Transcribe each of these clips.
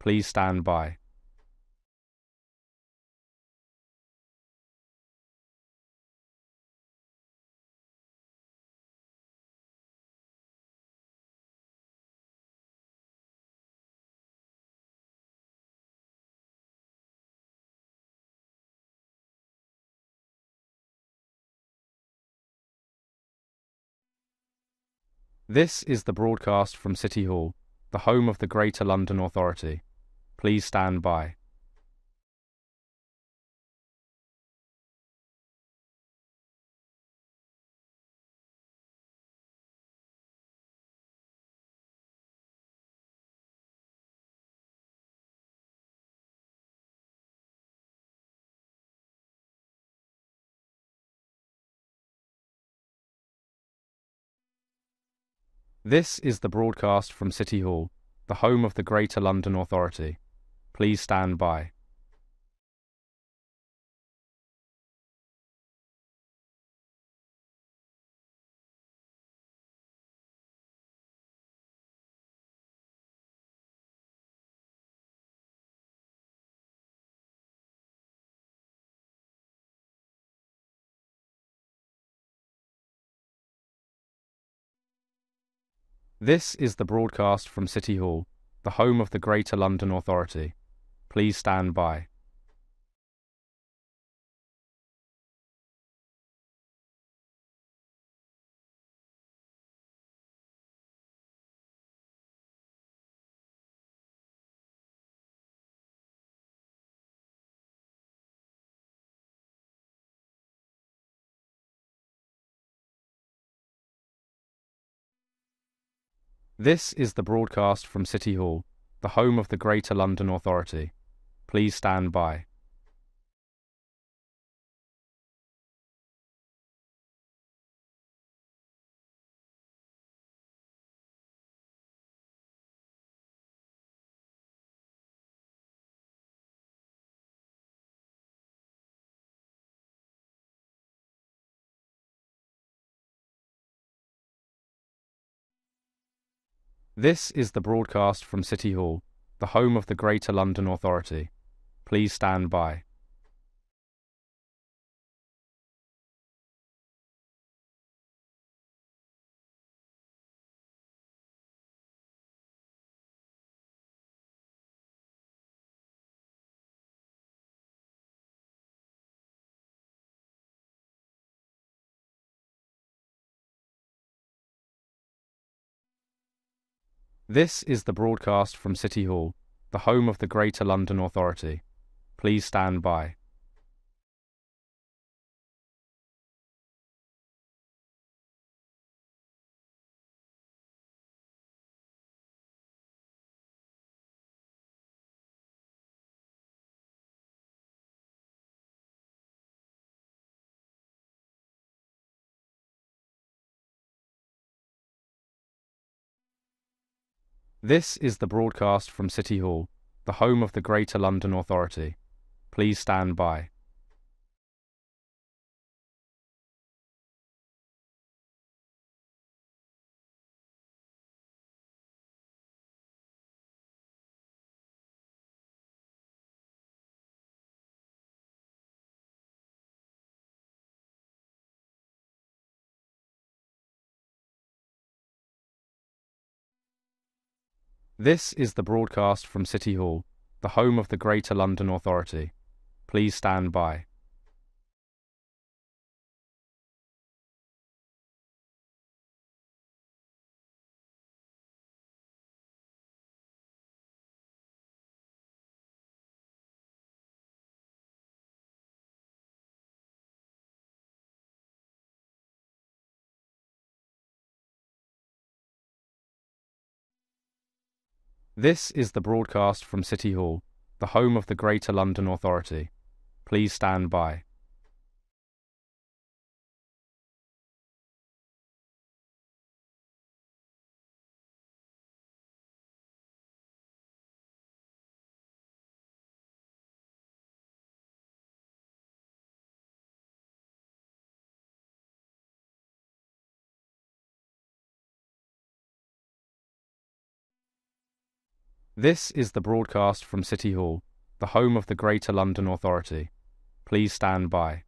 Please stand by. This is the broadcast from City Hall, the home of the Greater London Authority. Please stand by. This is the broadcast from City Hall, the home of the Greater London Authority. Please stand by. This is the broadcast from City Hall, the home of the Greater London Authority. Please stand by. This is the broadcast from City Hall, the home of the Greater London Authority. Please stand by. This is the broadcast from City Hall, the home of the Greater London Authority. Please stand by. This is the broadcast from City Hall, the home of the Greater London Authority. Please stand by. This is the broadcast from City Hall, the home of the Greater London Authority. Please stand by. This is the broadcast from City Hall, the home of the Greater London Authority. Please stand by. This is the broadcast from City Hall, the home of the Greater London Authority. Please stand by. This is the broadcast from City Hall, the home of the Greater London Authority. Please stand by.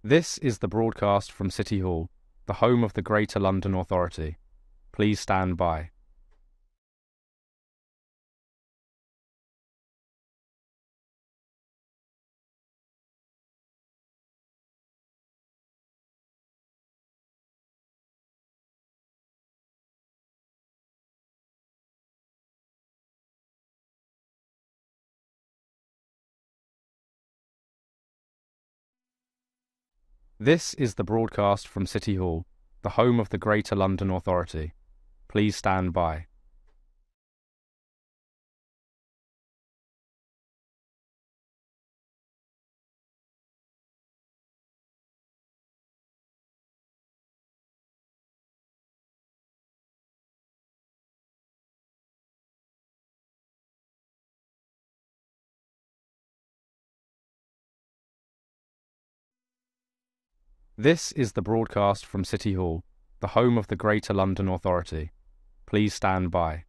This is the broadcast from City Hall, the home of the Greater London Authority. Please stand by. This is the broadcast from City Hall, the home of the Greater London Authority. Please stand by. This is the broadcast from City Hall, the home of the Greater London Authority. Please stand by.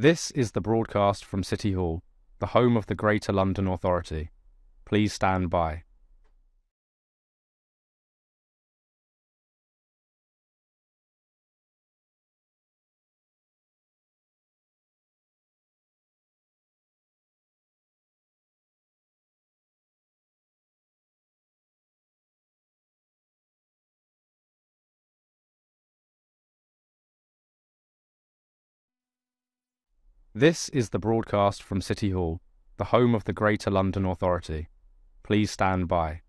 This is the broadcast from City Hall, the home of the Greater London Authority. Please stand by. This is the broadcast from City Hall, the home of the Greater London Authority. Please stand by.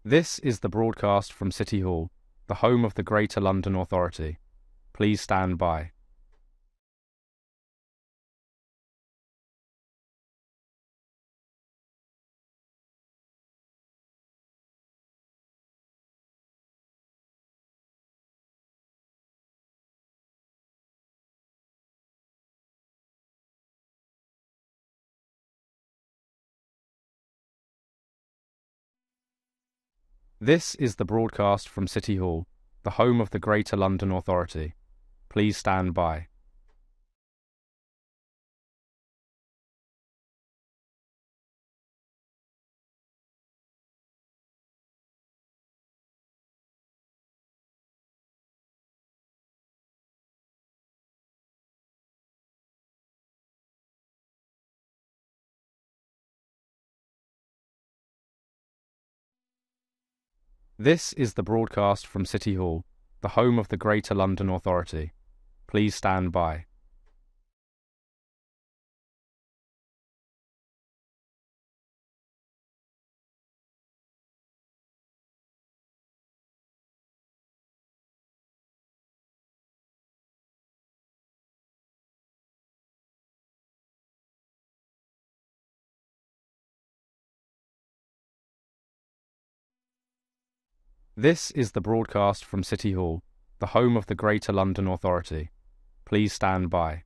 This is the broadcast from City Hall, the home of the Greater London Authority. Please stand by. This is the broadcast from City Hall, the home of the Greater London Authority. Please stand by. This is the broadcast from City Hall, the home of the Greater London Authority. Please stand by. This is the broadcast from City Hall, the home of the Greater London Authority. Please stand by.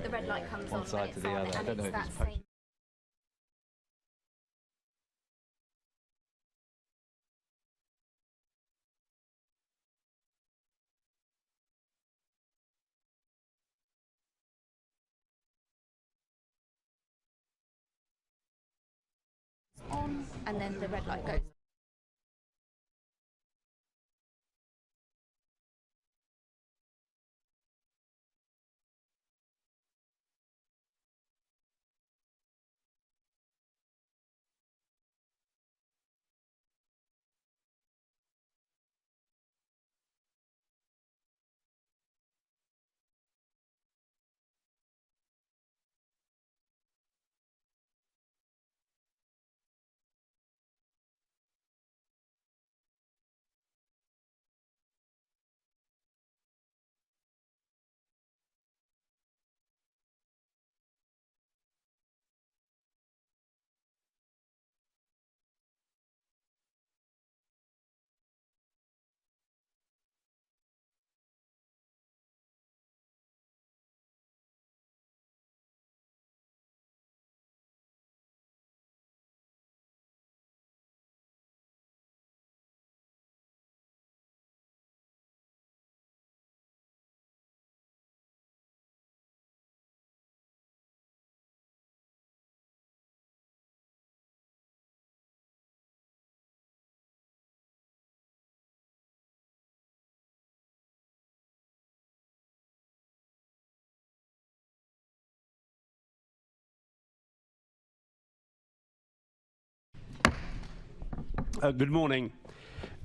the red light comes one on side to the other. I don't know if it's same. On, and then the red light goes. Good morning.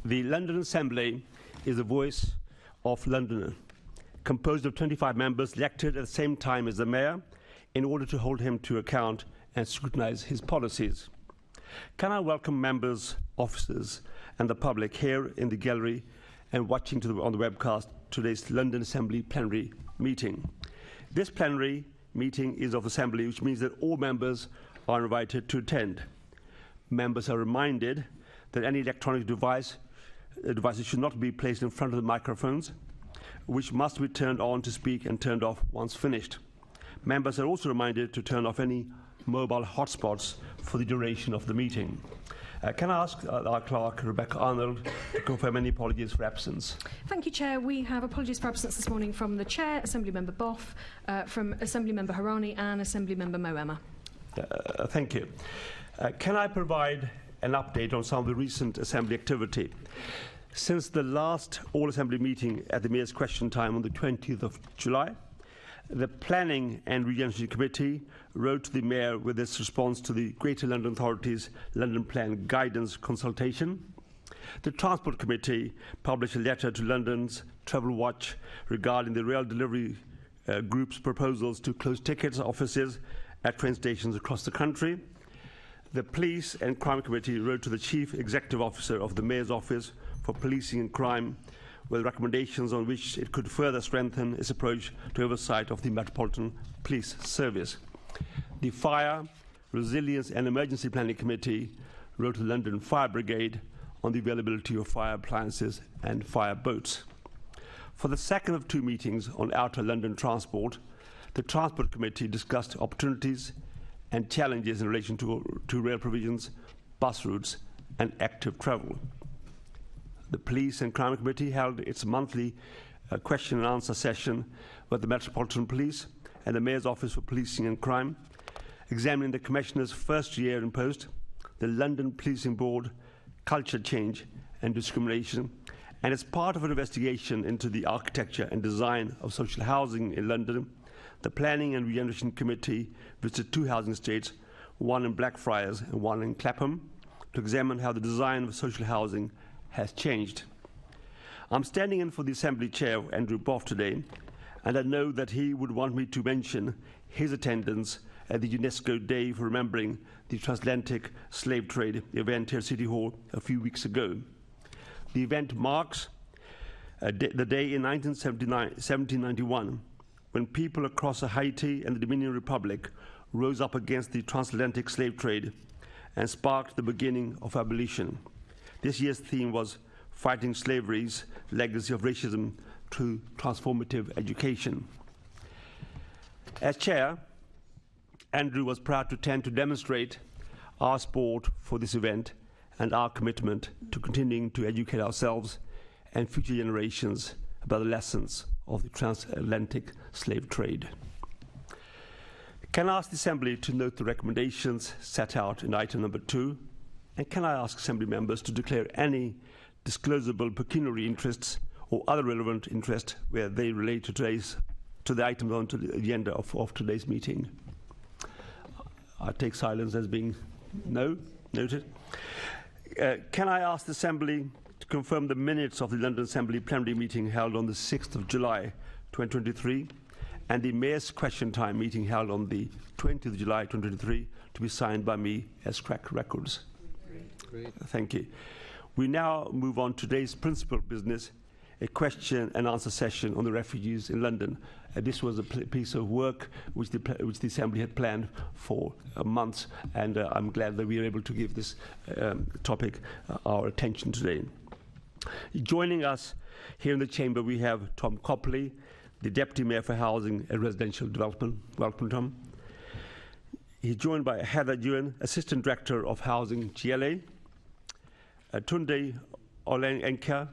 The London Assembly is the voice of London, composed of 25 members elected at the same time as the Mayor in order to hold him to account and scrutinise his policies. Can I welcome members, officers and the public here in the gallery and watching on the webcast today's London Assembly plenary meeting. This plenary meeting is of Assembly, which means that all members are invited to attend. Members are reminded that any electronic devices should not be placed in front of the microphones, which must be turned on to speak and turned off once finished. Members are also reminded to turn off any mobile hotspots for the duration of the meeting. Can I ask our clerk, Rebecca Arnold, to confirm any apologies for absence? Thank you, Chair. We have apologies for absence this morning from the Chair, Assemblymember Boff, from Assemblymember Harani and Assemblymember Moema. Thank you. Can I provide an update on some of the recent Assembly activity? Since the last all-Assembly meeting at the Mayor's Question Time on the 20th of July, the Planning and Regeneration Committee wrote to the Mayor with its response to the Greater London Authority's London Plan Guidance consultation. The Transport Committee published a letter to London's Travel Watch regarding the rail delivery group's proposals to close tickets offices at train stations across the country. The Police and Crime Committee wrote to the Chief Executive Officer of the Mayor's Office for Policing and Crime with recommendations on which it could further strengthen its approach to oversight of the Metropolitan Police Service. The Fire, Resilience and Emergency Planning Committee wrote to the London Fire Brigade on the availability of fire appliances and fire boats. For the second of two meetings on outer London transport, the Transport Committee discussed opportunities and challenges in relation to rail provisions, bus routes and active travel. The Police and Crime Committee held its monthly question and answer session with the Metropolitan Police and the Mayor's Office for Policing and Crime, examining the Commissioner's first year in post, the London Policing Board, culture change and discrimination, and as part of an investigation into the architecture and design of social housing in London, the Planning and Regeneration Committee visited two housing estates, one in Blackfriars and one in Clapham, to examine how the design of social housing has changed. I'm standing in for the Assembly Chair, Andrew Boff, today, and I know that he would want me to mention his attendance at the UNESCO Day for Remembering the Transatlantic Slave Trade event here at City Hall a few weeks ago. The event marks the day in 1791, when people across Haiti and the Dominion Republic rose up against the transatlantic slave trade and sparked the beginning of abolition. This year's theme was Fighting Slavery's Legacy of Racism Through Transformative Education. As chair, Andrew was proud to tend to demonstrate our support for this event and our commitment to continuing to educate ourselves and future generations about the lessons of the transatlantic slave trade. Can I ask the Assembly to note the recommendations set out in item number 2? And can I ask Assembly members to declare any disclosable pecuniary interests or other relevant interest where they relate to the items on to the agenda of today's meeting? I take silence as being no. Noted. Can I ask the Assembly to confirm the minutes of the London Assembly plenary meeting held on the 6th of July 2023 and the Mayor's Question Time meeting held on the 20th of July 2023 to be signed by me as track records? Great. Thank you. We now move on to today's principal business, a question and answer session on the refugees in London. This was a piece of work which the Assembly had planned for months, and I'm glad that we are able to give this topic our attention today. Joining us here in the chamber, we have Tom Copley, the Deputy Mayor for Housing and Residential Development. Welcome, Tom. He's joined by Heather Ewan, Assistant Director of Housing, GLA, Tunde Olayinka,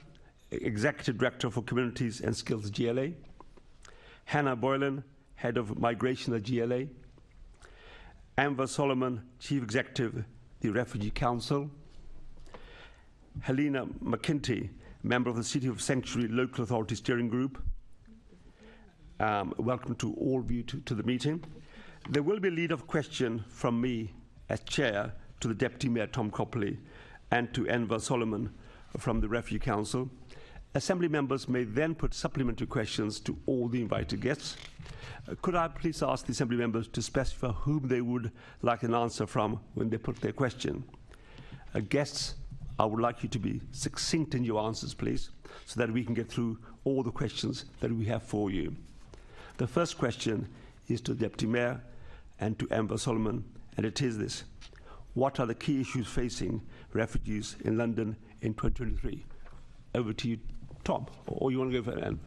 Executive Director for Communities and Skills, GLA, Hannah Boylan, Head of Migration at GLA, Enver Solomon, Chief Executive, the Refugee Council, Helena McGinty, Member of the City of Sanctuary Local Authority Steering Group. Welcome to all of you to the meeting. There will be a lead-off question from me as Chair to the Deputy Mayor, Tom Copley, and to Enver Solomon from the Refugee Council. Assembly members may then put supplementary questions to all the invited guests. Could I please ask the Assembly members to specify whom they would like an answer from when they put their question? Guests, I would like you to be succinct in your answers, please, so that we can get through all the questions that we have for you. The first question is to the Deputy Mayor and to Enver Solomon, and it is this: what are the key issues facing refugees in London in 2023? Over to you, Tom, or you want to go for it, Enver?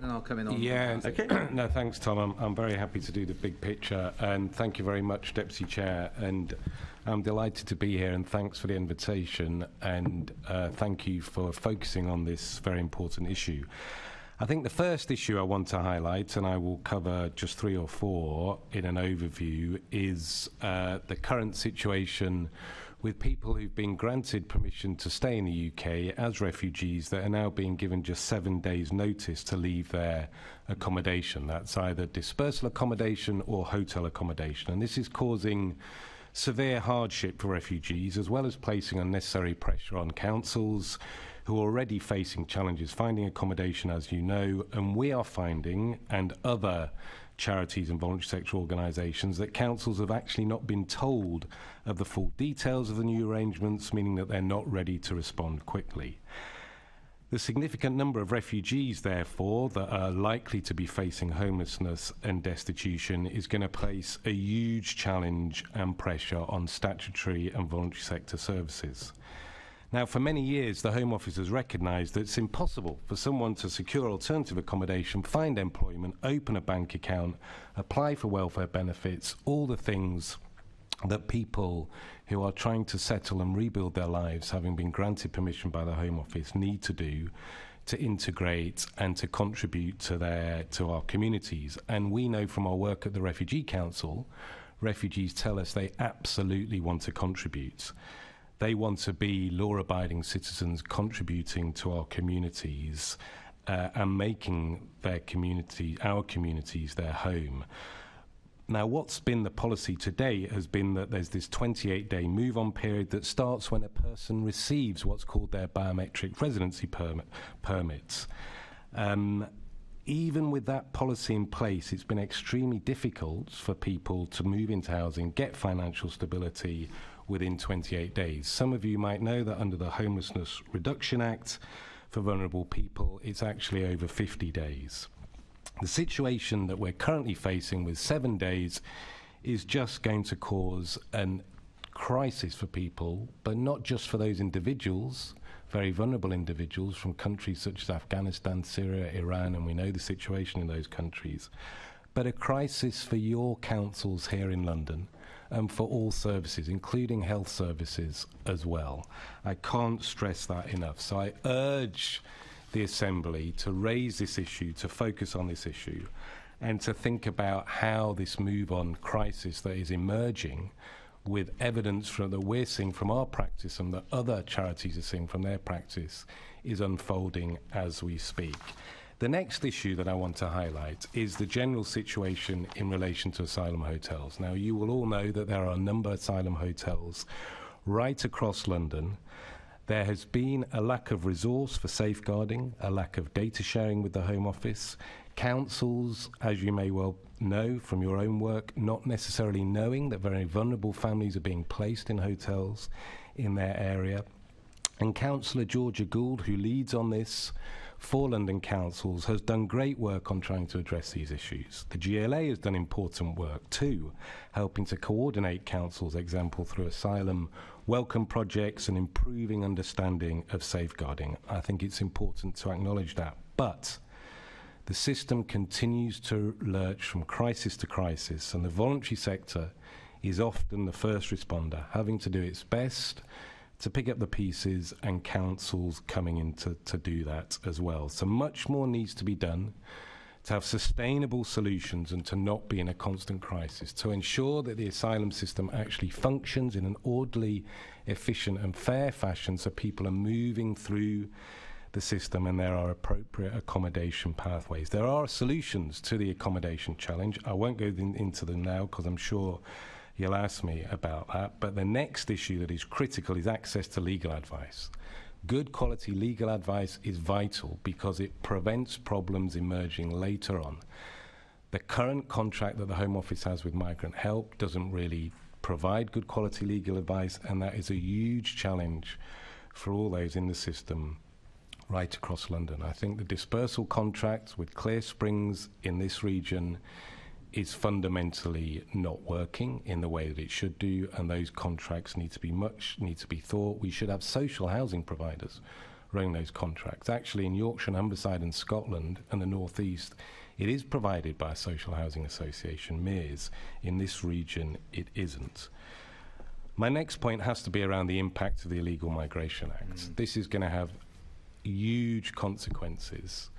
And I'll come in on. Yeah, okay. No, thanks, Tom. I'm very happy to do the big picture, and thank you very much, Deputy Chair. And I'm delighted to be here, and thanks for the invitation, and thank you for focusing on this very important issue. I think the first issue I want to highlight, and I will cover just 3 or 4 in an overview, is the current situation with people who've been granted permission to stay in the UK as refugees that are now being given just 7 days' notice to leave their accommodation. That's either dispersal accommodation or hotel accommodation. And this is causing severe hardship for refugees, as well as placing unnecessary pressure on councils who are already facing challenges finding accommodation, as you know. And we are finding, and other charities and voluntary sector organisations, that councils have actually not been told of the full details of the new arrangements, meaning that they're not ready to respond quickly. The significant number of refugees, therefore, that are likely to be facing homelessness and destitution is going to place a huge challenge and pressure on statutory and voluntary sector services. Now, for many years, the Home Office has recognised that it's impossible for someone to secure alternative accommodation, find employment, open a bank account, apply for welfare benefits, all the things that people who are trying to settle and rebuild their lives, having been granted permission by the Home Office, need to do to integrate and to contribute to our communities. And we know from our work at the Refugee Council, refugees tell us they absolutely want to contribute. They want to be law-abiding citizens contributing to our communities and making our communities their home. Now, what's been the policy to date has been that there's this 28-day move-on period that starts when a person receives what's called their biometric residency permits. Even with that policy in place, it's been extremely difficult for people to move into housing, get financial stability within 28 days. Some of you might know that under the Homelessness Reduction Act, for vulnerable people, it's actually over 50 days. The situation that we're currently facing with 7 days is just going to cause a crisis for people, but not just for those individuals, very vulnerable individuals from countries such as Afghanistan, Syria, Iran, and we know the situation in those countries, but a crisis for your councils here in London and for all services, including health services as well. I can't stress that enough. So I urge the Assembly to raise this issue, to focus on this issue, and to think about how this move-on crisis that is emerging, with evidence that we're seeing from our practice and that other charities are seeing from their practice, is unfolding as we speak. The next issue that I want to highlight is the general situation in relation to asylum hotels. Now, you will all know that there are a number of asylum hotels right across London. There has been a lack of resource for safeguarding, a lack of data sharing with the Home Office. Councils, as you may well know from your own work, not necessarily knowing that very vulnerable families are being placed in hotels in their area. And Councillor Georgia Gould, who leads on this for London councils, has done great work on trying to address these issues. The GLA has done important work too, helping to coordinate councils, example through asylum welcome projects and improving understanding of safeguarding. I think it's important to acknowledge that. But the system continues to lurch from crisis to crisis, and the voluntary sector is often the first responder, having to do its best to pick up the pieces, and councils coming in to do that as well. So much more needs to be done to have sustainable solutions and to not be in a constant crisis, to ensure that the asylum system actually functions in an orderly, efficient and fair fashion, so people are moving through the system and there are appropriate accommodation pathways. There are solutions to the accommodation challenge. I won't go into them now because I'm sure you'll ask me about that. But the next issue that is critical is access to legal advice. Good quality legal advice is vital because it prevents problems emerging later on. The current contract that the Home Office has with Migrant Help doesn't really provide good quality legal advice, and that is a huge challenge for all those in the system right across London. I think the dispersal contract with Clear Springs in this region is fundamentally not working in the way that it should do, and those contracts need to be thought. We should have social housing providers running those contracts. Actually, in Yorkshire and Humberside and Scotland and the North East, it is provided by a social housing association, MEARS. In this region, it isn't. My next point has to be around the impact of the Illegal Migration Act. This is going to have huge consequences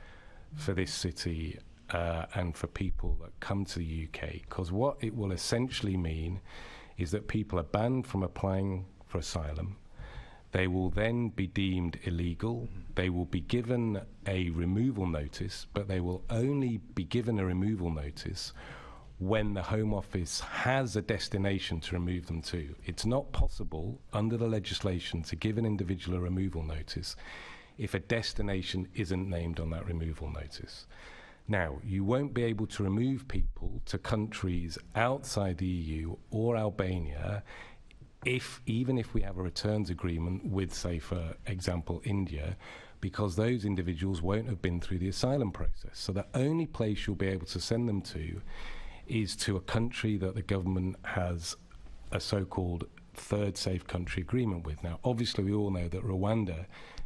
for this city and for people that come to the UK, because what it will essentially mean is that people are banned from applying for asylum. They will then be deemed illegal. They will be given a removal notice, but they will only be given a removal notice when the Home Office has a destination to remove them to. It's not possible under the legislation to give an individual a removal notice if a destination isn't named on that removal notice. Now, you won't be able to remove people to countries outside the EU or Albania even if we have a returns agreement with, say, for example, India, because those individuals won't have been through the asylum process. So the only place you'll be able to send them to is to a country that the government has a so-called third safe country agreement with. Now, obviously, we all know that Rwanda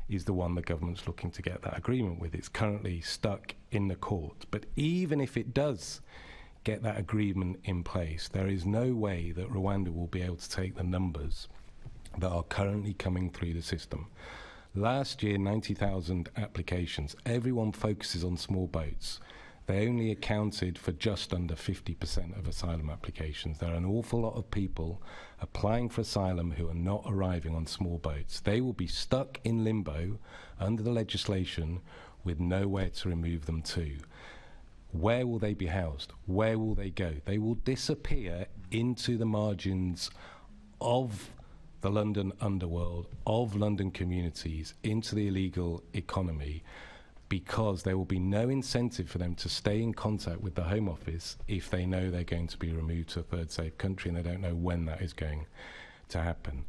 is the one the government's looking to get that agreement with. It's currently stuck in the court. But even if it does get that agreement in place, there is no way that Rwanda will be able to take the numbers that are currently coming through the system. Last year, 90,000 applications. Everyone focuses on small boats. They only accounted for just under 50% of asylum applications. There are an awful lot of people applying for asylum who are not arriving on small boats. They will be stuck in limbo under the legislation with nowhere to remove them to. Where will they be housed? Where will they go? They will disappear into the margins of the London underworld, of London communities, into the illegal economy, because there will be no incentive for them to stay in contact with the Home Office if they know they're going to be removed to a third safe country and they don't know when that is going to happen.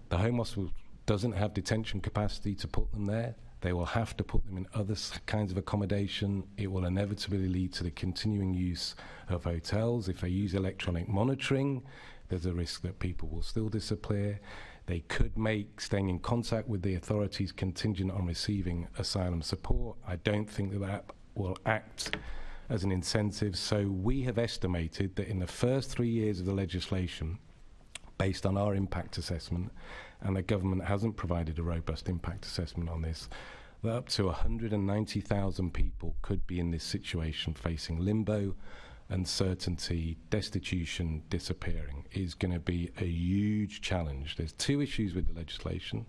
The Home Office doesn't have detention capacity to put them there. They will have to put them in other kinds of accommodation. It will inevitably lead to the continuing use of hotels. If they use electronic monitoring, there's a risk that people will still disappear. They could make staying in contact with the authorities contingent on receiving asylum support. I don't think that will act as an incentive. So we have estimated that in the first 3 years of the legislation, based on our impact assessment, and the government hasn't provided a robust impact assessment on this, that up to 190,000 people could be in this situation, facing limbo, uncertainty, destitution, disappearing. Is going to be a huge challenge. There's two issues with the legislation: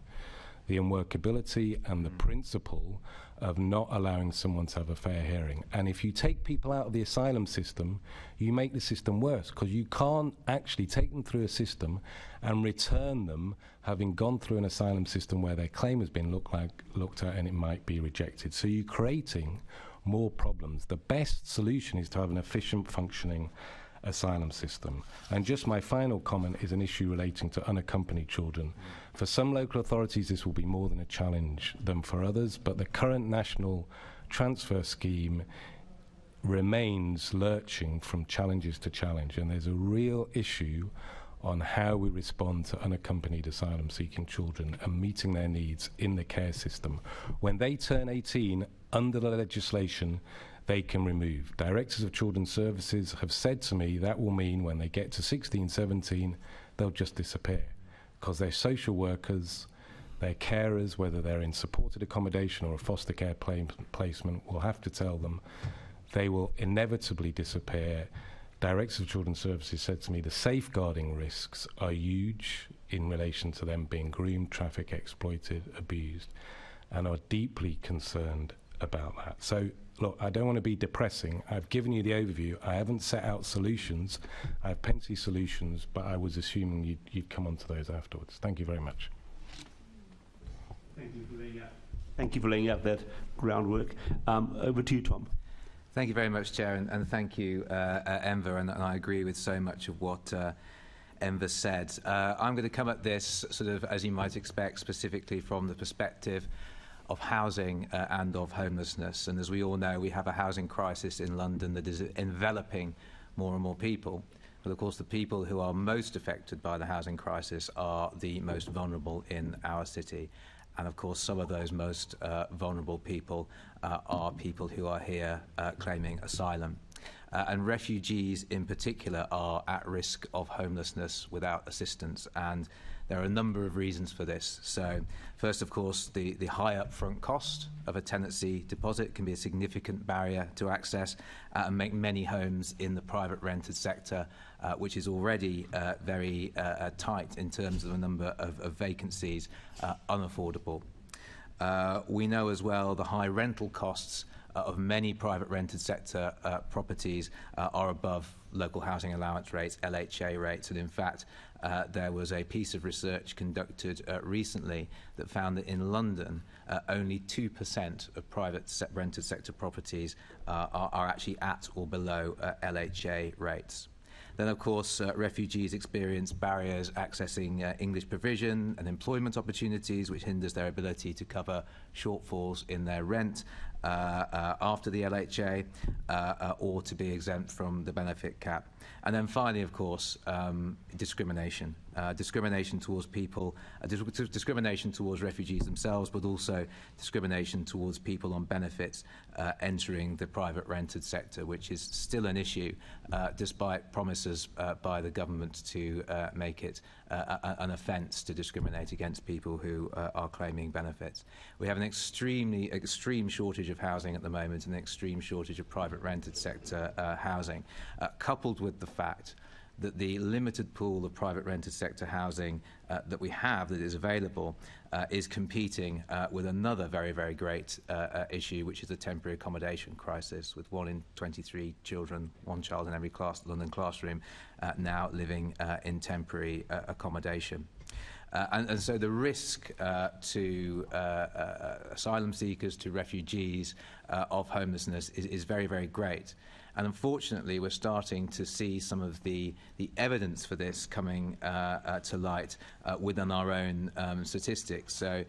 the unworkability and the principle of not allowing someone to have a fair hearing. And if you take people out of the asylum system, you make the system worse, because you can't actually take them through a system and return them having gone through an asylum system where their claim has been looked at and it might be rejected. So you're creating more problems. The best solution is to have an efficient, functioning asylum system. And just my final comment is an issue relating to unaccompanied children. For some local authorities, this will be more than a challenge than for others, but the current national transfer scheme remains lurching from challenges to challenge, and there's a real issue on how we respond to unaccompanied asylum-seeking children and meeting their needs in the care system. When they turn 18, under the legislation, they can remove. Directors of Children's Services have said to me that will mean when they get to 16, 17, they'll just disappear, because they're social workers, they're carers, whether they're in supported accommodation or a foster care placement, will have to tell them they will inevitably disappear. Directors of Children's Services said to me the safeguarding risks are huge in relation to them being groomed, trafficked, exploited, abused, and are deeply concerned about that. So, look, I don't want to be depressing. I've given you the overview. I haven't set out solutions. I have plenty of solutions, but I was assuming you'd come on to those afterwards. Thank you very much. Thank you for laying out that groundwork. Over to you, Tom. Thank you very much, Chair, and thank you, Enver, and I agree with so much of what Enver said. I'm going to come at this, sort of, as you might expect, specifically from the perspective of housing and of homelessness. And as we all know, we have a housing crisis in London that is enveloping more and more people. But of course, the people who are most affected by the housing crisis are the most vulnerable in our city. And of course, some of those most vulnerable people are people who are here claiming asylum. And refugees in particular are at risk of homelessness without assistance. And there are a number of reasons for this. So first, of course, the high upfront cost of a tenancy deposit can be a significant barrier to access and make many homes in the private rented sector, which is already very tight in terms of the number of vacancies, unaffordable. We know as well the high rental costs of many private rented sector properties are above local housing allowance rates, LHA rates, and in fact there was a piece of research conducted recently that found that in London only 2% of private rented sector properties are actually at or below LHA rates. Then, of course, refugees experience barriers accessing English provision and employment opportunities, which hinders their ability to cover shortfalls in their rent after the LHA or to be exempt from the benefit cap. And then finally, of course, discrimination. Discrimination towards people, discrimination towards refugees themselves, but also discrimination towards people on benefits entering the private rented sector, which is still an issue despite promises by the government to make it an offence to discriminate against people who are claiming benefits. We have an extreme shortage of housing at the moment, an extreme shortage of private rented sector housing, coupled with the fact that the limited pool of private rented sector housing that we have that is available is competing with another very, very great issue, which is the temporary accommodation crisis, with 1 in 23 children, 1 child in every London classroom, now living in temporary accommodation. And so the risk to asylum seekers, to refugees of homelessness is very, very great. And unfortunately, we're starting to see some of the evidence for this coming to light within our own statistics. So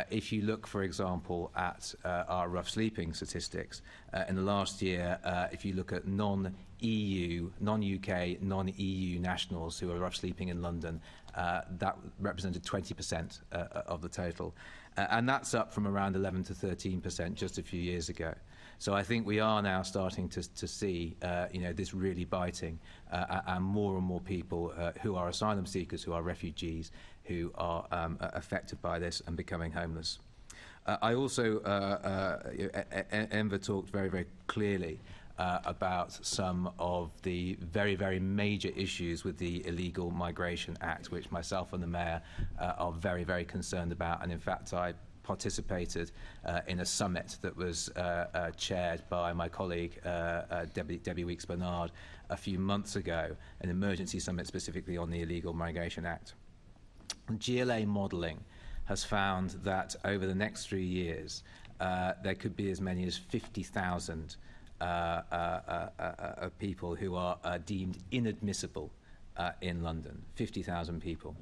if you look, for example, at our rough sleeping statistics, in the last year, if you look at non-EU, non-UK, non-EU nationals who are rough sleeping in London, that represented 20% of the total. And that's up from around 11 to 13% just a few years ago. So I think we are now starting to see, this really biting, and more people who are asylum seekers, who are refugees, who are affected by this and becoming homeless. I also, Enver talked very, very clearly about some of the very, very major issues with the Illegal Migration Act, which myself and the Mayor are very, very concerned about. And in fact, I participated in a summit that was chaired by my colleague Debbie Weeks-Bernard a few months ago, an emergency summit specifically on the Illegal Migration Act. GLA modelling has found that over the next 3 years there could be as many as 50,000 people who are deemed inadmissible in London, 50,000 people.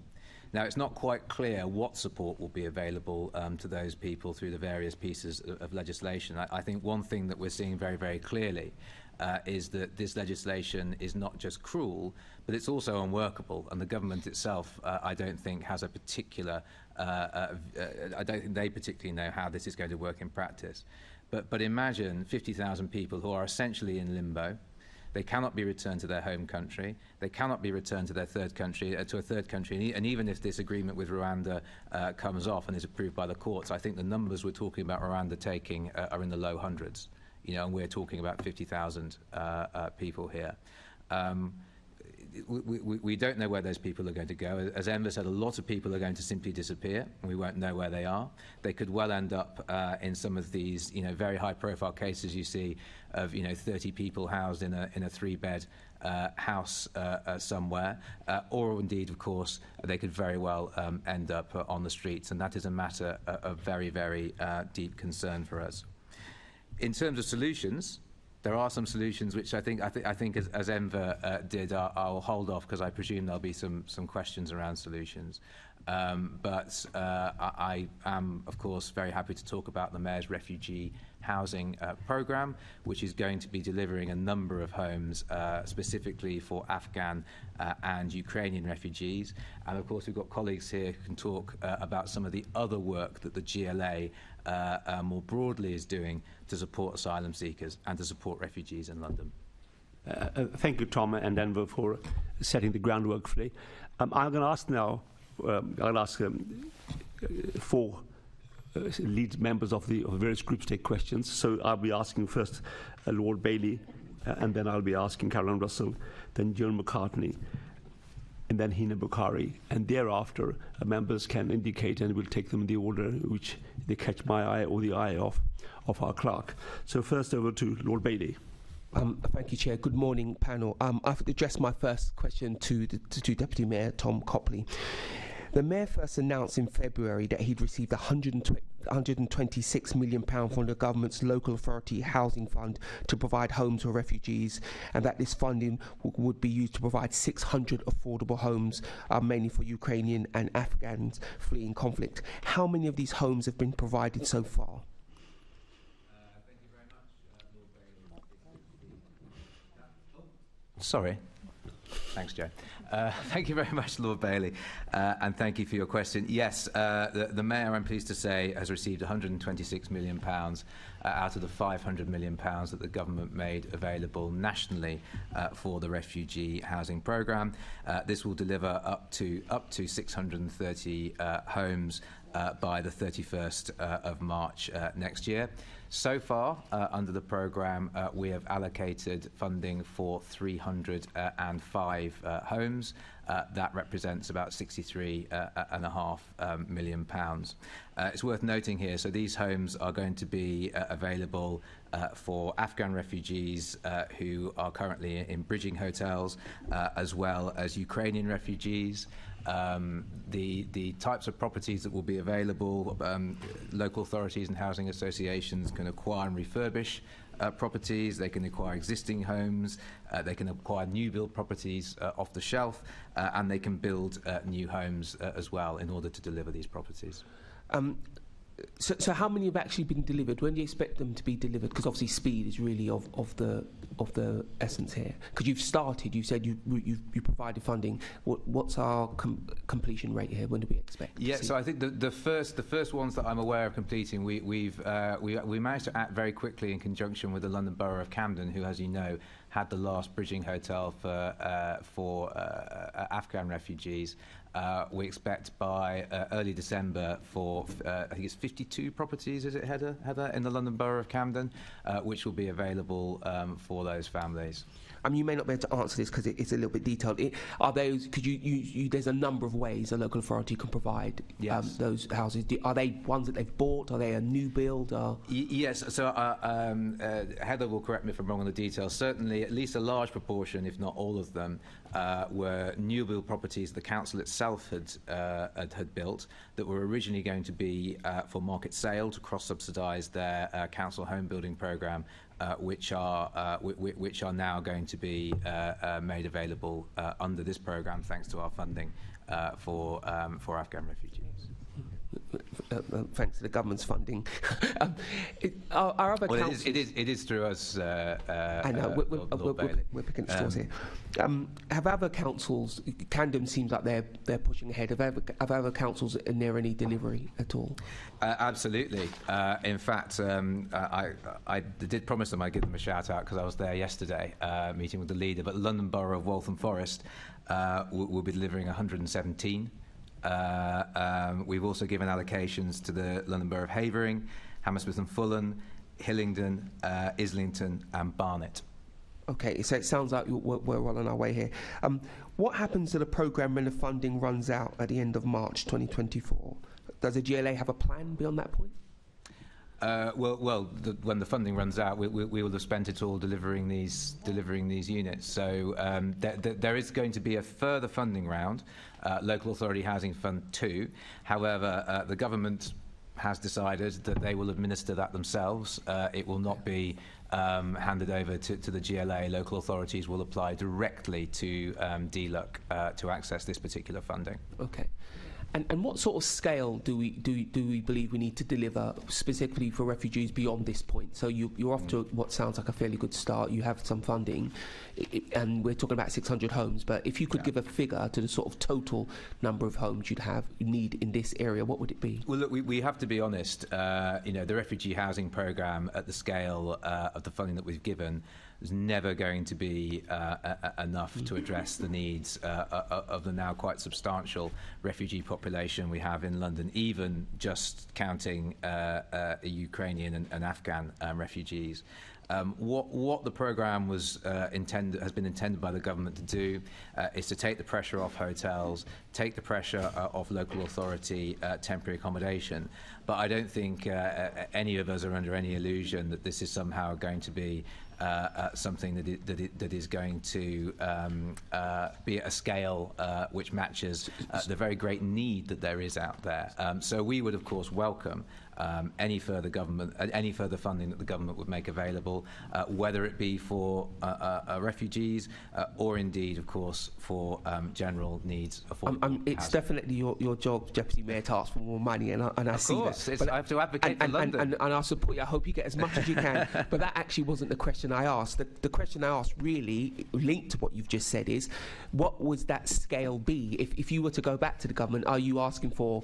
Now, it's not quite clear what support will be available to those people through the various pieces of legislation. I think one thing that we're seeing very, very clearly is that this legislation is not just cruel, but it's also unworkable. And the government itself, I don't think, has a particular, I don't think they particularly know how this is going to work in practice. But imagine 50,000 people who are essentially in limbo. They cannot be returned to their home country. They cannot be returned to their third country, to a third country. And even if this agreement with Rwanda comes off and is approved by the courts, I think the numbers we're talking about Rwanda taking are in the low hundreds. And we're talking about 50,000 people here. We don't know where those people are going to go. As Enver said, a lot of people are going to simply disappear, and we won't know where they are. They could well end up in some of these, very high-profile cases you see of, 30 people housed in a 3-bed house somewhere, or indeed, of course, they could very well end up on the streets, and that is a matter of very, very deep concern for us. In terms of solutions, there are some solutions which I think as Enver did, I'll hold off because I presume there'll be some questions around solutions. But I am, of course, very happy to talk about the Mayor's refugee housing programme, which is going to be delivering a number of homes specifically for Afghan and Ukrainian refugees. And, of course, we've got colleagues here who can talk about some of the other work that the GLA more broadly is doing to support asylum seekers and to support refugees in London. Thank you, Tom and Enver, for setting the groundwork for today. I'm going to ask now, I'll ask 4 lead members of the various groups to take questions. So I'll be asking first Lord Bailey, and then I'll be asking Caroline Russell, then Joan McCartney, and then Hina Bukhari. And thereafter, members can indicate, and we'll take them in the order which they catch my eye or the eye of our clerk. So first over to Lord Bailey. Thank you, Chair. Good morning, panel. I've addressed my first question to Deputy Mayor Tom Copley. The Mayor first announced in February that he'd received £126 million from the government's local authority housing fund to provide homes for refugees, and that this funding would be used to provide 600 affordable homes, mainly for Ukrainian and Afghans fleeing conflict. How many of these homes have been provided so far? Thank you very much, Lord Bailey. Sorry. Thanks, Joe. Thank you very much, Lord Bailey, and thank you for your question. Yes, the Mayor, I'm pleased to say, has received £126 million out of the £500 million that the government made available nationally for the refugee housing programme. This will deliver up to 630 homes by the 31st of March next year. So far, under the programme, we have allocated funding for 305 homes. That represents about £63.5 million. It's worth noting here, so these homes are going to be available for Afghan refugees who are currently in bridging hotels, as well as Ukrainian refugees. The types of properties that will be available, local authorities and housing associations can acquire and refurbish properties, they can acquire existing homes, they can acquire new build properties off the shelf, and they can build new homes as well in order to deliver these properties. So how many have actually been delivered? When do you expect them to be delivered? Because obviously speed is really of the essence here. Because you've started, you said you provided funding. What's our completion rate here? When do we expect? Yeah, so I think the first ones that I'm aware of completing, we managed to act very quickly in conjunction with the London Borough of Camden, who, as you know, had the last bridging hotel for Afghan refugees. We expect by early December for, I think it's 52 properties, is it, Heather, in the London Borough of Camden, which will be available for those families. I mean, you may not be able to answer this because it's a little bit detailed. Are those, because there's a number of ways a local authority can provide those houses. Are they ones that they've bought? Are they a new build? Yes, so Heather will correct me if I'm wrong on the details. Certainly, at least a large proportion, if not all of them, were new build properties the council itself had built that were originally going to be for market sale to cross-subsidise their council home building programme, which are now going to be made available under this programme thanks to our funding for Afghan refugees. Thanks to the government's funding. Our other councils, it is through us. I know we're picking at straws here. Have other councils? Camden seems like they're pushing ahead. Have other councils near any delivery at all? Absolutely. In fact, I did promise them I'd give them a shout out because I was there yesterday meeting with the leader. But London Borough of Waltham Forest will be delivering 117. We've also given allocations to the London Borough of Havering, Hammersmith and Fulham, Hillingdon, Islington and Barnet. Okay, so it sounds like we're well on our way here. What happens to the programme when the funding runs out at the end of March 2024? Does the GLA have a plan beyond that point? When the funding runs out, we will have spent it all delivering these units. So there is going to be a further funding round, Local Authority Housing Fund 2. However, the government has decided that they will administer that themselves. It will not be handed over to the GLA. Local authorities will apply directly to DLUC to access this particular funding. Okay. And what sort of scale do we believe we need to deliver specifically for refugees beyond this point? So you're off to what sounds like a fairly good start. You have some funding, and we're talking about 600 homes. But if you could give a figure to the sort of total number of homes you'd need in this area, what would it be? Well, look, we have to be honest. The refugee housing programme at the scale of the funding that we've given is never going to be enough to address the needs of the now quite substantial refugee population we have in London, even just counting Ukrainian and Afghan refugees. What the programme has been intended by the government to do is to take the pressure off hotels, take the pressure off local authority temporary accommodation. But I don't think any of us are under any illusion that this is somehow going to be something that is going to be at a scale which matches the very great need that there is out there. So we would, of course, welcome any further funding that the government would make available, whether it be for refugees or indeed, of course, for general needs. It's definitely your job, Deputy Mayor, to ask for more money, and I see that. But I have to advocate for London. And I support you. I hope you get as much as you can. But that actually wasn't the question I asked. The question I asked, really linked to what you've just said, is what would that scale be? If you were to go back to the government, are you asking for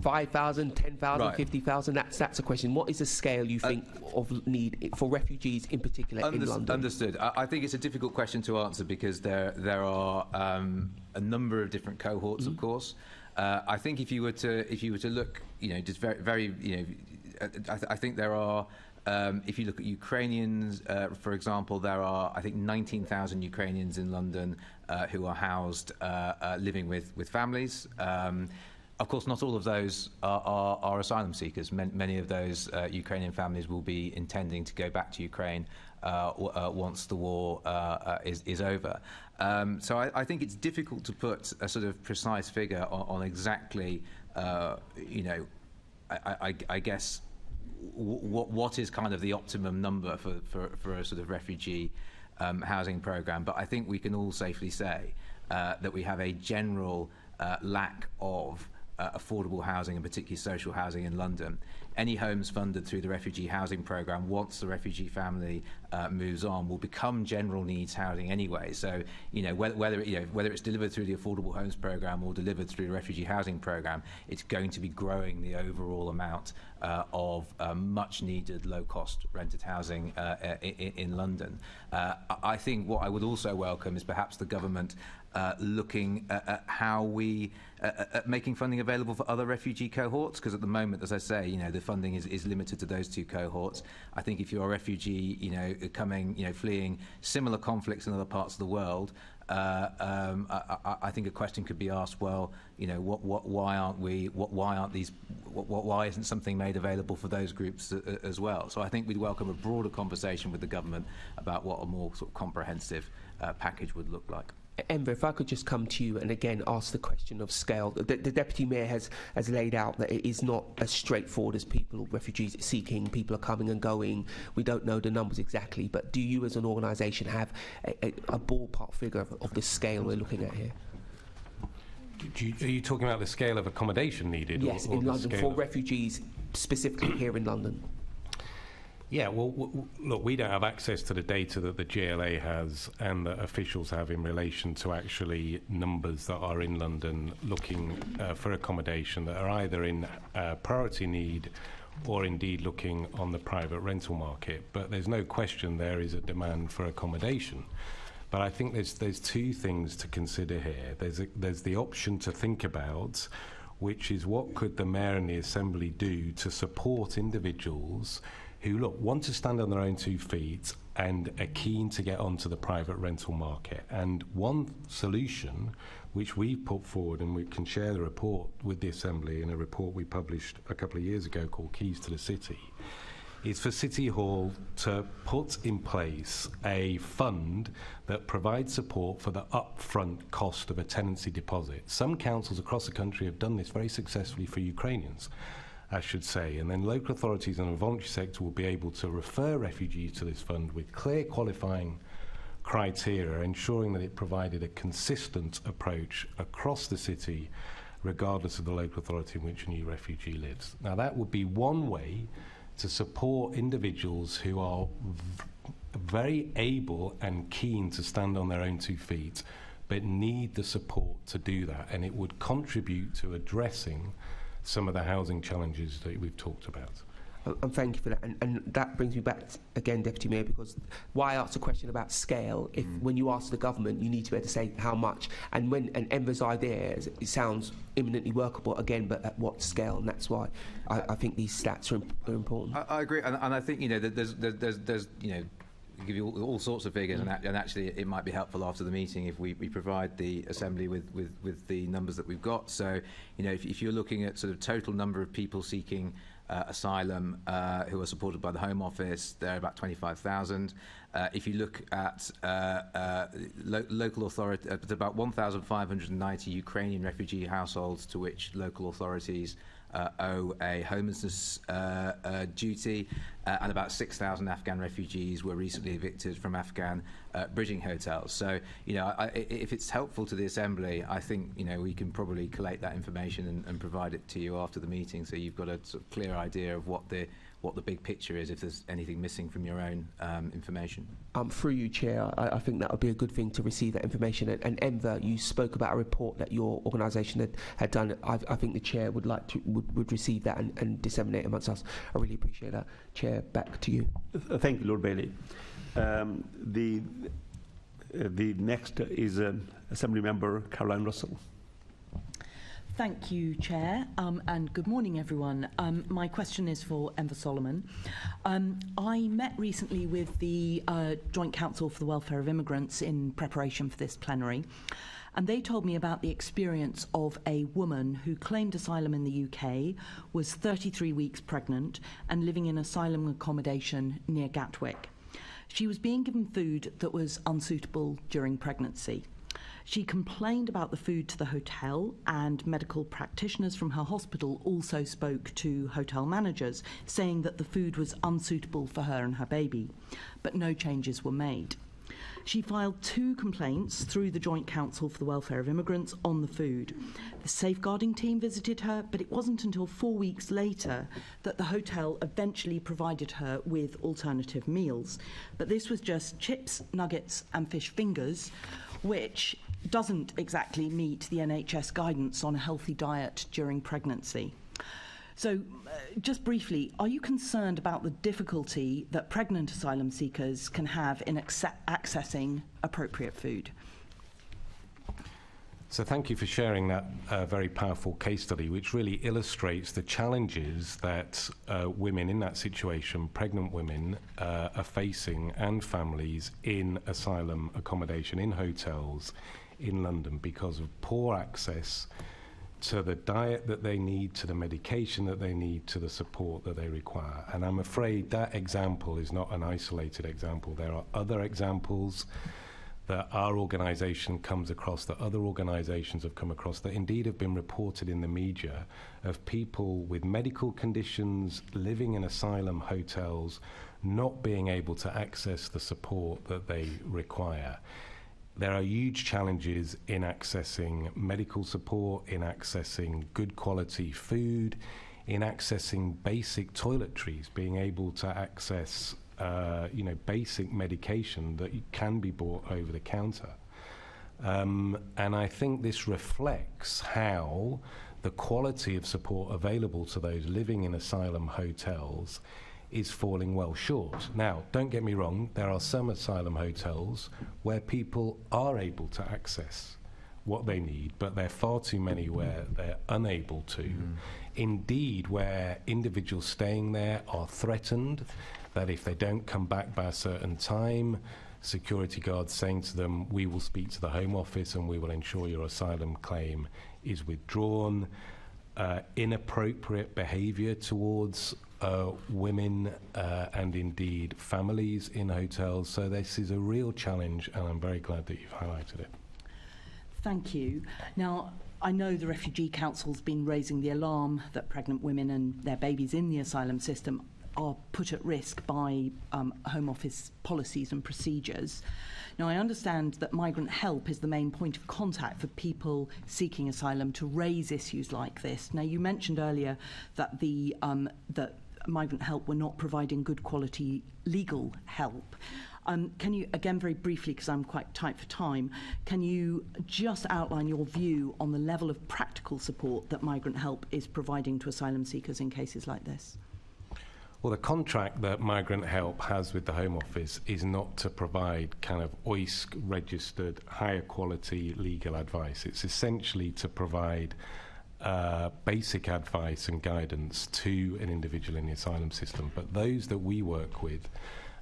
5,000, 10,000, 50,000? That's a question. What is the scale you think of need for refugees in particular in London? Understood. I think it's a difficult question to answer because there are a number of different cohorts, of course. I think if you were to look, just very, I think there are. If you look at Ukrainians, for example, there are, I think, 19,000 Ukrainians in London who are housed, living with families. Of course, not all of those are asylum seekers. Many of those Ukrainian families will be intending to go back to Ukraine once the war is over. So I think it's difficult to put a sort of precise figure on exactly, I guess, what is kind of the optimum number for a sort of refugee housing programme. But I think we can all safely say that we have a general lack of affordable housing, and particularly social housing in London. any homes funded through the refugee housing programme, once the refugee family moves on, will become general needs housing anyway. So, whether it's delivered through the Affordable Homes Programme or delivered through the refugee housing programme, it's going to be growing the overall amount of much needed low-cost rented housing in London. I think what I would also welcome is perhaps the government looking at how we making funding available for other refugee cohorts, because at the moment, as I say, the funding is limited to those two cohorts. I think if you're a refugee, fleeing similar conflicts in other parts of the world, I think a question could be asked. Well, why isn't something made available for those groups as well? So I think we'd welcome a broader conversation with the government about what a more sort of comprehensive package would look like. Enver, if I could just come to you and again ask the question of scale. The Deputy Mayor has laid out that it is not as straightforward as refugees seeking, people are coming and going. We don't know the numbers exactly, but do you as an organisation have a ballpark figure of the scale we're looking at here? Are you talking about the scale of accommodation needed? Yes, in London, for refugees, specifically here in London. Yeah, well, look, we don't have access to the data that the GLA has and that officials have in relation to actually numbers that are in London looking for accommodation that are either in priority need or indeed looking on the private rental market. But there's no question there is a demand for accommodation. But I think there's two things to consider here. There's the option to think about, which is what could the Mayor and the Assembly do to support individuals who, want to stand on their own 2 feet and are keen to get onto the private rental market. And one solution, which we've put forward, and we can share the report with the Assembly in a report we published a couple of years ago called Keys to the City, is for City Hall to put in place a fund that provides support for the upfront cost of a tenancy deposit. Some councils across the country have done this very successfully for Ukrainians, I should say, and then local authorities and the voluntary sector will be able to refer refugees to this fund with clear qualifying criteria, ensuring that it provided a consistent approach across the city, regardless of the local authority in which a new refugee lives. Now, that would be one way to support individuals who are very able and keen to stand on their own 2 feet, but need the support to do that, and it would contribute to addressing some of the housing challenges that we've talked about. And thank you for that. And that brings me back again, Deputy Mayor, because why I asked the question about scale, if when you ask the government, you need to be able to say how much. And Enver's idea, it sounds imminently workable again, but at what scale? And that's why I think these stats are important. I agree, and I think that there's give you all sorts of figures, and actually it might be helpful after the meeting if we provide the Assembly with the numbers that we've got. So, if you're looking at sort of total number of people seeking asylum who are supported by the Home Office, they're about 25,000. If you look at local authority, about 1,590 Ukrainian refugee households to which local authorities owe a homelessness duty, and about 6,000 Afghan refugees were recently evicted from Afghan bridging hotels. So, if it's helpful to the Assembly, I think, we can probably collate that information and provide it to you after the meeting, so you've got a sort of clear idea of what the big picture is, if there's anything missing from your own information. Through you, Chair, I think that would be a good thing to receive that information. And Enver, you spoke about a report that your organisation had done. I think the Chair would receive that and disseminate it amongst us. I really appreciate that. Chair, back to you. Thank you, Lord Bailey. The next is Assembly Member Caroline Russell. Thank you, Chair, and good morning, everyone. My question is for Enver Solomon. I met recently with the Joint Council for the Welfare of Immigrants in preparation for this plenary, and they told me about the experience of a woman who claimed asylum in the UK, was 33 weeks pregnant, and living in asylum accommodation near Gatwick. She was being given food that was unsuitable during pregnancy. She complained about the food to the hotel, and medical practitioners from her hospital also spoke to hotel managers, saying that the food was unsuitable for her and her baby, but no changes were made. She filed 2 complaints through the Joint Council for the Welfare of Immigrants on the food. The safeguarding team visited her, but it wasn't until 4 weeks later that the hotel eventually provided her with alternative meals. But this was just chips, nuggets and fish fingers, which doesn't exactly meet the NHS guidance on a healthy diet during pregnancy. So, just briefly, are you concerned about the difficulty that pregnant asylum seekers can have in accessing appropriate food? So thank you for sharing that very powerful case study, which really illustrates the challenges that women in that situation, pregnant women, are facing, and families in asylum accommodation, in hotels in London, because of poor access to the diet that they need, to the medication that they need, to the support that they require. And I'm afraid that example is not an isolated example. There are other examples that our organisation comes across, that other organisations have come across, that indeed have been reported in the media, of people with medical conditions living in asylum hotels not being able to access the support that they require. There are huge challenges in accessing medical support, in accessing good quality food, in accessing basic toiletries, being able to access basic medication that can be bought over the counter. And I think this reflects how the quality of support available to those living in asylum hotels is falling well short. Now, don't get me wrong, there are some asylum hotels where people are able to access what they need, but there are far too many where they're unable to. Indeed, where individuals staying there are threatened that if they don't come back by a certain time, security guards saying to them, we will speak to the Home Office and we will ensure your asylum claim is withdrawn. Inappropriate behaviour towards women and indeed families in hotels. So this is a real challenge, and I'm very glad that you've highlighted it. Thank you. Now, I know the Refugee Council's been raising the alarm that pregnant women and their babies in the asylum system are put at risk by Home Office policies and procedures. Now, I understand that Migrant Help is the main point of contact for people seeking asylum to raise issues like this. Now, you mentioned earlier that that Migrant Help were not providing good quality legal help. Can you, again very briefly, because I'm quite tight for time, can you just outline your view on the level of practical support that Migrant Help is providing to asylum seekers in cases like this? Well, the contract that Migrant Help has with the Home Office is not to provide kind of OISC registered higher quality legal advice. It's essentially to provide basic advice and guidance to an individual in the asylum system. But those that we work with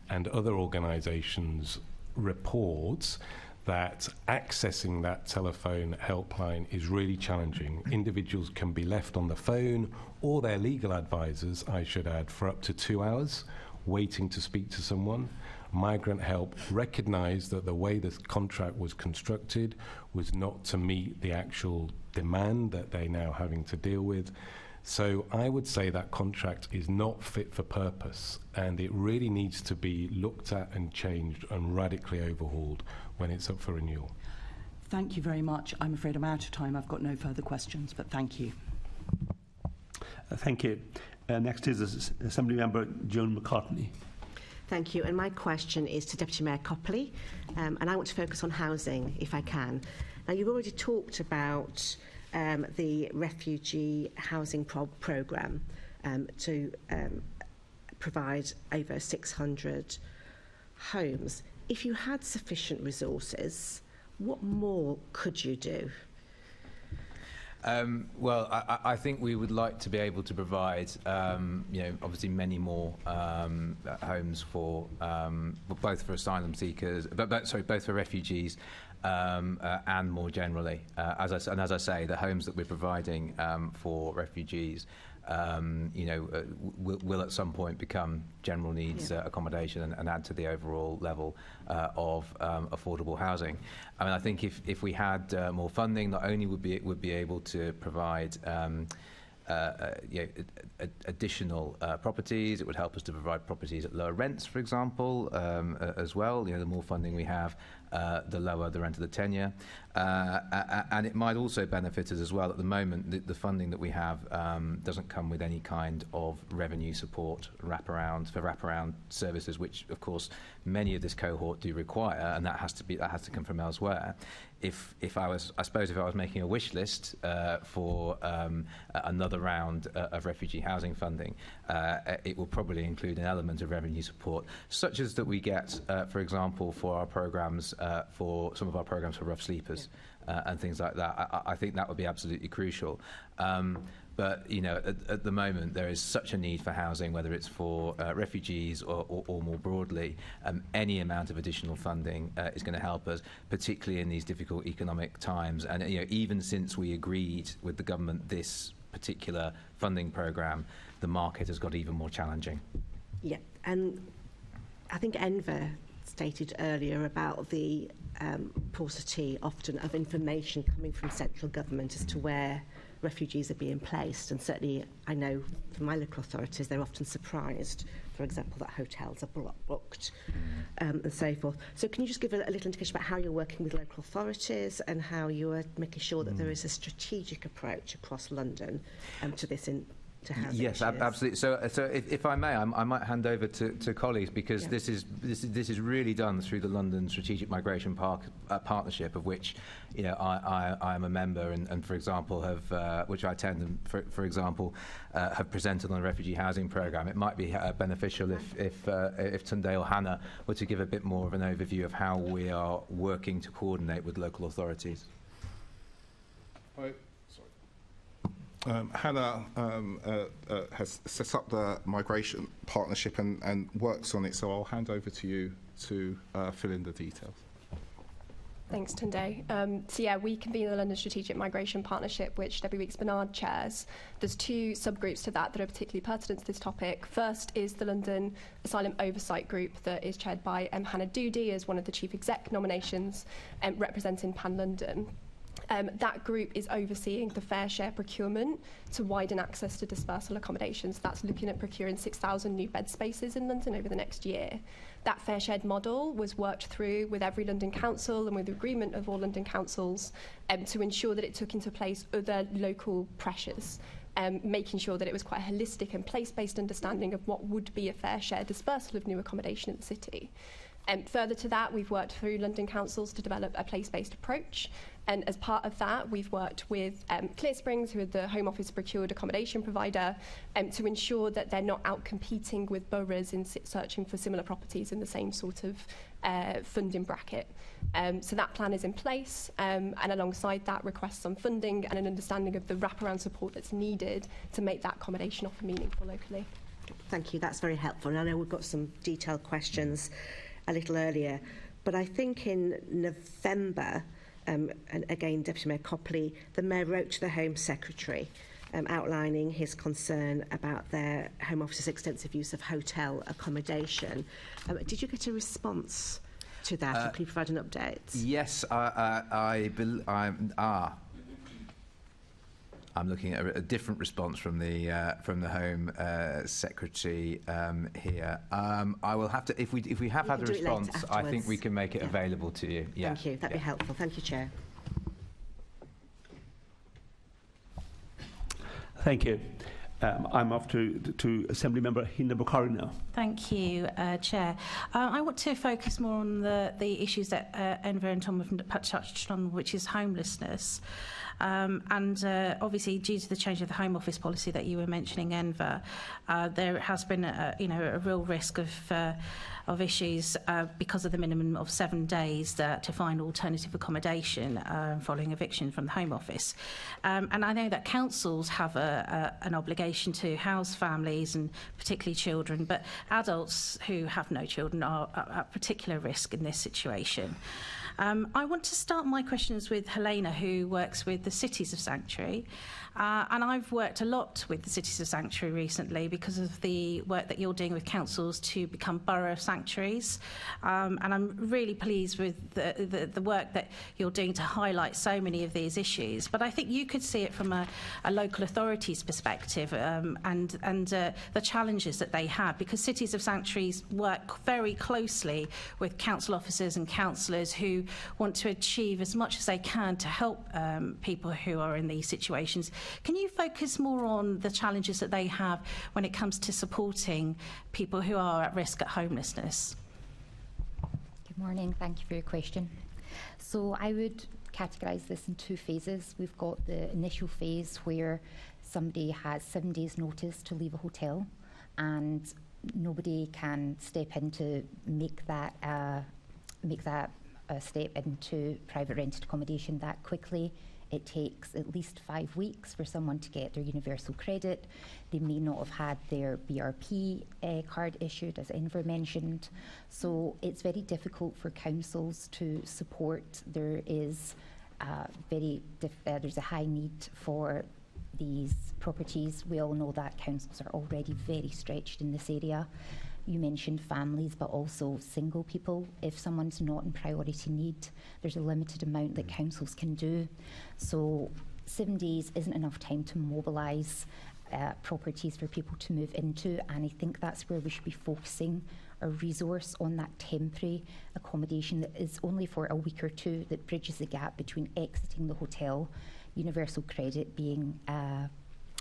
and other organisations report that accessing that telephone helpline is really challenging. Individuals can be left on the phone, or their legal advisors, I should add, for up to 2 hours waiting to speak to someone. Migrant Help recognised that the way this contract was constructed was not to meet the actual demand that they're now having to deal with. So I would say that contract is not fit for purpose, and it really needs to be looked at and changed and radically overhauled when it's up for renewal. Thank you very much. I'm afraid I'm out of time. I've got no further questions, but thank you. Thank you. Next is Assembly Member Joan McCartney. Thank you. And my question is to Deputy Mayor Copley, and I want to focus on housing, if I can. Now, you've already talked about the refugee housing programme to provide over 600 homes. If you had sufficient resources, what more could you do? Well, I think we would like to be able to provide, obviously many more homes for both for asylum seekers, both for refugees and more generally. As I say, the homes that we're providing for refugees, will at some point become general needs accommodation and add to the overall level of affordable housing. I mean, I think if we had more funding, not only would be able to provide additional properties. It would help us to provide properties at lower rents, for example, as well. The more funding we have, the lower the rent of the tenure. And it might also benefit us as well. At the moment, the funding that we have doesn't come with any kind of revenue support for wraparound services, which, of course, many of this cohort do require, and that has to come from elsewhere. If I was making a wish list for another round of refugee housing funding, it will probably include an element of revenue support, such as that we get, for example, for our programs, for some of our programs for rough sleepers and things like that. I think that would be absolutely crucial. But, at the moment, there is such a need for housing, whether it's for refugees or more broadly. Any amount of additional funding is going to help us, particularly in these difficult economic times. And, even since we agreed with the government this particular funding programme, the market has got even more challenging. Yeah, and I think Enver stated earlier about the paucity often of information coming from central government as to where refugees are being placed, and certainly I know from my local authorities they're often surprised, for example, that hotels are booked and so forth. So can you just give a little indication about how you're working with local authorities and how you are making sure that there is a strategic approach across London to this to housing Yes, absolutely. So if I may, I might hand over to colleagues, because this is really done through the London Strategic Migration Partnership, of which I am a member, and for example which I attend, and for example have presented on the refugee housing programme. It might be beneficial if Tunde or Hannah were to give a bit more of an overview of how we are working to coordinate with local authorities. Hannah has set up the migration partnership and works on it, so I'll hand over to you to fill in the details. Thanks, Tunde. So yeah, we convene the London Strategic Migration Partnership, which Debbie Weeks-Bernard chairs. There's two subgroups to that are particularly pertinent to this topic. First is the London Asylum Oversight Group that is chaired by Hannah Doody as one of the chief exec nominations representing Pan London. That group is overseeing the fair share procurement to widen access to dispersal accommodations. That's looking at procuring 6,000 new bed spaces in London over the next year. That fair shared model was worked through with every London council and with agreement of all London councils to ensure that it took into place other local pressures, making sure that it was quite a holistic and place-based understanding of what would be a fair share dispersal of new accommodation in the city. Further to that, we've worked through London councils to develop a place-based approach. And as part of that, we've worked with Clear Springs, who are the Home Office procured accommodation provider, to ensure that they're not out competing with boroughs in searching for similar properties in the same sort of funding bracket. So that plan is in place, and alongside that requests some funding and an understanding of the wraparound support that's needed to make that accommodation offer meaningful locally. Thank you, that's very helpful. And I know we've got some detailed questions a little earlier, but I think in November, and again, Deputy Mayor Copley, the Mayor wrote to the Home Secretary outlining his concern about their Home Office's extensive use of hotel accommodation. Did you get a response to that? Can you provide an update? Yes, I'm looking at a different response from the Home Secretary here. I will have to, if we have had a response, I think we can make it available to you. Yeah. Thank you. That'd be helpful. Thank you, Chair. Thank you. I'm off to Assembly Member Hina Bukhari now. Thank you, Chair. I want to focus more on the issues that Enver and Tom have touched on, which is homelessness. And obviously, due to the change of the Home Office policy that you were mentioning, Enver, there has been a real risk of issues because of the minimum of 7 days to find alternative accommodation following eviction from the Home Office. And I know that councils have an obligation to house families and particularly children, but adults who have no children are at particular risk in this situation. I want to start my questions with Helena, who works with with the Cities of Sanctuary. And I've worked a lot with the Cities of Sanctuary recently because of the work that you're doing with councils to become borough sanctuaries. And I'm really pleased with the work that you're doing to highlight so many of these issues. But I think you could see it from a local authority's perspective and the challenges that they have, because Cities of Sanctuaries work very closely with council officers and councillors who want to achieve as much as they can to help people who are in these situations. Can you focus more on the challenges that they have when it comes to supporting people who are at risk at homelessness? Good morning, thank you for your question. So I would categorise this in two phases. We've got the initial phase where somebody has 7 days notice to leave a hotel and nobody can step in to make that a step into private rented accommodation that quickly. It takes at least 5 weeks for someone to get their universal credit. They may not have had their BRP card issued, as Enver mentioned. So it's very difficult for councils to support. There's a high need for these properties. We all know that councils are already very stretched in this area. You mentioned families, but also single people. If someone's not in priority need, there's a limited amount that councils can do. So 7 days isn't enough time to mobilise properties for people to move into, and I think that's where we should be focusing our resource, on that temporary accommodation that is only for a week or two, that bridges the gap between exiting the hotel, universal credit being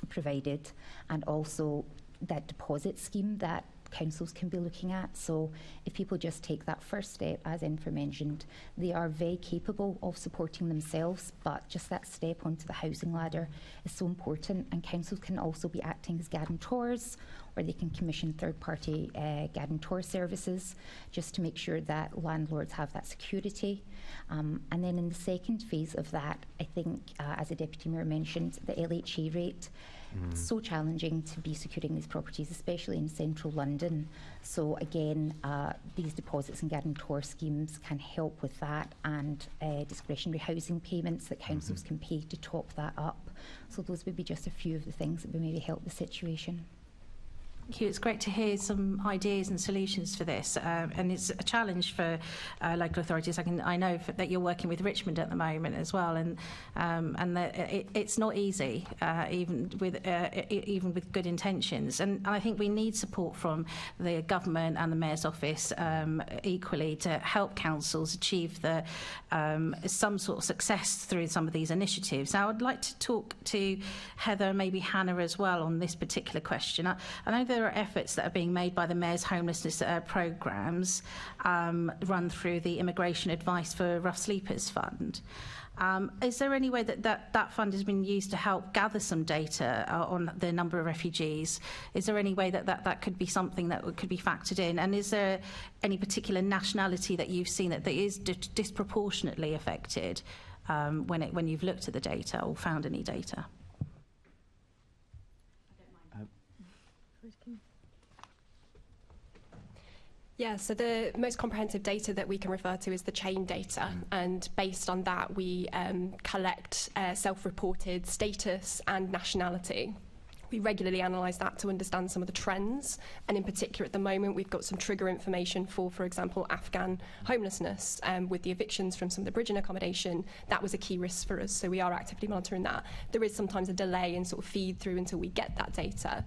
provided, and also that deposit scheme that councils can be looking at. So if people just take that first step, as Enver mentioned, they are very capable of supporting themselves, but just that step onto the housing ladder is so important. And councils can also be acting as guarantors, or they can commission third-party guarantor services just to make sure that landlords have that security. And then in the second phase of that, I think, as the Deputy Mayor mentioned, the LHA rate, it's so challenging to be securing these properties, especially in central London. So again, these deposits and guarantor schemes can help with that, and discretionary housing payments that councils can pay to top that up. So those would be just a few of the things that would maybe help the situation. Thank you. It's great to hear some ideas and solutions for this, and it's a challenge for local authorities. I know that you're working with Richmond at the moment as well, and it's not easy, even with good intentions. And I think we need support from the government and the Mayor's office equally to help councils achieve some sort of success through some of these initiatives. Now, I'd like to talk to Heather and maybe Hannah as well on this particular question. I know there are efforts that are being made by the Mayor's homelessness programmes run through the Immigration Advice for Rough Sleepers Fund. Is there any way that fund has been used to help gather some data on the number of refugees? Is there any way that could be something that could be factored in? And is there any particular nationality that you've seen that is disproportionately affected when you've looked at the data or found any data? Yeah, so the most comprehensive data that we can refer to is the chain data, and based on that we collect self-reported status and nationality. We regularly analyse that to understand some of the trends, and in particular at the moment we've got some trigger information for example, Afghan homelessness. With the evictions from some of the bridging accommodation, that was a key risk for us, so we are actively monitoring that. There is sometimes a delay in sort of feed through until we get that data,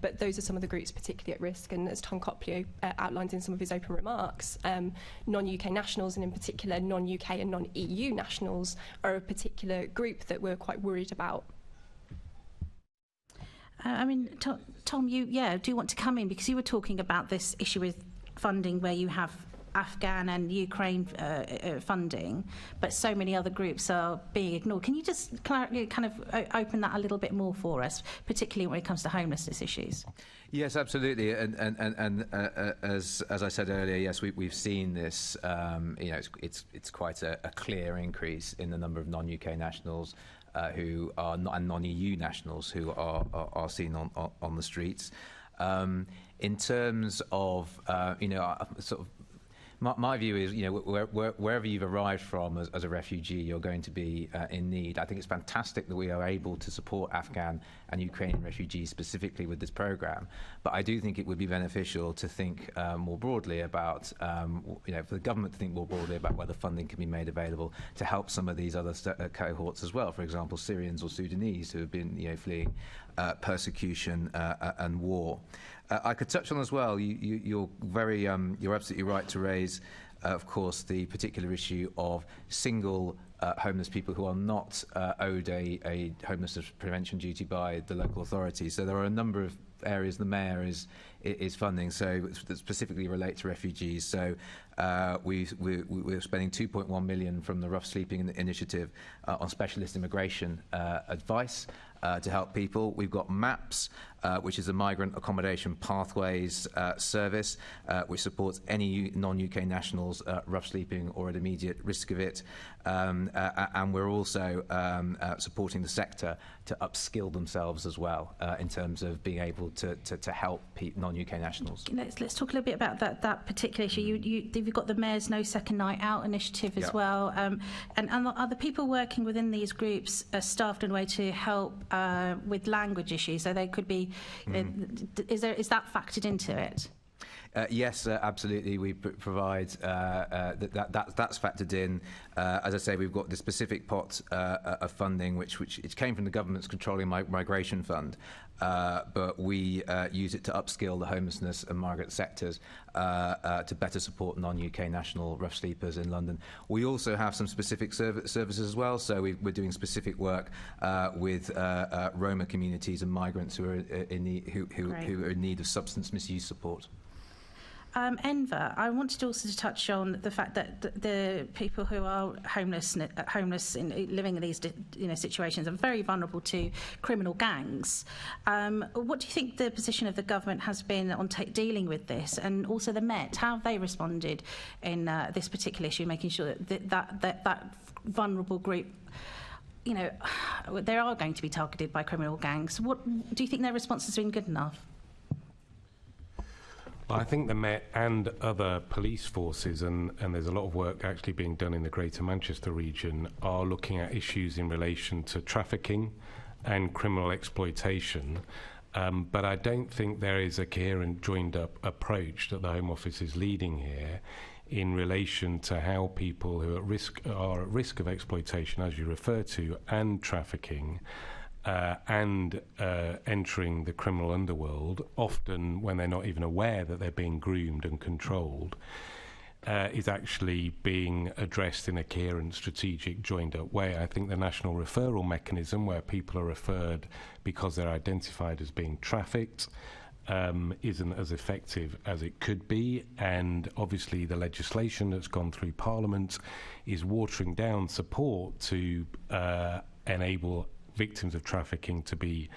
but those are some of the groups particularly at risk, and as Tom Copley outlined in some of his open remarks, non-UK nationals, and in particular non-UK and non-EU nationals, are a particular group that we're quite worried about. I mean, Tom, you do want to come in, because you were talking about this issue with funding where you have Afghan and Ukraine funding, but so many other groups are being ignored. Can you just kind of open that a little bit more for us, particularly when it comes to homelessness issues? Yes, absolutely. And as I said earlier, yes, we've seen this. It's quite a clear increase in the number of non-UK nationals who are and non-EU nationals who are seen on the streets. In terms of sort of My view is, wherever you've arrived from as a refugee, you're going to be in need. I think it's fantastic that we are able to support Afghan and Ukrainian refugees specifically with this programme. But I do think it would be beneficial to think more broadly about, for the government to think more broadly about whether funding can be made available to help some of these other cohorts as well. For example, Syrians or Sudanese who have been, fleeing persecution and war. I could touch on as well. You're absolutely right to raise, of course, the particular issue of single homeless people who are not owed a homelessness prevention duty by the local authorities. So there are a number of areas the mayor is funding, so that specifically relate to refugees. So we're spending 2.1 million from the Rough Sleeping Initiative on specialist immigration advice to help people. We've got MAPS, which is a Migrant Accommodation Pathways service, which supports any non-UK nationals rough sleeping or at immediate risk of it. And we're also supporting the sector to upskill themselves as well in terms of being able to help non-UK nationals. Let's talk a little bit about that particular issue. You've got the Mayor's No Second Night Out initiative as well. And are the people working within these groups staffed in a way to help with language issues? So they could be, is that factored into it? Yes, absolutely. We provide that's factored in. As I say, we've got the specific pot of funding, which it came from the government's controlling migration fund, but we use it to upskill the homelessness and migrant sectors to better support non-UK national rough sleepers in London. We also have some specific services as well. So we're doing specific work with Roma communities and migrants who are in need of substance misuse support. Enver, I wanted also to touch on the fact that the people who are homeless living in these situations are very vulnerable to criminal gangs. What do you think the position of the government has been on dealing with this, and also the Met? How have they responded in this particular issue, making sure that vulnerable group, they are going to be targeted by criminal gangs? What do you think their response has been good enough? I think the Met and other police forces, and there's a lot of work actually being done in the Greater Manchester region, are looking at issues in relation to trafficking and criminal exploitation. But I don't think there is a coherent, joined-up approach that the Home Office is leading here in relation to how people who are at risk of exploitation, as you refer to, and trafficking, and entering the criminal underworld, often when they're not even aware that they're being groomed and controlled, is actually being addressed in a coherent, strategic, joined-up way. I think the national referral mechanism, where people are referred because they're identified as being trafficked, isn't as effective as it could be, and obviously the legislation that's gone through Parliament is watering down support to enable victims of trafficking to be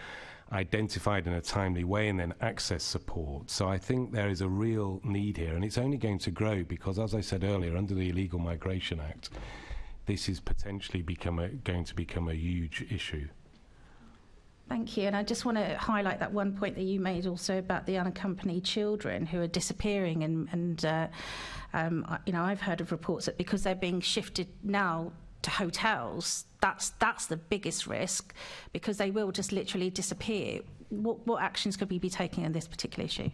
identified in a timely way and then access support. So I think there is a real need here, and it's only going to grow because, as I said earlier, under the Illegal Migration Act, this is potentially going to become a huge issue. Thank you. And I just want to highlight that one point that you made also about the unaccompanied children who are disappearing. And I've heard of reports that because they're being shifted now to hotels, that's the biggest risk, because they will just literally disappear. What actions could we be taking on this particular issue?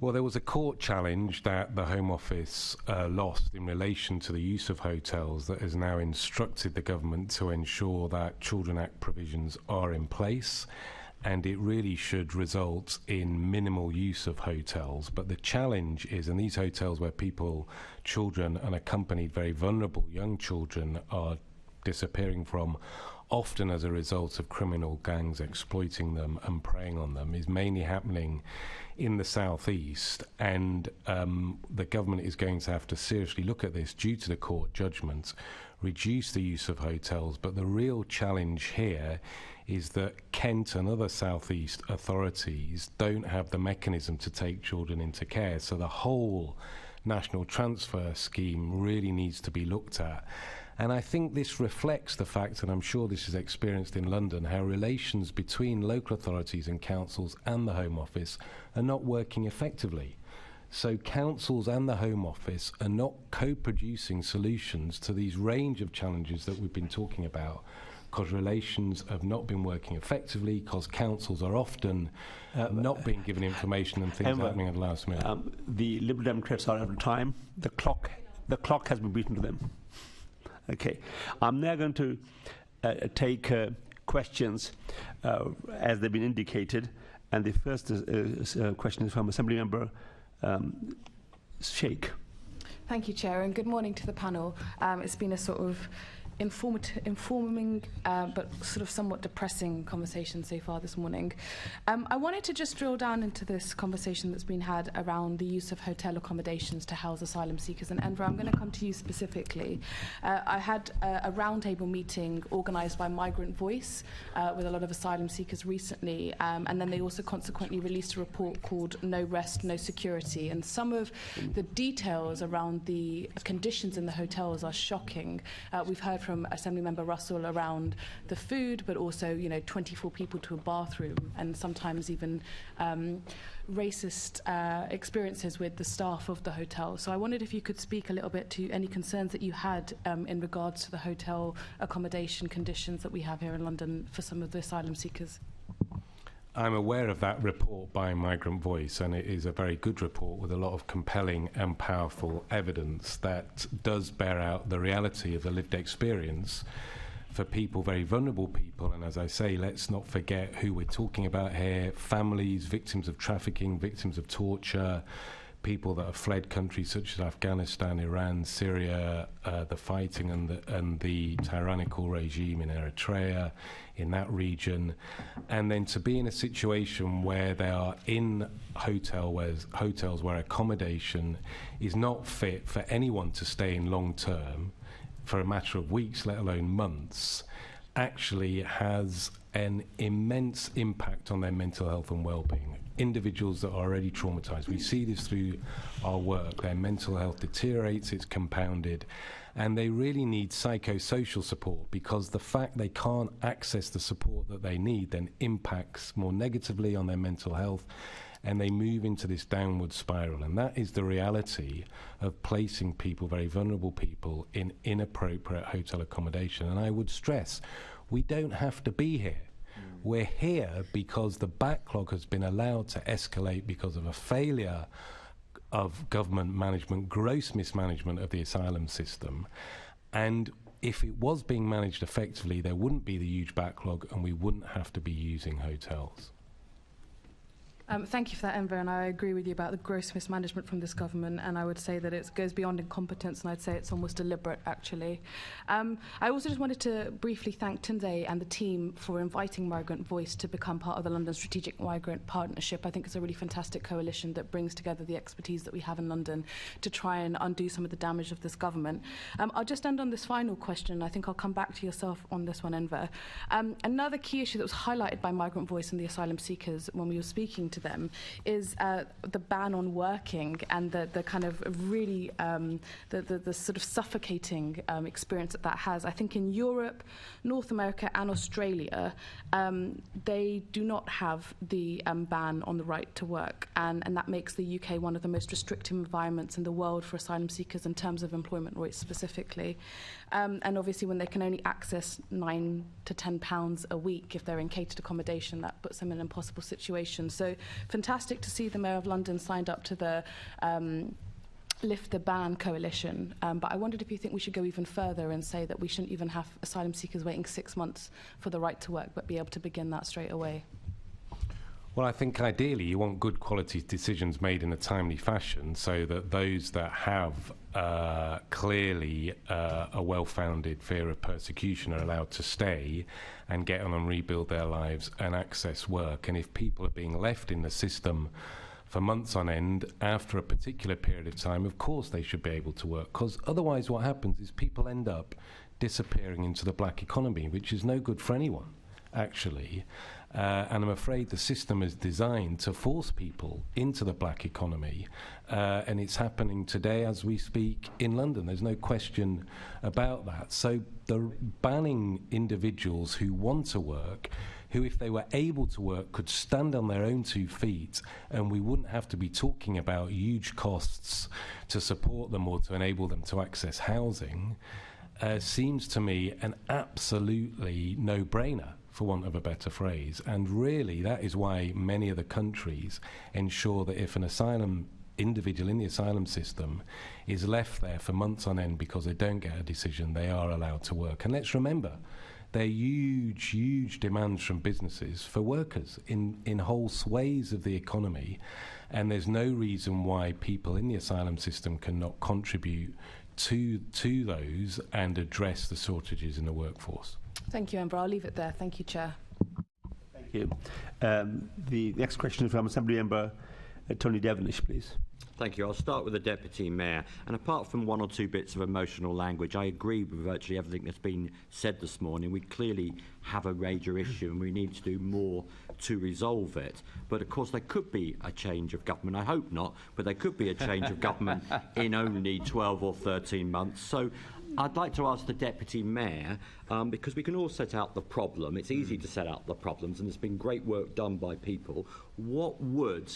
Well, there was a court challenge that the Home Office lost in relation to the use of hotels that has now instructed the government to ensure that Children Act provisions are in place, and it really should result in minimal use of hotels. But the challenge is, in these hotels where children unaccompanied, very vulnerable young children are disappearing from, often as a result of criminal gangs exploiting them and preying on them, is mainly happening in the southeast, and the government is going to have to seriously look at this due to the court judgments, reduce the use of hotels. But the real challenge here is that Kent and other southeast authorities don't have the mechanism to take children into care. So the whole national transfer scheme really needs to be looked at. And I think this reflects the fact, and I'm sure this is experienced in London, how relations between local authorities and councils and the Home Office are not working effectively. So councils and the Home Office are not co-producing solutions to these range of challenges that we've been talking about, because relations have not been working effectively, because councils are often not being given information and things happening at the last minute. The Liberal Democrats are out of time. The clock has been beaten to them. Okay. I'm now going to take questions as they've been indicated. And the first question is from Assembly Member Sheikh. Thank you, Chair, and good morning to the panel. It's been a sort of informing but sort of somewhat depressing conversation so far this morning. I wanted to just drill down into this conversation that's been had around the use of hotel accommodations to house asylum seekers. And Enver, I'm going to come to you specifically. I had a roundtable meeting organised by Migrant Voice with a lot of asylum seekers recently, and then they also consequently released a report called No Rest, No Security. And some of the details around the conditions in the hotels are shocking. We've heard from Assemblymember Russell around the food, but also, 24 people to a bathroom, and sometimes even racist experiences with the staff of the hotel. So I wondered if you could speak a little bit to any concerns that you had in regards to the hotel accommodation conditions that we have here in London for some of the asylum seekers. I'm aware of that report by Migrant Voice, and it is a very good report with a lot of compelling and powerful evidence that does bear out the reality of the lived experience for people, very vulnerable people. And as I say, let's not forget who we're talking about here: families, victims of trafficking, victims of torture, people that have fled countries such as Afghanistan, Iran, Syria, the fighting and the tyrannical regime in Eritrea, in that region, and then to be in a situation where they are in hotels where accommodation is not fit for anyone to stay in long term for a matter of weeks, let alone months, actually has an immense impact on their mental health and well-being. Individuals that are already traumatized, we see this through our work, their mental health deteriorates, it's compounded, and they really need psychosocial support, because the fact they can't access the support that they need then impacts more negatively on their mental health, and they move into this downward spiral. And that is the reality of placing people, very vulnerable people, in inappropriate hotel accommodation. And I would stress, we don't have to be here. We're here because the backlog has been allowed to escalate because of a failure of government management, gross mismanagement of the asylum system. And if it was being managed effectively, there wouldn't be the huge backlog and we wouldn't have to be using hotels. Thank you for that, Enver, and I agree with you about the gross mismanagement from this government, and I would say that it goes beyond incompetence, and I'd say it's almost deliberate, actually. I also just wanted to briefly thank Tunde and the team for inviting Migrant Voice to become part of the London Strategic Migrant Partnership. I think it's a really fantastic coalition that brings together the expertise that we have in London to try and undo some of the damage of this government. I'll just end on this final question. I think I'll come back to yourself on this one, Enver. Another key issue that was highlighted by Migrant Voice and the asylum seekers when we were speaking to them is the ban on working and the kind of really the sort of suffocating experience that has. I think in Europe, North America and Australia, they do not have the ban on the right to work, and that makes the UK one of the most restrictive environments in the world for asylum seekers in terms of employment rates specifically. And obviously when they can only access £9 to £10 a week if they're in catered accommodation, that puts them in an impossible situation. So fantastic to see the Mayor of London signed up to the Lift the Ban coalition, but I wondered if you think we should go even further and say that we shouldn't even have asylum seekers waiting 6 months for the right to work, but be able to begin that straight away. Well, I think ideally you want good quality decisions made in a timely fashion so that those that have clearly a well-founded fear of persecution are allowed to stay and get on and rebuild their lives and access work. And if people are being left in the system for months on end after a particular period of time, of course they should be able to work, because otherwise what happens is people end up disappearing into the black economy, which is no good for anyone, actually. And I'm afraid the system is designed to force people into the black economy, and it's happening today as we speak in London. There's no question about that. So the banning individuals who want to work who, if they were able to work, could stand on their own 2 feet, and we wouldn't have to be talking about huge costs to support them or to enable them to access housing, seems to me an absolutely no-brainer, for want of a better phrase. And really, that is why many of the countries ensure that if an asylum individual in the asylum system is left there for months on end because they don't get a decision, they are allowed to work. And let's remember, there are huge demands from businesses for workers in whole swathes of the economy, and there's no reason why people in the asylum system cannot contribute to those and address the shortages in the workforce. Thank you, Enver. I'll leave it there. Thank you, Chair. Thank you. The next question is from Assembly Member Tony Devenish, please. Thank you. I'll start with the Deputy Mayor. And apart from 1 or 2 bits of emotional language, I agree with virtually everything that's been said this morning. We clearly have a major issue and we need to do more to resolve it. But of course, there could be a change of government. I hope not, but there could be a change of government in only 12 or 13 months. So I'd like to ask the Deputy Mayor, because we can all set out the problem. It's easy to set out the problems, and there's been great work done by people. What would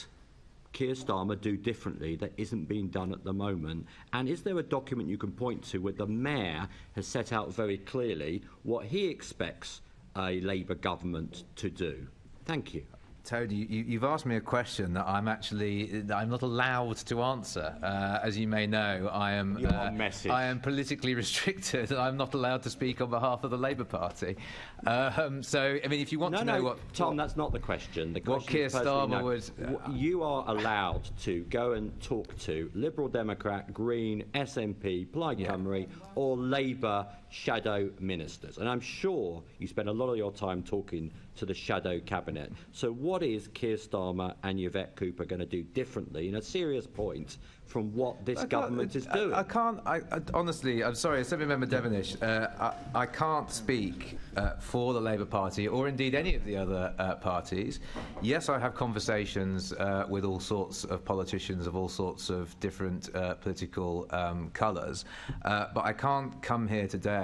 Keir Starmer do differently that isn't being done at the moment? And is there a document you can point to where the Mayor has set out very clearly what he expects a Labour government to do? Thank you. Tony, you've asked me a question that I'm not allowed to answer. As you may know, I am politically restricted, and I'm not allowed to speak on behalf of the Labour Party. So, I mean, if you want to know Tom, that's not the question. The question what Keir Starmer was, you are allowed to go and talk to Liberal Democrat, Green, SNP, Plaid Cymru, or Labour shadow ministers, and I'm sure you spend a lot of your time talking to the shadow cabinet. So what is Keir Starmer and Yvette Cooper going to do differently, in a serious point, from what this government is doing? Honestly, I'm sorry, Assembly Member Devenish, I can't speak for the Labour Party or indeed any of the other parties. Yes, I have conversations with all sorts of politicians of all sorts of different political colours, but I can't come here today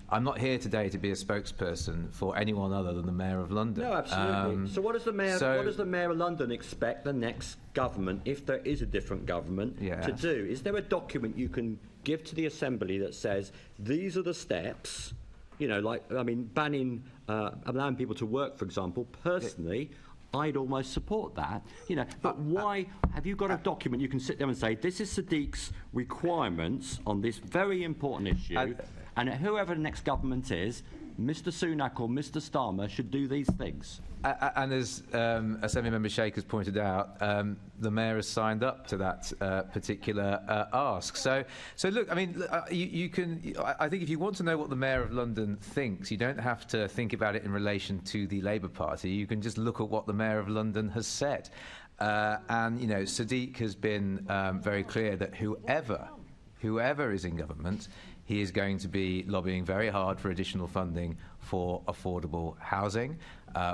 I'm not here today to be a spokesperson for anyone other than the Mayor of London. No, absolutely. So what does the Mayor of London expect the next government, if there is a different government, to do? Is there a document you can give to the Assembly that says these are the steps? You know, like, I mean, allowing people to work, for example. Personally, I'd almost support that, you know. But why have you got a document you can sit there and say this is Sadiq's requirements on this very important issue, and whoever the next government is, Mr. Sunak or Mr. Starmer should do these things? And as Assembly Member Sheikh has pointed out, the Mayor has signed up to that particular ask. So look, I mean, you can. I think if you want to know what the Mayor of London thinks, you don't have to think about it in relation to the Labour Party. You can just look at what the Mayor of London has said. And you know, Sadiq has been very clear that whoever is in government, he is going to be lobbying very hard for additional funding for affordable housing,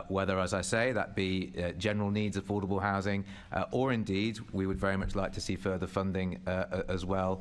whether, as I say, that be general needs affordable housing, or indeed we would very much like to see further funding as well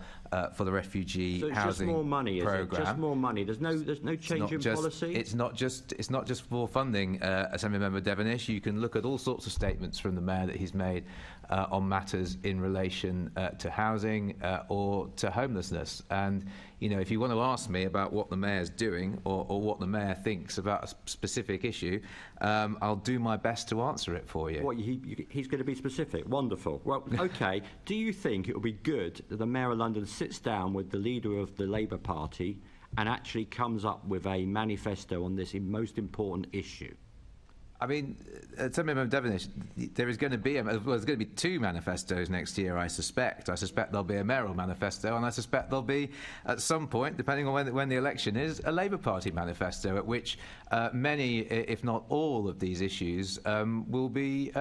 for the refugee housing just more money, programme. Is it? Just more money. There's no change in policy. It's not just for funding, Assembly Member Devenish. You can look at all sorts of statements from the Mayor that he's made on matters in relation to housing or to homelessness. And you know, if you want to ask me about what the Mayor's doing or what the Mayor thinks about a specific issue, I'll do my best to answer it for you. What, he's going to be specific? Wonderful. Well, OK. Do you think it would be good that the Mayor of London sits down with the leader of the Labour Party and actually comes up with a manifesto on this most important issue? I mean, Assembly Member Devenish, there is going to be there's going to be 2 manifestos next year, I suspect. I suspect there'll be a mayoral manifesto, and I suspect there'll be, at some point, depending on when the election is, a Labour Party manifesto, at which many, if not all, of these issues will be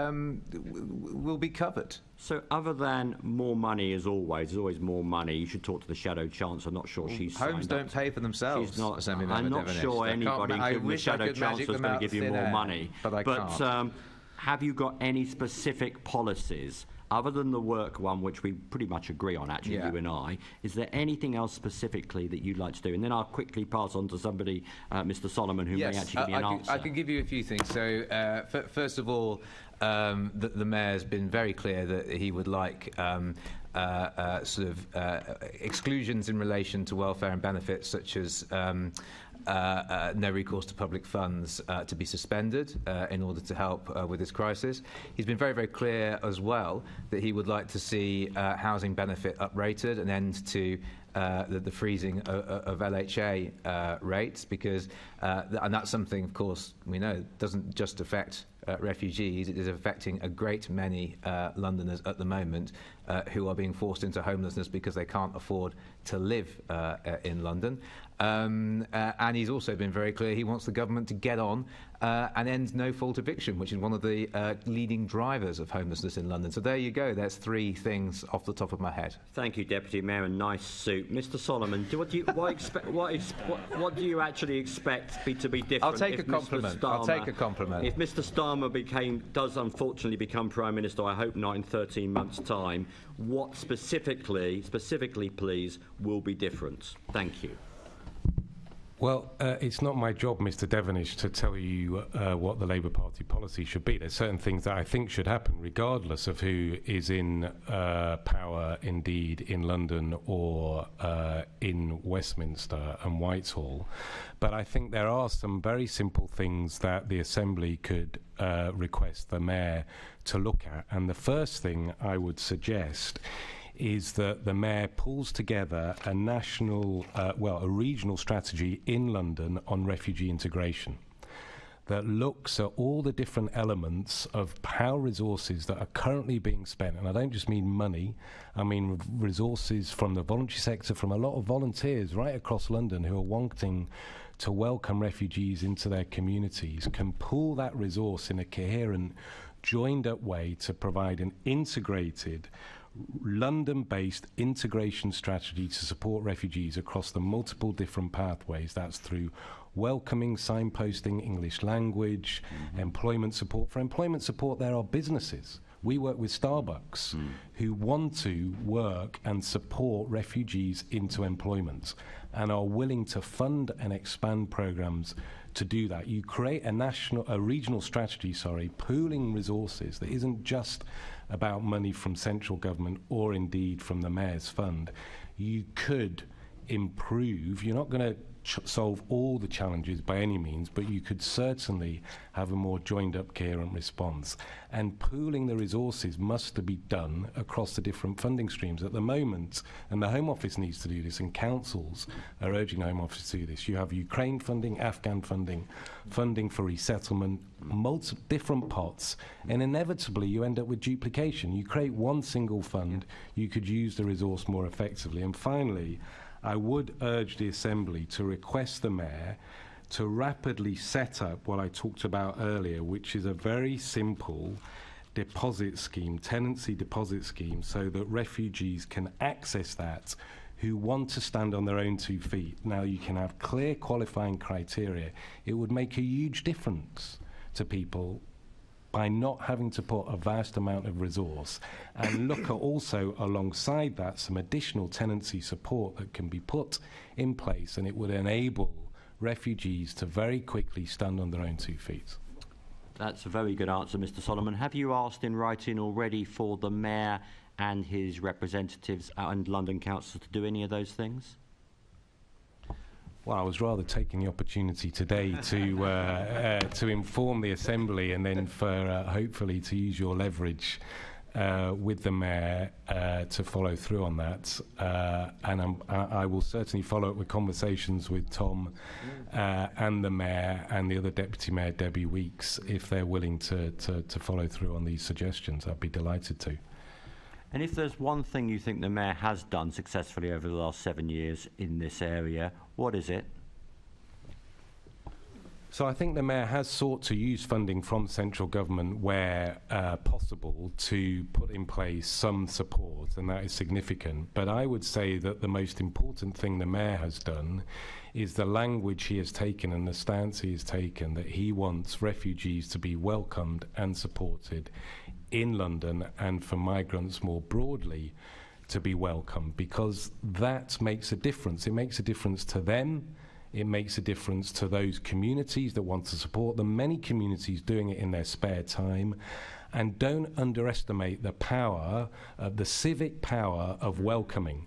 covered. So other than more money, as always, there's always more money. You should talk to the Shadow Chancellor. I'm not sure she's Homes don't pay for themselves. She's not. Assembly Member I'm not Devenish. sure anybody, including the Shadow Chancellor, is going to give you more money. But I can't. Have you got any specific policies other than the work one, which we pretty much agree on, actually, you and I, is there anything else specifically that you'd like to do? And then I'll quickly pass on to somebody, Mr. Solomon, who may actually give me an answer. I can give you a few things. So, first of all, the Mayor's been very clear that he would like exclusions in relation to welfare and benefits, such as no recourse to public funds, to be suspended in order to help with this crisis. He's been very, very clear as well that he would like to see housing benefit uprated, an end to the freezing of LHA rates, because and that's something, of course, we know doesn't just affect refugees. It is affecting a great many Londoners at the moment who are being forced into homelessness because they can't afford to live in London. And he's also been very clear he wants the government to get on and end no-fault eviction, which is one of the leading drivers of homelessness in London. So there you go. That's three things off the top of my head. Thank you, Deputy Mayor. A nice suit. Mr. Solomon, what do you actually expect to be different? I'll take a compliment. If Mr. Starmer does unfortunately become Prime Minister, I hope not in 13 months' time, what specifically, please, will be different? Thank you. Well, it's not my job, Mr. Devonish, to tell you what the Labour Party policy should be. There's certain things that I think should happen, regardless of who is in power, indeed, in London or in Westminster and Whitehall. But I think there are some very simple things that the Assembly could request the Mayor to look at. And the first thing I would suggest is that the Mayor pulls together a national, a regional strategy in London on refugee integration that looks at all the different elements of how resources that are currently being spent, and I don't just mean money, I mean resources from the voluntary sector, from a lot of volunteers right across London who are wanting to welcome refugees into their communities, can pool that resource in a coherent, joined-up way to provide an integrated London-based integration strategy to support refugees across the multiple different pathways. That's through welcoming, signposting, English language, employment support. For employment support, there are businesses. We work with Starbucks who want to work and support refugees into employment and are willing to fund and expand programs to do that. You create a regional strategy, pooling resources that isn't just about money from central government or indeed from the Mayor's fund. You could improve, you're not going to solve all the challenges by any means, but you could certainly have a more joined-up, coherent response. And pooling the resources must be done across the different funding streams. At the moment, and the Home Office needs to do this, and councils are urging the Home Office to do this, you have Ukraine funding, Afghan funding, funding for resettlement, multiple different pots, and inevitably you end up with duplication. You create one single fund, you could use the resource more effectively. And finally, I would urge the Assembly to request the Mayor to rapidly set up what I talked about earlier, which is a very simple deposit scheme, tenancy deposit scheme, so that refugees can access that who want to stand on their own 2 feet. Now, you can have clear qualifying criteria. It would make a huge difference to people by not having to put a vast amount of resource, and look at also alongside that some additional tenancy support that can be put in place, and it would enable refugees to very quickly stand on their own 2 feet. That's a very good answer, Mr. Solomon. Have you asked in writing already for the Mayor and his representatives and London councils to do any of those things? Well, I was rather taking the opportunity today to inform the Assembly, and then for hopefully to use your leverage with the Mayor to follow through on that. And I will certainly follow up with conversations with Tom and the Mayor and the other Deputy Mayor, Debbie Weeks, if they're willing to follow through on these suggestions. I'd be delighted to. And if there's one thing you think the Mayor has done successfully over the last 7 years in this area, what is it? So I think the Mayor has sought to use funding from central government where possible to put in place some support, and that is significant. But I would say that the most important thing the Mayor has done is the language he has taken and the stance he has taken, that he wants refugees to be welcomed and supported in London and for migrants more broadly to be welcome, because that makes a difference. It makes a difference to them. It makes a difference to those communities that want to support them, many communities doing it in their spare time. And don't underestimate the power, the civic power of welcoming,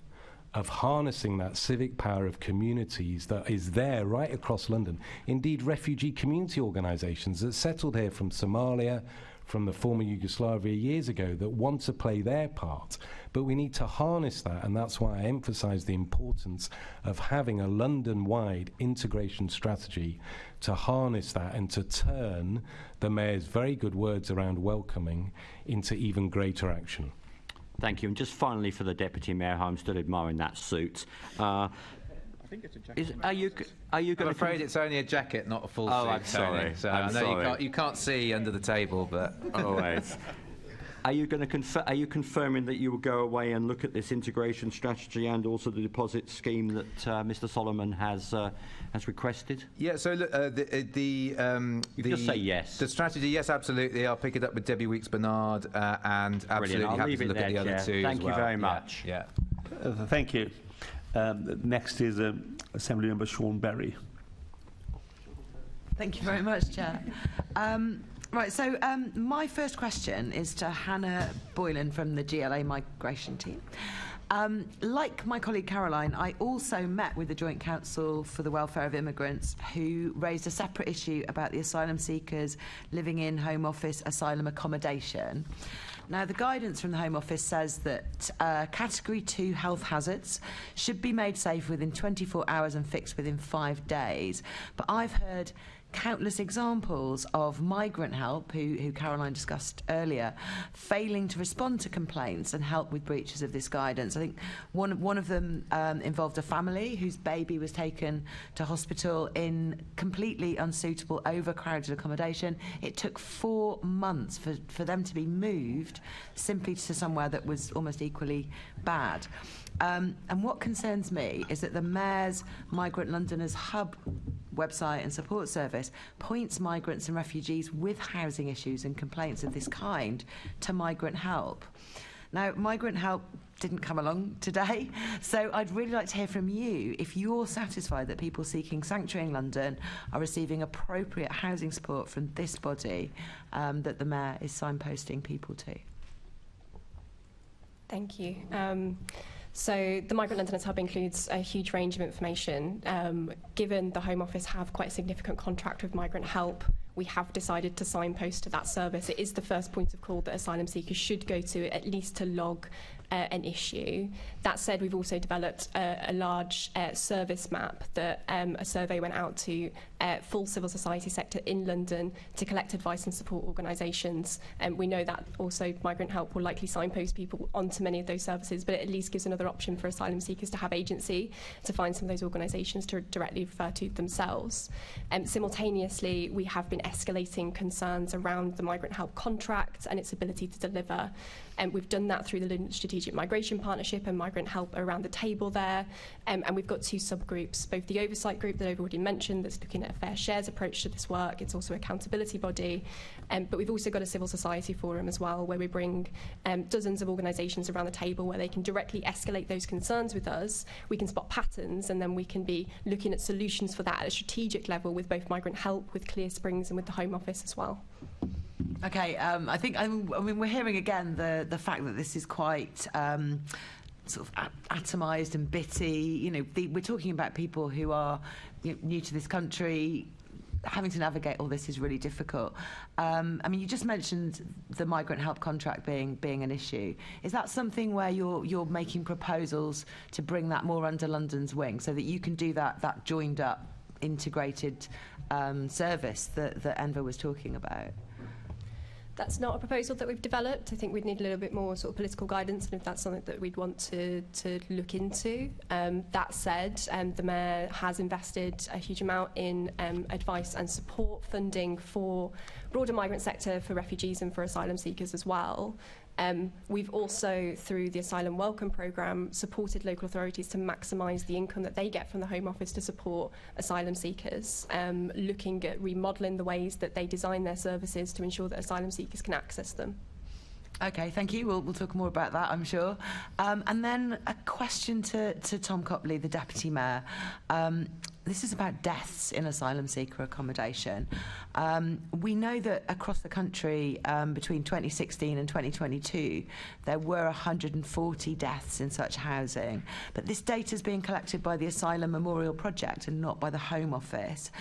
of harnessing that civic power of communities that is there right across London. Indeed, refugee community organisations that settled here from Somalia, from the former Yugoslavia years ago, that want to play their part. But we need to harness that, and that's why I emphasise the importance of having a London-wide integration strategy to harness that and to turn the Mayor's very good words around welcoming into even greater action. Thank you. And just finally for the Deputy Mayor, I'm still admiring that suit. I think it's a jacket. Are you going to... I'm afraid it's only a jacket, not a full suit. Oh, I'm sorry. So I'm I know sorry. you can't see under the table, but... Always. Are you going to are you confirming that you will go away and look at this integration strategy and also the deposit scheme that Mr. Solomon has requested? Yeah. So look, you just say yes. The strategy, yes, absolutely. I'll pick it up with Debbie Weeks-Bernard and absolutely I'll happy to look at the other two. Thank you very much. Yeah. Thank you. Next is Assemblymember Sean Berry. Thank you very much, Chair. Right, so my first question is to Hannah Boylan from the GLA migration team. Like my colleague Caroline, I also met with the Joint Council for the Welfare of Immigrants, who raised a separate issue about the asylum seekers living in Home Office asylum accommodation. Now, the guidance from the Home Office says that Category 2 health hazards should be made safe within 24 hours and fixed within 5 days. But I've heard countless examples of migrant help, who Caroline discussed earlier, failing to respond to complaints and help with breaches of this guidance. I think one of them involved a family whose baby was taken to hospital in completely unsuitable, overcrowded accommodation. It took 4 months for them to be moved simply to somewhere that was almost equally bad. And what concerns me is that the Mayor's Migrant Londoners Hub website and support service points migrants and refugees with housing issues and complaints of this kind to migrant help. Now, migrant help didn't come along today, so I'd really like to hear from you if you're satisfied that people seeking sanctuary in London are receiving appropriate housing support from this body that the Mayor is signposting people to. Thank you. So the Migrant Londoners Hub includes a huge range of information. Given the Home Office have quite a significant contract with Migrant Help, we have decided to signpost to that service. It is the first point of call that asylum seekers should go to, at least to log an issue. That said, we've also developed a large service map that a survey went out to full civil society sector in London to collect advice and support organisations. We know that also Migrant Help will likely signpost people onto many of those services, but it at least gives another option for asylum seekers to have agency to find some of those organisations to directly refer to themselves. Simultaneously, we have been escalating concerns around the Migrant Help contract and its ability to deliver. And we've done that through the London Strategic Migration Partnership, and Migrant Help around the table there. And we've got two subgroups, both the oversight group that I've already mentioned that's looking at a fair shares approach to this work. It's also an accountability body. But we've also got a civil society forum as well, where we bring dozens of organisations around the table where they can directly escalate those concerns with us. We can spot patterns, and then we can be looking at solutions for that at a strategic level with both Migrant Help, with Clear Springs and with the Home Office as well. Okay, I think we're hearing again the fact that this is quite sort of atomised and bitty. You know, we're talking about people who are new to this country. Having to navigate all this is really difficult. I mean, you just mentioned the Migrant Help contract being an issue. Is that something where you're making proposals to bring that more under London's wing, so that you can do that joined up, integrated service that Enver was talking about? That's not a proposal that we've developed. I think we'd need a little bit more sort of political guidance, and if that's something that we'd want to look into. That said, the Mayor has invested a huge amount in advice and support funding for broader migrant sector, for refugees and for asylum seekers as well. We've also, through the Asylum Welcome Programme, supported local authorities to maximise the income that they get from the Home Office to support asylum seekers, looking at remodelling the ways that they design their services to ensure that asylum seekers can access them. Okay, thank you. We'll talk more about that, I'm sure. And then a question to Tom Copley, the Deputy Mayor. This is about deaths in asylum seeker accommodation. We know that across the country, between 2016 and 2022, there were 140 deaths in such housing. But this data is being collected by the Asylum Memorial Project and not by the Home Office.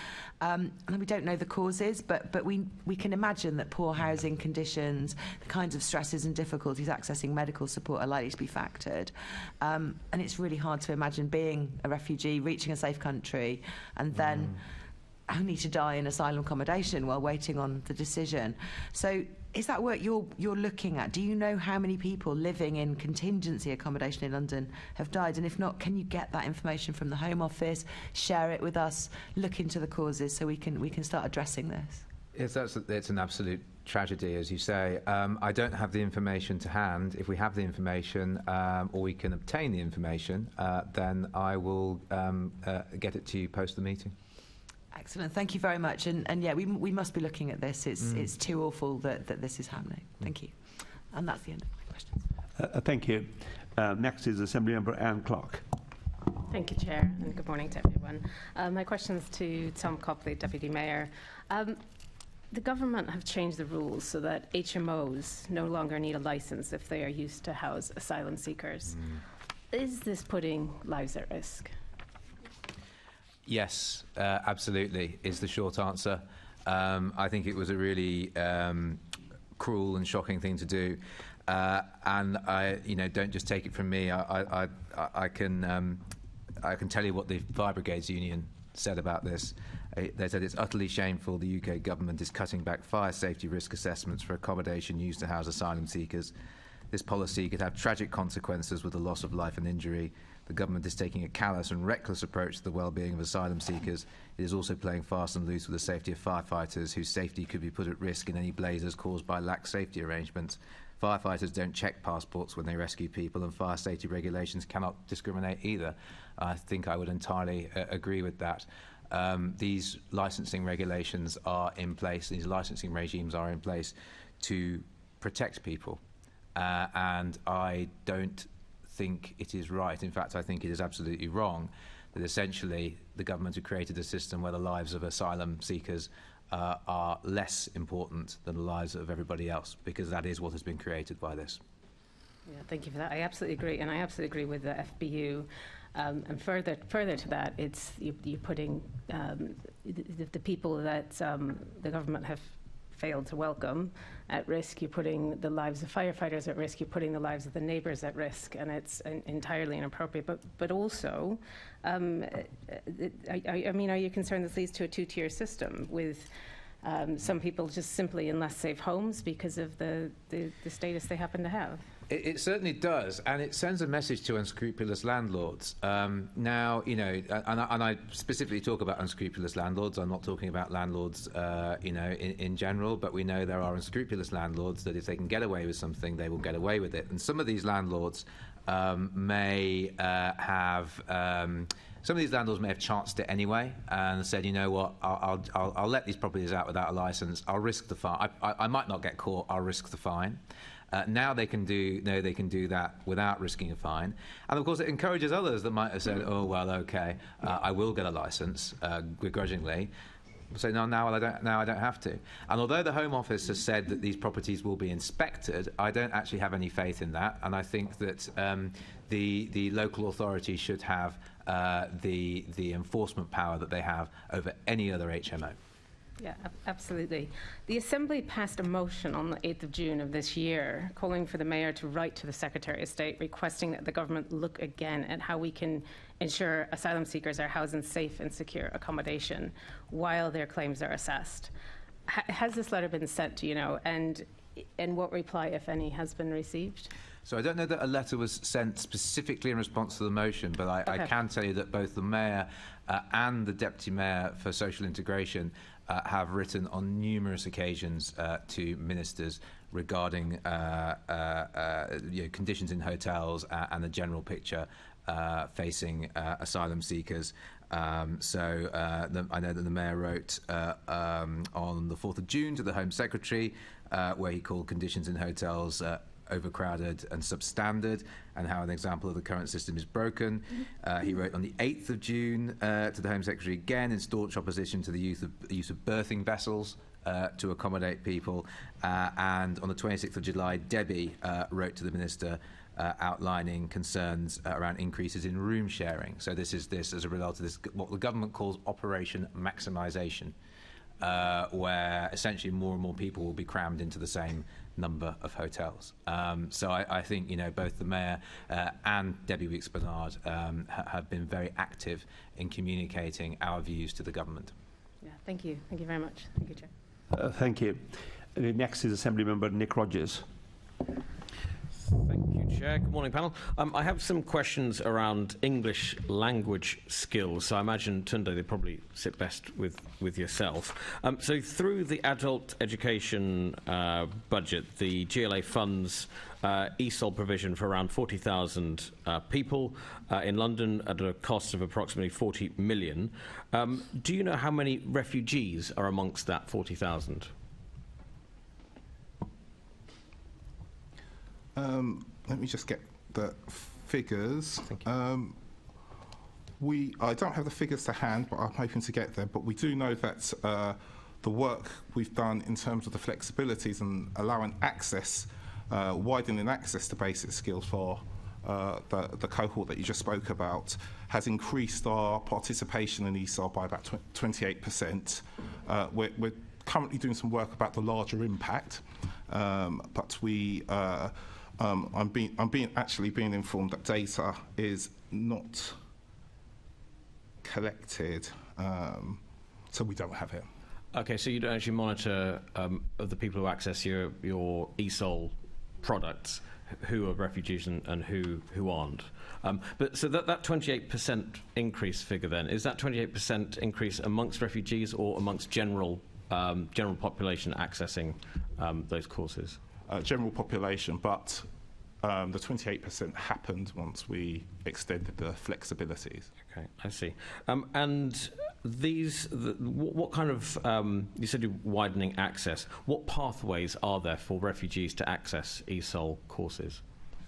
And we don't know the causes, but we can imagine that poor housing conditions, the kinds of stresses and difficulties accessing medical support are likely to be factored. And it's really hard to imagine being a refugee, reaching a safe country, and then only to die in asylum accommodation while waiting on the decision. So is that work you're looking at? Do you know how many people living in contingency accommodation in London have died? And if not, can you get that information from the Home Office, share it with us, look into the causes so we can start addressing this? Yes, it's an absolute tragedy, as you say. I don't have the information to hand. If we have the information, or we can obtain the information, then I will get it to you post the meeting. Excellent. Thank you very much. And yeah, we must be looking at this. It's too awful that this is happening. Thank you. And that's the end of my questions. Thank you. Next is Assemblymember Anne Clark. Thank you, Chair, and good morning to everyone. My question is to Tom Copley, Deputy Mayor. The government have changed the rules so that HMOs no longer need a licence if they are used to house asylum seekers. Is this putting lives at risk? Yes, absolutely, is the short answer. I think it was a really cruel and shocking thing to do. And I, don't just take it from me. I can tell you what the Fire Brigades Union said about this. They said it's utterly shameful the UK government is cutting back fire safety risk assessments for accommodation used to house asylum seekers. This policy could have tragic consequences with the loss of life and injury. The government is taking a callous and reckless approach to the well-being of asylum seekers. It is also playing fast and loose with the safety of firefighters, whose safety could be put at risk in any blazes caused by lax safety arrangements. Firefighters don't check passports when they rescue people, and fire safety regulations cannot discriminate either. I think I would entirely agree with that. These licensing regulations are in place, these licensing regimes are in place to protect people. And I don't think it is right. In fact, I think it is absolutely wrong that essentially the government have created a system where the lives of asylum seekers are less important than the lives of everybody else, because that is what has been created by this. Yeah, thank you for that. I absolutely agree, and I absolutely agree with the FBU. And further to that, it's you're putting the people that the government have failed to welcome at risk. You're putting the lives of firefighters at risk. You're putting the lives of the neighbours at risk, and it's entirely inappropriate. But also, I mean, are you concerned this leads to a two-tier system with some people just simply in less safe homes because of the status they happen to have? It certainly does, and it sends a message to unscrupulous landlords. Now, and I specifically talk about unscrupulous landlords. I'm not talking about landlords, in general, but we know there are unscrupulous landlords that if they can get away with something, they will get away with it. And some of these landlords may have chanced it anyway and said, you know what, I'll let these properties out without a license. I'll risk the fine. I might not get caught. I'll risk the fine. Now they can do that without risking a fine, and of course it encourages others that might have said, "Oh well, okay, I will get a license begrudgingly." So now I don't have to. And although the Home Office has said that these properties will be inspected, I don't actually have any faith in that, and I think that the local authority should have the enforcement power that they have over any other HMO. Yeah, absolutely. The Assembly passed a motion on the 8th of June of this year calling for the Mayor to write to the Secretary of State requesting that the government look again at how we can ensure asylum seekers are housed in safe and secure accommodation while their claims are assessed. Has this letter been sent, do you know, and what reply, if any, has been received? So I don't know that a letter was sent specifically in response to the motion, but I can tell you that both the Mayor and the Deputy Mayor for Social Integration have written on numerous occasions to ministers regarding conditions in hotels and the general picture facing asylum seekers. I know that the Mayor wrote on the 4th of June to the Home Secretary where he called conditions in hotels overcrowded and substandard, and how an example of the current system is broken. He wrote on the 8th of June to the Home Secretary again in staunch opposition to the use of birthing vessels to accommodate people. And on the 26th of July, Debbie wrote to the Minister outlining concerns around increases in room sharing. So this as a result of this, what the government calls Operation Maximisation, where essentially more and more people will be crammed into the same number of hotels. So I think both the Mayor and Debbie Weeks-Bernard have been very active in communicating our views to the government. Yeah, thank you. Thank you very much. Thank you, Chair. Thank you. Next is Assembly Member Nick Rogers. Thank you, Chair. Good morning, panel. I have some questions around English language skills. So I imagine, Tunde, they probably sit best with yourself. So through the adult education budget, the GLA funds ESOL provision for around 40,000 people in London at a cost of approximately 40 million. Do you know how many refugees are amongst that 40,000? Let me just get the figures. Thank you. I don't have the figures to hand, but I'm hoping to get them. But we do know that the work we've done in terms of the flexibilities and allowing access, widening access to basic skills for the cohort that you just spoke about, has increased our participation in ESOL by about 28%. We're currently doing some work about the larger impact, but I'm being informed that data is not collected, so we don't have it. Okay, so you don't actually monitor of the people who access your ESOL products, who are refugees and who aren't. But so that 28% increase figure then, is that 28% increase amongst refugees or amongst general population accessing those courses? General population, but the 28% happened once we extended the flexibilities. Okay, I see. And what kind of, you said you're widening access. What pathways are there for refugees to access ESOL courses?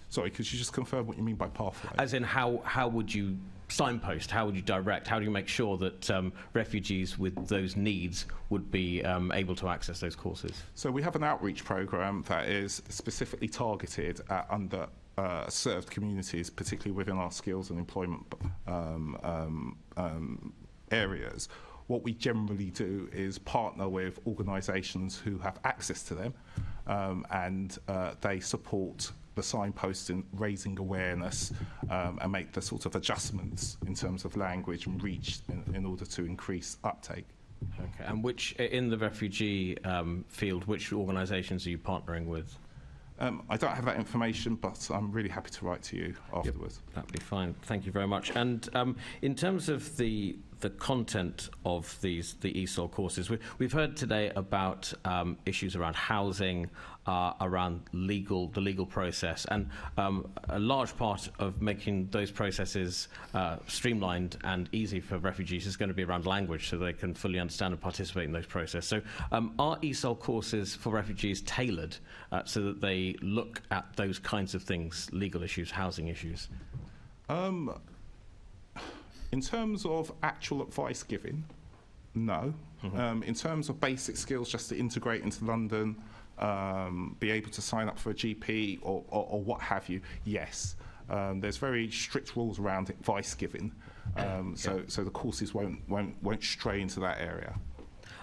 Sorry, could you just confirm what you mean by pathway? As in, how would you signpost, how would you direct, how do you make sure that refugees with those needs would be able to access those courses? So we have an outreach programme that is specifically targeted at underserved communities, particularly within our skills and employment areas. What we generally do is partner with organisations who have access to them, and they support the signposting, raising awareness, and make the sort of adjustments in terms of language and reach in order to increase uptake. Okay, and which, in the refugee field, which organisations are you partnering with? I don't have that information, but I'm really happy to write to you afterwards. Yep, that'd be fine. Thank you very much. And in terms of the content of the ESOL courses, we've heard today about issues around housing, around the legal process, and a large part of making those processes streamlined and easy for refugees is going to be around language, so they can fully understand and participate in those processes. So are ESOL courses for refugees tailored so that they look at those kinds of things, legal issues, housing issues? In terms of actual advice giving, no. Mm-hmm. In terms of basic skills, just to integrate into London, be able to sign up for a GP or what have you, yes. There's very strict rules around advice giving, so the courses won't stray into that area.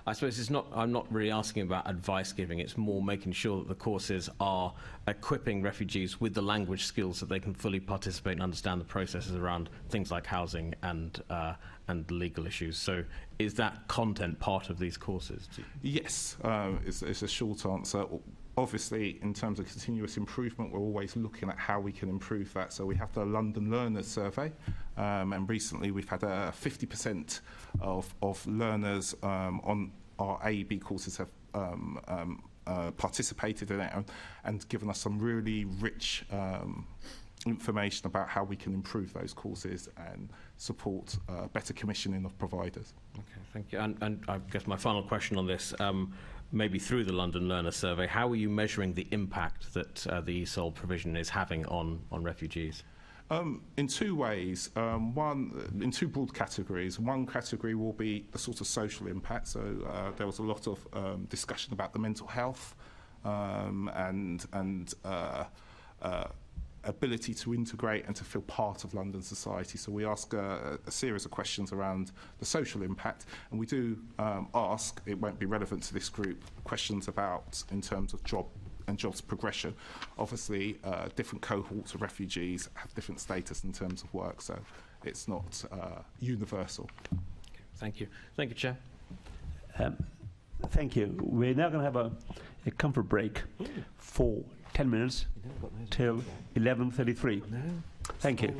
I suppose I'm not really asking about advice giving, it's more making sure that the courses are equipping refugees with the language skills so they can fully participate and understand the processes around things like housing and legal issues. So is that content part of these courses? Yes, it's a short answer. Obviously, in terms of continuous improvement, we're always looking at how we can improve that. So we have the London Learners Survey, and recently we've had 50% of learners on our AEB courses have participated in it and given us some really rich information about how we can improve those courses and support better commissioning of providers. Okay, thank you. And I guess my final question on this, maybe through the London Learner Survey, how are you measuring the impact that the ESOL provision is having on refugees? In two ways. One, in two broad categories. One category will be the sort of social impact. So there was a lot of discussion about the mental health and ability to integrate and to feel part of London society. So we ask a series of questions around the social impact, and we do ask, it won't be relevant to this group, questions about in terms of jobs progression. Obviously, different cohorts of refugees have different status in terms of work, so it's not universal. Thank you. Thank you, Chair. Thank you. We're now going to have a comfort break for 10 minutes till 11:33. Thank you.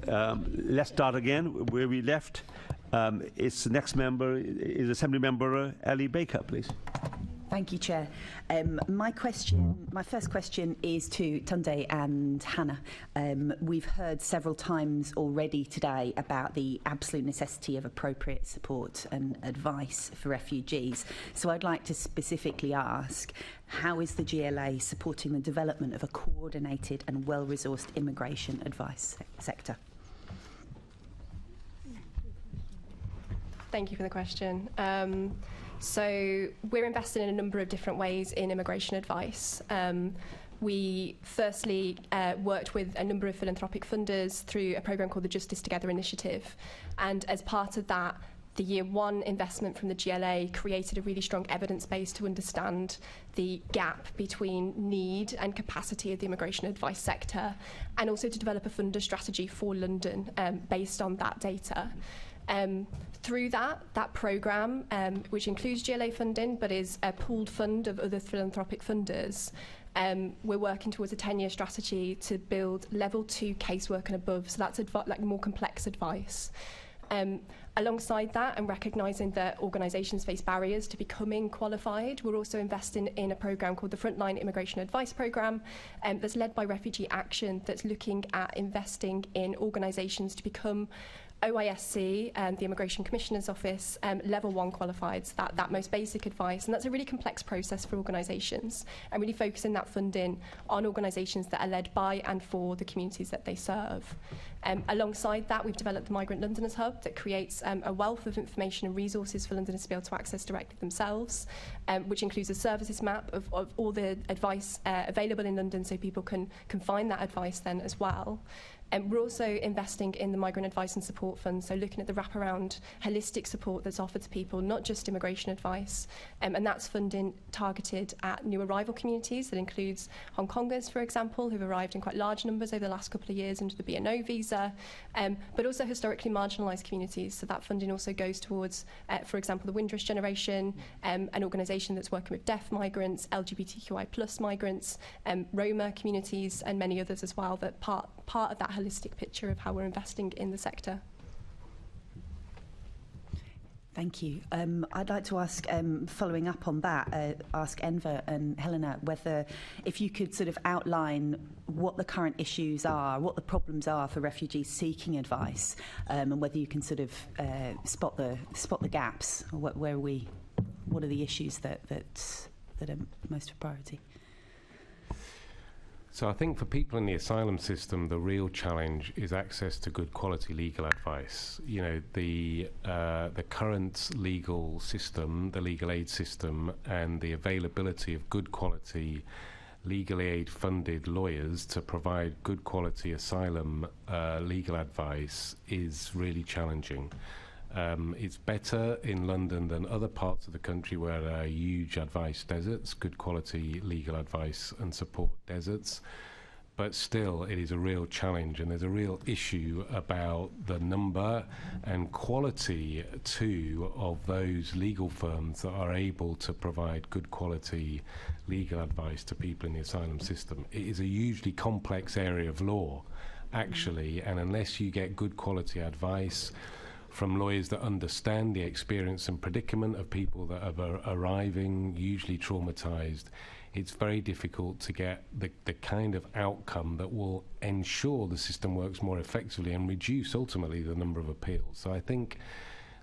Let's start again where we left. Its next member is Assembly Member Ali Baker, please. Thank you, Chair. My first question is to Tunde and Hannah. We've heard several times already today about the absolute necessity of appropriate support and advice for refugees. So I'd like to specifically ask, how is the GLA supporting the development of a coordinated and well-resourced immigration advice sector? Thank you for the question. So we're invested in a number of different ways in immigration advice. We firstly worked with a number of philanthropic funders through a programme called the Justice Together Initiative. And as part of that, the year one investment from the GLA created a really strong evidence base to understand the gap between need and capacity of the immigration advice sector, and also to develop a funder strategy for London based on that data. Through that programme, which includes GLA funding but is a pooled fund of other philanthropic funders, we're working towards a 10-year strategy to build level 2 casework and above, so that's like more complex advice. Alongside that, and recognising that organisations face barriers to becoming qualified, we're also investing in a programme called the Frontline Immigration Advice Programme that's led by Refugee Action, that's looking at investing in organisations to become OISC, the Immigration Commissioner's Office, level 1 qualified, so that most basic advice. And that's a really complex process for organisations, and really focusing that funding on organisations that are led by and for the communities that they serve. Alongside that, we've developed the Migrant Londoners Hub that creates a wealth of information and resources for Londoners to be able to access directly themselves, which includes a services map of all the advice available in London, so people can find that advice then as well. We're also investing in the Migrant Advice and Support Fund, so looking at the wraparound holistic support that's offered to people, not just immigration advice, and that's funding targeted at new arrival communities. That includes Hong Kongers, for example, who've arrived in quite large numbers over the last couple of years under the B&O visa, but also historically marginalised communities. So that funding also goes towards, for example, the Windrush generation, an organisation that's working with deaf migrants, LGBTQI plus migrants, Roma communities, and many others as well, that part of that holistic picture of how we're investing in the sector. Thank you. I'd like to ask, following up on that, ask Enver and Helena whether, if you could sort of outline what the current issues are, what the problems are for refugees seeking advice, and whether you can sort of spot the gaps. Or what are the issues that are most a priority? So I think for people in the asylum system, the real challenge is access to good quality legal advice. You know, the current legal system, the legal aid system, and the availability of good quality legal aid funded lawyers to provide good quality asylum legal advice is really challenging. It's better in London than other parts of the country where there are huge advice deserts, good quality legal advice and support deserts. But still, it is a real challenge, and there's a real issue about the number and quality, too, of those legal firms that are able to provide good quality legal advice to people in the asylum system. It is a hugely complex area of law, actually, and unless you get good quality advice from lawyers that understand the experience and predicament of people that are arriving, usually traumatized, it's very difficult to get the kind of outcome that will ensure the system works more effectively and reduce ultimately the number of appeals. So I think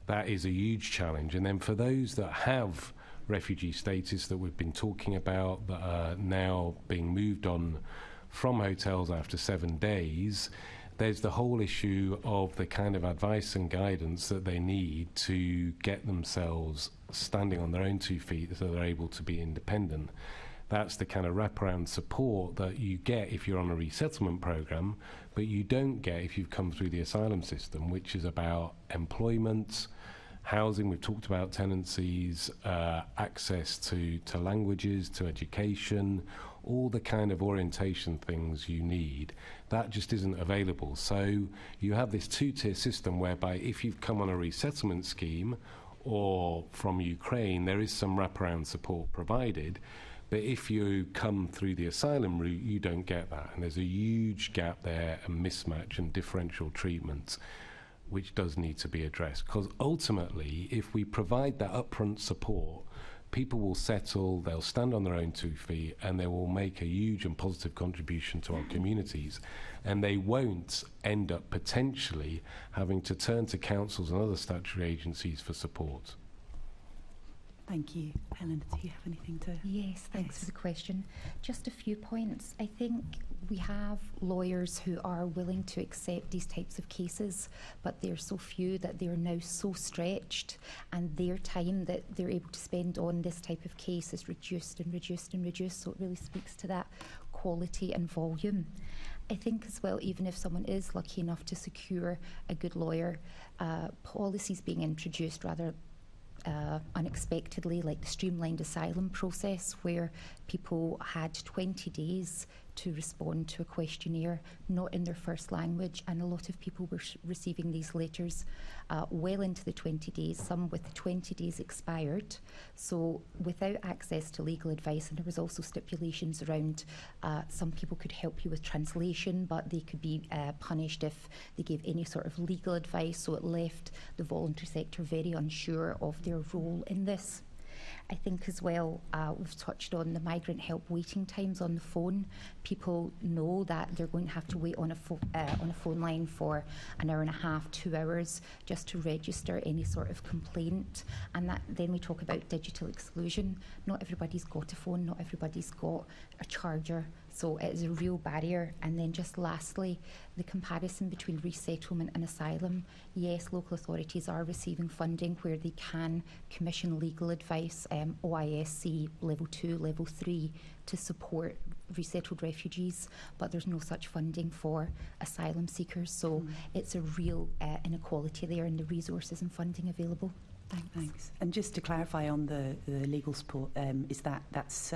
that is a huge challenge. And then for those that have refugee status that we've been talking about, that are now being moved on from hotels after 7 days, there's the whole issue of the kind of advice and guidance that they need to get themselves standing on their own 2 feet so they're able to be independent. That's the kind of wraparound support that you get if you're on a resettlement program, but you don't get if you've come through the asylum system, which is about employment, housing, we've talked about tenancies, access to languages, to education, all the kind of orientation things you need. That just isn't available. So you have this 2-tier system whereby if you've come on a resettlement scheme or from Ukraine, there is some wraparound support provided, But if you come through the asylum route, you don't get that. And there's a huge gap there, and mismatch and differential treatment, which does need to be addressed. Because ultimately, if we provide that upfront support, people will settle, they'll stand on their own 2 feet, and they will make a huge and positive contribution to our communities. And they won't end up potentially having to turn to councils and other statutory agencies for support. Thank you. Helena, do you have anything to... Yes, thanks for the question. Just a few points. I think we have lawyers who are willing to accept these types of cases, but they're so few that they're now so stretched, and their time that they're able to spend on this type of case is reduced and reduced and reduced, so it really speaks to that quality and volume. I think as well, even if someone is lucky enough to secure a good lawyer, policies being introduced rather unexpectedly, like the streamlined asylum process, where people had 20 days to respond to a questionnaire, not in their first language, and a lot of people were receiving these letters well into the 20 days, some with the 20 days expired, so without access to legal advice. And there was also stipulations around some people could help you with translation, but they could be punished if they gave any sort of legal advice, so it left the voluntary sector very unsure of their role in this. I think as well, we've touched on the migrant help waiting times on the phone. People know that they're going to have to wait on a phone line for an hour and a half, 2 hours, just to register any sort of complaint. And that, then we talk about digital exclusion. Not everybody's got a phone, not everybody's got a charger, so it is a real barrier. And then just lastly, the comparison between resettlement and asylum. Yes, local authorities are receiving funding where they can commission legal advice, OISC level 2, level 3, to support resettled refugees, but there's no such funding for asylum seekers, so it's a real inequality there in the resources and funding available. Thanks. And just to clarify on the legal support, is that's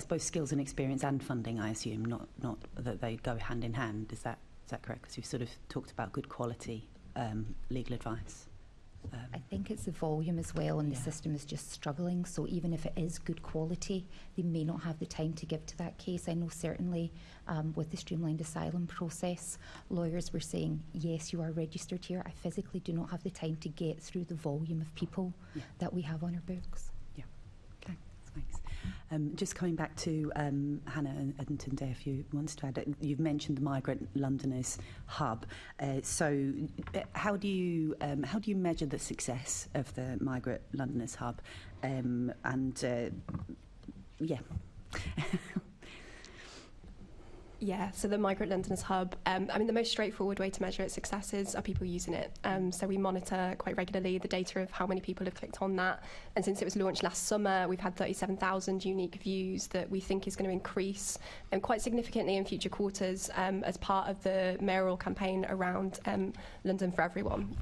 both skills and experience and funding, I assume, not that they go hand in hand. Is that correct? Because you've sort of talked about good quality legal advice. I think it's the volume as well, and the system is just struggling, so even if it is good quality, they may not have the time to give to that case. I know certainly with the streamlined asylum process, lawyers were saying, yes, you are registered here, I physically do not have the time to get through the volume of people that we have on our books. Yeah, okay, thanks. Just coming back to Hannah and Tunde, if you wanted to add, you've mentioned the Migrant Londoners Hub. So, how do you measure the success of the Migrant Londoners Hub? Yeah, so the Migrant Londoners Hub, the most straightforward way to measure its successes are people using it. So we monitor quite regularly the data of how many people have clicked on that. And since it was launched last summer, we've had 37,000 unique views that we think is going to increase quite significantly in future quarters as part of the mayoral campaign around London for Everyone.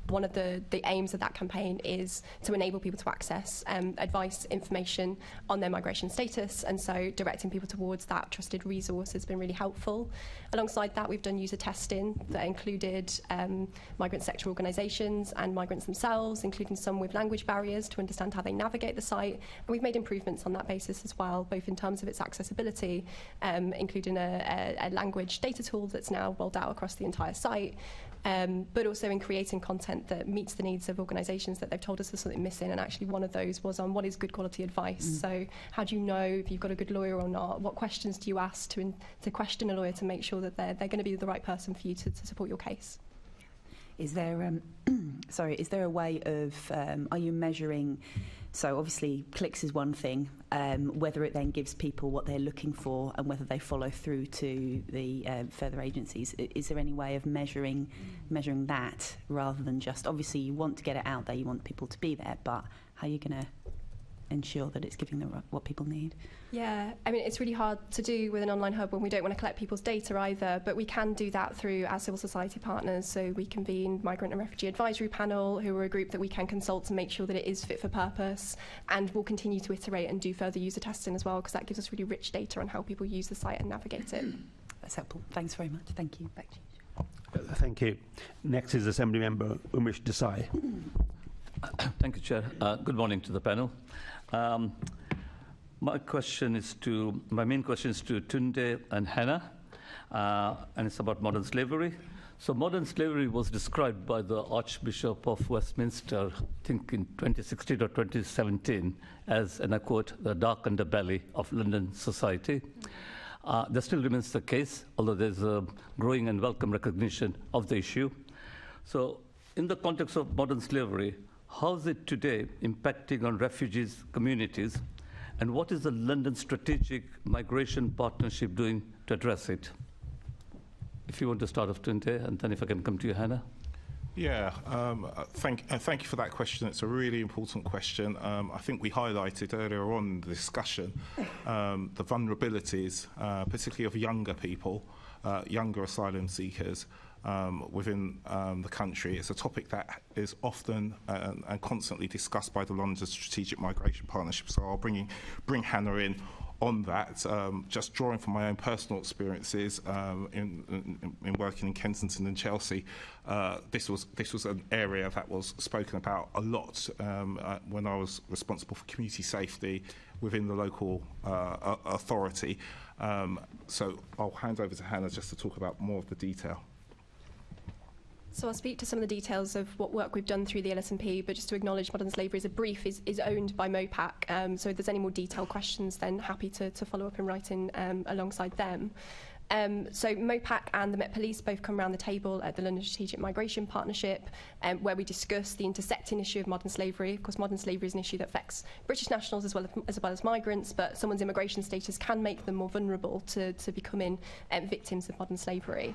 One of the aims of that campaign is to enable people to access advice, information on their migration status, and so directing people towards that trusted resource has been really helpful. Alongside that, we've done user testing that included migrant sector organisations and migrants themselves, including some with language barriers, to understand how they navigate the site. And we've made improvements on that basis as well, both in terms of its accessibility, including a language data tool that's now rolled out across the entire site, but also in creating content that meets the needs of organisations that they've told us there's something missing. And actually one of those was on what is good quality advice. So how do you know if you've got a good lawyer or not? What questions do you ask to question a lawyer to make sure that they're going to be the right person for you to support your case? Is there is there a way of are you measuring? So obviously clicks is one thing, whether it then gives people what they're looking for and whether they follow through to the further agencies. Is there any way of measuring that rather than just, obviously you want to get it out there, you want people to be there, but how are you going to ensure that it's giving them what people need? Yeah, it's really hard to do with an online hub when we don't want to collect people's data either, but we can do that through our civil society partners. So we convene Migrant and Refugee Advisory Panel, who are a group that we can consult to make sure that it is fit for purpose, and we'll continue to iterate and do further user testing as well, because that gives us really rich data on how people use the site and navigate it. That's helpful. Thanks very much. Thank you. Back to you. Thank you. Next is Assembly Member Umesh Desai. my main question is to Tunde and Helena, and it's about modern slavery. So modern slavery was described by the Archbishop of Westminster, I think in 2016 or 2017, as, and I quote, the dark underbelly of London society. That still remains the case, although there's a growing and welcome recognition of the issue. So in the context of modern slavery, how is it today impacting on refugees' communities, and what is the London Strategic Migration Partnership doing to address it? If you want to start off, Tunde, and then if I can come to you, Hannah. Yeah, thank you for that question. It's a really important question. I think we highlighted earlier on in the discussion the vulnerabilities, particularly of younger people, younger asylum seekers within the country. It's a topic that is often and constantly discussed by the London Strategic Migration Partnership, so I'll bring Hannah in on that, just drawing from my own personal experiences in working in Kensington and Chelsea. This was an area that was spoken about a lot when I was responsible for community safety within the local authority. So I'll hand over to Hannah just to talk about more of the detail. So I'll speak to some of the details of what work we've done through the LSMP, but just to acknowledge Modern Slavery as a brief is owned by MOPAC, so if there's any more detailed questions, then happy to follow up in writing alongside them. So MOPAC and the Met Police both come around the table at the London Strategic Migration Partnership, where we discuss the intersecting issue of modern slavery. Of course, modern slavery is an issue that affects British nationals as well as migrants, but someone's immigration status can make them more vulnerable to becoming victims of modern slavery.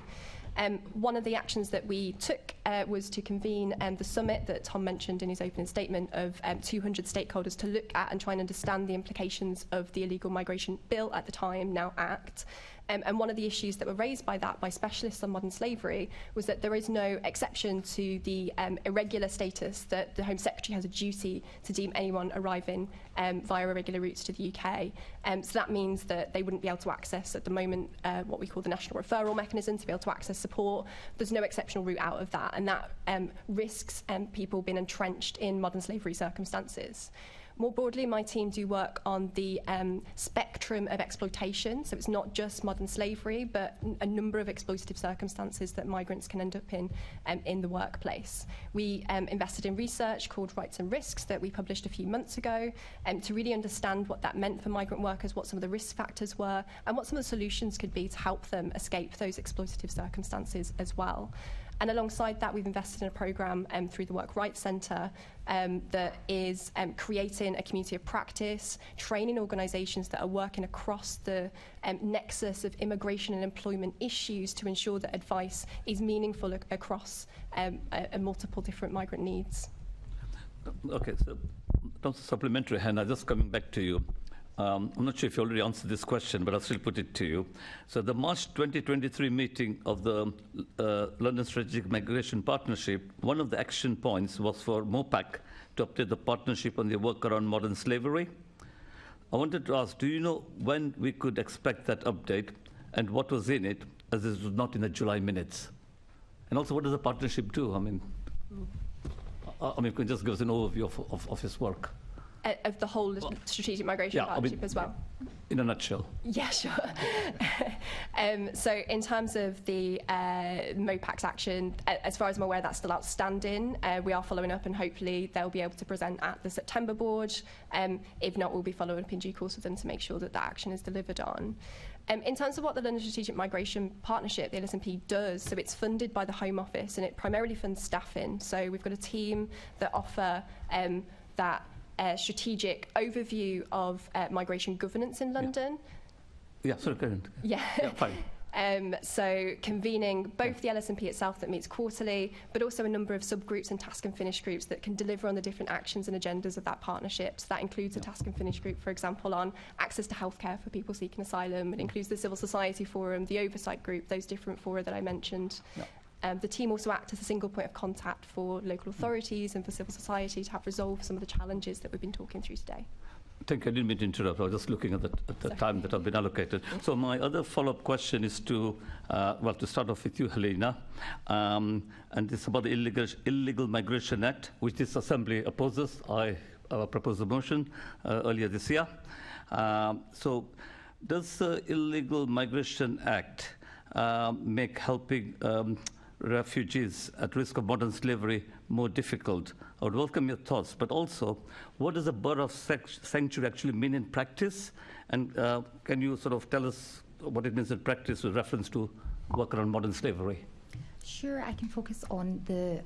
One of the actions that we took was to convene the summit that Tom mentioned in his opening statement of 200 stakeholders to look at and try and understand the implications of the Illegal Migration Bill at the time, now Act. And one of the issues that were raised by specialists on modern slavery was that there is no exception to the irregular status that the Home Secretary has a duty to deem anyone arriving via irregular routes to the UK. So that means that they wouldn't be able to access at the moment what we call the National Referral Mechanism to be able to access support. There's no exceptional route out of that, and that risks people being entrenched in modern slavery circumstances. More broadly, my team do work on the spectrum of exploitation, so it's not just modern slavery, but a number of exploitative circumstances that migrants can end up in the workplace. We invested in research called Rights and Risks that we published a few months ago to really understand what that meant for migrant workers, what some of the risk factors were, and what some of the solutions could be to help them escape those exploitative circumstances as well. And alongside that, we've invested in a programme through the Work Rights Centre that is creating a community of practice, training organisations that are working across the nexus of immigration and employment issues to ensure that advice is meaningful across multiple different migrant needs. Okay, so that's supplementary, Hannah, just coming back to you. I'm not sure if you already answered this question, but I'll still put it to you. So the March 2023 meeting of the London Strategic Migration Partnership, one of the action points was for MOPAC to update the partnership on the work around modern slavery. I wanted to ask, do you know when we could expect that update and what was in it, as this was not in the July minutes? And also, what does the partnership do? I mean, you can just give us an overview of his work. Of the whole Strategic Migration Partnership as well? In a nutshell. Yeah, sure. So in terms of the MOPAC's action, as far as I'm aware, that's still outstanding. We are following up, and hopefully they'll be able to present at the September board. If not, we'll be following up in due course with them to make sure that that action is delivered on. In terms of what the London Strategic Migration Partnership, the LSMP, does, so it's funded by the Home Office, and it primarily funds staffing. So we've got a team that offer that strategic overview of migration governance in London. Yeah, sorry, go ahead. Yeah, fine. So convening both the LSMP itself that meets quarterly, but also a number of subgroups and task and finish groups that can deliver on the different actions and agendas of that partnership. So that includes a task and finish group, for example, on access to healthcare for people seeking asylum. It includes the Civil Society Forum, the Oversight Group, those different fora that I mentioned. Yeah. The team also acts as a single point of contact for local authorities and for civil society to help resolve some of the challenges that we've been talking through today. Thank you. I didn't mean to interrupt. I was just looking at the time that I've been allocated. So my other follow-up question is to start off with you, Helena. And it's about the Illegal Migration Act, which this Assembly opposes. I proposed a motion earlier this year. So does the Illegal Migration Act make helping refugees at risk of modern slavery more difficult? I would welcome your thoughts, but also, what does a borough of sanctuary actually mean in practice? And can you sort of tell us what it means in practice with reference to work around modern slavery? Sure, I can focus on the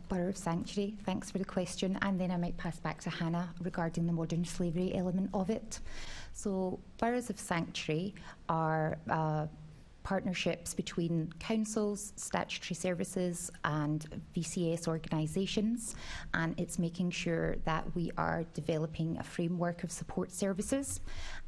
Borough of Sanctuary. Thanks for the question. And then I might pass back to Hannah regarding the modern slavery element of it. So boroughs of sanctuary are partnerships between councils, statutory services and VCS organisations, and it's making sure that we are developing a framework of support services,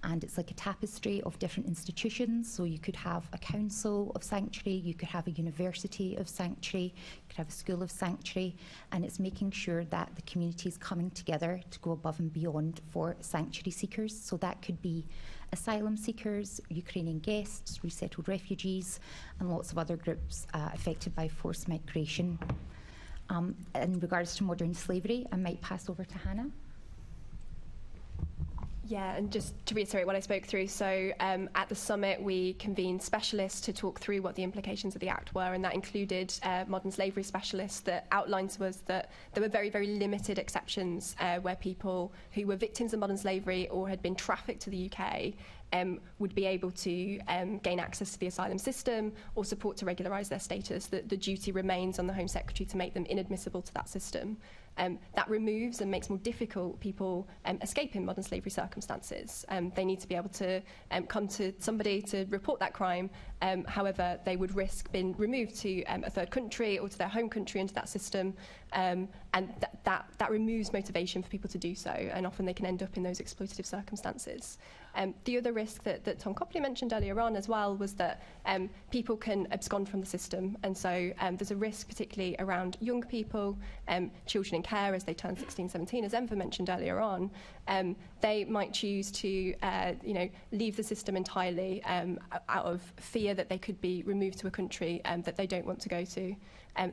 and it's like a tapestry of different institutions. So you could have a council of sanctuary, you could have a university of sanctuary, you could have a school of sanctuary, and it's making sure that the community is coming together to go above and beyond for sanctuary seekers. So that could be asylum seekers, Ukrainian guests, resettled refugees, and lots of other groups affected by forced migration. In regards to modern slavery, I might pass over to Hannah. Yeah, and just to reiterate what I spoke through, so at the summit we convened specialists to talk through what the implications of the Act were, and that included modern slavery specialists that outlined to us that there were very, very limited exceptions where people who were victims of modern slavery or had been trafficked to the UK would be able to gain access to the asylum system or support to regularise their status, that the duty remains on the Home Secretary to make them inadmissible to that system. That removes and makes more difficult people escaping modern slavery circumstances. They need to be able to come to somebody to report that crime. However, they would risk being removed to a third country or to their home country into that system. And that removes motivation for people to do so, and often they can end up in those exploitative circumstances. The other risk that Tom Copley mentioned earlier on as well was that people can abscond from the system, and so there's a risk particularly around young people, children in care as they turn 16, 17, as Enver mentioned earlier on. They might choose to leave the system entirely out of fear that they could be removed to a country that they don't want to go to.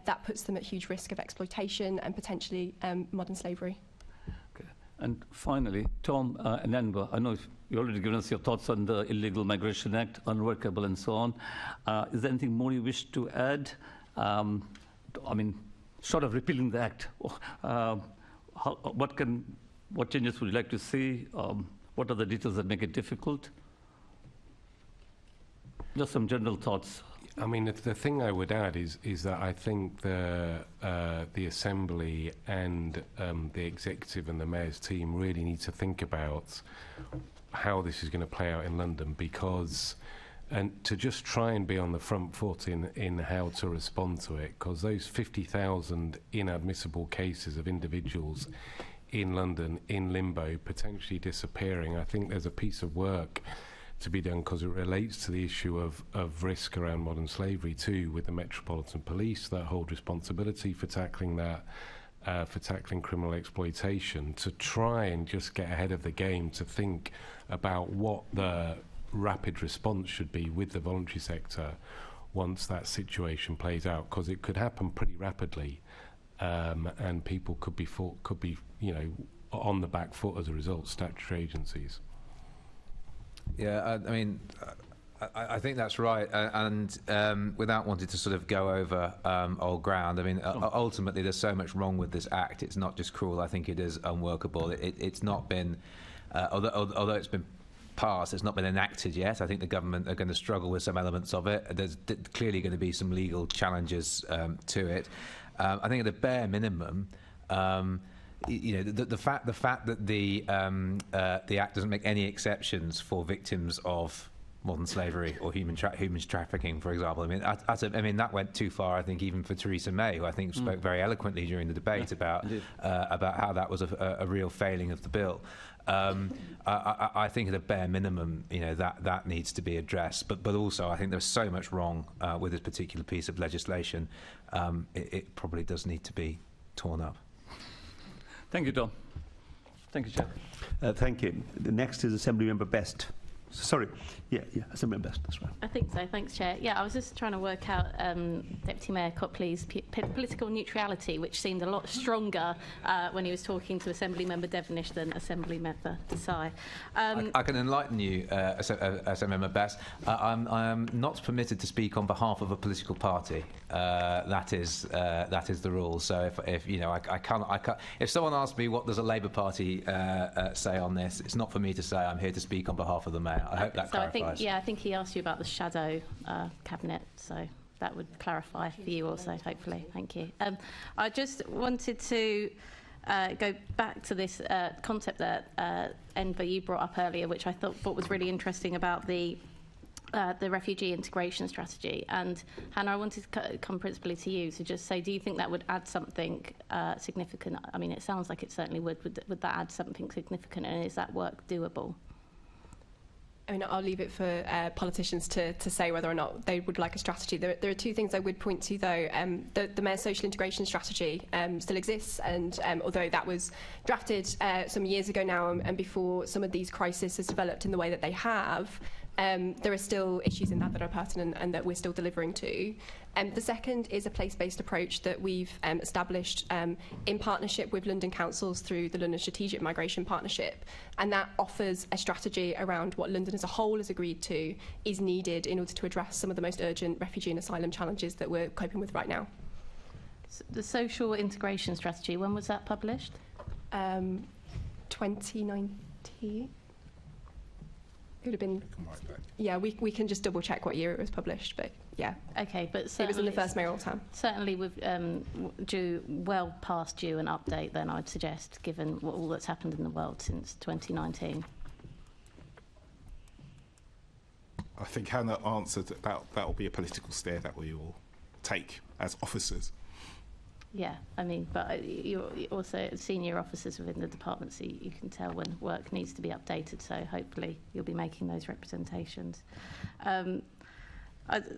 That puts them at huge risk of exploitation and potentially modern slavery. Okay. And finally, Tom and Enver, I know you already given us your thoughts on the Illegal Migration Act, unworkable and so on. Is there anything more you wish to add? I mean, short of repealing the Act, what changes would you like to see? What are the details that make it difficult? Just some general thoughts. I mean, the thing I would add is that I think the Assembly and the Executive and the Mayor's team really need to think about how this is going to play out in London, and to just try and be on the front foot in how to respond to it, because those 50,000 inadmissible cases of individuals in London in limbo, potentially disappearing, I think there's a piece of work to be done, because it relates to the issue of risk around modern slavery too, with the Metropolitan Police that hold responsibility for tackling that, for tackling criminal exploitation, to try and just get ahead of the game, to think about what the rapid response should be with the voluntary sector once that situation plays out, because it could happen pretty rapidly, and people could be on the back foot as a result, statutory agencies. Yeah, I mean, I think that's right, and without wanting to sort of go over old ground, I mean, ultimately there's so much wrong with this Act. It's not just cruel, I think it is unworkable. It's not been, although it's been passed, it's not been enacted yet. I think the government are going to struggle with some elements of it. There's clearly going to be some legal challenges to it. I think at the bare minimum, the fact that the Act doesn't make any exceptions for victims of modern slavery or human trafficking, for example. I mean, that went too far, I think, even for Theresa May, who I think spoke very eloquently during the debate about how that was a real failing of the bill. I think at a bare minimum, that needs to be addressed. But also, I think there's so much wrong with this particular piece of legislation. It probably does need to be torn up. Thank you, Tom. Thank you, Chair. Thank you. The next is Assembly Member Best. Sorry. Yeah, Assembly Best, that's right. I think so. Thanks, Chair. Yeah, I was just trying to work out Deputy Mayor Copley's political neutrality, which seemed a lot stronger when he was talking to Assembly Member Devenish than Assembly Member Desai. I can enlighten you, Assembly Member Best. I'm not permitted to speak on behalf of a political party. That is the rule. So if you know, I can't. If someone asks me what does a Labour Party say on this, it's not for me to say. I'm here to speak on behalf of the Mayor. I hope that clarifies. I think he asked you about the shadow cabinet, so that would clarify for you also, hopefully. Thank you. I just wanted to go back to this concept that Enver, you brought up earlier, which I thought was really interesting about the refugee integration strategy. And Hannah, I wanted to come principally to you to just say, do you think that would add something significant? I mean, it sounds like it certainly would. Would that add something significant, and is that work doable? I mean, I'll leave it for politicians to say whether or not they would like a strategy. There are two things I would point to, though. The Mayor's social integration strategy still exists, and although that was drafted some years ago now, and before some of these crises has developed in the way that they have, there are still issues in that are pertinent and that we're still delivering to. The second is a place-based approach that we've established in partnership with London councils through the London Strategic Migration Partnership, and that offers a strategy around what London as a whole has agreed to is needed in order to address some of the most urgent refugee and asylum challenges that we're coping with right now. So the social integration strategy, when was that published? 2019. It would have been. Yeah, we can just double check what year it was published, but yeah. Okay, but it was in the first mayoral term. Certainly, with well past due an update, then I'd suggest, given all that's happened in the world since 2019. I think Hannah answered that will be a political stare that we will take as officers. Yeah, I mean, but you're also senior officers within the department, so you can tell when work needs to be updated, so hopefully you'll be making those representations. I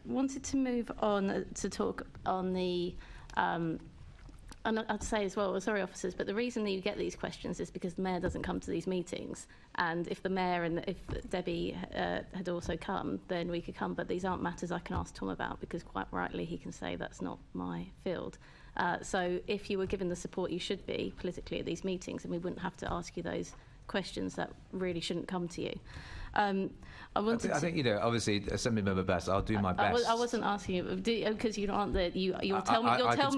wanted to move on to talk on the, and I'd say as well, sorry officers, but the reason that you get these questions is because the Mayor doesn't come to these meetings, and if the Mayor and if Debbie had also come, then we could come, but these aren't matters I can ask Tom about, because quite rightly he can say that's not my field. So if you were given the support you should be politically at these meetings, then we wouldn't have to ask you those questions that really shouldn't come to you. I think, you know, obviously, Assembly Member Best, I'll do my best. I wasn't asking you, because you aren't the, you'll tell me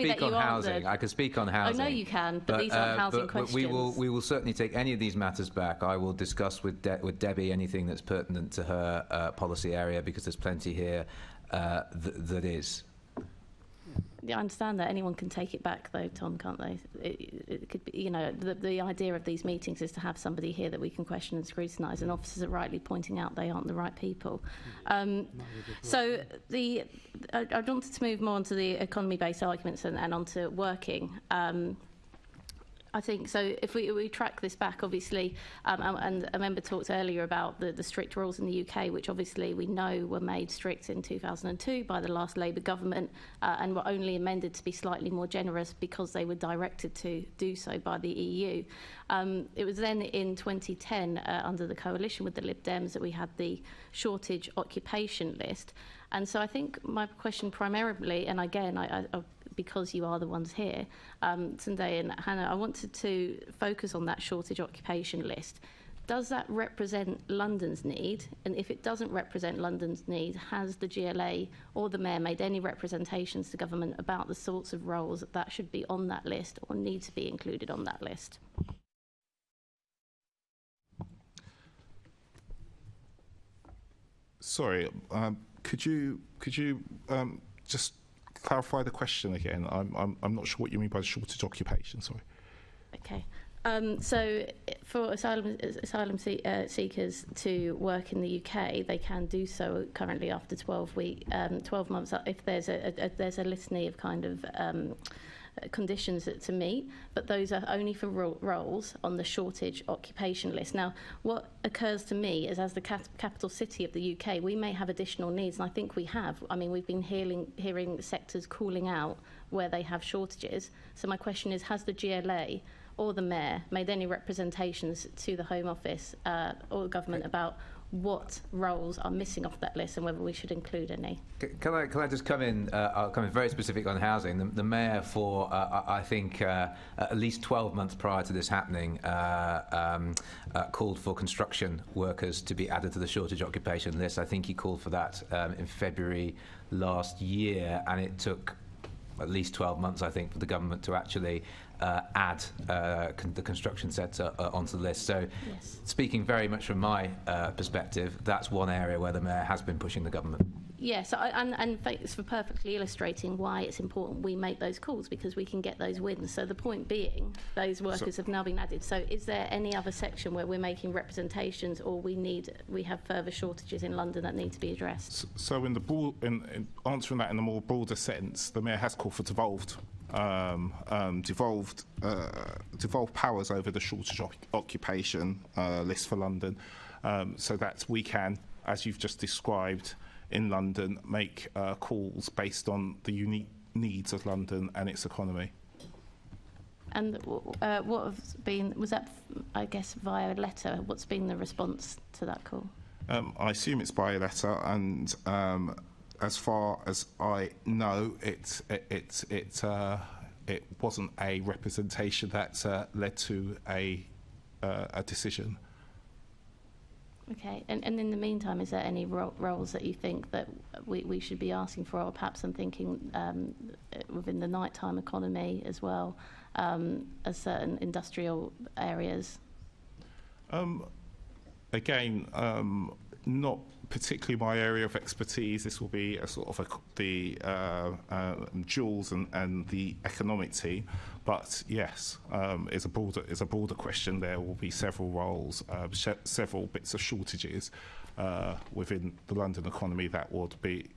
that you aren't the... I can speak on housing. I know you can, but these aren't housing questions. We will certainly take any of these matters back. I will discuss with Debbie anything that's pertinent to her policy area, because there's plenty here that is. Yeah, I understand that anyone can take it back, though, Tom, can't they? It could be, you know, the idea of these meetings is to have somebody here that we can question and scrutinise, and officers are rightly pointing out they aren't the right people. So I wanted to move more onto the economy-based arguments and onto working. I think so. If we track this back, obviously, and a member talked earlier about the strict rules in the UK, which obviously we know were made strict in 2002 by the last Labour government, and were only amended to be slightly more generous because they were directed to do so by the EU. It was then in 2010, under the coalition with the Lib Dems, that we had the shortage occupation list. And so I think my question primarily, and again, I because you are the ones here, Tunde and Hannah, I wanted to focus on that shortage occupation list. Does that represent London's need? And if it doesn't represent London's need, has the GLA or the Mayor made any representations to government about the sorts of roles that should be on that list or need to be included on that list? Sorry, could you just clarify the question again? I'm not sure what you mean by shortage occupation. Sorry. Okay. So for asylum seekers to work in the UK, they can do so currently after 12 months if there's a litany of kind of conditions to meet, but those are only for roles on the shortage occupation list. Now, what occurs to me is, as the capital city of the UK, we may have additional needs, and I think we have. I mean, we've been hearing sectors calling out where they have shortages. So my question is, has the GLA or the Mayor made any representations to the Home Office or government about what roles are missing off that list and whether we should include any. Can I just come in? I'll come in very specific on housing. The Mayor, for I think at least 12 months prior to this happening, called for construction workers to be added to the shortage occupation list. I think he called for that in February last year, and it took at least 12 months, I think, for the government to actually add the construction sector onto the list. So, yes. Speaking very much from my perspective, that's one area where the Mayor has been pushing the government. Yes, and thanks for perfectly illustrating why it's important we make those calls, because we can get those wins. So the point being, those workers have now been added. So is there any other section where we're making representations, or we have further shortages in London that need to be addressed? So in answering that in a more broader sense, the Mayor has called for devolved powers over the shortage occupation list for London, so that we can, as you've just described, in London, make calls based on the unique needs of London and its economy. And what has been, was that, I guess, via letter? What's been the response to that call? I assume it's by a letter, and as far as I know, it wasn't a representation that led to a decision. Okay, and in the meantime, is there any roles that you think that we should be asking for, or perhaps I'm thinking within the nighttime economy as well, as certain industrial areas? Again, not particularly my area of expertise. This will be a sort of Jules and the economic team. But yes, it's a broader question. There will be several roles, several bits of shortages within the London economy that would be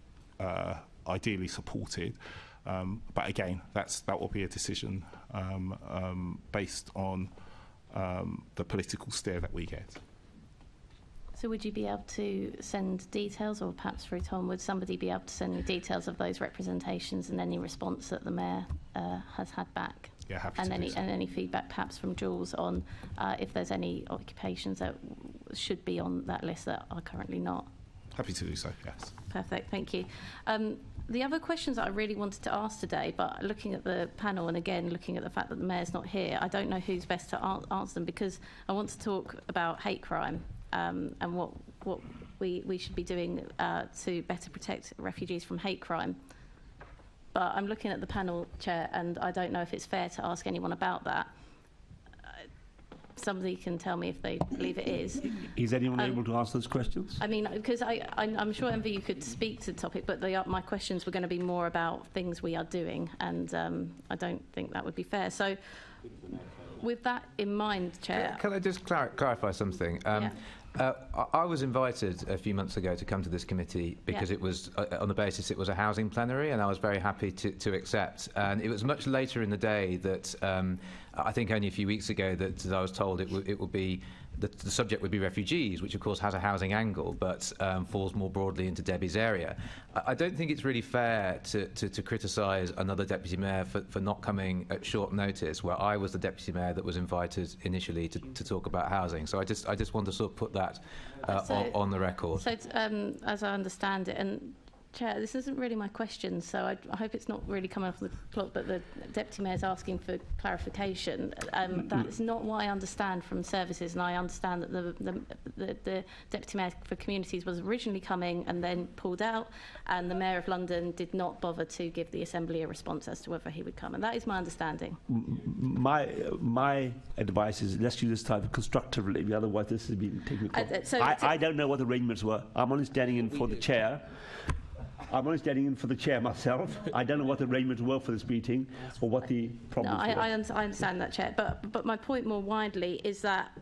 ideally supported. But again, that will be a decision based on the political steer that we get. So would you be able to send details, or perhaps through Tom, would somebody be able to send you details of those representations and any response that the Mayor has had back? Yeah, happy and to do so. And any feedback perhaps from Jules on if there's any occupations that should be on that list that are currently not? Happy to do so, yes. Perfect, thank you. The other questions that I really wanted to ask today, but looking at the panel and again looking at the fact that the Mayor's not here, I don't know who's best to answer them, because I want to talk about hate crime. And what we should be doing to better protect refugees from hate crime. But I'm looking at the panel, Chair, and I don't know if it's fair to ask anyone about that. Somebody can tell me if they believe it is. Is anyone able to answer those questions? I mean, because I'm sure, Enver, you could speak to the topic, but my questions were going to be more about things we are doing, and I don't think that would be fair. So, with that in mind, Chair... Can I just clarify something? Yeah. I was invited a few months ago to come to this committee because it was on the basis it was a housing plenary, and I was very happy to accept. And it was much later in the day that I think only a few weeks ago that I was told it would be the subject would be refugees, which of course has a housing angle, but falls more broadly into Debbie's area. I don't think it's really fair to criticise another deputy mayor for not coming at short notice, where I was the deputy mayor that was invited initially to talk about housing. So I just want to sort of put that on the record. So as I understand it, and Chair, this isn't really my question, so I hope it's not really coming off the clock, but the Deputy Mayor is asking for clarification. That's not what I understand from services, and I understand that the Deputy Mayor for Communities was originally coming and then pulled out, and the Mayor of London did not bother to give the Assembly a response as to whether he would come, and that is my understanding. My advice is let's use this time constructively, otherwise this has been technical. I don't know what the arrangements were. I'm only standing in for the Chair. I'm only standing in for the Chair myself. I don't know what the arrangements were for this meeting or what the problems were. I understand that, Chair. But my point more widely is that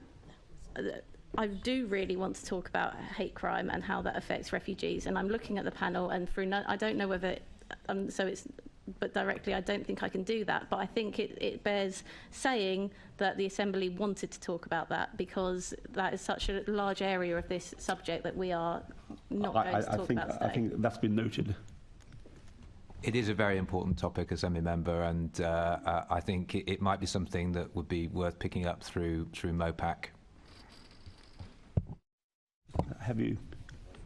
I do really want to talk about hate crime and how that affects refugees. And I'm looking at the panel, and I don't know whether but directly I don't think I can do that. But I think it bears saying that the Assembly wanted to talk about that, because that is such a large area of this subject that we are not going to talk about today. I think that's been noted. It is a very important topic, Assembly Member, and I think it might be something that would be worth picking up through MOPAC. Have you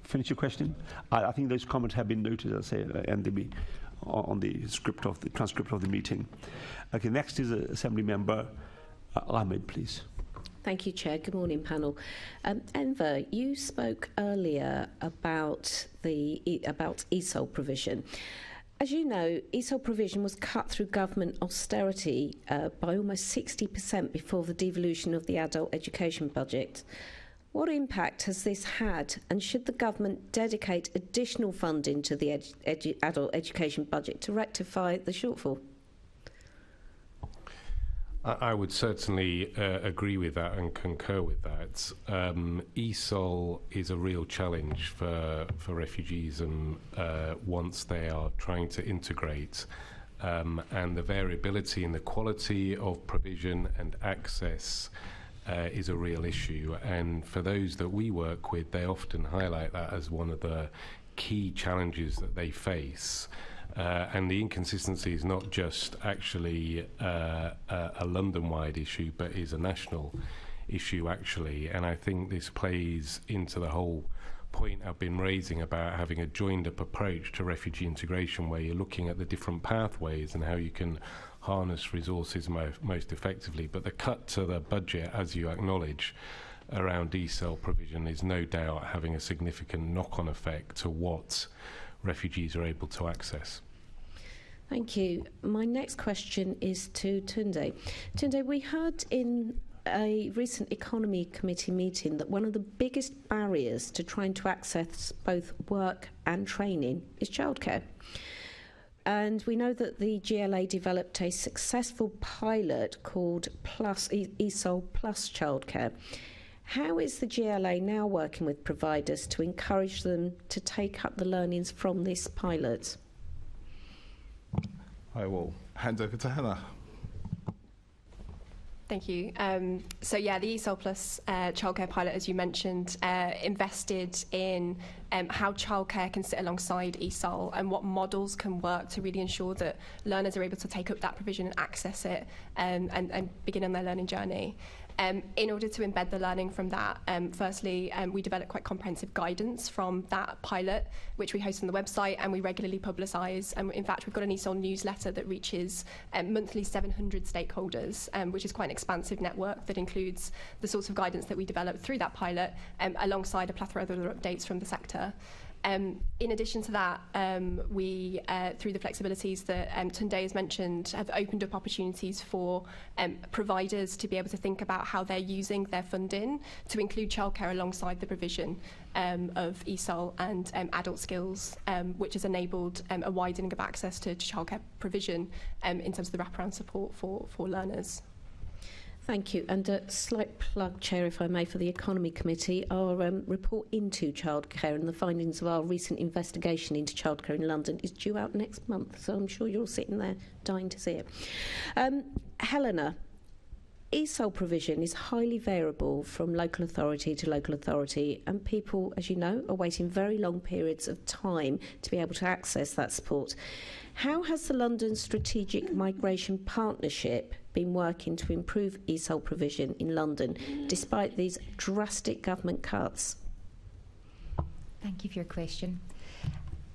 finished your question? I think those comments have been noted, as I say, and they'll be on the transcript of the meeting. Okay, next is Assembly Member Ahmed, please. Thank you, Chair. Good morning, panel. Enver, you spoke earlier about ESOL provision. As you know, ESOL provision was cut through government austerity by almost 60% before the devolution of the adult education budget. What impact has this had, and should the government dedicate additional funding to the adult education budget to rectify the shortfall? I would certainly agree with that and concur with that. ESOL is a real challenge for refugees and once they are trying to integrate, and the variability in the quality of provision and access is a real issue. And for those that we work with, they often highlight that as one of the key challenges that they face. And the inconsistency is not just actually a London-wide issue, but is a national issue, actually. And I think this plays into the whole point I've been raising about having a joined-up approach to refugee integration, where you're looking at the different pathways and how you can harness resources most effectively. But the cut to the budget, as you acknowledge, around ESOL provision is no doubt having a significant knock-on effect to what refugees are able to access. Thank you. My next question is to Tunde. Tunde, we heard in a recent Economy Committee meeting that one of the biggest barriers to trying to access both work and training is childcare. And we know that the GLA developed a successful pilot called ESOL Plus Childcare. How is the GLA now working with providers to encourage them to take up the learnings from this pilot? I will hand over to Helena. Thank you. So yeah, the ESOL Plus childcare pilot, as you mentioned, invested in how childcare can sit alongside ESOL and what models can work to really ensure that learners are able to take up that provision and access it and begin on their learning journey. In order to embed the learning from that, firstly, we developed quite comprehensive guidance from that pilot, which we host on the website and we regularly publicise. And in fact, we've got an ESOL newsletter that reaches monthly 700 stakeholders, which is quite an expansive network that includes the sorts of guidance that we developed through that pilot, alongside a plethora of other updates from the sector. In addition to that, we, through the flexibilities that Tunde has mentioned, have opened up opportunities for providers to be able to think about how they're using their funding to include childcare alongside the provision of ESOL and adult skills, which has enabled a widening of access to childcare provision in terms of the wraparound support for learners. Thank you. And a slight plug, Chair, if I may, for the Economy Committee. Our report into childcare and the findings of our recent investigation into childcare in London is due out next month, so I'm sure you're all sitting there dying to see it. Helena, ESOL provision is highly variable from local authority to local authority, and people, as you know, are waiting very long periods of time to be able to access that support. How has the London Strategic Migration Partnership been working to improve ESOL provision in London, despite these drastic government cuts? Thank you for your question.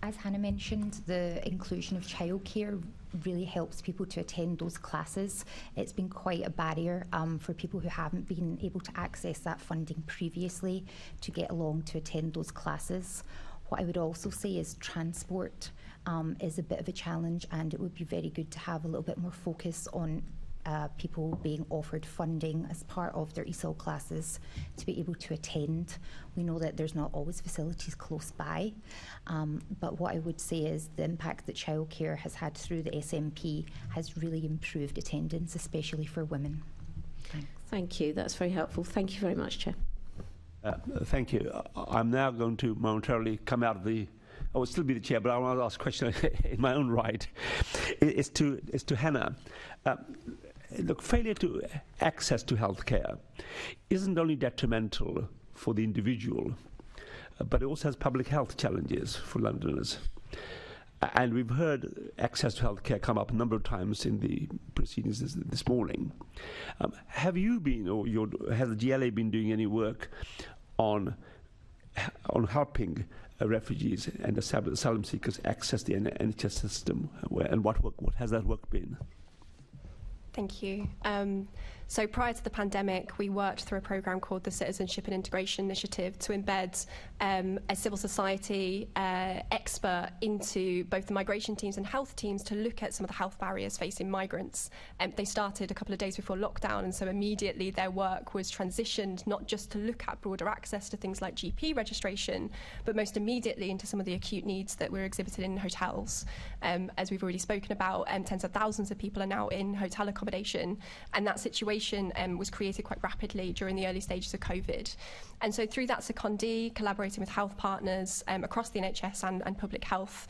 As Hannah mentioned, the inclusion of childcare really helps people to attend those classes. It's been quite a barrier for people who haven't been able to access that funding previously to get along to attend those classes. What I would also say is transport is a bit of a challenge, and it would be very good to have a little bit more focus on people being offered funding as part of their ESOL classes to be able to attend. We know that there's not always facilities close by, but what I would say is the impact that childcare has had through the SNP has really improved attendance, especially for women. Thanks. Thank you. That's very helpful. Thank you very much, Chair. Thank you. I'm now going to momentarily come out of the... I will still be the chair, but I want to ask a question in my own right. It's to Hannah. Look, failure to access to healthcare isn't only detrimental for the individual, but it also has public health challenges for Londoners. And we've heard access to healthcare come up a number of times in the proceedings this morning. Have you been, or has the GLA been doing any work on on helping refugees and asylum seekers access the NHS system, and what has that work been? Thank you. So prior to the pandemic, we worked through a programme called the Citizenship and Integration Initiative to embed a civil society expert into both the migration teams and health teams to look at some of the health barriers facing migrants. They started a couple of days before lockdown, and so immediately their work was transitioned not just to look at broader access to things like GP registration, but most immediately into some of the acute needs that were exhibited in hotels. As we've already spoken about, tens of thousands of people are now in hotel accommodation, and that situation was created quite rapidly during the early stages of COVID. And so through that secondee, collaborating with health partners across the NHS and public health,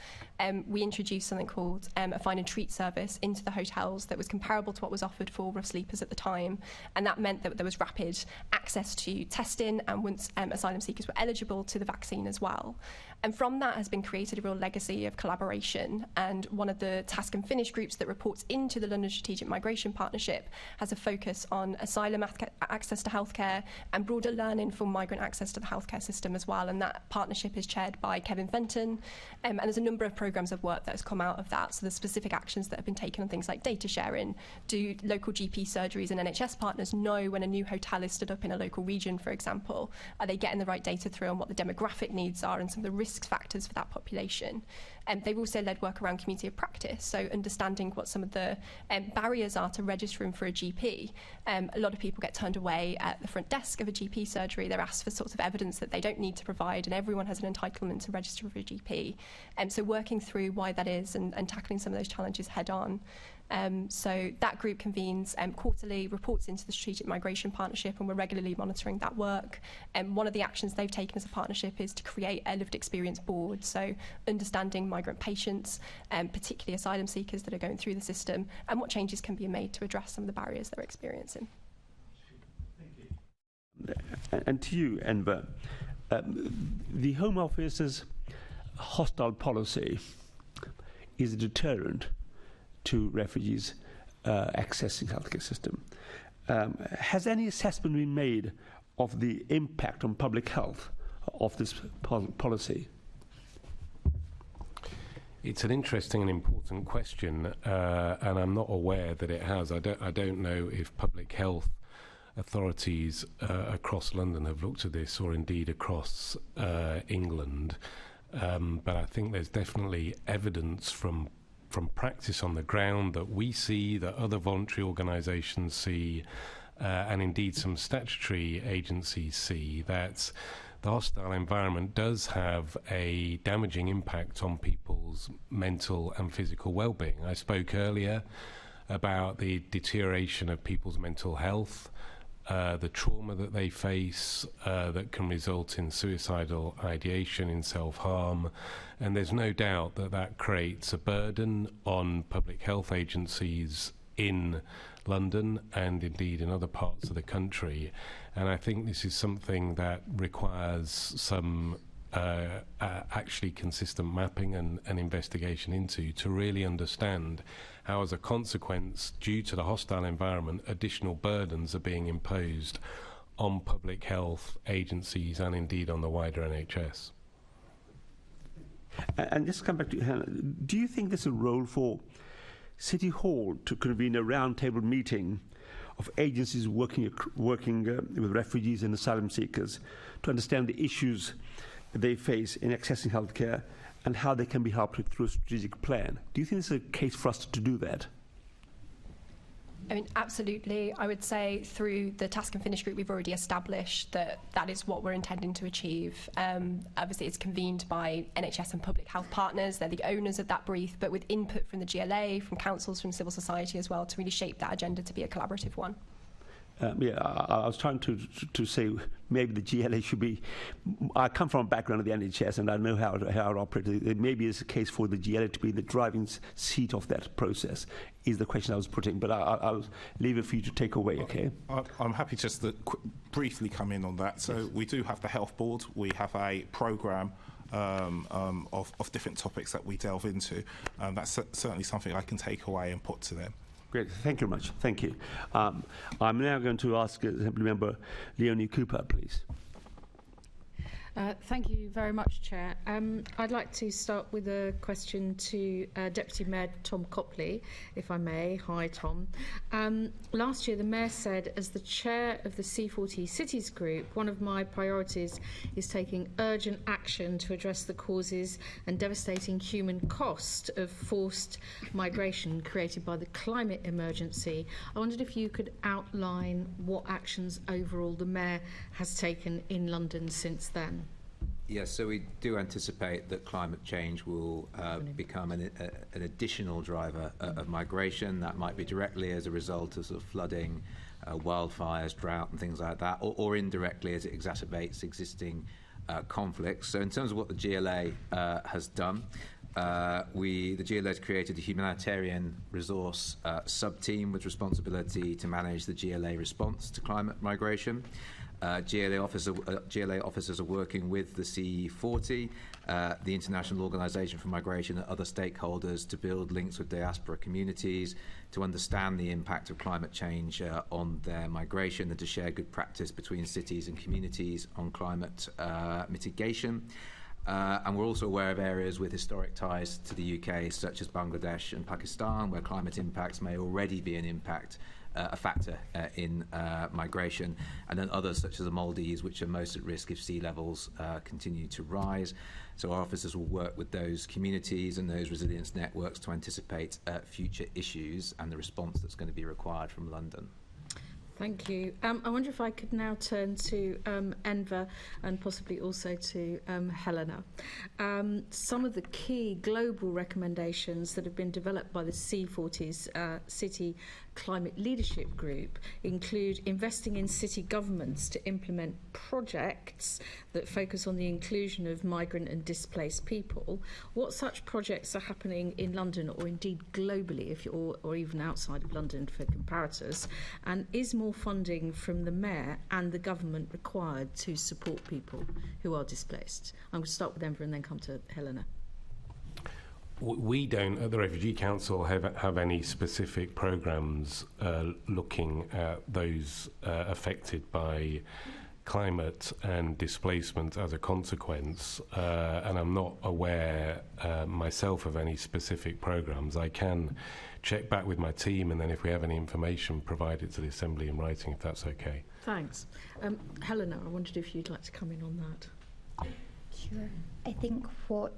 we introduced something called a find and treat service into the hotels that was comparable to what was offered for rough sleepers at the time. And that meant that there was rapid access to testing, and once asylum seekers were eligible, to the vaccine as well. And from that has been created a real legacy of collaboration. And one of the task and finish groups that reports into the London Strategic Migration Partnership has a focus on asylum access to healthcare and broader learning for migrant access to the healthcare system as well. And that partnership is chaired by Kevin Fenton. And there's a number of programmes of work that has come out of that. So the specific actions that have been taken on things like data sharing. Do local GP surgeries and NHS partners know when a new hotel is stood up in a local region, for example? Are they getting the right data through on what the demographic needs are and some of the risk factors for that population? They've also led work around community of practice, so understanding what some of the barriers are to registering for a GP. A lot of people get turned away at the front desk of a GP surgery. They're asked for sorts of evidence that they don't need to provide, and everyone has an entitlement to register for a GP. So working through why that is and tackling some of those challenges head on. So that group convenes quarterly, reports into the Strategic Migration Partnership, and we're regularly monitoring that work. One of the actions they've taken as a partnership is to create a lived experience board, so understanding migrant patients, particularly asylum seekers that are going through the system, and what changes can be made to address some of the barriers they're experiencing. And to you, Enver, the Home Office's hostile policy is a deterrent to refugees accessing healthcare system. Has any assessment been made of the impact on public health of this policy? It's an interesting and important question, and I'm not aware that it has. I don't know if public health authorities across London have looked at this, or indeed across England. But I think there's definitely evidence from practice on the ground that we see, that other voluntary organisations see, and indeed some statutory agencies see, that the hostile environment does have a damaging impact on people's mental and physical well-being. I spoke earlier about the deterioration of people's mental health, the trauma that they face that can result in suicidal ideation, in self-harm, and there's no doubt that that creates a burden on public health agencies in London and indeed in other parts of the country. And I think this is something that requires some actually consistent mapping and investigation into, to really understand how, as a consequence, due to the hostile environment, additional burdens are being imposed on public health agencies and indeed on the wider NHS. And just come back to Helena, do you think there's a role for City Hall to convene a roundtable meeting of agencies working with refugees and asylum seekers to understand the issues they face in accessing healthcare and how they can be helped through a strategic plan? Do you think there's a case for us to do that? I mean, absolutely. I would say through the Task and Finish group, we've already established that that is what we're intending to achieve. Obviously, it's convened by NHS and public health partners. They're the owners of that brief, but with input from the GLA, from councils, from civil society as well, to really shape that agenda to be a collaborative one. I was trying to say maybe the GLA should be. I come from a background of the NHS and I know how it operates. Maybe it's a case for the GLA to be the driving seat of that process, is the question I was putting. But I'll leave it for you to take away, okay? I'm happy just to briefly come in on that. So we do have the health board. We have a programme of different topics that we delve into. That's certainly something I can take away and put to them. Great, thank you very much. Thank you. I'm now going to ask Assembly Member Leonie Cooper, please. Thank you very much, Chair. I'd like to start with a question to Deputy Mayor Tom Copley, if I may. Hi, Tom. Last year, the Mayor said, as the Chair of the C40 Cities Group, one of my priorities is taking urgent action to address the causes and devastating human cost of forced migration created by the climate emergency. I wondered if you could outline what actions overall the Mayor has taken in London since then. Yes, so we do anticipate that climate change will become an additional driver of migration. That might be directly as a result of, sort of flooding, wildfires, drought and things like that, or indirectly as it exacerbates existing conflicts. So in terms of what the GLA has done, the GLA has created a humanitarian resource sub-team with responsibility to manage the GLA response to climate migration. GLA officers are working with the C40, the International Organisation for Migration and other stakeholders to build links with diaspora communities, to understand the impact of climate change on their migration and to share good practice between cities and communities on climate mitigation. And we're also aware of areas with historic ties to the UK, such as Bangladesh and Pakistan, where climate impacts may already be a factor in migration, and then others such as the Maldives, which are most at risk if sea levels continue to rise. So our officers will work with those communities and those resilience networks to anticipate future issues and the response that's going to be required from London. Thank you. I wonder if I could now turn to Enver and possibly also to Helena. Some of the key global recommendations that have been developed by the C40's City Climate Leadership Group include investing in city governments to implement projects that focus on the inclusion of migrant and displaced people. What such projects are happening in London or indeed globally, if you're, or even outside of London for comparators? And is more funding from the Mayor and the government required to support people who are displaced? I'm going to start with Enver and then come to Helena. We don't, at the Refugee Council, have any specific programmes looking at those affected by climate and displacement as a consequence, and I'm not aware myself of any specific programmes. I can check back with my team, and then if we have any information, provide it to the Assembly in writing, if that's okay. Thanks. Helena, I wondered if you'd like to come in on that. Sure. I think what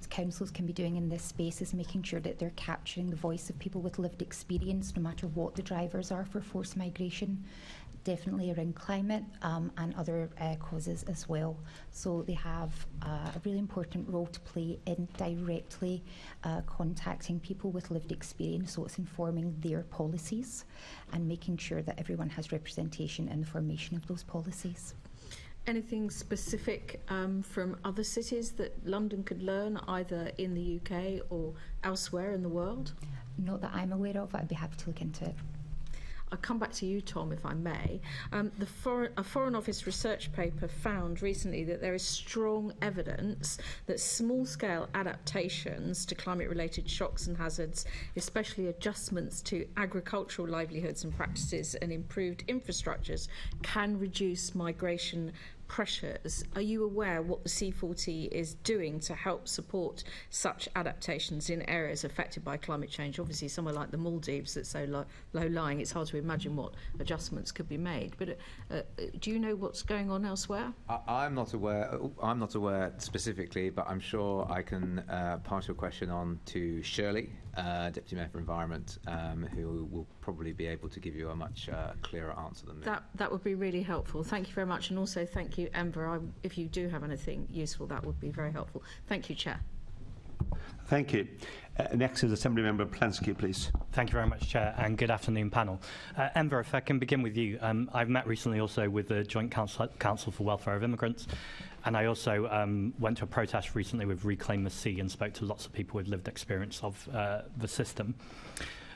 councils can be doing in this space is making sure that they're capturing the voice of people with lived experience, no matter what the drivers are for forced migration, definitely around climate and other causes as well. So they have a really important role to play in directly contacting people with lived experience, so it's informing their policies and making sure that everyone has representation in the formation of those policies. Anything specific from other cities that London could learn, either in the UK or elsewhere in the world? Not that I'm aware of, I'd be happy to look into it. I'll come back to you, Tom, if I may. A Foreign Office research paper found recently that there is strong evidence that small-scale adaptations to climate-related shocks and hazards, especially adjustments to agricultural livelihoods and practices and improved infrastructures, can reduce migration pressures. Are you aware what the C40 is doing to help support such adaptations in areas affected by climate change? Obviously, somewhere like the Maldives that's so low-lying, it's hard to imagine what adjustments could be made. But do you know what's going on elsewhere? I'm not aware specifically, but I'm sure I can pass your question on to Shirley, Deputy Mayor for Environment, who will probably be able to give you a much clearer answer than me. That would be really helpful. Thank you very much, and also thank you, Enver. If you do have anything useful, that would be very helpful. Thank you, Chair. Thank you. Next is Assembly Member Plansky, please. Thank you very much, Chair, and good afternoon, panel. Enver, if I can begin with you. I've met recently also with the Joint Council for Welfare of Immigrants, and I also went to a protest recently with Reclaim the Sea and spoke to lots of people with lived experience of the system.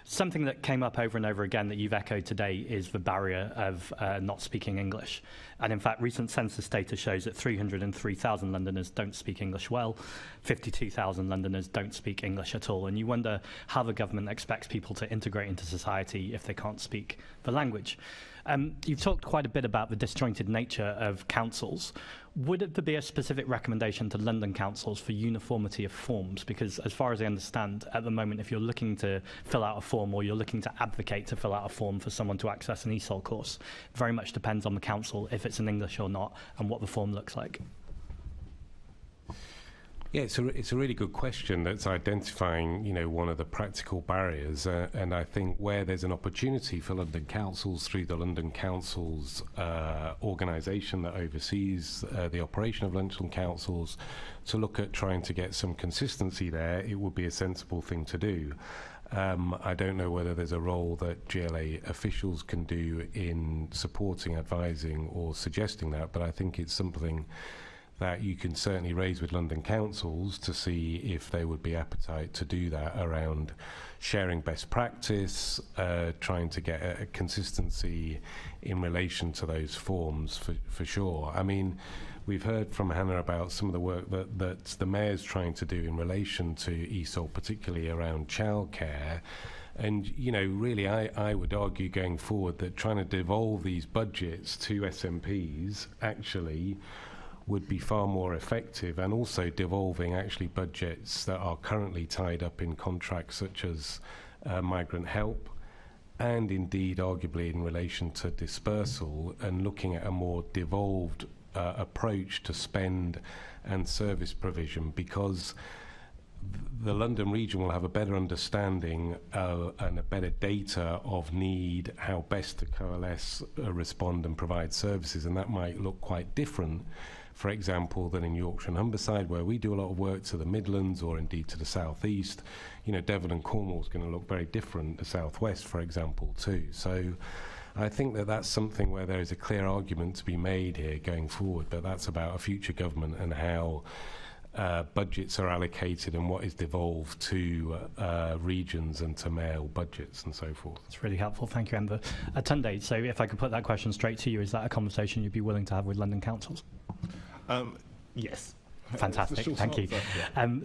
Something that came up over and over again that you've echoed today is the barrier of not speaking English. And in fact, recent census data shows that 303,000 Londoners don't speak English well, 52,000 Londoners don't speak English at all. And you wonder how the government expects people to integrate into society if they can't speak the language. You've talked quite a bit about the disjointed nature of councils. Would there be a specific recommendation to London councils for uniformity of forms? Because as far as I understand, at the moment, if you're looking to fill out a form or you're looking to advocate to fill out a form for someone to access an ESOL course, very much depends on the council if it's in English or not and what the form looks like. Yeah, it's a really good question that's identifying, one of the practical barriers, and I think where there's an opportunity for London councils through the London Councils organisation that oversees the operation of London councils to look at trying to get some consistency there, it would be a sensible thing to do. I don't know whether there's a role that GLA officials can do in supporting, advising or suggesting that, but I think it's something that you can certainly raise with London councils to see if they would be appetite to do that around sharing best practice, trying to get a consistency in relation to those forms for sure. I mean, we've heard from Hannah about some of the work that the Mayor's trying to do in relation to ESOL, particularly around childcare. And, really, I would argue going forward that trying to devolve these budgets to SMPs actually would be far more effective, and also devolving actually budgets that are currently tied up in contracts such as migrant help, and indeed arguably in relation to dispersal, and looking at a more devolved approach to spend and service provision, because the London region will have a better understanding and a better data of need, how best to coalesce, respond and provide services, and that might look quite different, for example, than in Yorkshire and Humberside, where we do a lot of work to the Midlands or indeed to the South East. Devon and Cornwall is going to look very different, the South West, for example, too. So I think that that's something where there is a clear argument to be made here going forward, but that's about a future government and how budgets are allocated and what is devolved to regions and to mayoral budgets and so forth. That's really helpful. Thank you, Enver. Tunde, so if I could put that question straight to you, is that a conversation you'd be willing to have with London councils? Yes. Fantastic, thank you.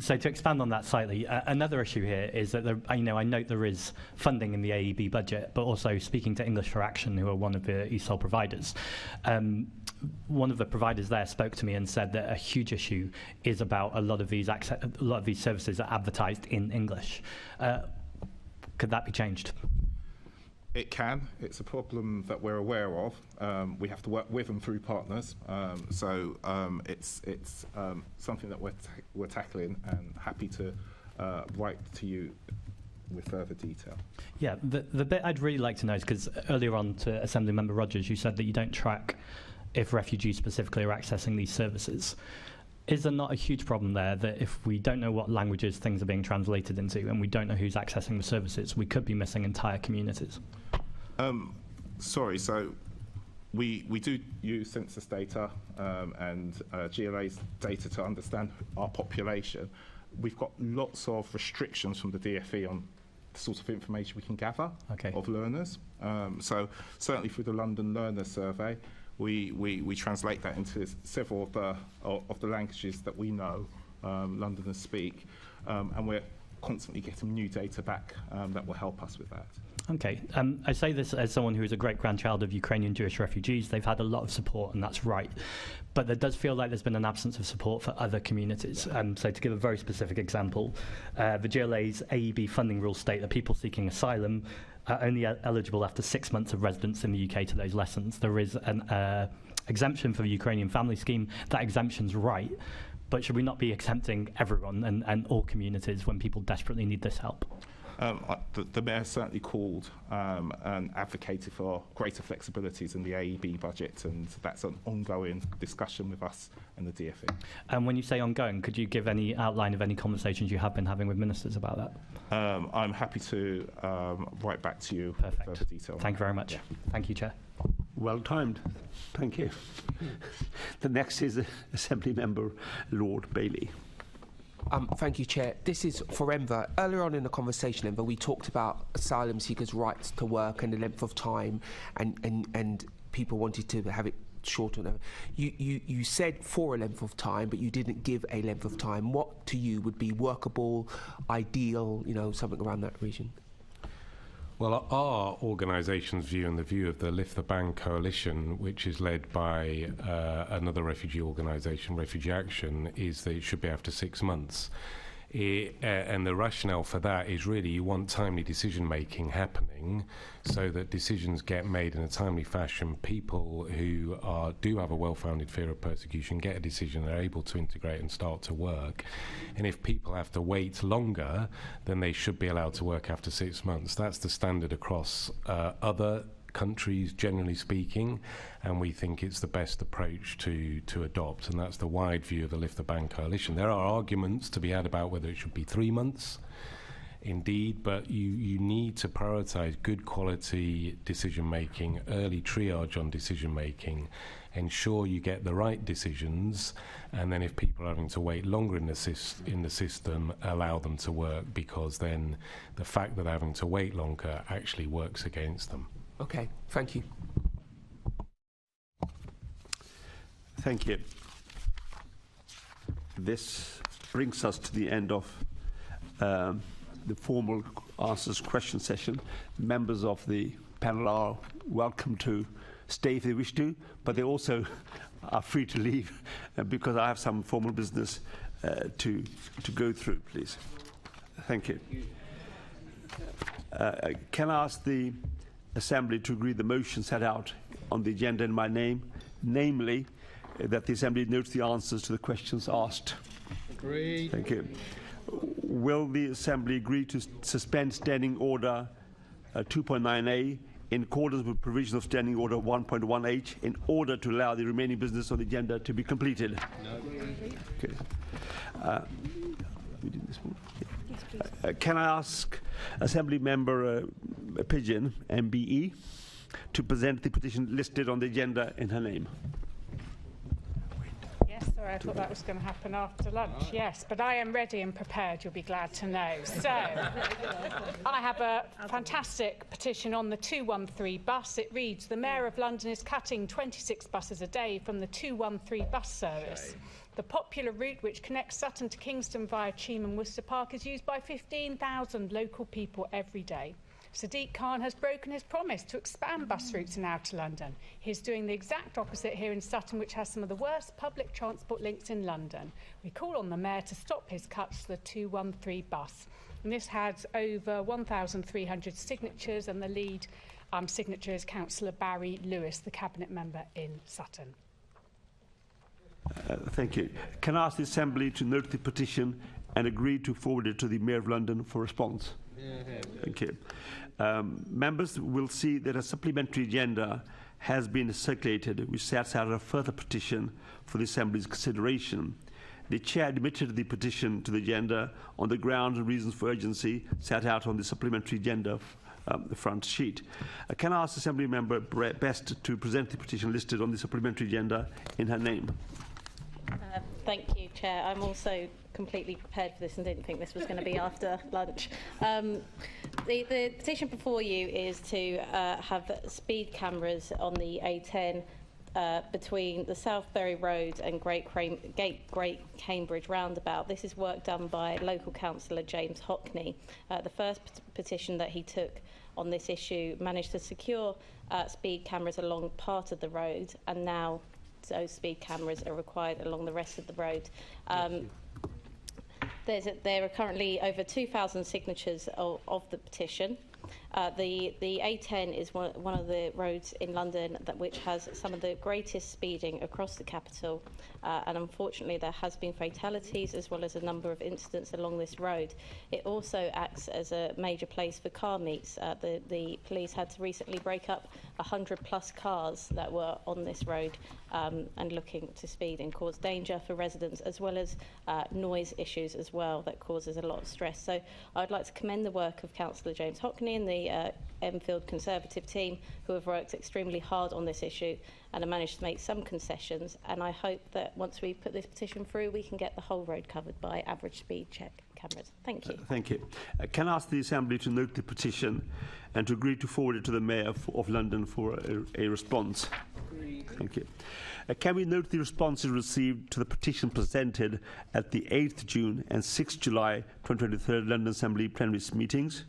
So to expand on that slightly, another issue here is that I note there is funding in the AEB budget, but also speaking to English for Action, who are one of the ESOL providers. One of the providers there spoke to me and said that a huge issue is about a lot of these services are advertised in English. Could that be changed? It can. It's a problem that we're aware of. We have to work with and through partners. So it's something that we're tackling, and happy to write to you with further detail. Yeah, the bit I'd really like to know is, because earlier on to Assemblymember Rogers, you said that you don't track if refugees specifically are accessing these services. Is there not a huge problem there that if we don't know what languages things are being translated into and we don't know who's accessing the services, we could be missing entire communities? Sorry, so we do use census data and GLA's data to understand our population. We've got lots of restrictions from the DfE on the sort of information we can gather of learners. So certainly through the London Learner Survey, we translate that into several of the languages that we know Londoners speak, and we're constantly getting new data back that will help us with that. Okay, I say this as someone who is a great-grandchild of Ukrainian Jewish refugees. They've had a lot of support, and that's right. But there does feel like there's been an absence of support for other communities. So to give a very specific example, the GLA's AEB funding rules state that people seeking asylum are only eligible after 6 months of residence in the UK to those lessons. There is an exemption for the Ukrainian family scheme. That exemption's right. But should we not be exempting everyone and all communities when people desperately need this help? The Mayor certainly called and advocated for greater flexibilities in the AEB budget, and that's an ongoing discussion with us and the DfE. And when you say ongoing, could you give any outline of any conversations you have been having with ministers about that? I'm happy to write back to you with further detail. Thank you very much. Yeah. Thank you, Chair. Well timed. Thank you. The next is Assemblymember Lord Bailey. Thank you, Chair. This is for Enver. Earlier on in the conversation, Enver, we talked about asylum seekers' rights to work and the length of time, and people wanted to have it shorter. You said for a length of time, but you didn't give a length of time. What to you would be workable, ideal, something around that region? Well, our organisation's view and the view of the Lift the Ban Coalition, which is led by another refugee organisation, Refugee Action, is that it should be after 6 months. And the rationale for that is really you want timely decision-making happening so that decisions get made in a timely fashion. People who do have a well-founded fear of persecution get a decision, they're able to integrate and start to work. And if people have to wait longer, then they should be allowed to work after 6 months. That's the standard across other countries, generally speaking, and we think it's the best approach to adopt, and that's the wide view of the Lift the Ban Coalition. There are arguments to be had about whether it should be 3 months, indeed, but you need to prioritise good quality decision making, early triage on decision making, ensure you get the right decisions, and then if people are having to wait longer in the system, allow them to work, because then the fact that they're having to wait longer actually works against them. Okay, thank you. Thank you. This brings us to the end of the formal answers question session. Members of the panel are welcome to stay if they wish to, but they also are free to leave because I have some formal business to go through, please. Thank you. Can I ask the Assembly to agree the motion set out on the agenda in my name, namely that the Assembly notes the answers to the questions asked? Agreed. Thank you. Will the Assembly agree to suspend Standing Order 2.9a in accordance with provisions of Standing Order 1.1h in order to allow the remaining business on the agenda to be completed? No. Okay. We did this one. Can I ask Assembly Member Pigeon, MBE, to present the petition listed on the agenda in her name? Yes, sorry, I thought that was going to happen after lunch. Yes, but I am ready and prepared, you'll be glad to know. So, I have a fantastic petition on the 213 bus. It reads, the Mayor of London is cutting 26 buses a day from the 213 bus service. Okay. The popular route which connects Sutton to Kingston via Cheam and Worcester Park is used by 15,000 local people every day. Sadiq Khan has broken his promise to expand bus routes in outer London. He's doing the exact opposite here in Sutton, which has some of the worst public transport links in London. We call on the Mayor to stop his cuts to the 213 bus. And this has over 1,300 signatures, and the lead signature is Councillor Barry Lewis, the Cabinet Member in Sutton. Thank you. Can I ask the Assembly to note the petition and agree to forward it to the Mayor of London for response? Thank you. Members will see that a supplementary agenda has been circulated which sets out a further petition for the Assembly's consideration. The Chair admitted the petition to the agenda on the grounds and reasons for urgency set out on the supplementary agenda the front sheet. Can I ask Assembly Member Best to present the petition listed on the supplementary agenda in her name? Thank you, Chair. I'm also completely prepared for this and didn't think this was going to be after lunch. The petition before you is to have speed cameras on the A10 between the Southbury Road and Great Cambridge roundabout. This is work done by local councillor James Hockney. The first petition that he took on this issue managed to secure speed cameras along part of the road, and now those speed cameras are required along the rest of the road. There are currently over 2,000 signatures of the petition. The A10 is one of the roads in London which has some of the greatest speeding across the capital, and unfortunately there has been fatalities as well as a number of incidents along this road. It also acts as a major place for car meets. The police had to recently break up 100+ cars that were on this road and looking to speed and cause danger for residents, as well as noise issues as well that causes a lot of stress. So I'd like to commend the work of Councillor James Hockney and the Enfield Conservative team, who have worked extremely hard on this issue and have managed to make some concessions, and I hope that once we put this petition through we can get the whole road covered by average speed check cameras. Thank you. Thank you. Can I ask the Assembly to note the petition and to agree to forward it to the Mayor of London for a response? Agreed. Thank you. Can we note the responses received to the petition presented at the 8th June and 6th July 2023 London Assembly plenary meetings?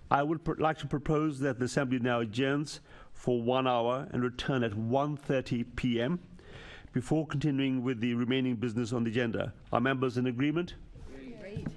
I would like to propose that the Assembly now adjourns for 1 hour and return at 1:30 p.m. before continuing with the remaining business on the agenda. Are members in agreement? Agreed.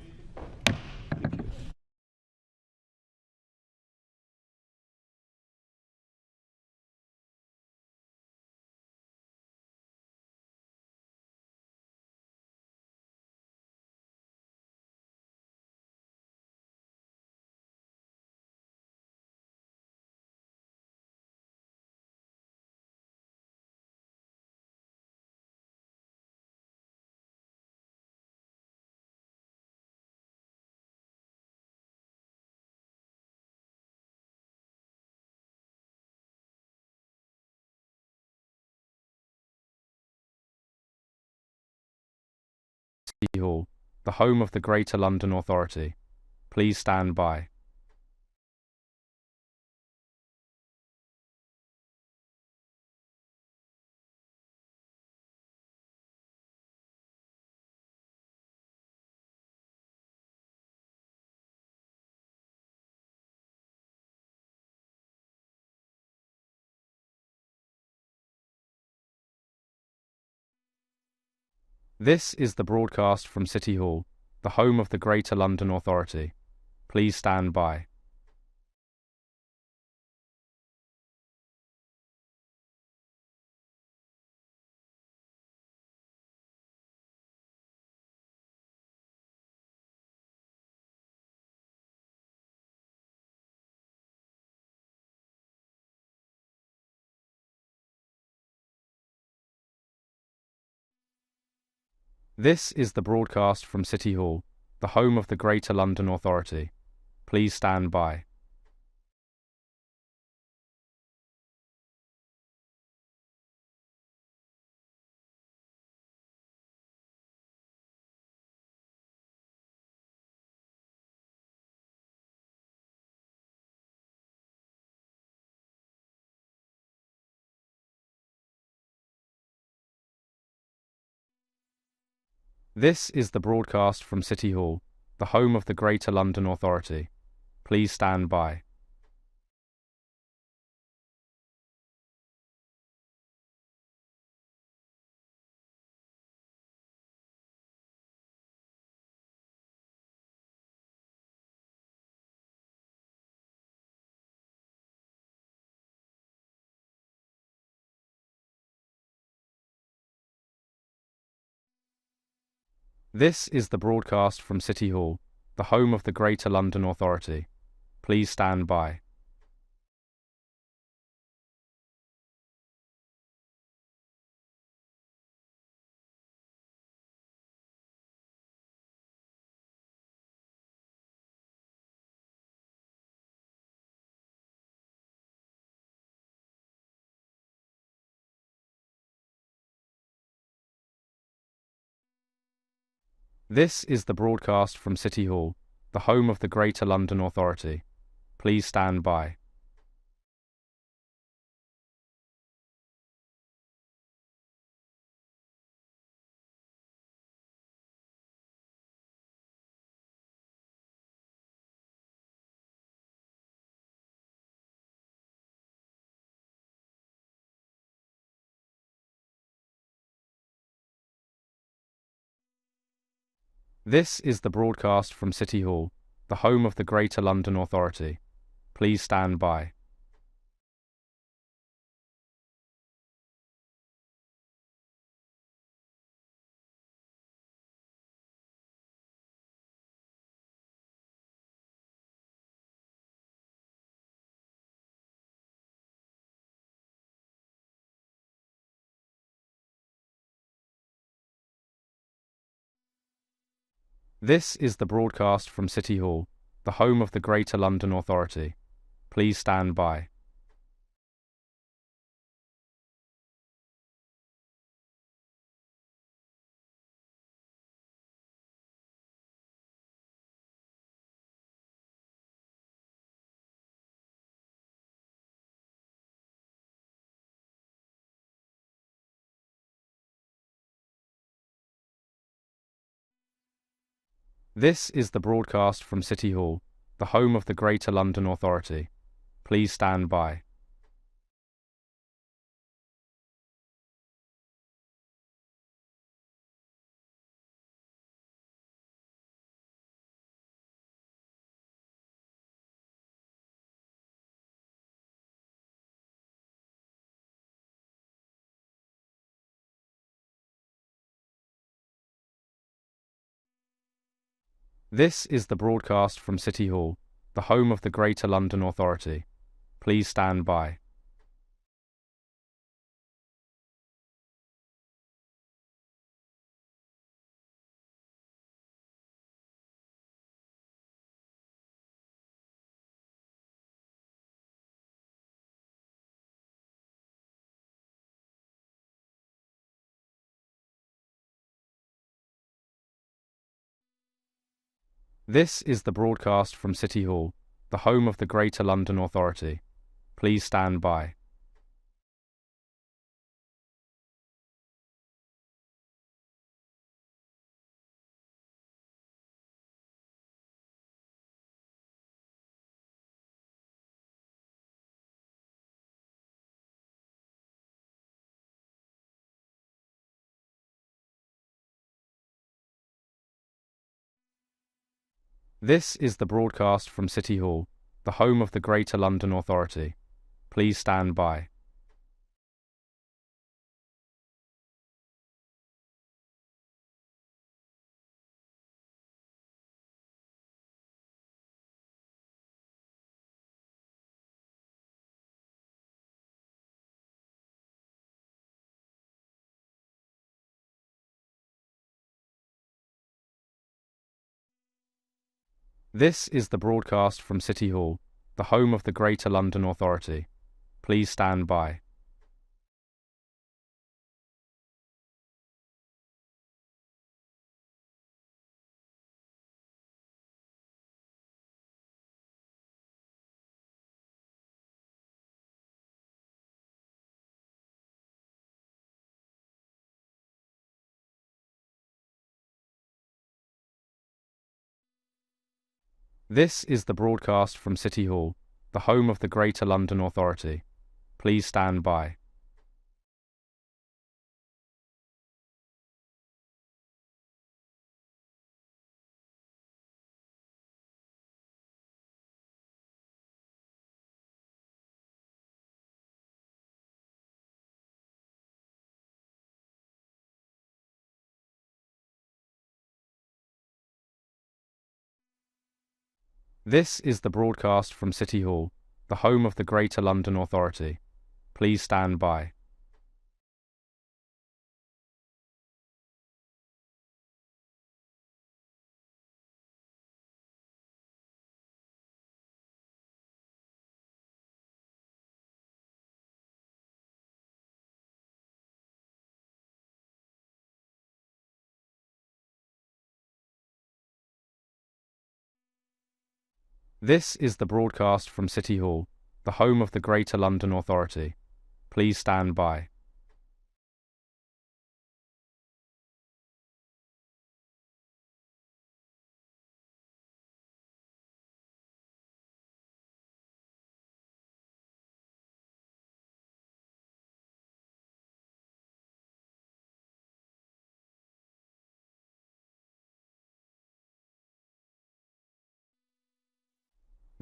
Hall, the home of the Greater London Authority. Please stand by. This is the broadcast from City Hall, the home of the Greater London Authority. Please stand by. This is the broadcast from City Hall, the home of the Greater London Authority. Please stand by. This is the broadcast from City Hall, the home of the Greater London Authority. Please stand by. This is the broadcast from City Hall, the home of the Greater London Authority. Please stand by. This is the broadcast from City Hall, the home of the Greater London Authority. Please stand by. This is the broadcast from City Hall, the home of the Greater London Authority. Please stand by. This is the broadcast from City Hall, the home of the Greater London Authority. Please stand by. This is the broadcast from City Hall, the home of the Greater London Authority. Please stand by. This is the broadcast from City Hall, the home of the Greater London Authority. Please stand by. This is the broadcast from City Hall, the home of the Greater London Authority. Please stand by. This is the broadcast from City Hall, the home of the Greater London Authority. Please stand by. This is the broadcast from City Hall, the home of the Greater London Authority. Please stand by. This is the broadcast from City Hall, the home of the Greater London Authority. Please stand by. This is the broadcast from City Hall, the home of the Greater London Authority. Please stand by. This is the broadcast from City Hall, the home of the Greater London Authority. Please stand by.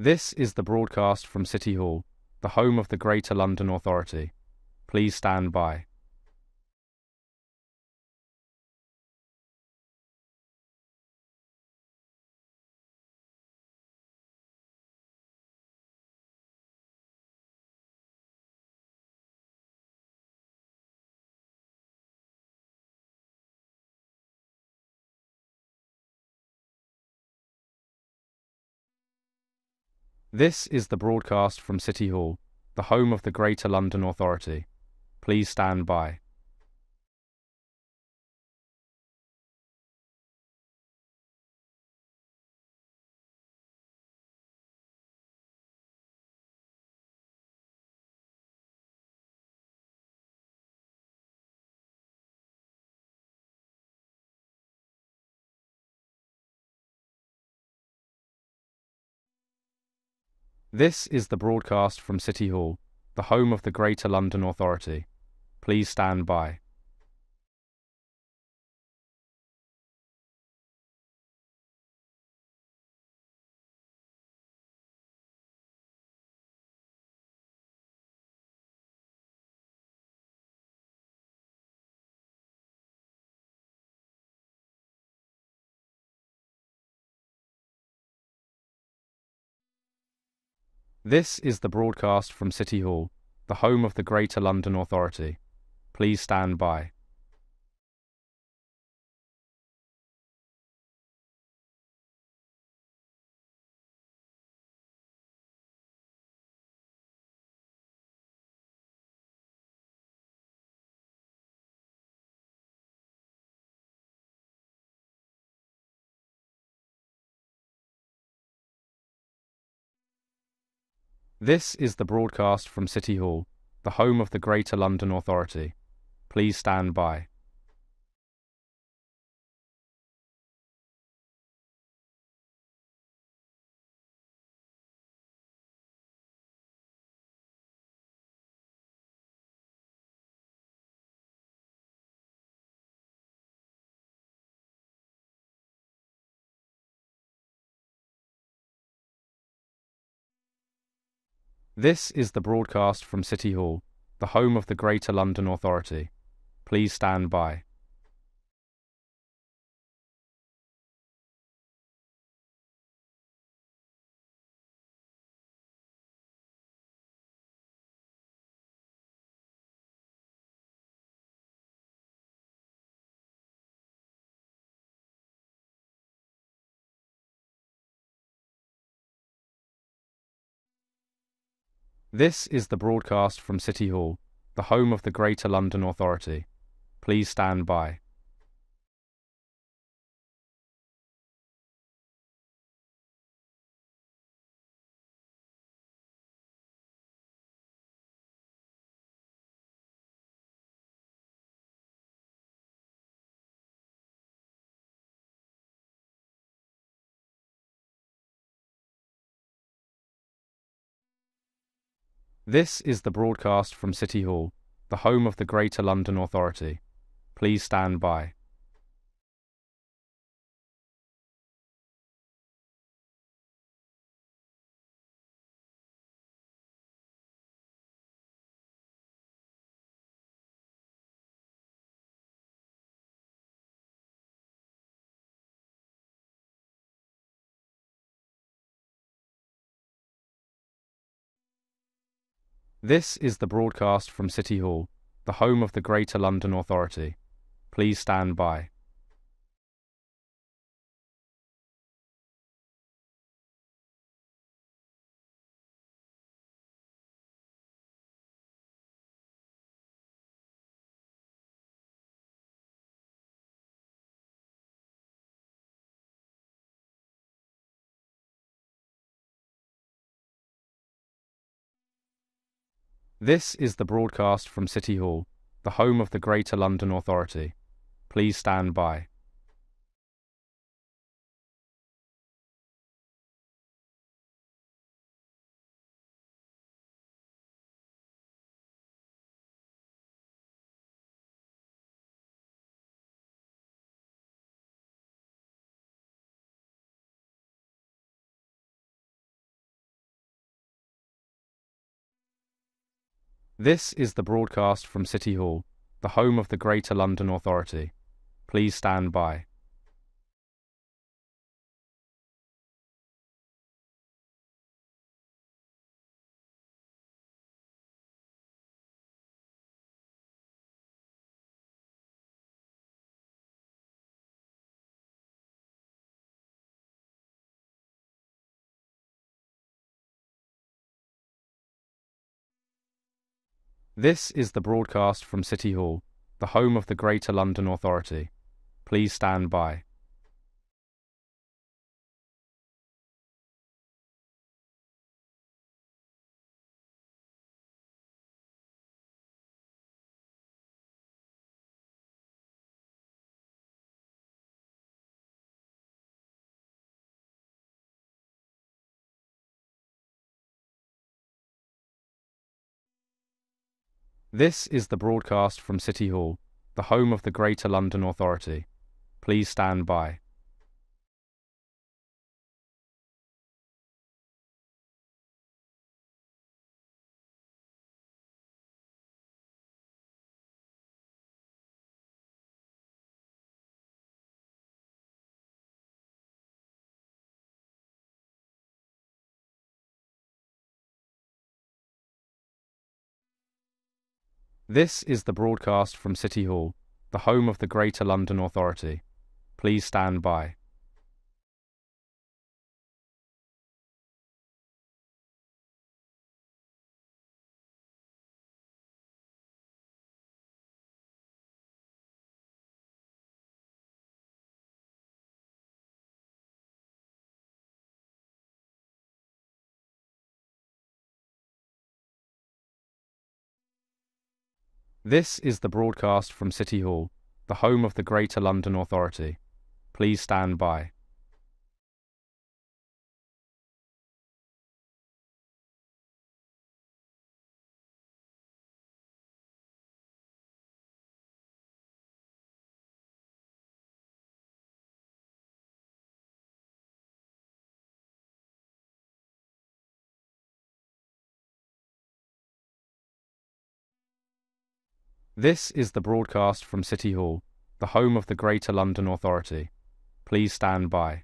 This is the broadcast from City Hall, the home of the Greater London Authority. Please stand by. This is the broadcast from City Hall, the home of the Greater London Authority. Please stand by. This is the broadcast from City Hall, the home of the Greater London Authority. Please stand by. This is the broadcast from City Hall, the home of the Greater London Authority. Please stand by. This is the broadcast from City Hall, the home of the Greater London Authority. Please stand by. This is the broadcast from City Hall, the home of the Greater London Authority. Please stand by. This is the broadcast from City Hall, the home of the Greater London Authority. Please stand by. This is the broadcast from City Hall, the home of the Greater London Authority. Please stand by. This is the broadcast from City Hall, the home of the Greater London Authority. Please stand by. This is the broadcast from City Hall, the home of the Greater London Authority. Please stand by. This is the broadcast from City Hall, the home of the Greater London Authority. Please stand by. This is the broadcast from City Hall, the home of the Greater London Authority. Please stand by. This is the broadcast from City Hall, the home of the Greater London Authority. Please stand by. This is the broadcast from City Hall, the home of the Greater London Authority. Please stand by. This is the broadcast from City Hall, the home of the Greater London Authority. Please stand by. This is the broadcast from City Hall, the home of the Greater London Authority. Please stand by.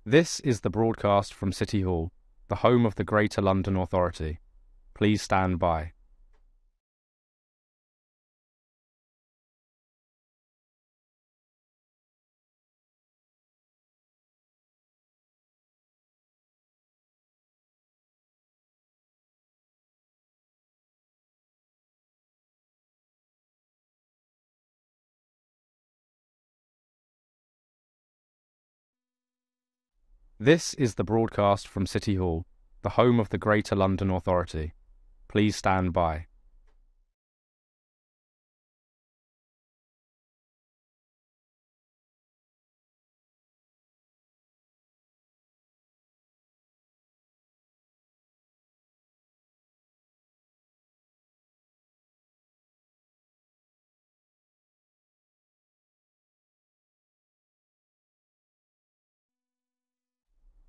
This is the broadcast from City Hall, the home of the Greater London Authority. Please stand by. This is the broadcast from City Hall, the home of the Greater London Authority. Please stand by.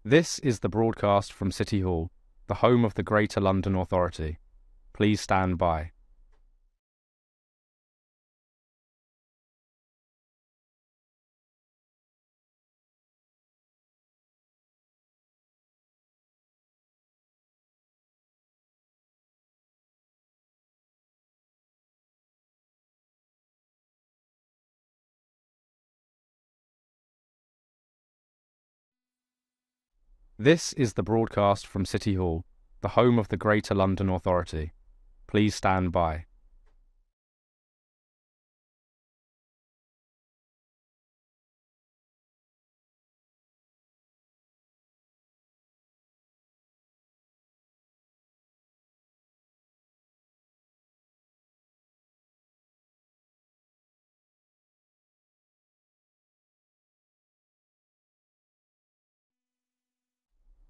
This is the broadcast from City Hall, the home of the Greater London Authority. Please stand by. This is the broadcast from City Hall, the home of the Greater London Authority. Please stand by.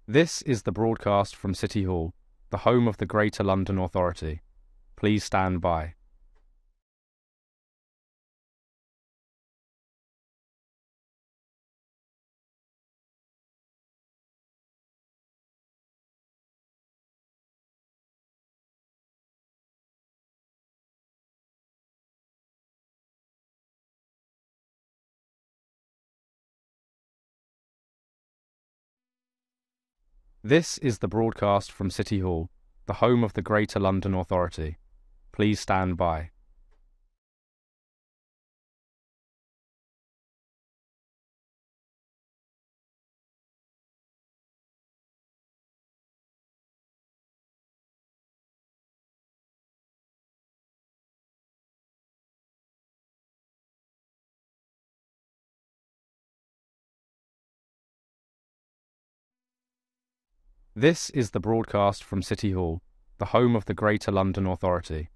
This is the broadcast from City Hall, the home of the Greater London Authority. Please stand by. This is the broadcast from City Hall, the home of the Greater London Authority. Please stand by. This is the broadcast from City Hall, the home of the Greater London Authority.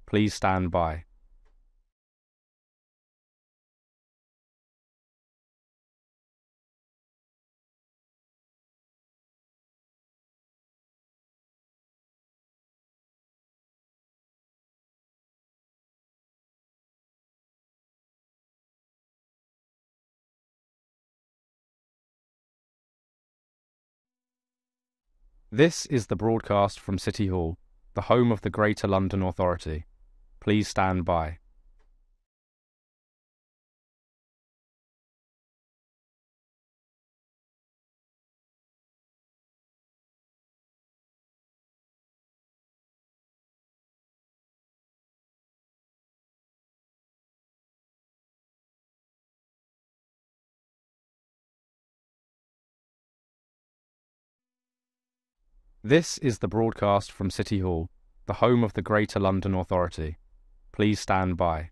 Please stand by. This is the broadcast from City Hall, the home of the Greater London Authority. Please stand by. This is the broadcast from City Hall, the home of the Greater London Authority. Please stand by.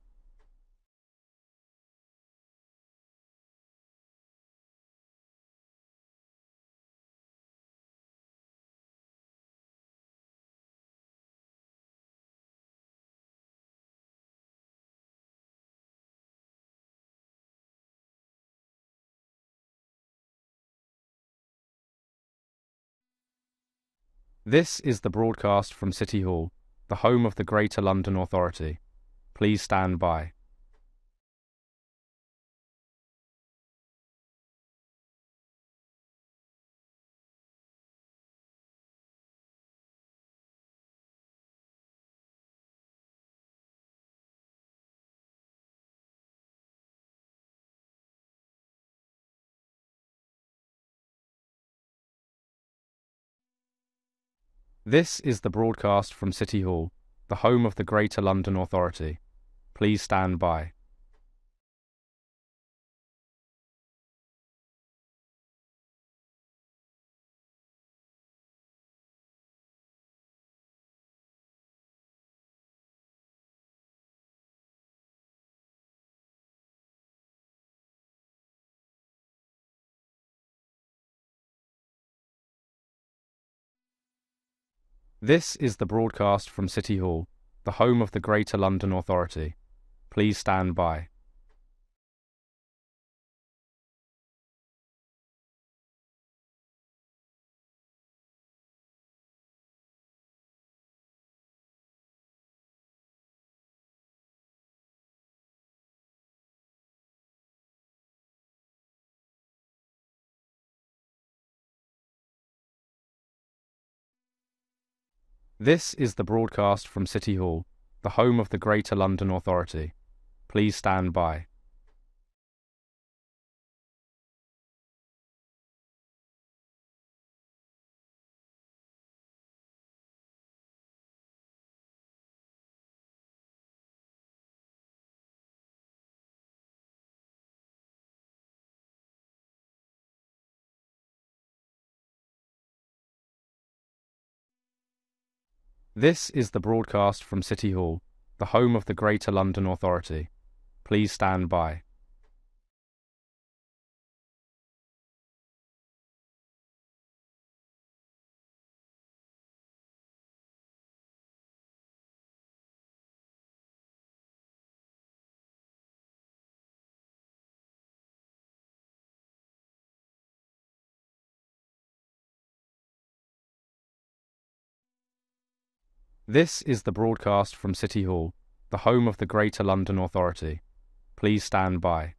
This is the broadcast from City Hall, the home of the Greater London Authority. Please stand by. This is the broadcast from City Hall, the home of the Greater London Authority. Please stand by. This is the broadcast from City Hall, the home of the Greater London Authority. Please stand by. This is the broadcast from City Hall, the home of the Greater London Authority. Please stand by. This is the broadcast from City Hall, the home of the Greater London Authority. Please stand by. This is the broadcast from City Hall, the home of the Greater London Authority. Please stand by.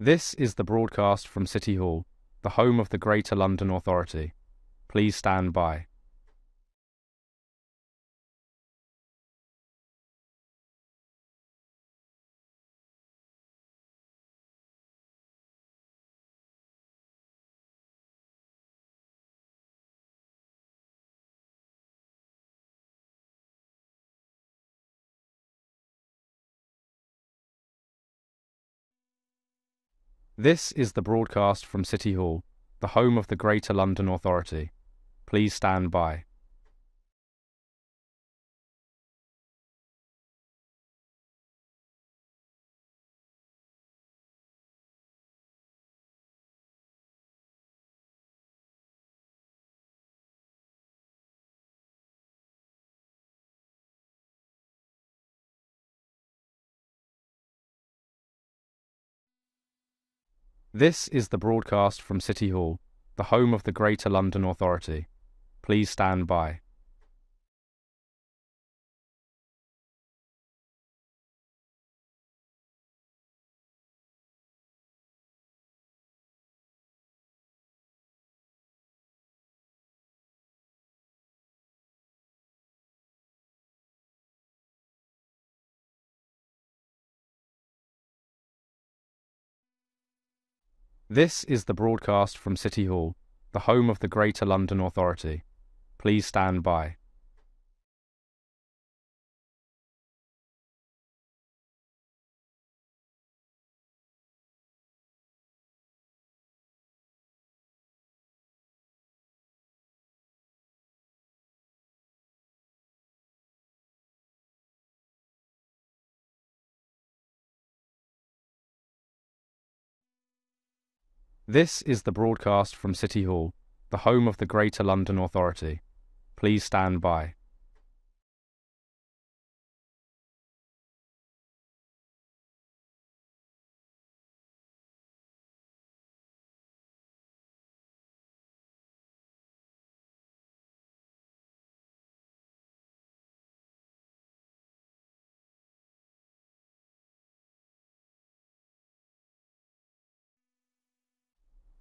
This is the broadcast from City Hall, the home of the Greater London Authority. Please stand by. This is the broadcast from City Hall, the home of the Greater London Authority. Please stand by. This is the broadcast from City Hall, the home of the Greater London Authority. Please stand by. This is the broadcast from City Hall, the home of the Greater London Authority. Please stand by. This is the broadcast from City Hall, the home of the Greater London Authority. Please stand by.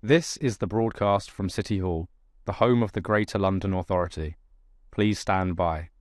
This is the broadcast from City Hall, the home of the Greater London Authority. Please stand by.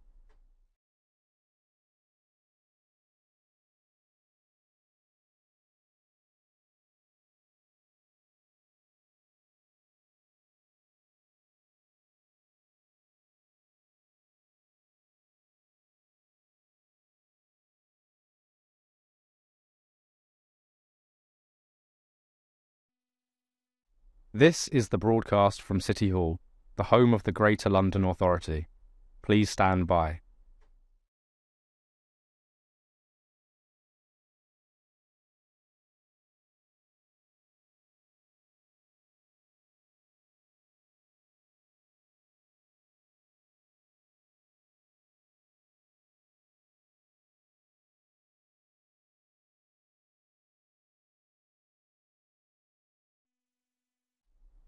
This is the broadcast from City Hall, the home of the Greater London Authority. Please stand by.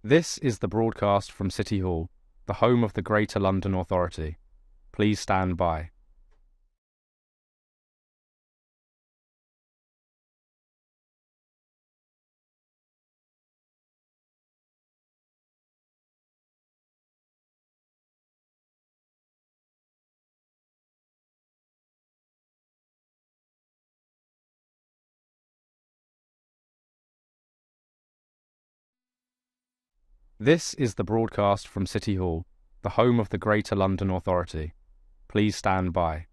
This is the broadcast from City Hall, the home of the Greater London Authority. Please stand by. This is the broadcast from City Hall, the home of the Greater London Authority. Please stand by.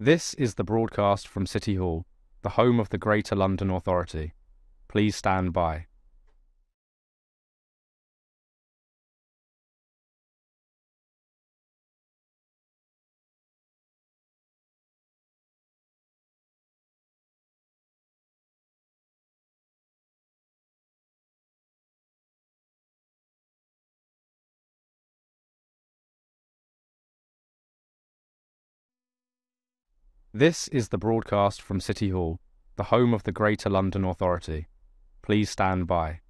This is the broadcast from City Hall, the home of the Greater London Authority. Please stand by. This is the broadcast from City Hall, the home of the Greater London Authority. Please stand by.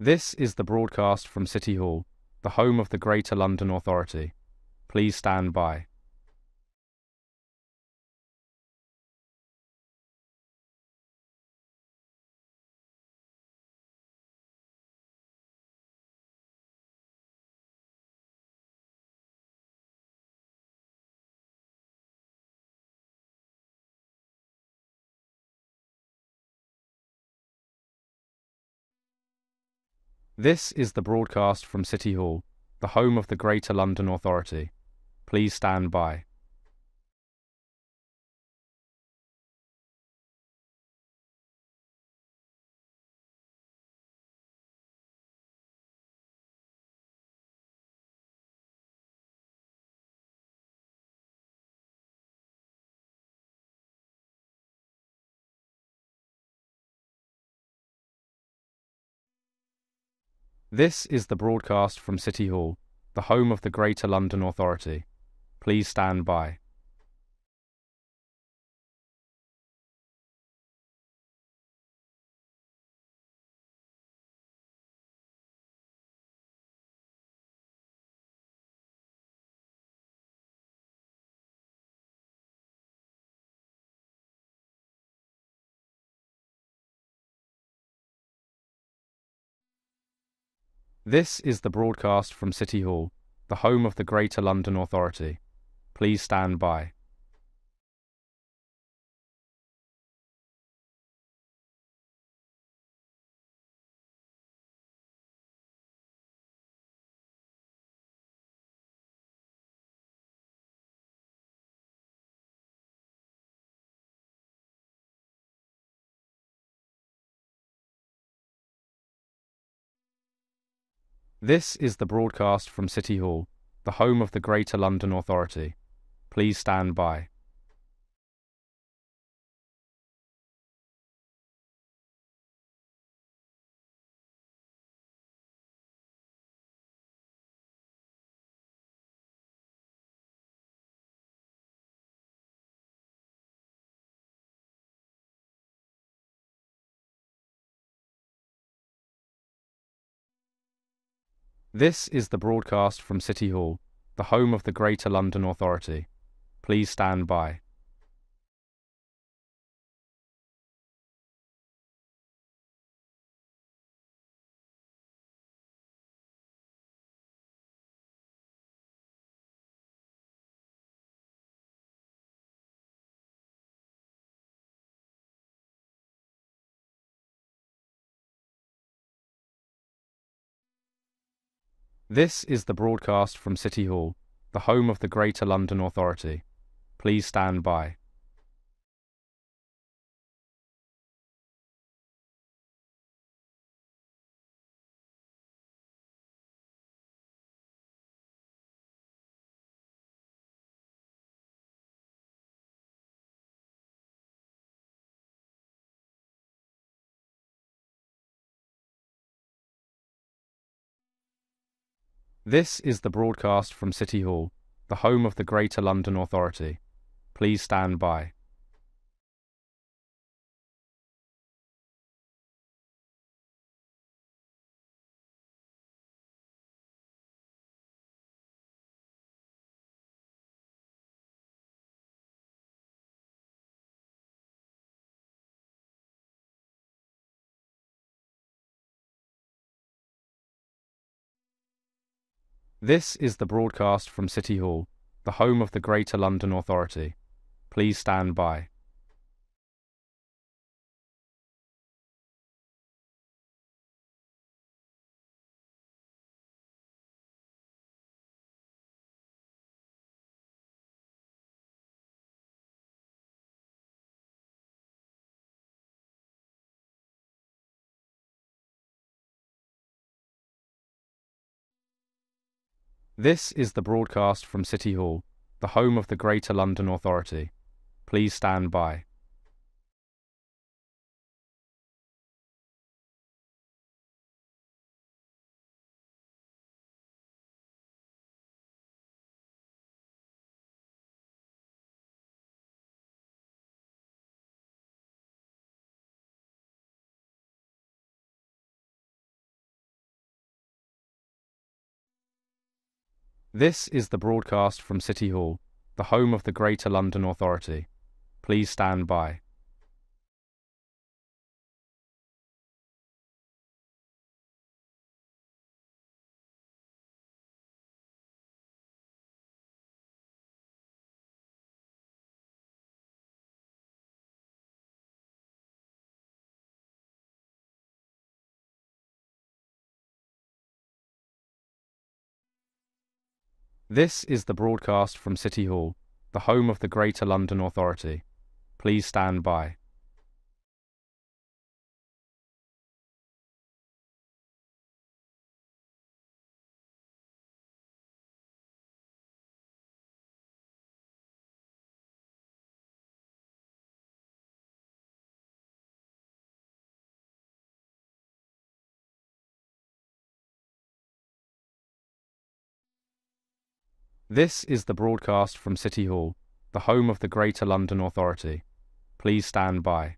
This is the broadcast from City Hall, the home of the Greater London Authority. Please stand by. This is the broadcast from City Hall, the home of the Greater London Authority. Please stand by. This is the broadcast from City Hall, the home of the Greater London Authority. Please stand by. This is the broadcast from City Hall, the home of the Greater London Authority. Please stand by. This is the broadcast from City Hall, the home of the Greater London Authority. Please stand by. This is the broadcast from City Hall, the home of the Greater London Authority. Please stand by. This is the broadcast from City Hall, the home of the Greater London Authority. Please stand by. This is the broadcast from City Hall, the home of the Greater London Authority. Please stand by. This is the broadcast from City Hall, the home of the Greater London Authority. Please stand by. This is the broadcast from City Hall, the home of the Greater London Authority. Please stand by. This is the broadcast from City Hall, the home of the Greater London Authority. Please stand by. This is the broadcast from City Hall, the home of the Greater London Authority. Please stand by. This is the broadcast from City Hall, the home of the Greater London Authority. Please stand by.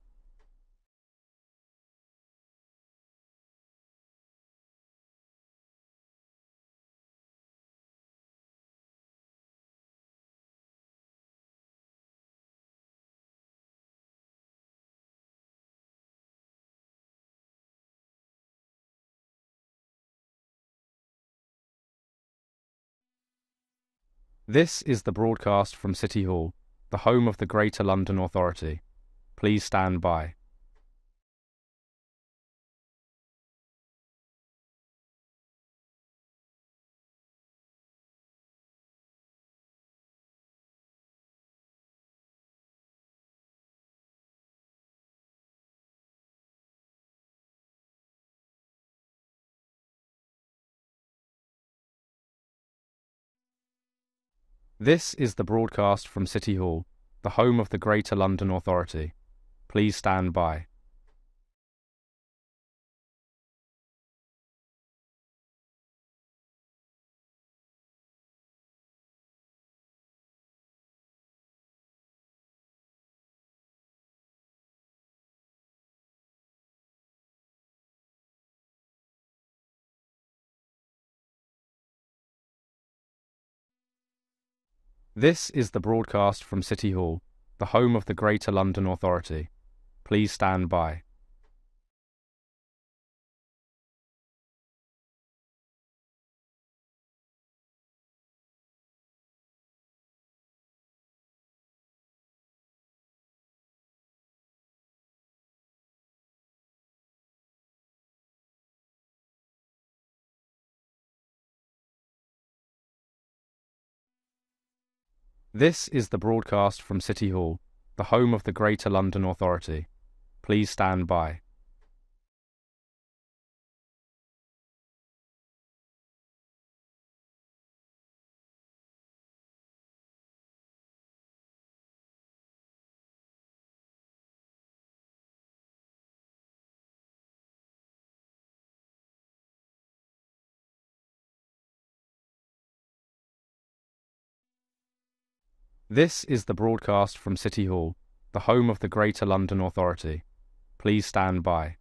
This is the broadcast from City Hall, the home of the Greater London Authority. Please stand by. This is the broadcast from City Hall, the home of the Greater London Authority. Please stand by. This is the broadcast from City Hall, the home of the Greater London Authority. Please stand by. This is the broadcast from City Hall, the home of the Greater London Authority. Please stand by. This is the broadcast from City Hall, the home of the Greater London Authority. Please stand by.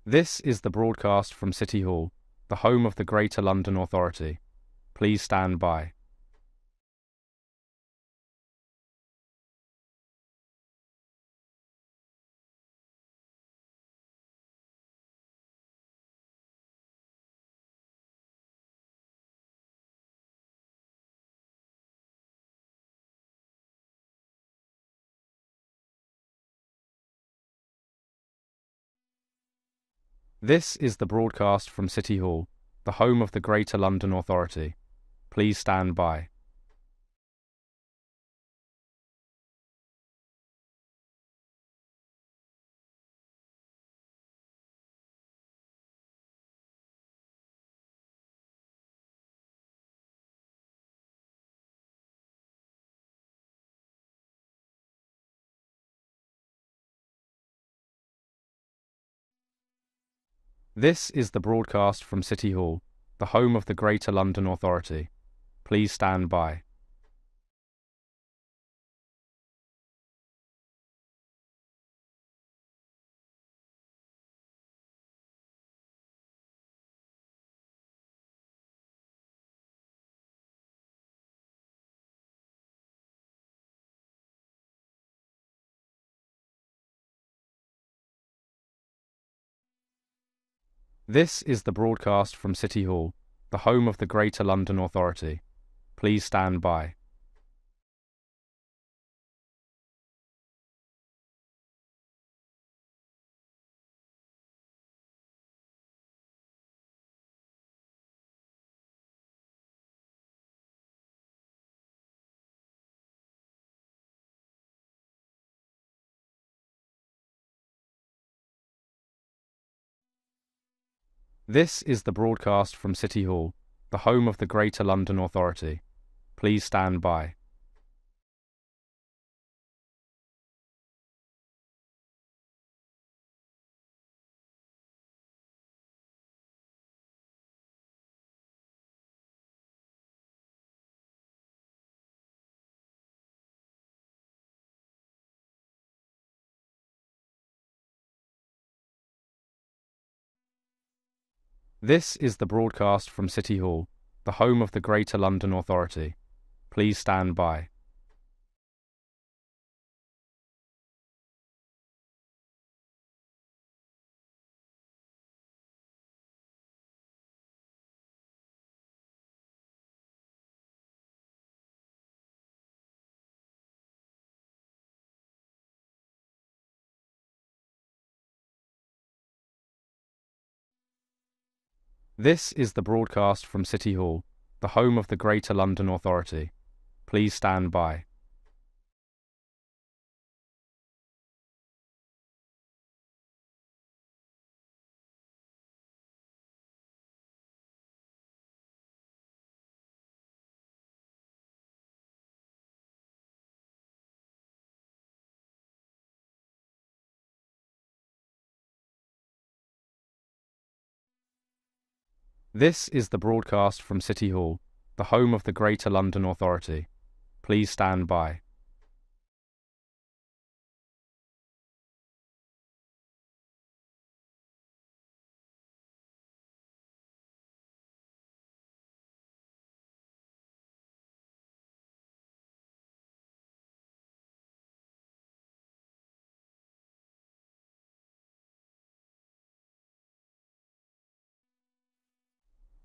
This is the broadcast from City Hall, the home of the Greater London Authority. Please stand by. This is the broadcast from City Hall, the home of the Greater London Authority. Please stand by. This is the broadcast from City Hall, the home of the Greater London Authority. Please stand by. This is the broadcast from City Hall, the home of the Greater London Authority. Please stand by. This is the broadcast from City Hall, the home of the Greater London Authority. Please stand by. This is the broadcast from City Hall, the home of the Greater London Authority. Please stand by. This is the broadcast from City Hall, the home of the Greater London Authority. Please stand by. This is the broadcast from City Hall, the home of the Greater London Authority. Please stand by.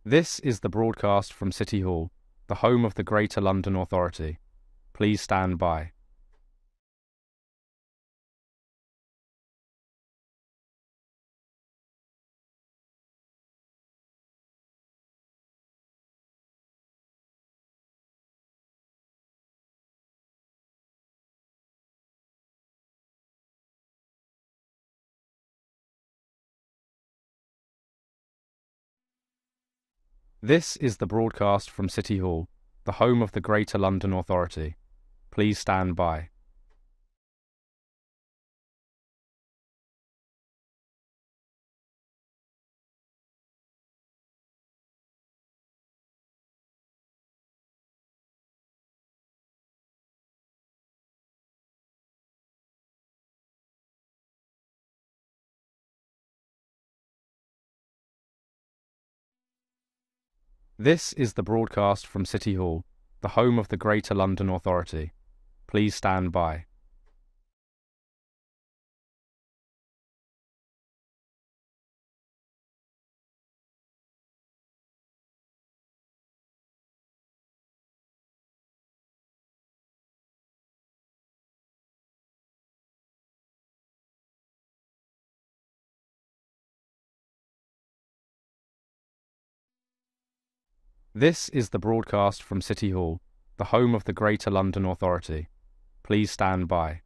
This is the broadcast from City Hall, the home of the Greater London Authority. Please stand by. This is the broadcast from City Hall, the home of the Greater London Authority. Please stand by. This is the broadcast from City Hall, the home of the Greater London Authority. Please stand by. This is the broadcast from City Hall, the home of the Greater London Authority. Please stand by.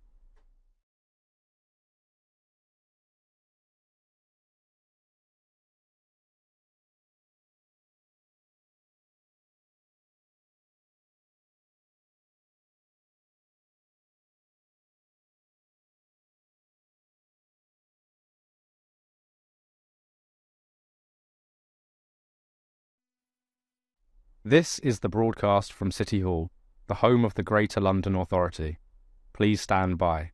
This is the broadcast from City Hall, the home of the Greater London Authority. Please stand by.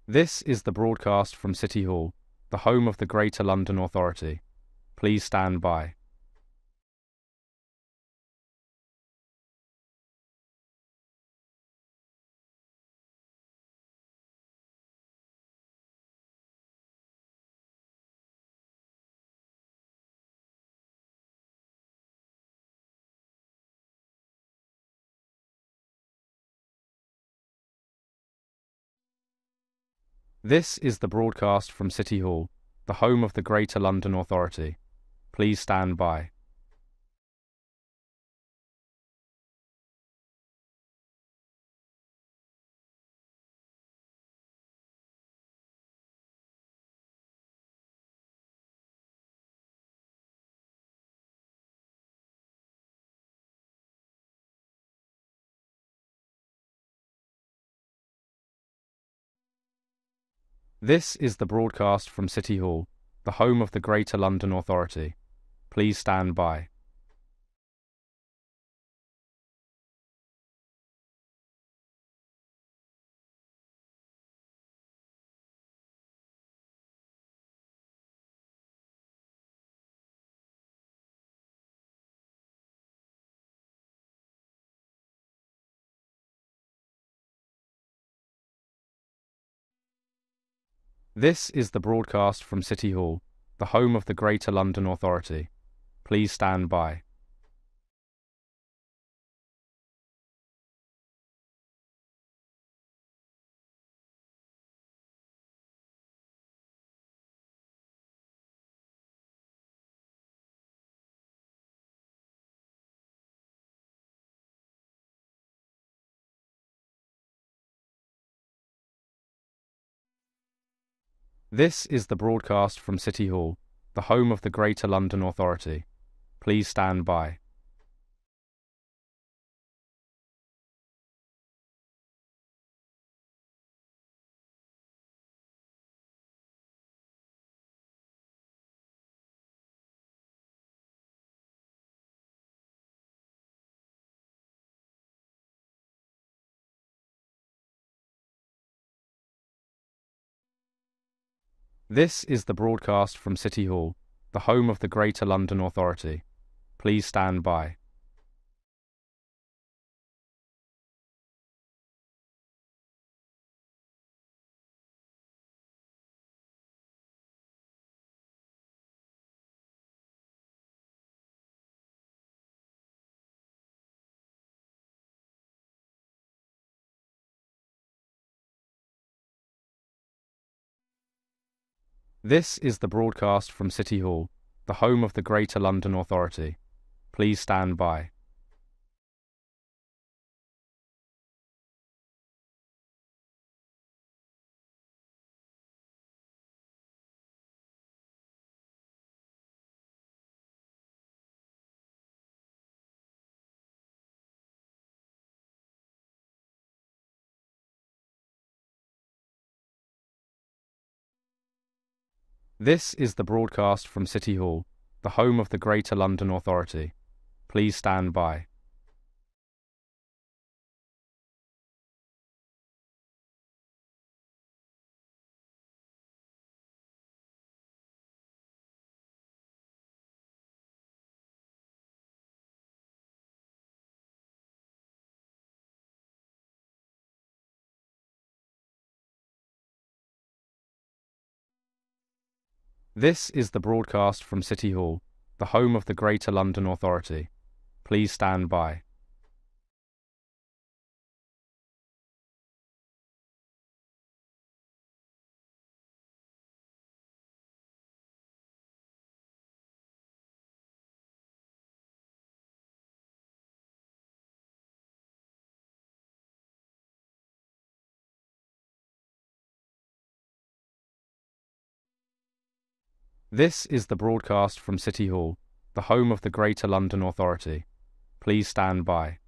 This is the broadcast from City Hall, the home of the Greater London Authority. Please stand by. This is the broadcast from City Hall, the home of the Greater London Authority. Please stand by. This is the broadcast from City Hall, the home of the Greater London Authority. Please stand by. This is the broadcast from City Hall, the home of the Greater London Authority. Please stand by. This is the broadcast from City Hall, the home of the Greater London Authority. Please stand by. This is the broadcast from City Hall, the home of the Greater London Authority. Please stand by. This is the broadcast from City Hall, the home of the Greater London Authority. Please stand by. This is the broadcast from City Hall, the home of the Greater London Authority. Please stand by. This is the broadcast from City Hall, the home of the Greater London Authority. Please stand by. This is the broadcast from City Hall, the home of the Greater London Authority. Please stand by.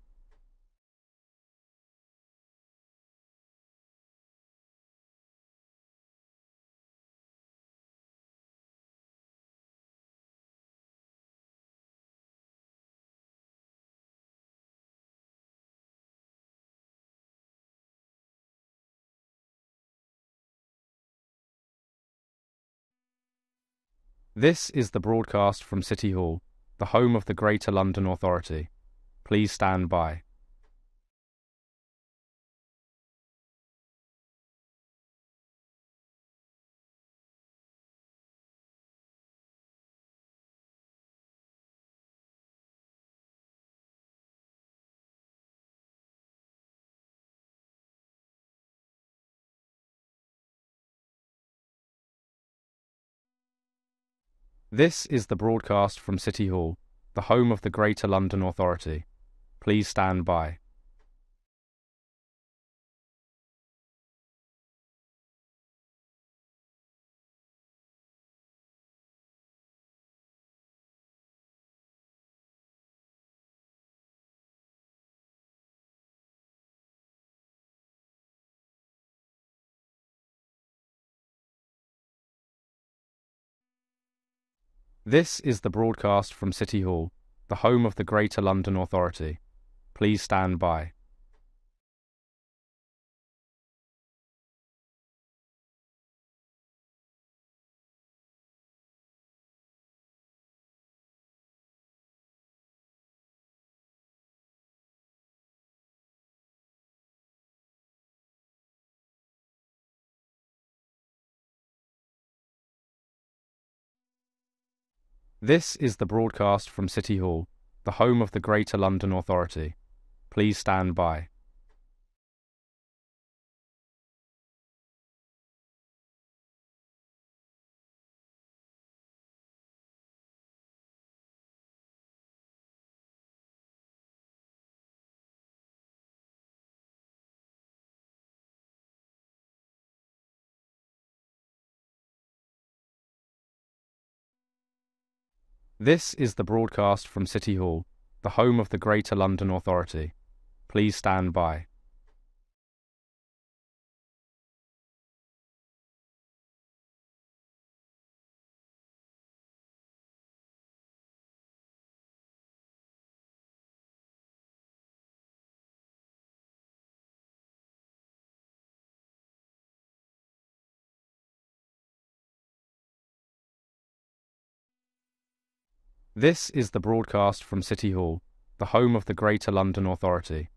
This is the broadcast from City Hall, the home of the Greater London Authority. Please stand by. This is the broadcast from City Hall, the home of the Greater London Authority. Please stand by. This is the broadcast from City Hall, the home of the Greater London Authority. Please stand by. This is the broadcast from City Hall, the home of the Greater London Authority. Please stand by. This is the broadcast from City Hall, the home of the Greater London Authority. Please stand by. This is the broadcast from City Hall, the home of the Greater London Authority.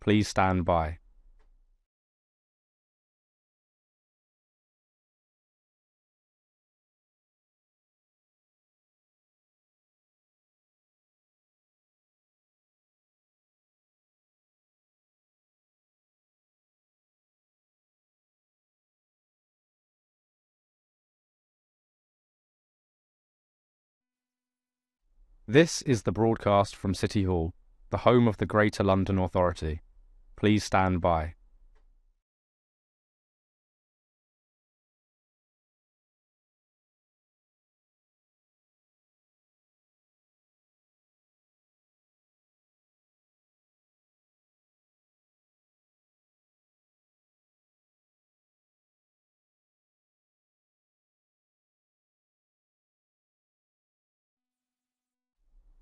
Please stand by. This is the broadcast from City Hall, the home of the Greater London Authority. Please stand by.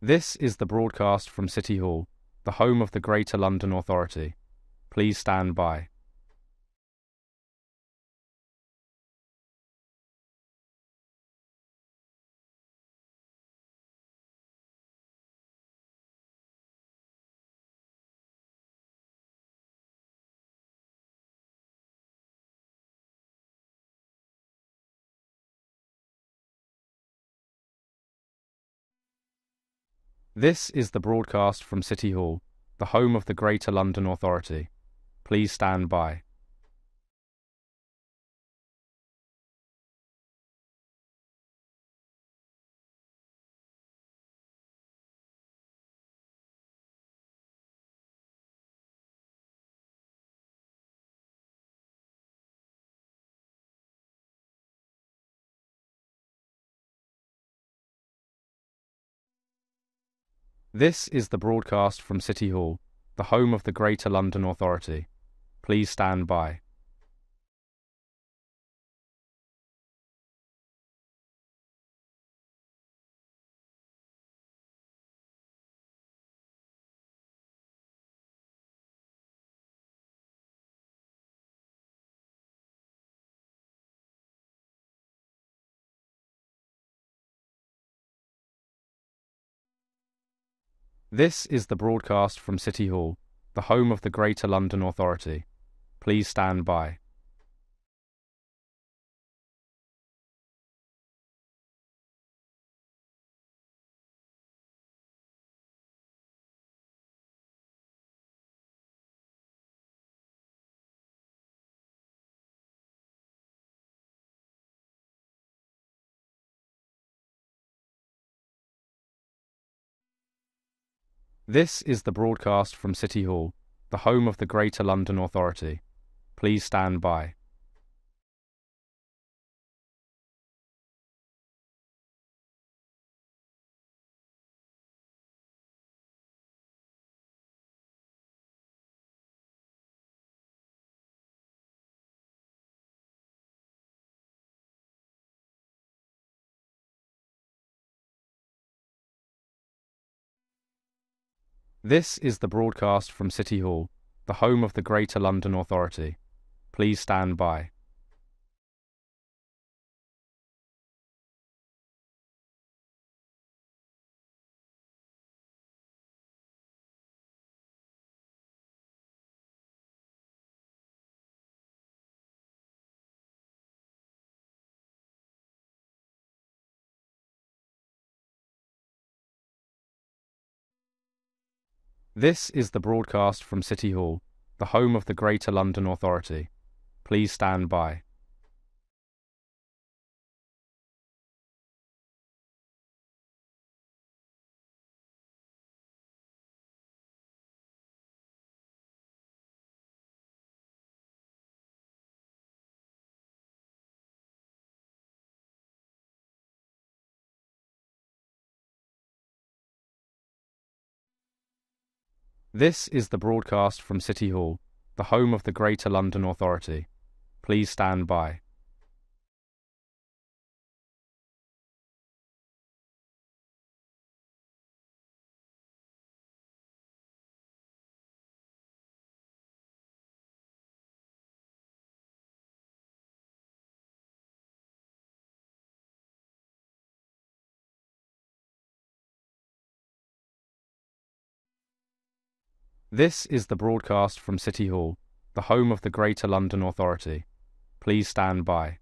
This is the broadcast from City Hall, the home of the Greater London Authority. Please stand by. This is the broadcast from City Hall, the home of the Greater London Authority. Please stand by. This is the broadcast from City Hall, the home of the Greater London Authority. Please stand by. This is the broadcast from City Hall, the home of the Greater London Authority. Please stand by. This is the broadcast from City Hall, the home of the Greater London Authority. Please stand by. This is the broadcast from City Hall, the home of the Greater London Authority. Please stand by. This is the broadcast from City Hall, the home of the Greater London Authority. Please stand by. This is the broadcast from City Hall, the home of the Greater London Authority. Please stand by. This is the broadcast from City Hall, the home of the Greater London Authority. Please stand by.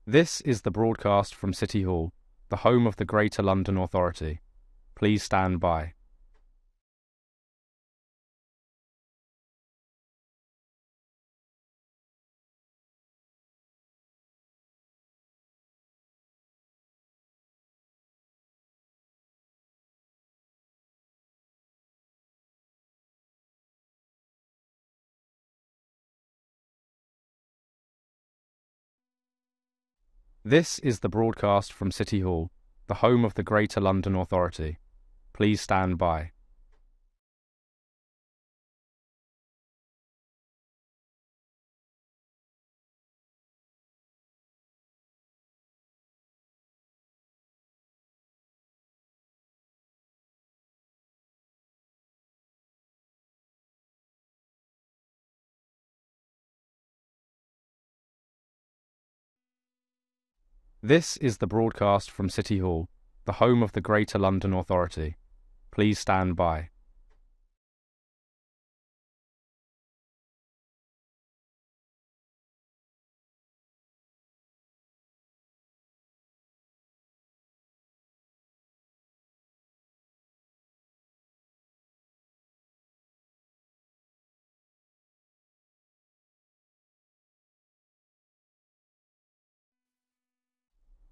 This is the broadcast from City Hall, the home of the Greater London Authority. Please stand by. This is the broadcast from City Hall, the home of the Greater London Authority. Please stand by. This is the broadcast from City Hall, the home of the Greater London Authority. Please stand by.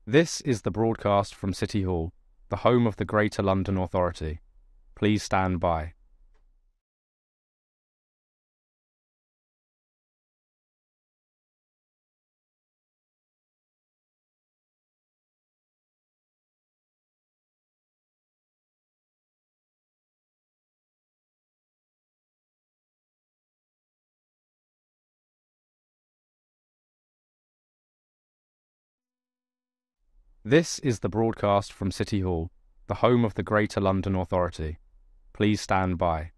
This is the broadcast from City Hall, the home of the Greater London Authority. Please stand by. This is the broadcast from City Hall, the home of the Greater London Authority. Please stand by.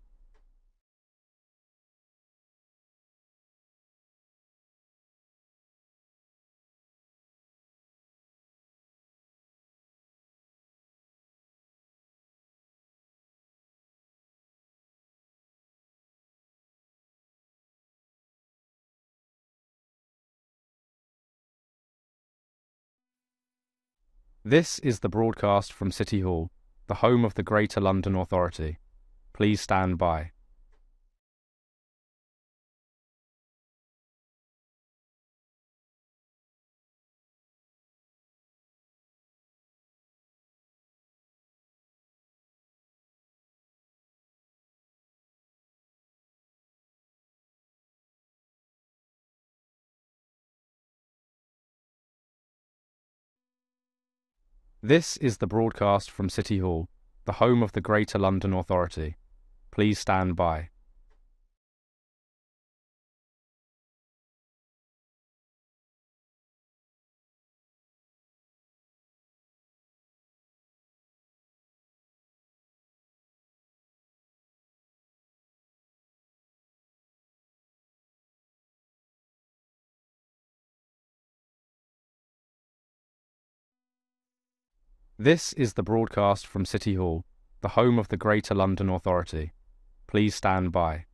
This is the broadcast from City Hall, the home of the Greater London Authority. Please stand by. This is the broadcast from City Hall, the home of the Greater London Authority. Please stand by. This is the broadcast from City Hall, the home of the Greater London Authority. Please stand by.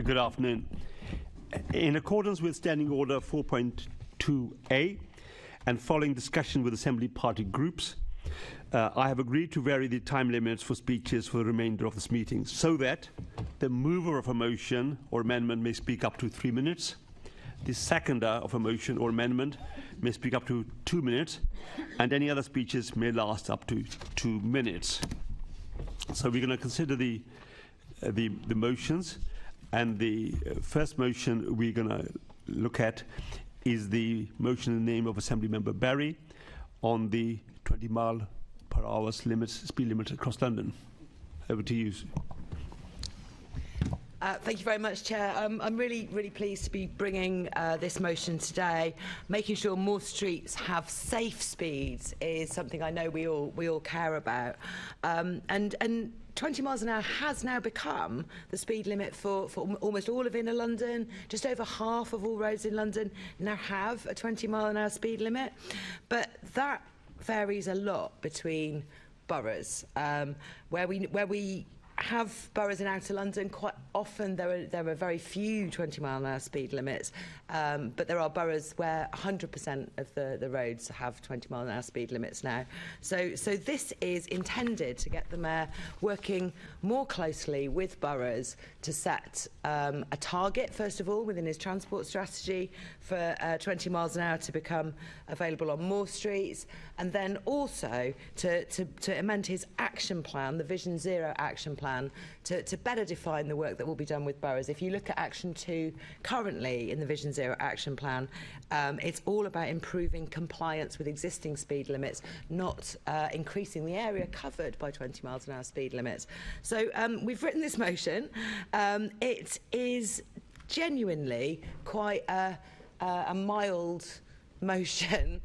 Good afternoon. In accordance with Standing Order 4.2a and following discussion with Assembly Party groups, I have agreed to vary the time limits for speeches for the remainder of this meeting so that the mover of a motion or amendment may speak up to 3 minutes, the seconder of a motion or amendment may speak up to 2 minutes, and any other speeches may last up to 2 minutes. So we're going to consider the motions. And the first motion we're going to look at is the motion in the name of Assembly Member Berry on the 20-mile-per-hour speed limit across London. Over to you. Thank you very much, Chair. I'm really pleased to be bringing this motion today. Making sure more streets have safe speeds is something I know we all care about. And 20 miles an hour has now become the speed limit for almost all of inner London. Just over half of all roads in London now have a 20-mile-an-hour speed limit. But that varies a lot between boroughs. Where we have boroughs in outer London, quite often there are very few 20-mile-an-hour speed limits, but there are boroughs where 100% of the roads have 20-mile-an-hour speed limits now. So this is intended to get the Mayor working more closely with boroughs to set a target, first of all, within his transport strategy for 20 miles an hour to become available on more streets, and then also to amend his action plan, the Vision Zero action plan, to better define the work that will be done with boroughs. If you look at Action 2 currently in the Vision Zero action plan, it's all about improving compliance with existing speed limits, not increasing the area covered by 20 miles an hour speed limits. So we've written this motion. It is genuinely quite a mild motion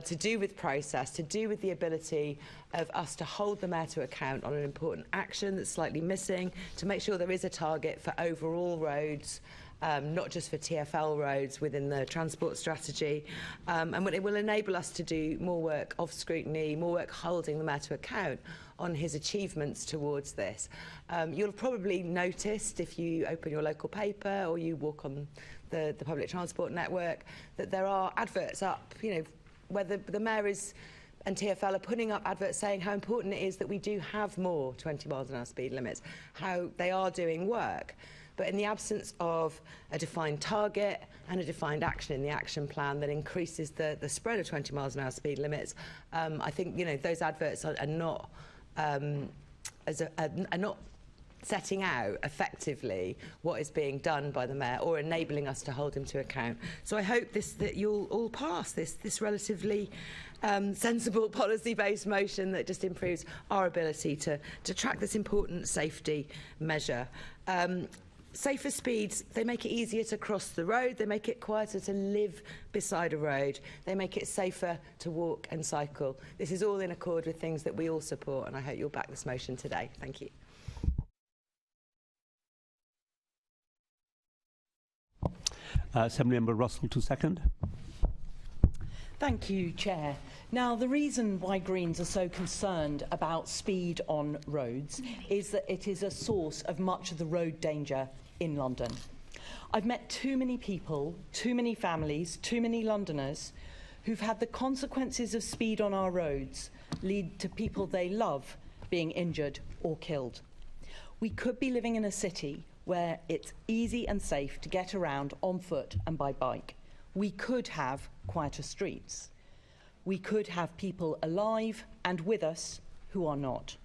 to do with process, to do with the ability of us to hold the Mayor to account on an important action that's slightly missing, to make sure there is a target for overall roads, not just for TfL roads within the transport strategy, and it will enable us to do more work of scrutiny, more work holding the Mayor to account on his achievements towards this. You'll have probably noticed if you open your local paper or you walk on the public transport network that there are adverts up, where the Mayor and TfL are putting up adverts saying how important it is that we do have more 20 miles an hour speed limits, how they are doing work. But in the absence of a defined target and a defined action in the action plan that increases the spread of 20 miles an hour speed limits, I think those adverts are not not setting out effectively what is being done by the Mayor or enabling us to hold him to account. So I hope that you'll all pass this relatively sensible policy-based motion that just improves our ability to track this important safety measure. Safer speeds, they make it easier to cross the road, they make it quieter to live beside a road, they make it safer to walk and cycle. This is all in accord with things that we all support, and I hope you'll back this motion today. Thank you. Assemblymember Russell to second. Thank you, Chair. Now, the reason why Greens are so concerned about speed on roads is that it is a source of much of the road danger in London. I've met too many people, too many families, too many Londoners who've had the consequences of speed on our roads lead to people they love being injured or killed. We could be living in a city where it's easy and safe to get around on foot and by bike. We could have quieter streets. We could have people alive and with us who are not.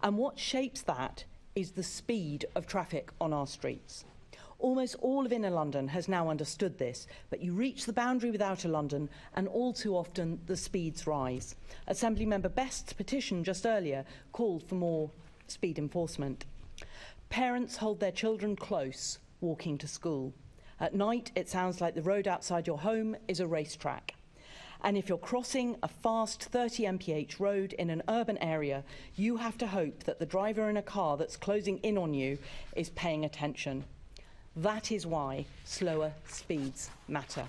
And what shapes that is the speed of traffic on our streets. Almost all of inner London has now understood this, but you reach the boundary with outer London and all too often the speeds rise. Assemblymember Best's petition just earlier called for more speed enforcement. Parents hold their children close walking to school. At night, it sounds like the road outside your home is a racetrack. And if you're crossing a fast 30 mph road in an urban area, you have to hope that the driver in a car that's closing in on you is paying attention. That is why slower speeds matter.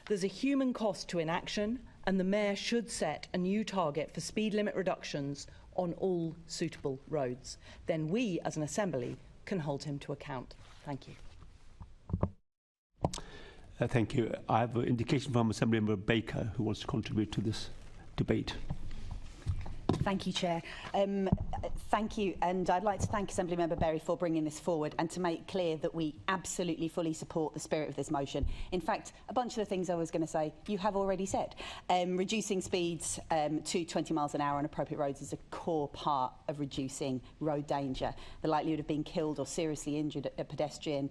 There's a human cost to inaction, and the Mayor should set a new target for speed limit reductions on all suitable roads. Then we, as an Assembly, can hold him to account. Thank you. Thank you. I have an indication from Assemblymember Baker who wants to contribute to this debate. Thank you, Chair. Thank you, and I'd like to thank Assemblymember Berry for bringing this forward and to make clear that we absolutely fully support the spirit of this motion. In fact, a bunch of the things I was going to say, you have already said. Reducing speeds to 20 miles an hour on appropriate roads is a core part of reducing road danger. The likelihood of being killed or seriously injured a pedestrian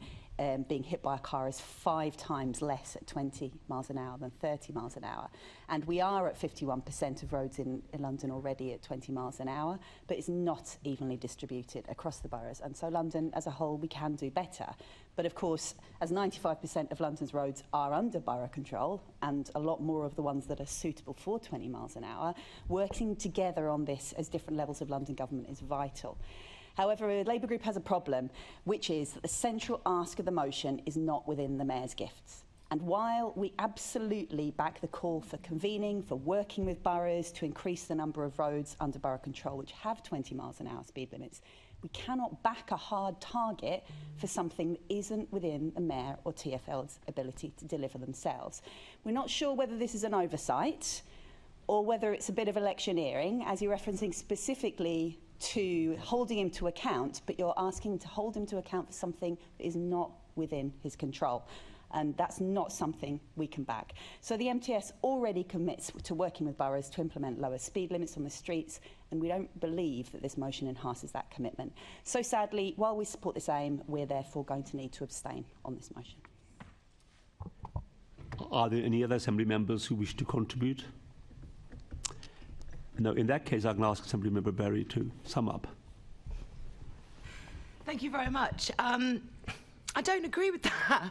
being hit by a car is 5 times less at 20 miles an hour than 30 miles an hour. And we are at 51% of roads in London already at 20 miles an hour, but it's not evenly distributed across the boroughs. And so London as a whole, we can do better. But of course, as 95% of London's roads are under borough control, and a lot more of the ones that are suitable for 20 miles an hour, working together on this as different levels of London government is vital. However, a Labour group has a problem, which is that the central ask of the motion is not within the Mayor's gifts. And while we absolutely back the call for convening, for working with boroughs to increase the number of roads under borough control which have 20 miles an hour speed limits, we cannot back a hard target for something that isn't within the Mayor or TfL's ability to deliver themselves. We're not sure whether this is an oversight or whether it's a bit of electioneering, as you're referencing specifically to holding him to account, but you're asking to hold him to account for something that is not within his control. And that's not something we can back. So the MTS already commits to working with boroughs to implement lower speed limits on the streets, and we don't believe that this motion enhances that commitment. So sadly, while we support this aim, we're therefore going to need to abstain on this motion. Are there any other Assembly members who wish to contribute? No, in that case, I can ask Assembly Member Berry to sum up. Thank you very much. I don't agree with that.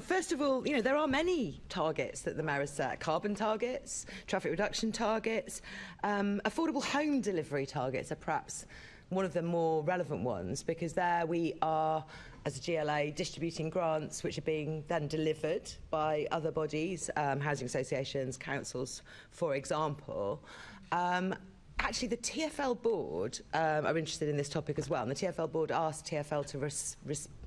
First of all, there are many targets that the Mayor has set. Carbon targets, traffic reduction targets, affordable home delivery targets are perhaps one of the more relevant ones, because there we are, as a GLA, distributing grants which are being then delivered by other bodies, housing associations, councils, for example. Actually, the TfL board are interested in this topic as well, and the TfL board asked TfL to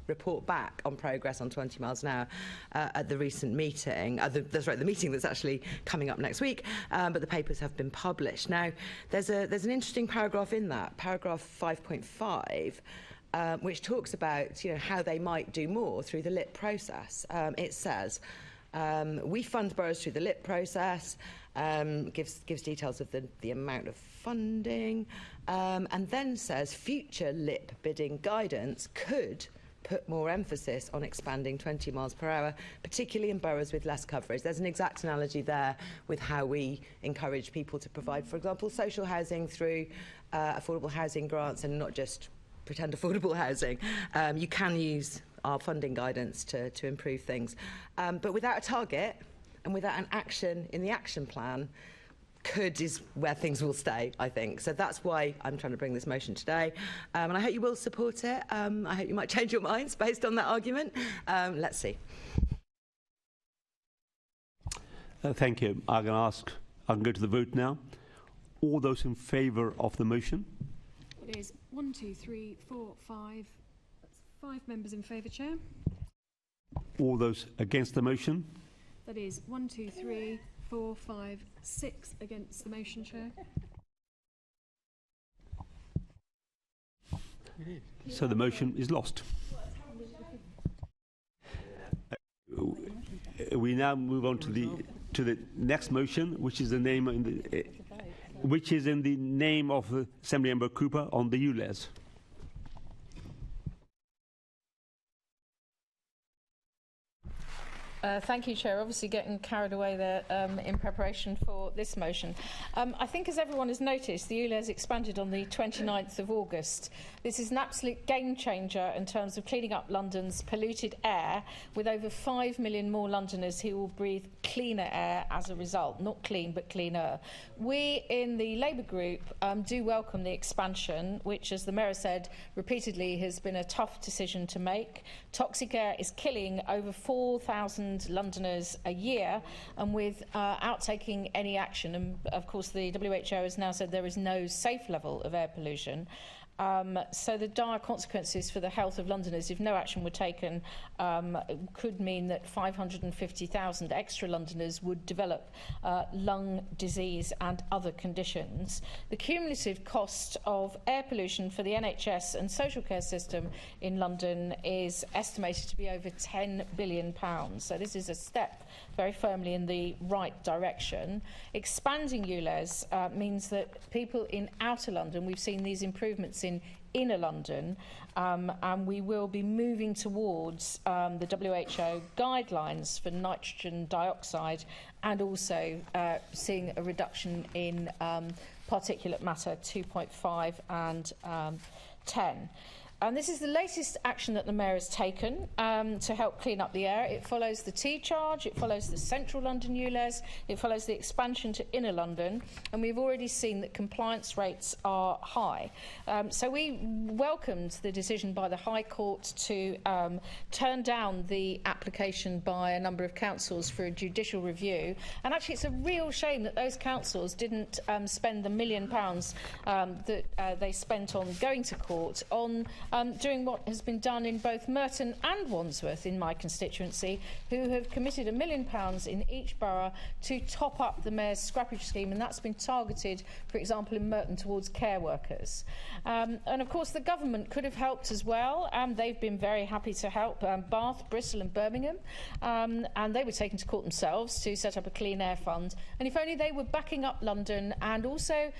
report back on progress on 20 miles an hour at the recent meeting. The meeting that's actually coming up next week, but the papers have been published. Now, there's an interesting paragraph in that, paragraph 5.5, which talks about how they might do more through the LIP process. It says, we fund boroughs through the LIP process, gives details of the amount of funding, and then says future LIP bidding guidance could put more emphasis on expanding 20 miles per hour, particularly in boroughs with less coverage. There's an exact analogy there with how we encourage people to provide, for example, social housing through affordable housing grants, and not just pretend affordable housing. You can use our funding guidance to improve things. But without a target and without an action in the action plan, is where things will stay, I think. So that's why I'm trying to bring this motion today. And I hope you will support it. I hope you might change your minds based on that argument. Let's see. Thank you. I can go to the vote now. All those in favour of the motion? It is 1, 2, 3, 4, 5. That's 5 members in favour, Chair. All those against the motion? That is 1, 2, 3, 4, 5, 6 against the motion, Chair. So the motion is lost. We now move on to the next motion, which is in the name of Assemblymember Cooper on the ULEZ. Thank you, Chair. Obviously getting carried away there in preparation for this motion. I think, as everyone has noticed, the ULEZ expanded on the 29th of August. This is an absolute game changer in terms of cleaning up London's polluted air, with over 5 million more Londoners who will breathe cleaner air as a result. Not clean, but cleaner. We in the Labour group do welcome the expansion, which, as the Mayor said repeatedly, has been a tough decision to make. Toxic air is killing over 4,000 Londoners a year, and without taking any action. And of course the WHO has now said there is no safe level of air pollution. So the dire consequences for the health of Londoners, if no action were taken, could mean that 550,000 extra Londoners would develop lung disease and other conditions. The cumulative cost of air pollution for the NHS and social care system in London is estimated to be over £10 billion. So this is a step very firmly in the right direction. Expanding ULEZ means that people in outer London, we've seen these improvements in inner London, and we will be moving towards the WHO guidelines for nitrogen dioxide, and also seeing a reduction in particulate matter 2.5 and 10. And this is the latest action that the Mayor has taken to help clean up the air. It follows the T-charge, it follows the Central London ULEZ, it follows the expansion to Inner London, and we've already seen that compliance rates are high. So we welcomed the decision by the High Court to turn down the application by a number of councils for a judicial review. And actually it's a real shame that those councils didn't spend the £1 million that they spent on going to court on doing what has been done in both Merton and Wandsworth in my constituency, who have committed £1 million in each borough to top up the Mayor's scrappage scheme, and that's been targeted, for example, in Merton towards care workers. And of course the government could have helped as well, and they've been very happy to help, Bath, Bristol and Birmingham, and they were taken to court themselves to set up a clean air fund, and if only they were backing up London and also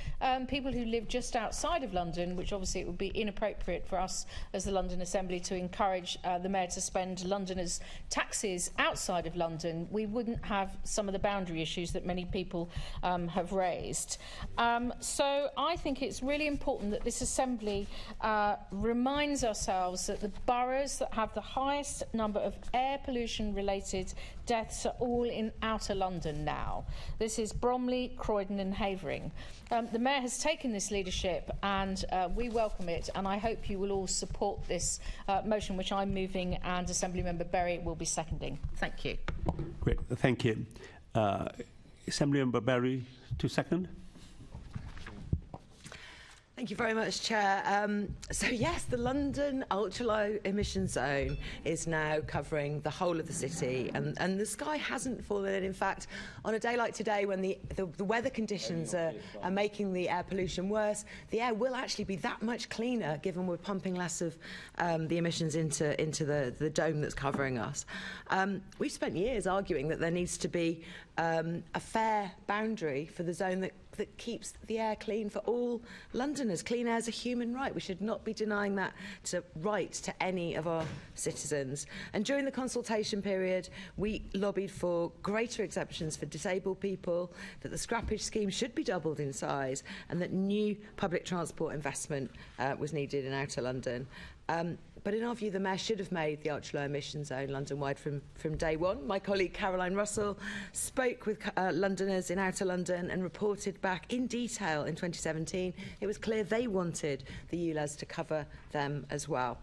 people who live just outside of London, which obviously it would be inappropriate for us as the London Assembly to encourage the Mayor to spend Londoners' taxes outside of London, we wouldn't have some of the boundary issues that many people have raised. So I think it's really important that this Assembly reminds ourselves that the boroughs that have the highest number of air pollution related deaths are all in outer London now. This is Bromley, Croydon and Havering. The Mayor has taken this leadership and we welcome it, and I hope you will all support this motion which I'm moving and Assembly Member Berry will be seconding. Thank you. Great, thank you. Assembly Member Berry to second. Thank you very much, Chair. So yes, the London ultra-low emission zone is now covering the whole of the city, and the sky hasn't fallen. In fact, on a day like today, when the weather conditions are making the air pollution worse, the air will actually be that much cleaner, given we're pumping less of the emissions into the dome that's covering us. We've spent years arguing that there needs to be a fair boundary for the zone that keeps the air clean for all Londoners. Clean air is a human right. We should not be denying that right to any of our citizens. And during the consultation period, we lobbied for greater exemptions for disabled people, that the scrappage scheme should be doubled in size, and that new public transport investment was needed in outer London. But in our view, the Mayor should have made the ultra-low emission zone London-wide from day one. My colleague Caroline Russell spoke with Londoners in outer London and reported back in detail in 2017. It was clear they wanted the ULEZ to cover them as well.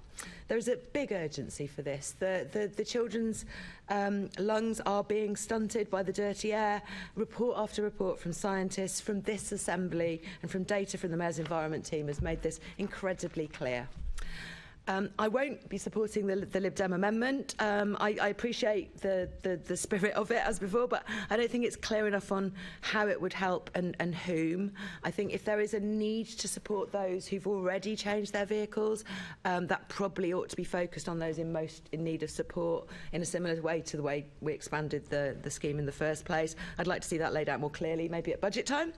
There is a big urgency for this. The children's lungs are being stunted by the dirty air. Report after report from scientists, from this Assembly and from data from the Mayor's Environment team has made this incredibly clear. I won't be supporting the Lib Dem amendment. I appreciate the spirit of it as before, but I don't think it's clear enough on how it would help and whom. I think if there is a need to support those who've already changed their vehicles, that probably ought to be focused on those most in need of support in a similar way to the way we expanded the scheme in the first place. I'd like to see that laid out more clearly, maybe at budget time.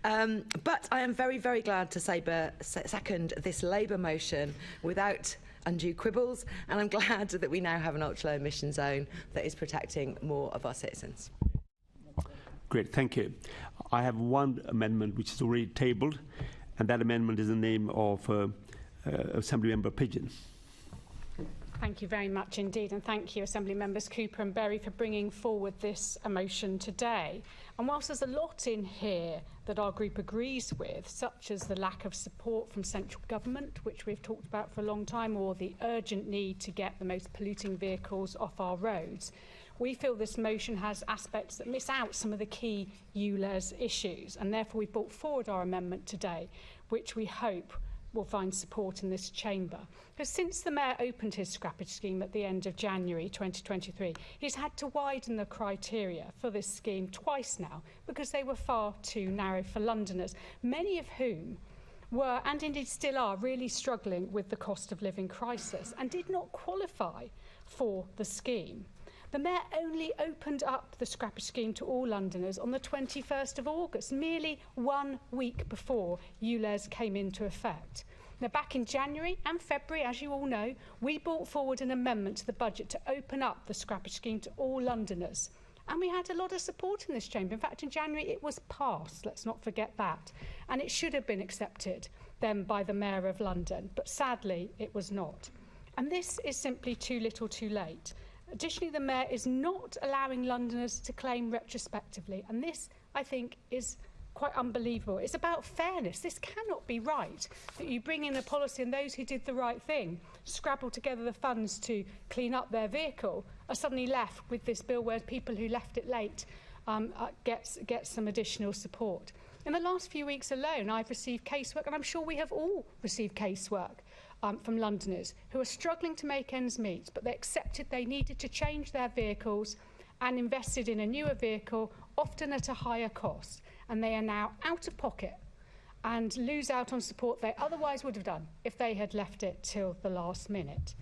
But I am very, very glad to second this Labour motion without undue quibbles, and I'm glad that we now have an ultra-low emission zone that is protecting more of our citizens. Great, thank you. I have one amendment which is already tabled, and that amendment is in the name of Assembly Member Pigeon. Thank you very much indeed, and thank you, Assembly Members Cooper and Berry, for bringing forward this motion today. And whilst there's a lot in here that our group agrees with, such as the lack of support from central government, which we've talked about for a long time, or the urgent need to get the most polluting vehicles off our roads, we feel this motion has aspects that miss out some of the key ULEZ issues, and therefore we brought forward our amendment today, which we hope will find support in this chamber. Because since the Mayor opened his scrappage scheme at the end of January 2023, he's had to widen the criteria for this scheme twice now because they were far too narrow for Londoners, many of whom were, and indeed still are, really struggling with the cost of living crisis and did not qualify for the scheme. The Mayor only opened up the scrappage scheme to all Londoners on the 21st of August, merely 1 week before ULEZ came into effect. Now, back in January and February, as you all know, we brought forward an amendment to the budget to open up the scrappage scheme to all Londoners. And we had a lot of support in this chamber. In fact, in January, it was passed. Let's not forget that. And it should have been accepted then by the Mayor of London. But sadly, it was not. And this is simply too little too late. Additionally, the Mayor is not allowing Londoners to claim retrospectively. And this, I think, is quite unbelievable. It's about fairness. This cannot be right, that you bring in a policy and those who did the right thing, scrabble together the funds to clean up their vehicle, are suddenly left with this bill where people who left it late get some additional support. In the last few weeks alone, I've received casework, and I'm sure we have all received casework from Londoners who are struggling to make ends meet, but they accepted they needed to change their vehicles and invested in a newer vehicle, often at a higher cost. And they are now out of pocket and lose out on support they otherwise would have done if they had left it till the last minute.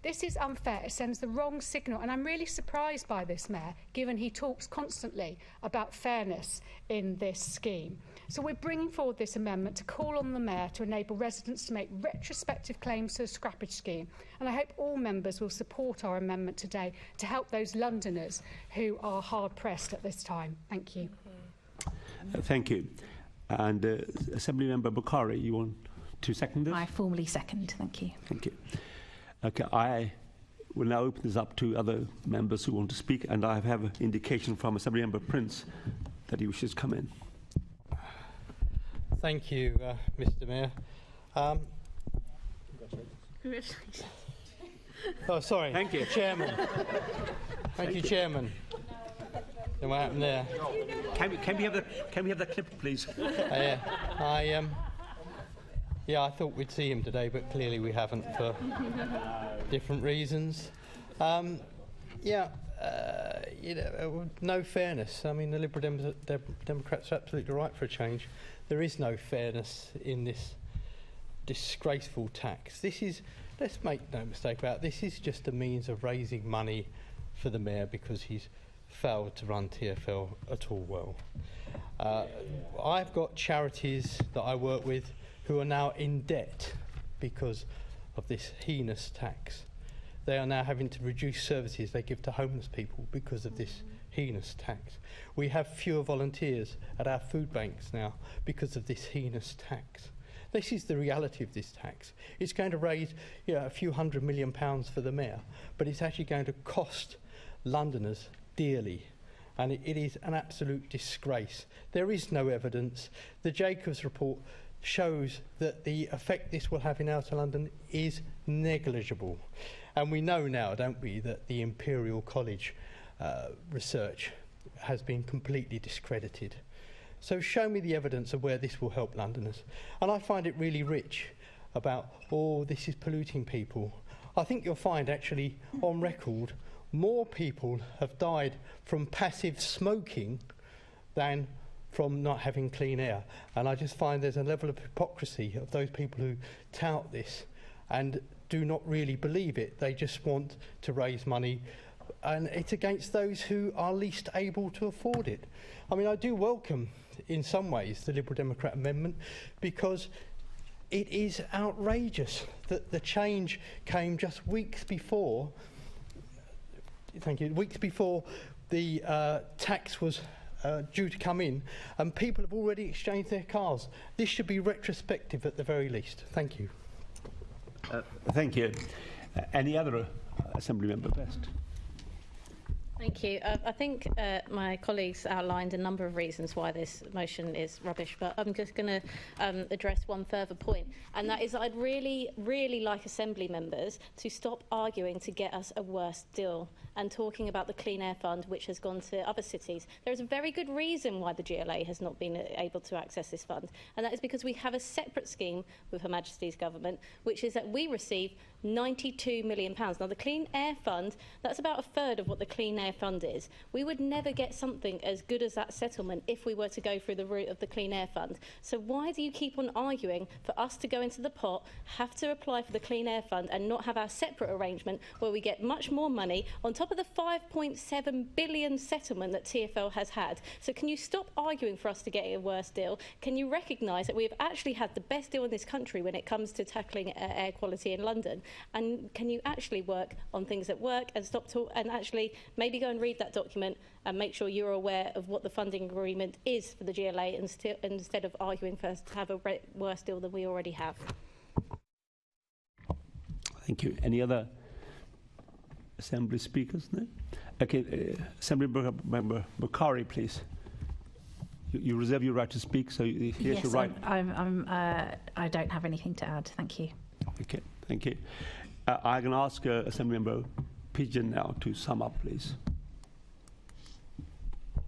This is unfair. It sends the wrong signal, and I'm really surprised by this Mayor, given he talks constantly about fairness in this scheme. So we're bringing forward this amendment to call on the Mayor to enable residents to make retrospective claims to the scrappage scheme, and I hope all members will support our amendment today to help those Londoners who are hard-pressed at this time. Thank you. Thank you. And Assemblymember Bukhari, you want to second this? I formally second. Thank you. Thank you. Okay, I will now open this up to other members who want to speak, and I have an indication from Assemblymember Prince that he wishes to come in. Thank you, Mr. Mayor. Oh, sorry. Thank you, Chairman. Thank you, Chairman. What happened there? Can we have the clip, please? Yeah, I thought we'd see him today, but clearly we haven't for different reasons. No fairness. I mean, the Liberal Democrats are absolutely right for a change. There is no fairness in this disgraceful tax. This is, let's make no mistake about it, this is just a means of raising money for the Mayor because he's failed to run TfL at all well. I've got charities that I work with who are now in debt because of this heinous tax. They are now having to reduce services they give to homeless people because of this heinous tax. We have fewer volunteers at our food banks now because of this heinous tax. This is the reality of this tax. It's going to raise a few £100 million for the Mayor, but it's actually going to cost Londoners dearly. And it is an absolute disgrace. There is no evidence. The Jacobs report shows that the effect this will have in outer London is negligible. And we know now, don't we, that the Imperial College research has been completely discredited. So show me the evidence of where this will help Londoners. And I find it really rich about, this is polluting people. I think you'll find actually on record more people have died from passive smoking than from not having clean air. And I just find there's a level of hypocrisy of those people who tout this and do not really believe it. They just want to raise money, and it's against those who are least able to afford it. I mean, I do welcome, in some ways, the Liberal Democrat amendment, because it is outrageous that the change came just weeks before, weeks before the tax was due to come in, and people have already exchanged their cars. This should be retrospective at the very least. Thank you. Thank you. Any other Assembly member best? Thank you. I think my colleagues outlined a number of reasons why this motion is rubbish, but I'm just going to address one further point, and that is I'd really, really like Assembly members to stop arguing to get us a worse deal and talking about the Clean Air Fund, which has gone to other cities. There is a very good reason why the GLA has not been able to access this fund, and that is because we have a separate scheme with Her Majesty's government, which is that we receive £92 million. Now, the Clean Air Fund, that's about a third of what the Clean Air Fund is. We would never get something as good as that settlement if we were to go through the route of the Clean Air Fund. So why do you keep on arguing for us to go into the pot, have to apply for the Clean Air Fund and not have our separate arrangement where we get much more money on top of the £5.7 billion settlement that TfL has had? So can you stop arguing for us to get a worse deal? Can you recognise that we have actually had the best deal in this country when it comes to tackling air quality in London? And can you actually work on things that work and stop talk and actually maybe go and read that document and make sure you're aware of what the funding agreement is for the GLA instead of arguing for us to have a worse deal than we already have? Thank you. Any other Assembly speakers? No? Okay, Assembly Member Bukhari, please. You reserve your right to speak, so here's yes, your right. I don't have anything to add. Thank you. Okay, thank you. I can ask Assemblymember Pigeon now to sum up, please.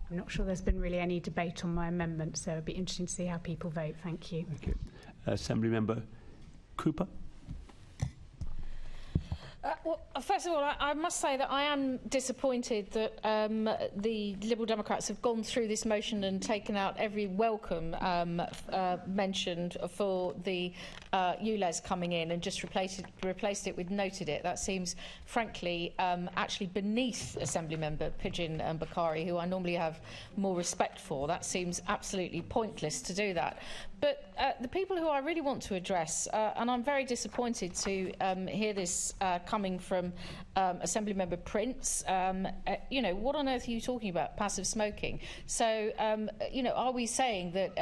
I'm not sure there's been really any debate on my amendment, so it'd be interesting to see how people vote. Thank you. Okay. Assemblymember Cooper. Well, first of all, I must say that I am disappointed that the Liberal Democrats have gone through this motion and taken out every welcome mentioned for the ULEZ coming in and just replaced it with noted it. That seems, frankly, actually beneath Assemblymember Pigeon and Bukhari, who I normally have more respect for. That seems absolutely pointless to do that. But the people who I really want to address, and I'm very disappointed to hear this coming from Assemblymember Prince, you know, what on earth are you talking about? Passive smoking. So, you know, are we saying that,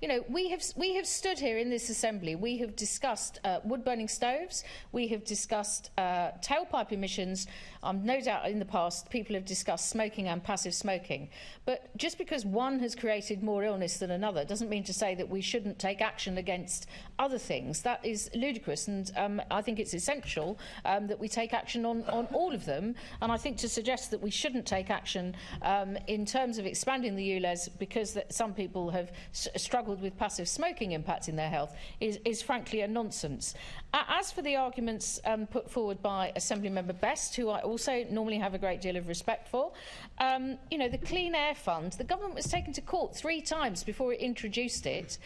you know, we have stood here in this Assembly, we have discussed wood-burning stoves, we have discussed tailpipe emissions. No doubt in the past people have discussed smoking and passive smoking. But just because one has created more illness than another doesn't mean to say that we shouldn't take action against other things. That is ludicrous, and I think it's essential that we take action on all of them. And I think to suggest that we shouldn't take action in terms of expanding the ULEZ because some people have struggled with passive smoking impacting their health is frankly a nonsense. As for the arguments put forward by Assemblymember Best, who I also normally have a great deal of respect for, you know, the Clean Air Fund, the government was taken to court 3 times before it introduced it.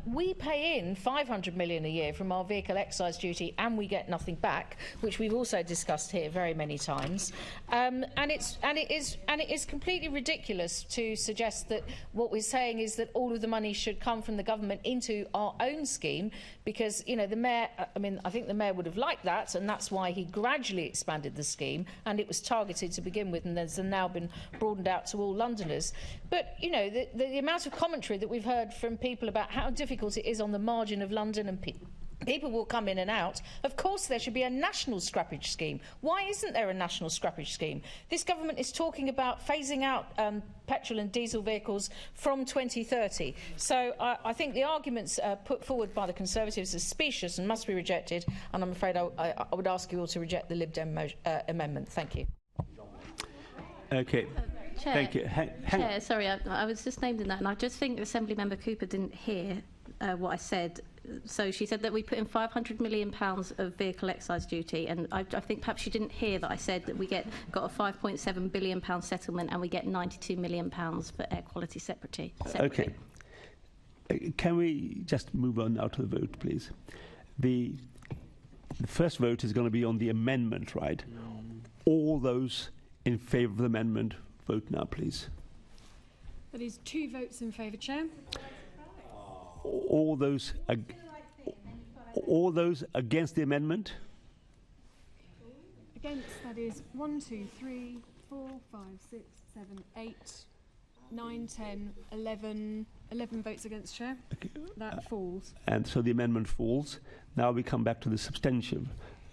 We pay in $500 million a year from our vehicle excise duty and we get nothing back, which we've also discussed here very many times. And it is completely ridiculous to suggest that what we're saying is that all of the money should come from the government into our own scheme, because, you know, the Mayor, I mean, I think the Mayor would have liked that, and that's why he gradually expanded the scheme, and it was targeted to begin with, and has now been broadened out to all Londoners. But, you know, the amount of commentary that we've heard from people about how difficult it is on the margin of London, and people will come in and out. Of course there should be a national scrappage scheme. Why isn't there a national scrappage scheme? This government is talking about phasing out petrol and diesel vehicles from 2030. So I think the arguments put forward by the Conservatives are specious and must be rejected, and I'm afraid I would ask you all to reject the Lib Dem amendment. Thank you. Okay. Chair, thank you. Chair, sorry, I was just named in that, and I just think Assemblymember Cooper didn't hear what I said. So she said that we put in £500 million of vehicle excise duty, and I think perhaps she didn't hear that I said that we got a £5.7 billion settlement and we get £92 million for air quality separately. Okay. Can we just move on now to the vote, please? The first vote is going to be on the amendment, right? All those in favour of the amendment, vote now, please. That is 2 votes in favour, Chair. All those against the amendment? Against, that is 1, 2, 3, 4, 5, 6, 7, 8, 9, 10, 11 votes against, Chair. Okay. That falls. And so the amendment falls. Now we come back to the substantive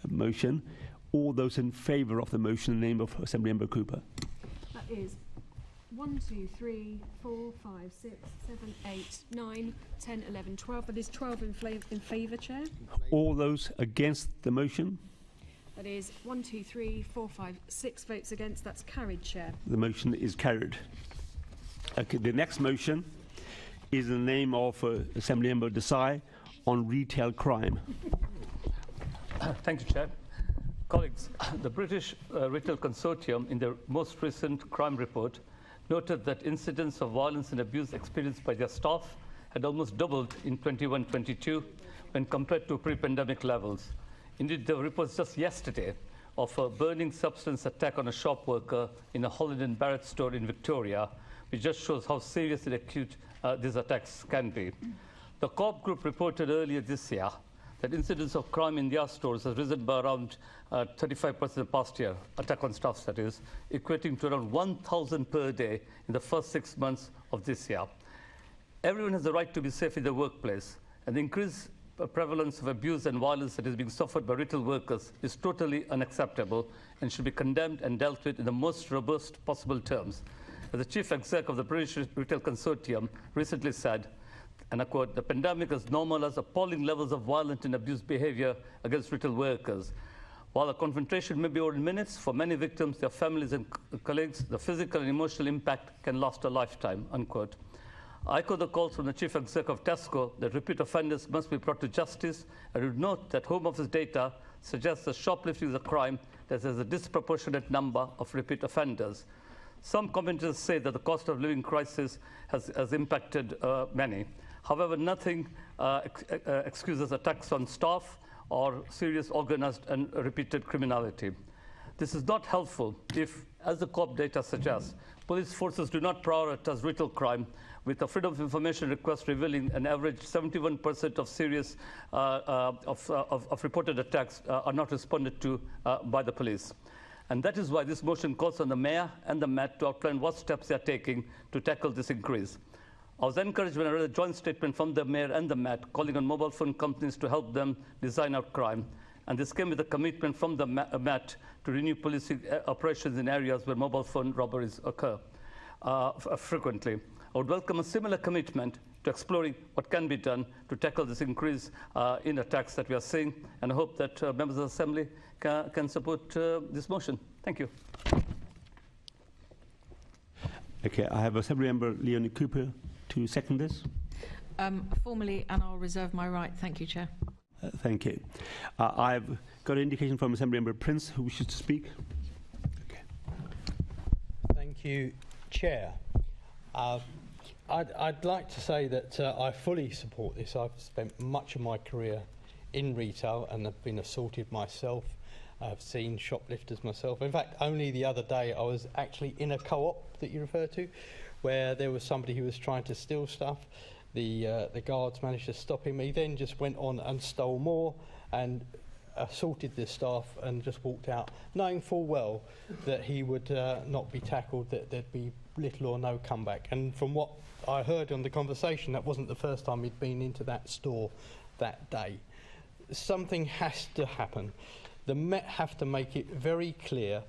motion. All those in favour of the motion in the name of Assemblymember Cooper? That is 1, 2, 3, 4, 5, 6, 7, 8, 9, 10, 11, 12. That is 12 in favour, Chair. All those against the motion? That is 1, 2, 3, 4, 5, 6 votes against. That's carried, Chair. The motion is carried. Okay, the next motion is in the name of Assemblymember Desai on retail crime. Thank you, Chair. Colleagues, the British Retail Consortium, in their most recent crime report, noted that incidents of violence and abuse experienced by their staff had almost doubled in 21-22 when compared to pre-pandemic levels. Indeed, there were reports just yesterday of a burning substance attack on a shop worker in a Holland & Barrett store in Victoria, which just shows how serious and acute these attacks can be. The Co-op Group reported earlier this year that incidents of crime in their stores has risen by around 35% the past year, attack on staff that is, equating to around 1,000 per day in the first 6 months of this year. Everyone has the right to be safe in the workplace, and the increased prevalence of abuse and violence that is being suffered by retail workers is totally unacceptable and should be condemned and dealt with in the most robust possible terms. As the Chief Exec of the British Retail Consortium recently said, and I quote, "The pandemic has normalized appalling levels of violent and abuse behavior against retail workers. While the confrontation may be over in minutes, for many victims, their families and colleagues, the physical and emotional impact can last a lifetime," unquote. I echo the calls from the Chief Exec of Tesco that repeat offenders must be brought to justice, and would note that Home Office data suggests that shoplifting is a crime that has a disproportionate number of repeat offenders. Some commentators say that the cost of living crisis has impacted many. However, nothing excuses attacks on staff or serious organized and repeated criminality. This is not helpful if, as the Co-op data suggests, police forces do not prioritize retail crime, with the Freedom of Information request revealing an average 71% of serious of reported attacks are not responded to by the police. And that is why this motion calls on the Mayor and the Met to outline what steps they are taking to tackle this increase. I was encouraged when I read a joint statement from the Mayor and the Met calling on mobile phone companies to help them design out crime. And this came with a commitment from the Met to renew policing operations in areas where mobile phone robberies occur frequently. I would welcome a similar commitment to exploring what can be done to tackle this increase in attacks that we are seeing, and I hope that members of the Assembly can support this motion. Thank you. Okay, I have Assembly Member Leonie Cooper to second this. Formally, and I'll reserve my right. Thank you, Chair. Thank you. I've got an indication from Assembly Member Prince who wishes to speak. Okay. Thank you, Chair. I'd like to say that I fully support this. I've spent much of my career in retail and have been assaulted myself. I've seen shoplifters myself. In fact, only the other day I was actually in a co-op that you refer to, where there was somebody who was trying to steal stuff. The guards managed to stop him. He then just went on and stole more and assaulted the staff and just walked out, knowing full well that he would not be tackled, that there'd be little or no comeback. And from what I heard on the conversation, that wasn't the first time he'd been into that store that day. Something has to happen. The Met have to make it very clear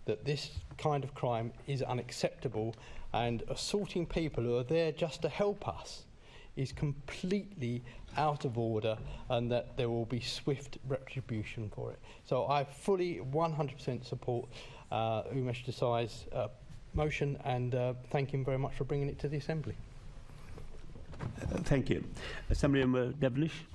that this kind of crime is unacceptable, and assaulting people who are there just to help us is completely out of order, and that there will be swift retribution for it. So I fully 100% support Umesh Desai's motion, and thank him very much for bringing it to the Assembly. Thank you. Assemblymember Devenish.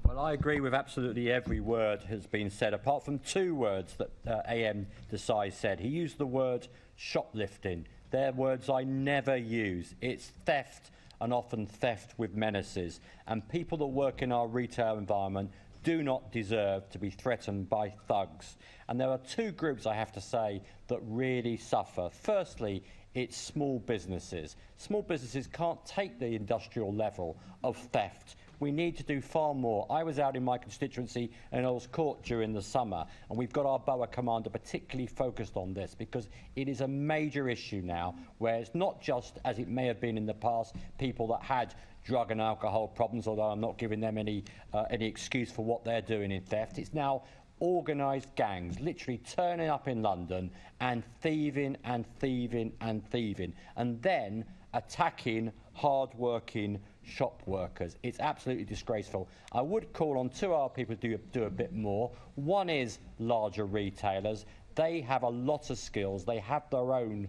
Well, I agree with absolutely every word has been said, apart from two words that AM Desai said. He used the word shoplifting. They're words I never use. It's theft, and often theft with menaces. And people that work in our retail environment do not deserve to be threatened by thugs. And there are two groups, I have to say, that really suffer. Firstly, it's small businesses. Small businesses can't take the industrial level of theft. We need to do far more. I was out in my constituency in Earls Court during the summer, and we've got our Borough Commander particularly focused on this, because it is a major issue now, where it's not just, as it may have been in the past, people that had drug and alcohol problems, although I'm not giving them any excuse for what they're doing in theft. It's now organised gangs literally turning up in London and thieving and thieving and thieving, and then attacking hard-working shop workers. It's absolutely disgraceful. I would call on two other people to do a bit more. One is larger retailers. They have a lot of skills. They have their own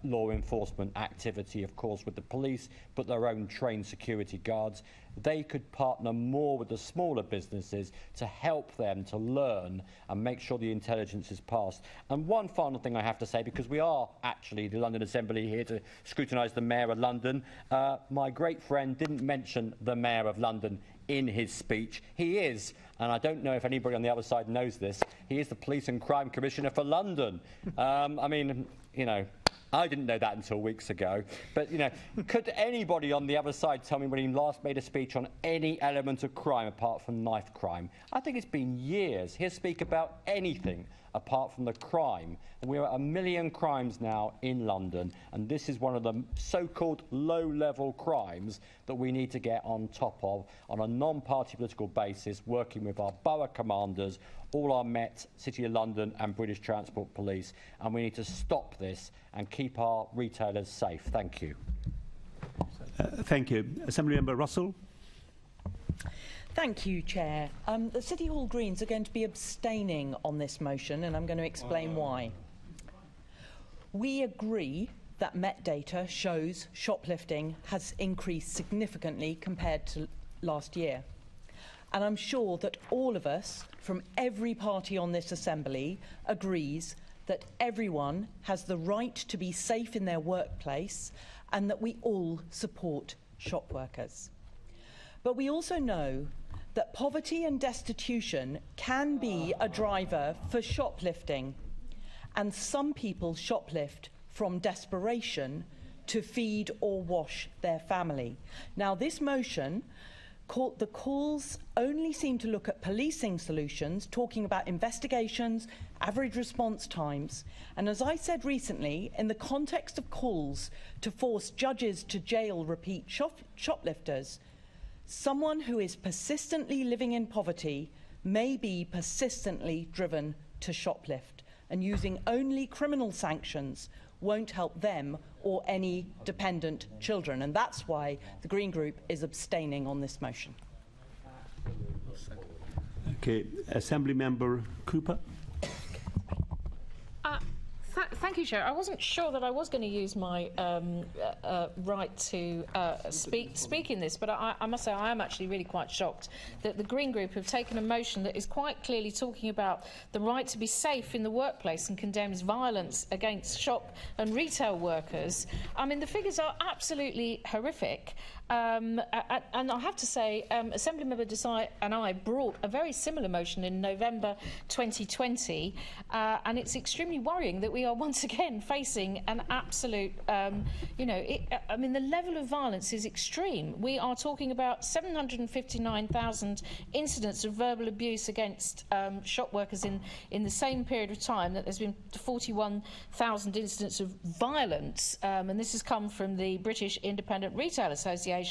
law enforcement activity, of course, with the police, but their own trained security guards. They could partner more with the smaller businesses to help them to learn and make sure the intelligence is passed. And one final thing I have to say, because we are actually the London Assembly here to scrutinise the Mayor of London, my great friend didn't mention the Mayor of London in his speech. He is, and I don't know if anybody on the other side knows this, he is the Police and Crime Commissioner for London. I mean, you know, I didn't know that until weeks ago. But, you know, could anybody on the other side tell me when he last made a speech on any element of crime apart from knife crime? I think it's been years. He'll speak about anything apart from the crime. We're at 1 million crimes now in London, and this is one of the so-called low-level crimes that we need to get on top of on a non-party political basis, working with our borough commanders, all our Met, City of London and British Transport Police, and we need to stop this and keep our retailers safe. Thank you. Thank you. Assembly Member Russell. Thank you, Chair. The City Hall Greens are going to be abstaining on this motion, and I'm going to explain why. We agree that Met data shows shoplifting has increased significantly compared to last year. And I'm sure that all of us from every party on this Assembly agrees that everyone has the right to be safe in their workplace and that we all support shop workers. But we also know that poverty and destitution can be a driver for shoplifting, and some people shoplift from desperation to feed or wash their family. Now, this motion, the calls only seem to look at policing solutions, talking about investigations, average response times. And as I said recently, in the context of calls to force judges to jail repeat shoplifters, someone who is persistently living in poverty may be persistently driven to shoplift, and using only criminal sanctions won't help them or any dependent children. And that's why the Green Group is abstaining on this motion. Okay, Assembly Member Cooper. Thank you, Chair. I wasn't sure that I was going to use my right to speak in this, but I must say I am actually really quite shocked that the Green Group have taken a motion that is quite clearly talking about the right to be safe in the workplace and condemns violence against shop and retail workers. I mean, the figures are absolutely horrific. And I have to say, Assemblymember Desai and I brought a very similar motion in November 2020, and it's extremely worrying that we are once again facing an absolute, I mean, the level of violence is extreme. We are talking about 759,000 incidents of verbal abuse against shop workers in the same period of time. That there's been 41,000 incidents of violence, and this has come from the British Independent Retail Association.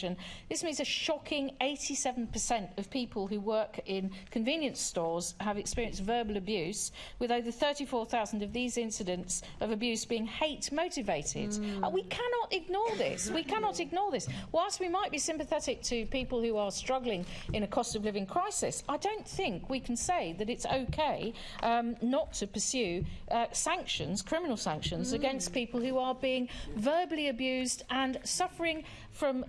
This means a shocking 87% of people who work in convenience stores have experienced verbal abuse, with over 34,000 of these incidents of abuse being hate-motivated. We cannot ignore this. We cannot ignore this. Whilst we might be sympathetic to people who are struggling in a cost-of-living crisis, I don't think we can say that it's okay not to pursue sanctions, criminal sanctions, against people who are being verbally abused and suffering from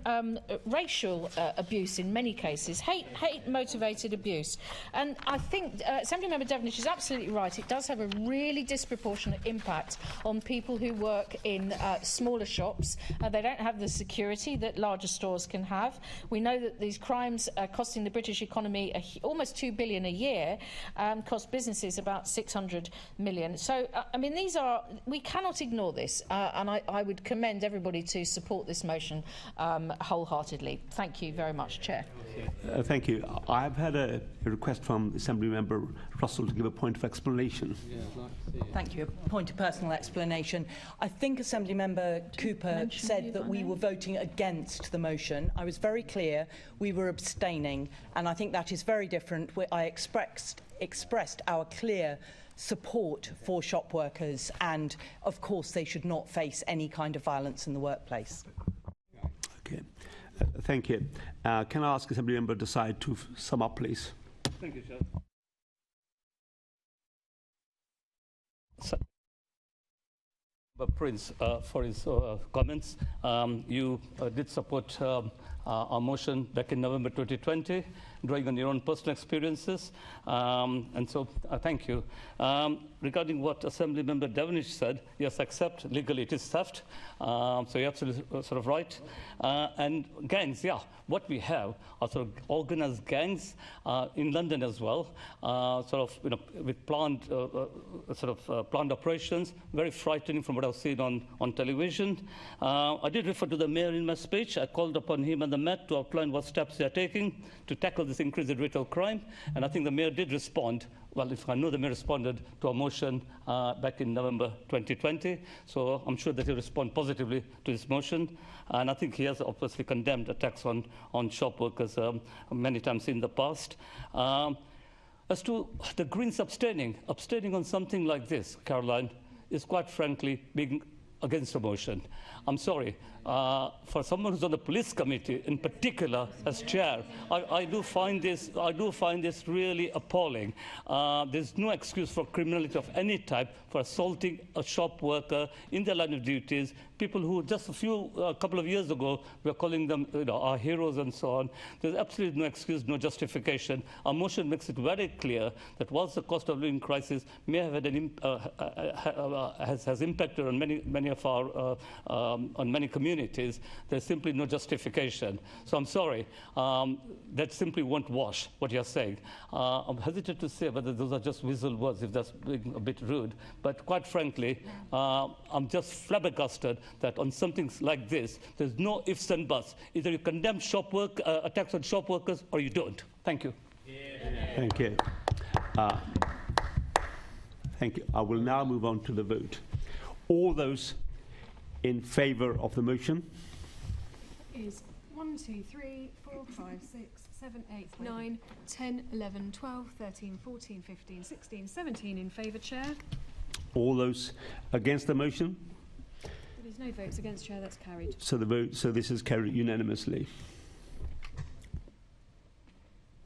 racial abuse in many cases, hate-motivated abuse. And I think Assemblymember Devenish is absolutely right. It does have a really disproportionate impact on people who work in smaller shops. They don't have the security that larger stores can have. We know that these crimes are costing the British economy almost £2 billion a year, cost businesses about 600 million. So, I mean, we cannot ignore this, and I would commend everybody to support this motion wholeheartedly. Thank you very much, Chair. Thank you. I've had a request from Assemblymember Russell to give a point of explanation. Thank you. A point of personal explanation. I think Assemblymember Cooper said that we were voting against the motion. I was very clear we were abstaining, and I think that is very different. I expressed our clear support for shop workers, and of course they should not face any kind of violence in the workplace. Okay. Thank you. Can I ask Assemblymember Desai to sum up, please? Thank you, Chair. Prince for his comments. You did support our motion back in November 2020, drawing on your own personal experiences, and so thank you. Regarding what Assembly Member Devonish said, yes, accept legally it is theft, so you're absolutely sort of right. And gangs, yeah, what we have are sort of organized gangs in London as well, sort of, you know, with planned planned operations, very frightening from what I've seen on television. I did refer to the Mayor in my speech. I called upon him and the Met to outline what steps they are taking to tackle this increase in retail crime, and I think the Mayor did respond. Well, if I know the Mayor responded to a motion back in November 2020, so I'm sure that he'll respond positively to this motion. And I think he has obviously condemned attacks on shop workers many times in the past. As to the Greens abstaining on something like this, Caroline, is quite frankly being against the motion. I'm sorry. For someone who's on the police committee, in particular as chair, I do find this really appalling. There's no excuse for criminality of any type for assaulting a shop worker in their line of duties. People who just a couple of years ago, we were calling them, you know, our heroes and so on. There's absolutely no excuse, no justification. Our motion makes it very clear that whilst the cost of living crisis may have had has impacted on many of our on many communities, there's simply no justification. So I'm sorry, that simply won't wash what you're saying. I'm hesitant to say whether those are just whistle words, if that's being a bit rude. But quite frankly, I'm just flabbergasted that on something like this, there's no ifs and buts. Either you condemn attacks on shop workers or you don't. Thank you. Thank you. Thank you. I will now move on to the vote. All those in favour of the motion? Is 1, 2, 3, 4, 5, 6, 7, 8, 9, 10, 11, 12, 13, 14, 15, 16, 17 in favour, Chair. All those against the motion? There is no votes against, Chair. That's carried. So this is carried unanimously.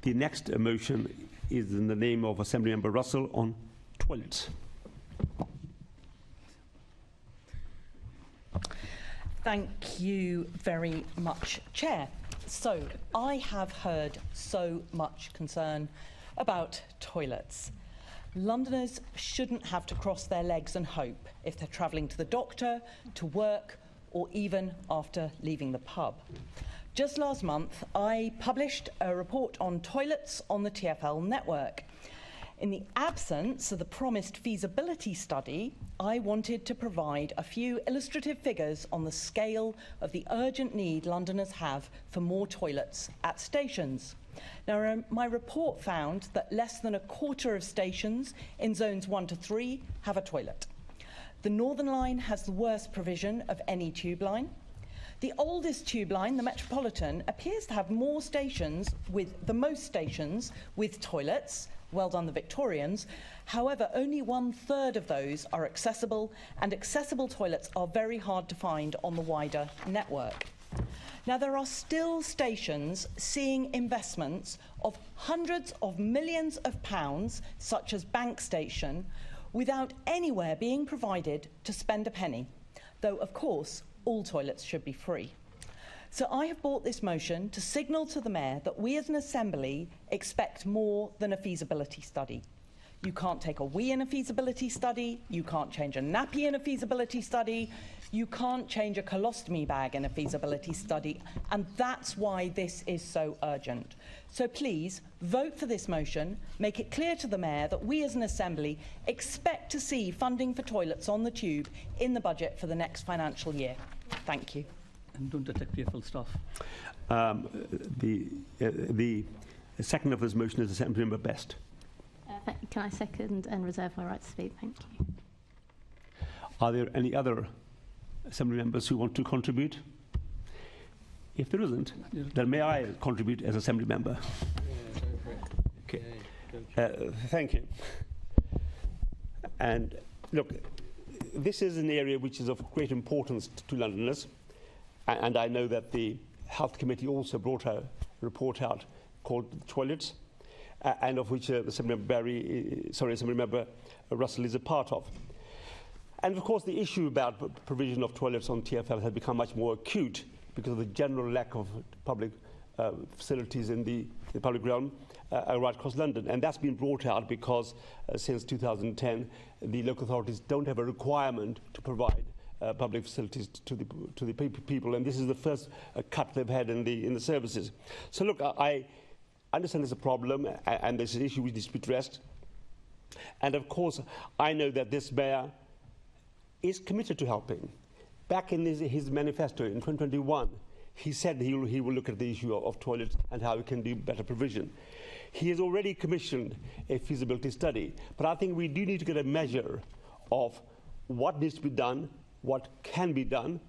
The next motion is in the name of Assemblymember Russell on toilets. Thank you very much, Chair. So, I have heard so much concern about toilets. Londoners shouldn't have to cross their legs and hope if they're travelling to the doctor, to work, or even after leaving the pub. Just last month, I published a report on toilets on the TfL network. In the absence of the promised feasibility study, I wanted to provide a few illustrative figures on the scale of the urgent need Londoners have for more toilets at stations. Now, my report found that less than a quarter of stations in zones 1 to 3 have a toilet. The Northern Line has the worst provision of any tube line. The oldest tube line, the Metropolitan, appears to have the most stations with toilets. Well done, the Victorians. However, only 1/3 of those are accessible, and accessible toilets are very hard to find on the wider network. Now, there are still stations seeing investments of hundreds of millions of pounds, such as Bank Station, without anywhere being provided to spend a penny, though, of course, all toilets should be free. So I have brought this motion to signal to the Mayor that we as an Assembly expect more than a feasibility study. You can't take a wee in a feasibility study, you can't change a nappy in a feasibility study, you can't change a colostomy bag in a feasibility study, and that's why this is so urgent. So please, vote for this motion, make it clear to the Mayor that we as an Assembly expect to see funding for toilets on the tube in the budget for the next financial year. Thank you. And don't attack TfL staff. The second of this motion is Assemblymember Best. Can I second and reserve my right to speak? Thank you. Are there any other Assembly members who want to contribute? If there isn't, then may I contribute as Assembly member? Okay. Thank you. And look, this is an area which is of great importance to Londoners, and I know that the Health Committee also brought a report out called Toilets, and of which Assemblymember Russell is a part of. And of course, the issue about provision of toilets on TfL has become much more acute because of the general lack of public facilities in the public realm right across London. And that's been brought out because since 2010, the local authorities don't have a requirement to provide public facilities to the people, and this is the first cut they've had in the services. So look, I understand there's a problem, and there's an issue which needs to be addressed. And of course, I know that this mayor is committed to helping. Back in his manifesto in 2021, he said he will look at the issue of toilets and how we can do better provision. He has already commissioned a feasibility study, but I think we do need to get a measure of what needs to be done, what can be done,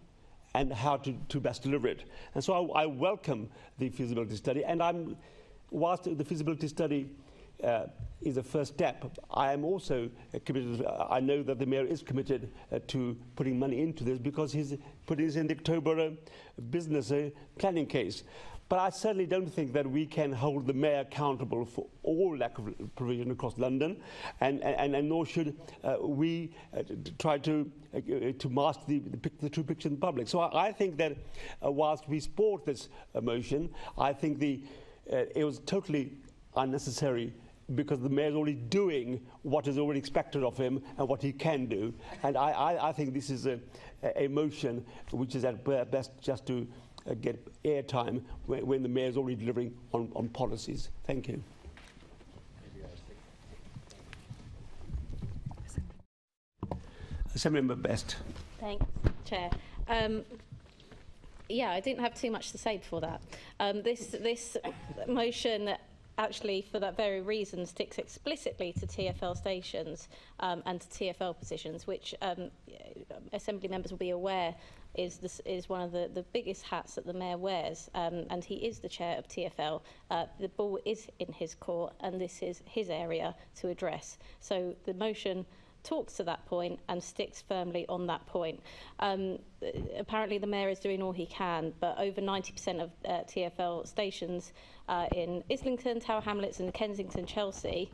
and how to best deliver it. And so I welcome the feasibility study, and whilst the feasibility study is a first step, I am also committed. I know that the mayor is committed to putting money into this because he's put this in the October business planning case. But I certainly don't think that we can hold the mayor accountable for all lack of provision across London, and nor should we try to mask the true picture in public. So I think that whilst we support this motion, I think it was totally unnecessary because the mayor is already doing what is already expected of him and what he can do. And I think this is a motion which is at best just to get airtime when the mayor is already delivering on policies. Thank you. Assemblymember Best. Thanks, Chair. Yeah, I didn't have too much to say before that. This motion actually, for that very reason, sticks explicitly to TfL stations and to TfL positions, which Assembly members will be aware is one of the biggest hats that the mayor wears, and he is the chair of TfL. The ball is in his court, and this is his area to address. So the motion talks to that point and sticks firmly on that point. Apparently the mayor is doing all he can, but over 90% of TfL stations in Islington, Tower Hamlets and Kensington, Chelsea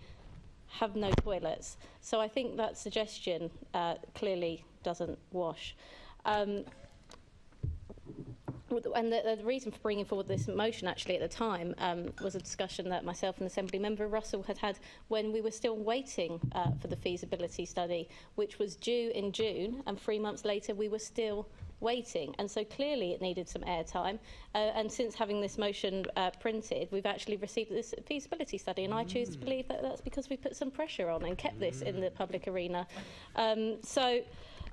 have no toilets. So I think that suggestion clearly doesn't wash. And the reason for bringing forward this motion actually at the time was a discussion that myself and Assembly Member Russell had when we were still waiting for the feasibility study, which was due in June, and 3 months later we were still waiting. And so clearly it needed some airtime. And since having this motion printed, we've actually received this feasibility study, and I choose to believe that that's because we put some pressure on and kept this in the public arena.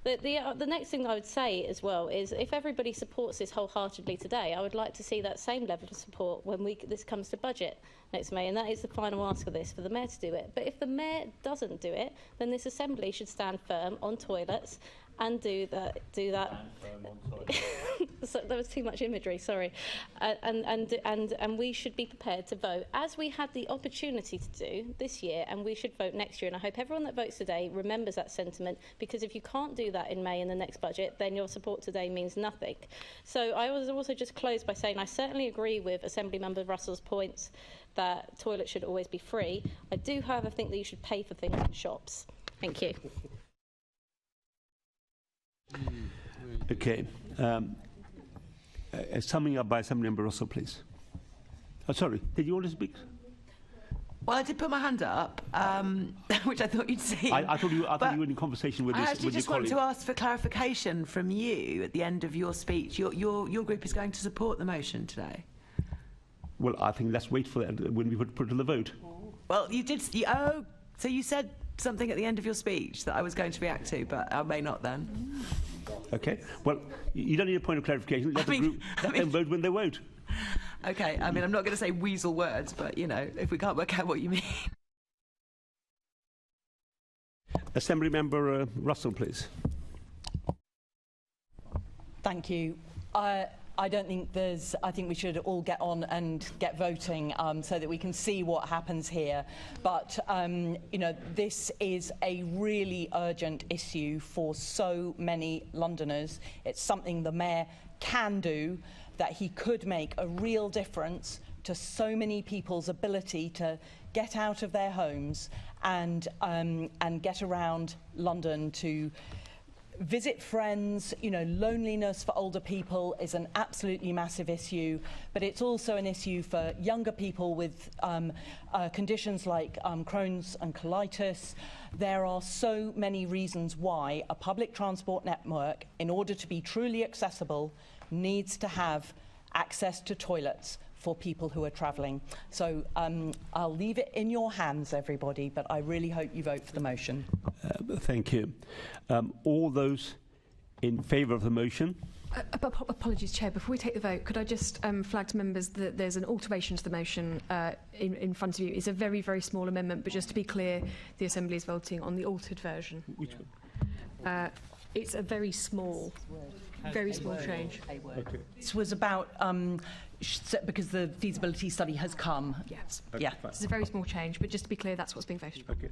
The next thing I would say as well is if everybody supports this wholeheartedly today, I would like to see that same level of support when this comes to budget next May, and that is the final ask of this, for the mayor to do it. But if the mayor doesn't do it, then this assembly should stand firm on toilets and do that. So there was too much imagery, sorry. And we should be prepared to vote, as we had the opportunity to do this year, and we should vote next year. And I hope everyone that votes today remembers that sentiment, because if you can't do that in May in the next budget, then your support today means nothing. So I was also just close by saying I certainly agree with Assembly Member Russell's points that toilets should always be free. I do, however, think that you should pay for things in shops. Thank you. Okay. Summing up by Assembly Member Russell, please. Oh, sorry. Did you want to speak? Well, I did put my hand up, which I thought you'd see. I thought you were in conversation with, I actually your colleague. just want to ask for clarification from you at the end of your speech. Your group is going to support the motion today. Well, I think let's wait for that when we put it to the vote. Well, you did. So you said something at the end of your speech that I was going to react to, but I may not then. Okay. Well, you don't need a point of clarification. Let them vote when they vote. Okay. I mean, I'm not going to say weasel words, but, you know, if we can't work out what you mean. Assembly Member Russell, please. Thank you. I don't think I think we should all get on and get voting so that we can see what happens here. But, you know, this is a really urgent issue for so many Londoners. It's something the mayor can do, that he could make a real difference to so many people's ability to get out of their homes and get around London to visit friends, you know, loneliness for older people is an absolutely massive issue, but it's also an issue for younger people with conditions like Crohn's and colitis. There are so many reasons why a public transport network, in order to be truly accessible, needs to have access to toilets for people who are travelling. So I'll leave it in your hands, everybody, but I really hope you vote for the motion. Thank you. All those in favour of the motion? Apologies, Chair. Before we take the vote, could I just flag to members that there's an alteration to the motion in front of you. It's a very, very small amendment, but just to be clear, the Assembly is voting on the altered version. Which one? It's a very small change. Okay. This was about because the feasibility study has come. Yes. Okay, Yeah. It's a very small change, but just to be clear, that's what's being voted on. Okay.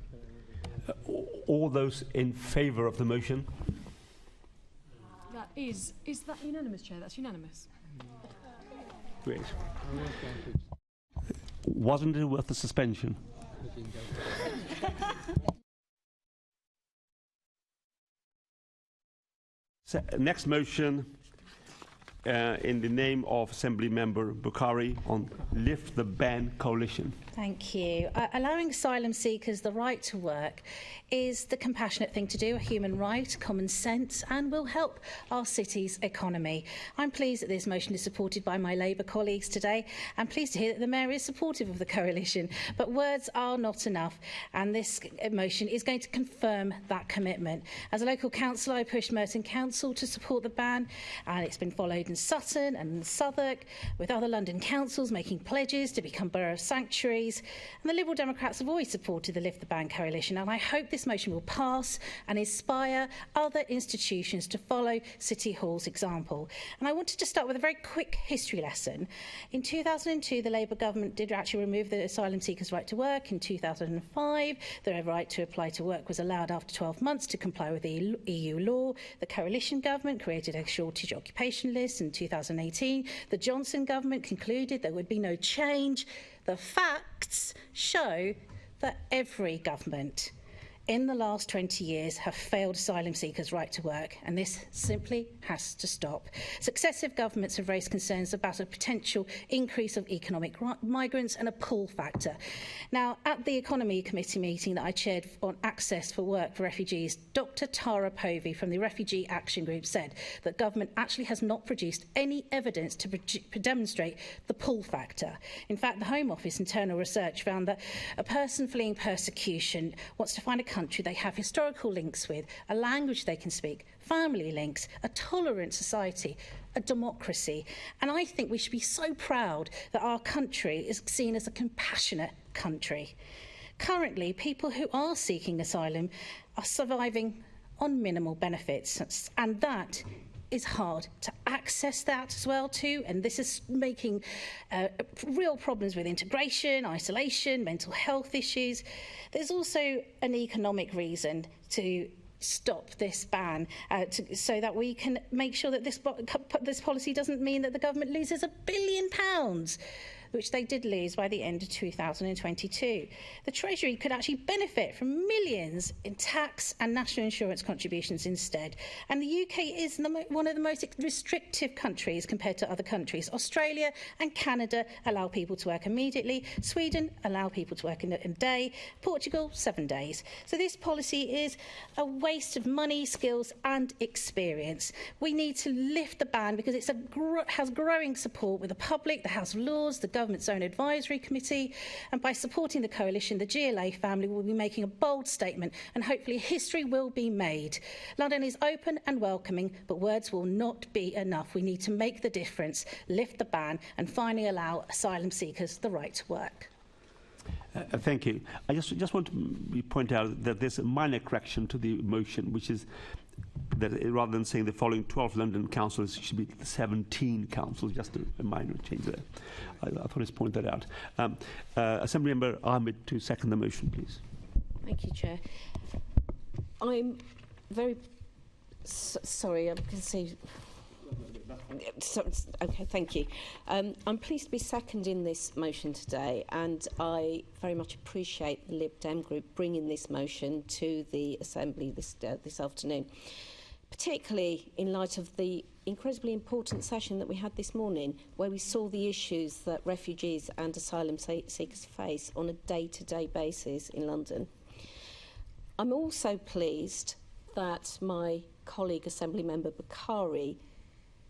All those in favour of the motion? That is that unanimous, Chair? That's unanimous. Great. Wasn't it worth the suspension? So, next motion in the name of Assembly Member Bukhari on Lift the Ban Coalition. Thank you. Allowing asylum seekers the right to work is the compassionate thing to do, a human right, common sense, and will help our city's economy. I'm pleased that this motion is supported by my Labour colleagues today. I'm pleased to hear that the Mayor is supportive of the coalition, but words are not enough, and this motion is going to confirm that commitment. As a local councillor, I pushed Merton Council to support the ban, and it's been followed in Sutton and Southwark, with other London councils making pledges to become borough sanctuaries. And the Liberal Democrats have always supported the Lift the Ban coalition, and I hope this motion will pass and inspire other institutions to follow City Hall's example. And I wanted to start with a very quick history lesson. In 2002, the Labour government did actually remove the asylum seekers' right to work. In 2005, their right to apply to work was allowed after 12 months to comply with the EU law. The coalition government created a shortage occupation list. In 2018, the Johnson government concluded there would be no change. The facts show that every government in the last 20 years have failed asylum seekers' right to work, and this simply has to stop. Successive governments have raised concerns about a potential increase of economic migrants and a pull factor. Now, at the Economy Committee meeting that I chaired on access for work for refugees, Dr Tara Povey from the Refugee Action Group said that government actually has not produced any evidence to demonstrate the pull factor. In fact, the Home Office internal research found that a person fleeing persecution wants to find a country they have historical links with, a language they can speak, family links, a tolerant society, a democracy. And I think we should be so proud that our country is seen as a compassionate country. Currently, people who are seeking asylum are surviving on minimal benefits, and that is hard to access that as well too, and this is making real problems with integration, isolation, mental health issues. There's also an economic reason to stop this ban so that we can make sure that this policy doesn't mean that the government loses £1 billion, which they did lose by the end of 2022. The Treasury could actually benefit from millions in tax and national insurance contributions instead. And the UK is one of the most restrictive countries compared to other countries. Australia and Canada allow people to work immediately. Sweden allow people to work in a day. Portugal, 7 days. So this policy is a waste of money, skills and experience. We need to lift the ban because it has growing support with the public, the House of Lords, the government's own advisory committee, and by supporting the coalition, the GLA family will be making a bold statement, and hopefully history will be made. London is open and welcoming, but words will not be enough. We need to make the difference, lift the ban, and finally allow asylum seekers the right to work. Thank you. I just want to point out that there's a minor correction to the motion, which is that rather than saying the following 12 London councils, it should be 17 councils, just a minor change there. I thought I'd point that out. Assemblymember Ahmed to second the motion, please. Thank you, Chair. I'm very sorry, I can see. Okay, thank you. I'm pleased to be seconding this motion today, and I very much appreciate the Lib Dem group bringing this motion to the Assembly this afternoon. particularly in light of the incredibly important session that we had this morning, where we saw the issues that refugees and asylum seekers face on a day-to-day basis in London. I'm also pleased that my colleague, Assembly Member Bakari,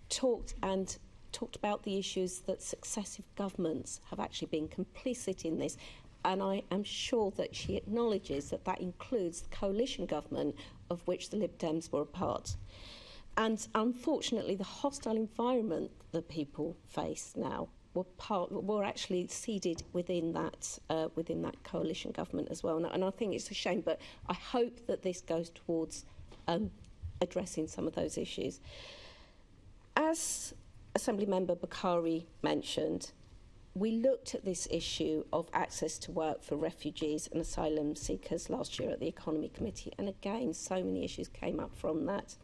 talked about the issues that successive governments have actually been complicit in this, and I am sure that she acknowledges that that includes the coalition government of which the Lib Dems were a part. And unfortunately, the hostile environment that people face now were actually seeded within that coalition government as well. And I think it's a shame, but I hope that this goes towards addressing some of those issues. As Assembly Member Bakari mentioned, we looked at this issue of access to work for refugees and asylum seekers last year at the Economy Committee, and again, so many issues came up from that.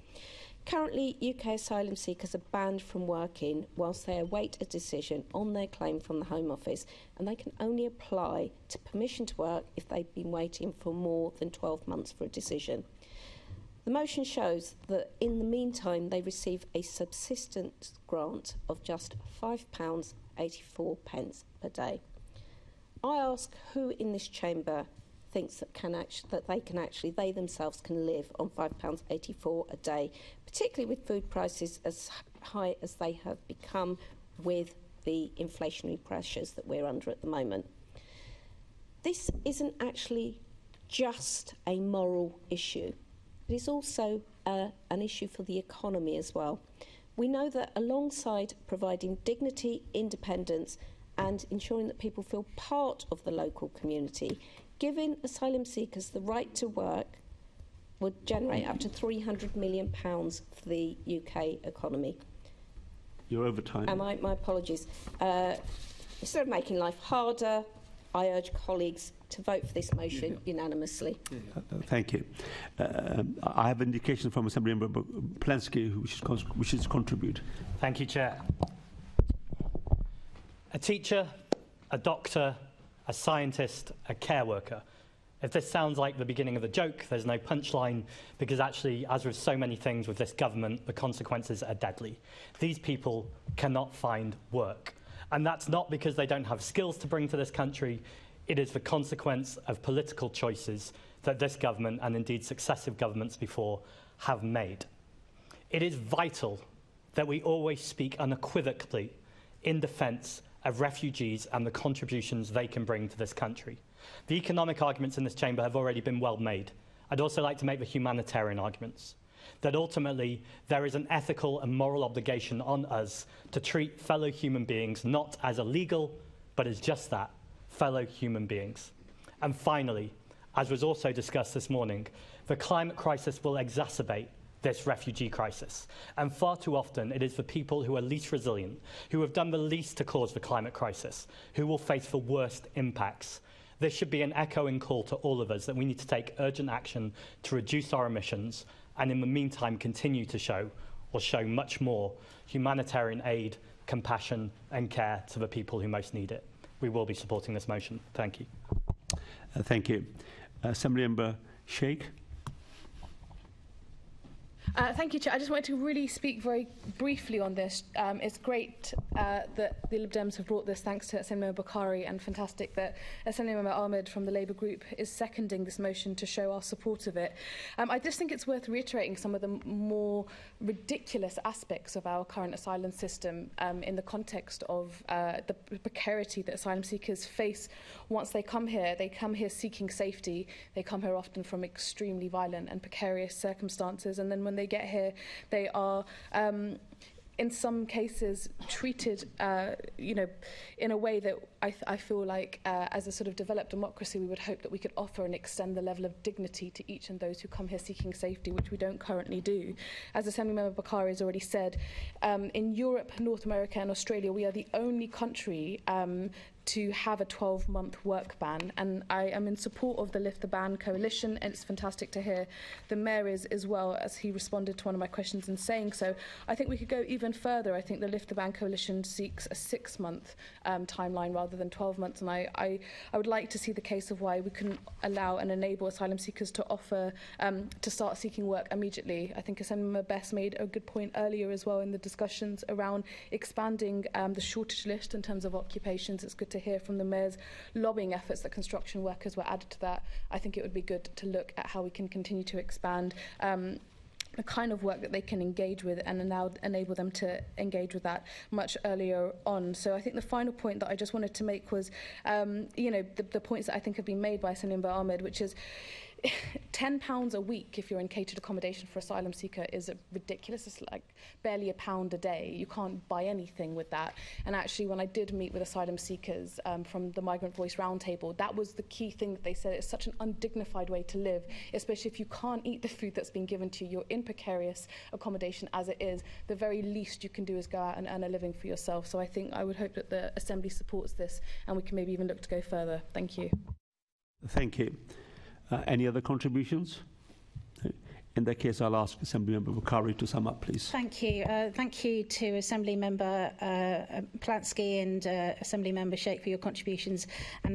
Currently, UK asylum seekers are banned from working whilst they await a decision on their claim from the Home Office, and they can only apply to permission to work if they've been waiting for more than 12 months for a decision. The motion shows that in the meantime they receive a subsistence grant of just £5.84 per day. I ask who in this chamber thinks that they themselves can live on £5.84 a day, particularly with food prices as high as they have become with the inflationary pressures that we're under at the moment. This isn't actually just a moral issue. It is also an issue for the economy as well. We know that alongside providing dignity, independence, and ensuring that people feel part of the local community, giving asylum seekers the right to work would generate up to £300 million for the UK economy. You're over time. And my apologies. Instead of making life harder, I urge colleagues to vote for this motion unanimously. Thank you. I have indication from Assembly Member Plenary who wishes to contribute. Thank you, Chair. A teacher, a doctor, a scientist, a care worker. If this sounds like the beginning of a joke, there's no punchline, because actually, as with so many things with this government, the consequences are deadly. These people cannot find work. And that's not because they don't have skills to bring to this country. It is the consequence of political choices that this government, and indeed successive governments before, have made. It is vital that we always speak unequivocally in defence of refugees and the contributions they can bring to this country. The economic arguments in this chamber have already been well made. I'd also like to make the humanitarian arguments, that ultimately there is an ethical and moral obligation on us to treat fellow human beings not as illegal, but as just that, fellow human beings. And finally, as was also discussed this morning, the climate crisis will exacerbate this refugee crisis. And far too often, it is the people who are least resilient, who have done the least to cause the climate crisis, who will face the worst impacts. This should be an echoing call to all of us that we need to take urgent action to reduce our emissions, and in the meantime continue to show much more humanitarian aid, compassion and care to the people who most need it. We will be supporting this motion. Thank you. Thank you. Assembly Member Sheikh. Thank you, Chair. I just wanted to really speak very briefly on this. It's great that the Lib Dems have brought this, thanks to Assembly Member Bakari, and fantastic that Assembly Member Ahmed from the Labour Group is seconding this motion to show our support of it. I just think it's worth reiterating some of the more ridiculous aspects of our current asylum system in the context of the precarity that asylum seekers face once they come here. They come here seeking safety. They come here often from extremely violent and precarious circumstances, and then when they get here, they are in some cases treated, in a way that I feel like, as a sort of developed democracy, we would hope that we could offer and extend the level of dignity to each and those who come here seeking safety, which we don't currently do. As Assemblymember Bakari has already said, in Europe, North America and Australia, we are the only country to have a 12-month work ban, and I am in support of the Lift the Ban coalition, and it's fantastic to hear the Mayor is as well, as he responded to one of my questions in saying so. I think we could go even further. I think the Lift the Ban coalition seeks a 6-month timeline rather than 12 months, and I would like to see the case of why we couldn't allow and enable asylum seekers to offer to start seeking work immediately. I think Assemblyman Best made a good point earlier as well in the discussions around expanding the shortage list in terms of occupations. It's good to hear from the Mayor's lobbying efforts that construction workers were added to that. I think it would be good to look at how we can continue to expand the kind of work that they can engage with and enable them to engage with that much earlier on. So I think the final point that I just wanted to make was, the points that I think have been made by Enver Ahmed, which is £10 a week if you're in catered accommodation for asylum seeker is ridiculous. It's like barely £1 a day. You can't buy anything with that. And actually, when I did meet with asylum seekers from the Migrant Voice Roundtable, that was the key thing that they said. It's such an undignified way to live, especially if you can't eat the food that's been given to you. You're in precarious accommodation as it is. The very least you can do is go out and earn a living for yourself. So I would hope that the Assembly supports this and we can maybe even look to go further. Thank you. Thank you. Any other contributions? In that case, I'll ask Assemblymember Bukhari to sum up, please. Thank you. Thank you to Assemblymember Platsky and Assemblymember Sheikh for your contributions, and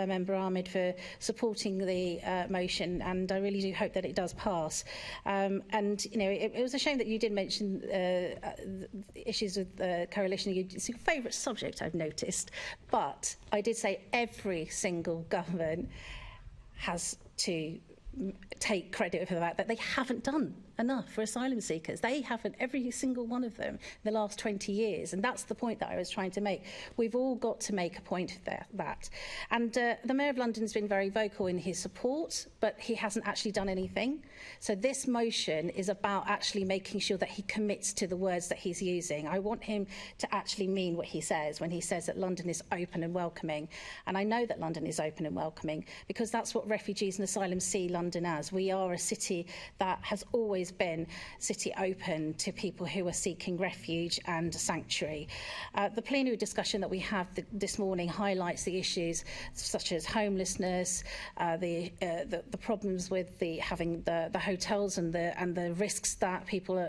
Member Ahmed for supporting the motion. And I really do hope that it does pass. It was a shame that you did mention the issues with the coalition. It's your favourite subject, I've noticed. But I did say every single government has to take credit for the fact that they haven't done enough for asylum seekers. They haven't, every single one of them, in the last 20 years. And that's the point that I was trying to make. We've all got to make a point of that. And the Mayor of London's been very vocal in his support, but he hasn't actually done anything. So this motion is about actually making sure that he commits to the words that he's using. I want him to actually mean what he says when he says that London is open and welcoming. And I know that London is open and welcoming because that's what refugees and asylum see London as. We are a city that has always been city open to people who are seeking refuge and sanctuary. The plenary discussion that we have this morning highlights the issues such as homelessness, the problems with having the hotels and the risks that people,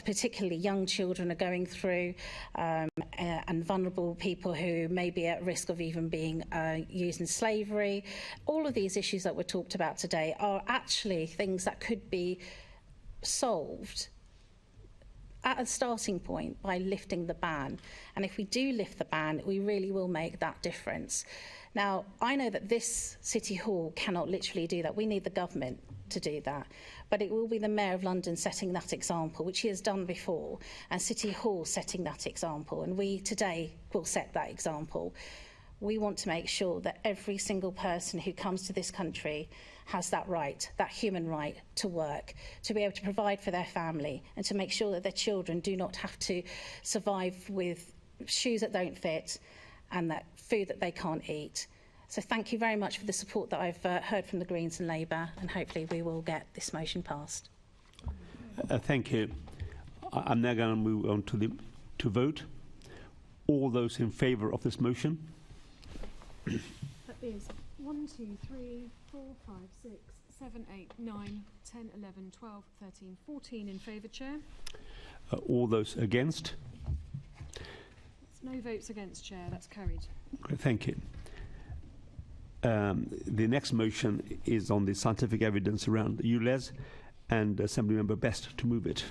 particularly young children, are going through, and vulnerable people who may be at risk of even being used in slavery. All of these issues that were talked about today are actually things that could be solved at a starting point by lifting the ban. And if we do lift the ban, we really will make that difference. Now, I know that this City Hall cannot literally do that. We need the government to do that. But it will be the Mayor of London setting that example, which he has done before, and City Hall setting that example. And we today will set that example. We want to make sure that every single person who comes to this country has that right, that human right to work, to be able to provide for their family and to make sure that their children do not have to survive with shoes that don't fit and that food that they can't eat. So thank you very much for the support that I've heard from the Greens and Labour, and hopefully we will get this motion passed. Thank you. I'm now going to move on to vote. All those in favour of this motion? That is 1, 2, 3, 4, 5, 6, 7, 8, 9, 10, 11, 12, 13, 14 in favour, Chair. All those against? No votes against, Chair. That's carried. Okay, thank you. The next motion is on the scientific evidence around ULEZ, and Assemblymember Best to move it.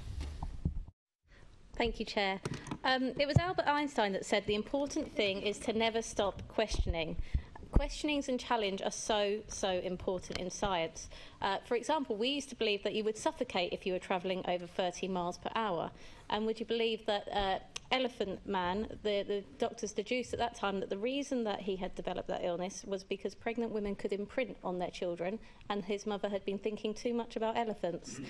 Thank you, Chair. It was Albert Einstein that said the important thing is to never stop questioning. Questionings and challenge are so important in science. For example, we used to believe that you would suffocate if you were travelling over 30 miles per hour. And would you believe that Elephant Man, the doctors deduced at that time that the reason that he had developed that illness was because pregnant women could imprint on their children, and his mother had been thinking too much about elephants.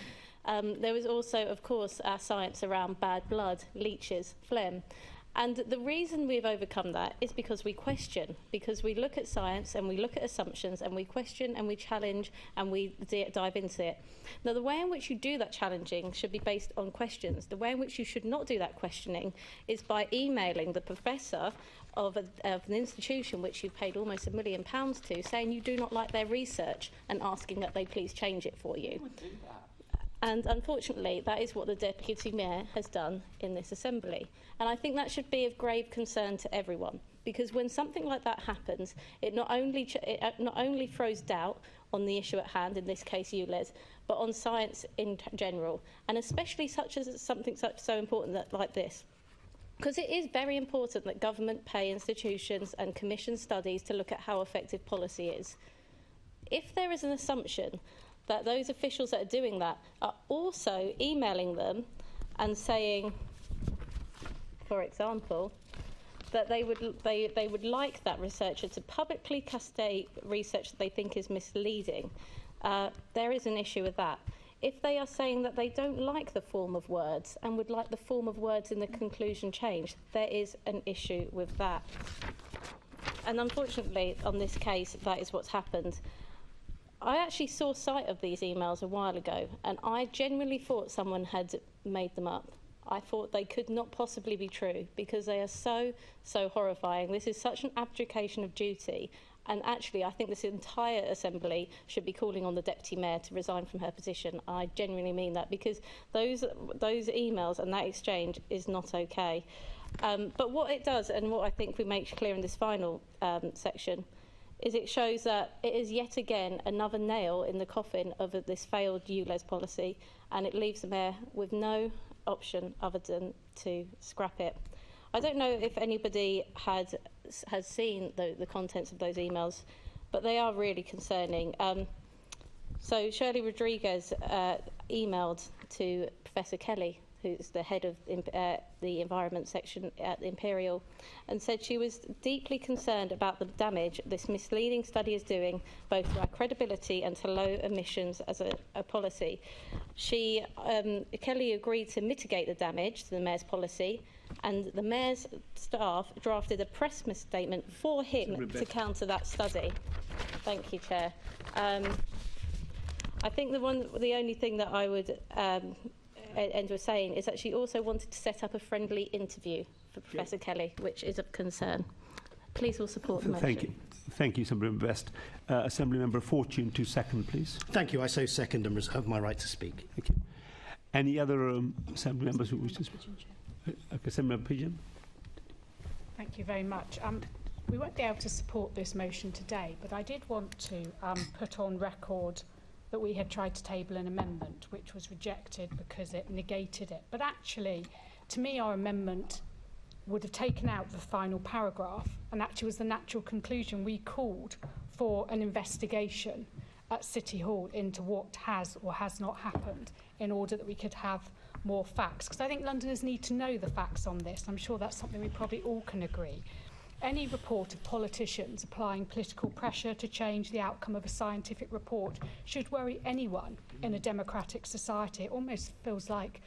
There was also, of course, our science around bad blood, leeches, phlegm. And the reason we've overcome that is because we question, because we look at science and we look at assumptions and we question and we challenge and we dive into it. Now, the way in which you do that challenging should be based on questions. The way in which you should not do that questioning is by emailing the professor of an institution which you've paid almost £1 million to, saying you do not like their research and asking that they please change it for you. And unfortunately, that is what the Deputy Mayor has done in this Assembly. And I think that should be of grave concern to everyone, because when something like that happens, it not only throws doubt on the issue at hand, in this case ULEZ, but on science in general, and especially something so important like this. Because it is very important that government pay institutions and commission studies to look at how effective policy is. If there is an assumption that those officials that are doing that are also emailing them and saying, for example, that they would like that researcher to publicly castigate research that they think is misleading, there is an issue with that. If they are saying that they don't like the form of words and would like the form of words in the conclusion changed, there is an issue with that. And unfortunately, on this case, that is what's happened. I actually saw sight of these emails a while ago, and I genuinely thought someone had made them up. I thought they could not possibly be true, because they are so horrifying. This is such an abdication of duty. And actually, I think this entire Assembly should be calling on the Deputy Mayor to resign from her position. I genuinely mean that, because those emails and that exchange is not okay. But what it does, and what I think we make clear in this final section, is it shows that it is yet again another nail in the coffin of this failed ULEZ policy, and it leaves the Mayor with no option other than to scrap it. I don't know if anybody has seen the contents of those emails, but they are really concerning. So Shirley Rodriguez emailed to Professor Kelly, who's the head of the environment section at Imperial, and said she was deeply concerned about the damage this misleading study is doing, both to our credibility and to low emissions as a policy. Kelly agreed to mitigate the damage to the Mayor's policy, and the Mayor's staff drafted a press statement for him to counter that study. Thank you, Chair. I think the only thing that I would end with saying is that she also wanted to set up a friendly interview for Professor Kelly, which is of concern. Please all support the motion. Thank you. Thank you, Assemblymember Best. Assemblymember Fortune to second, please. Thank you. I so second and reserve my right to speak. Thank you. Any other Assembly members who wish to speak? Assemblymember Pigeon. Thank you very much. We won't be able to support this motion today, but I did want to put on record that we had tried to table an amendment which was rejected because it negated it. But actually, to me, our amendment would have taken out the final paragraph, and actually was the natural conclusion. We called for an investigation at City Hall into what has or has not happened in order that we could have more facts. Because I think Londoners need to know the facts on this. I'm sure that's something we probably all can agree. Any report of politicians applying political pressure to change the outcome of a scientific report should worry anyone in a democratic society. It almost feels like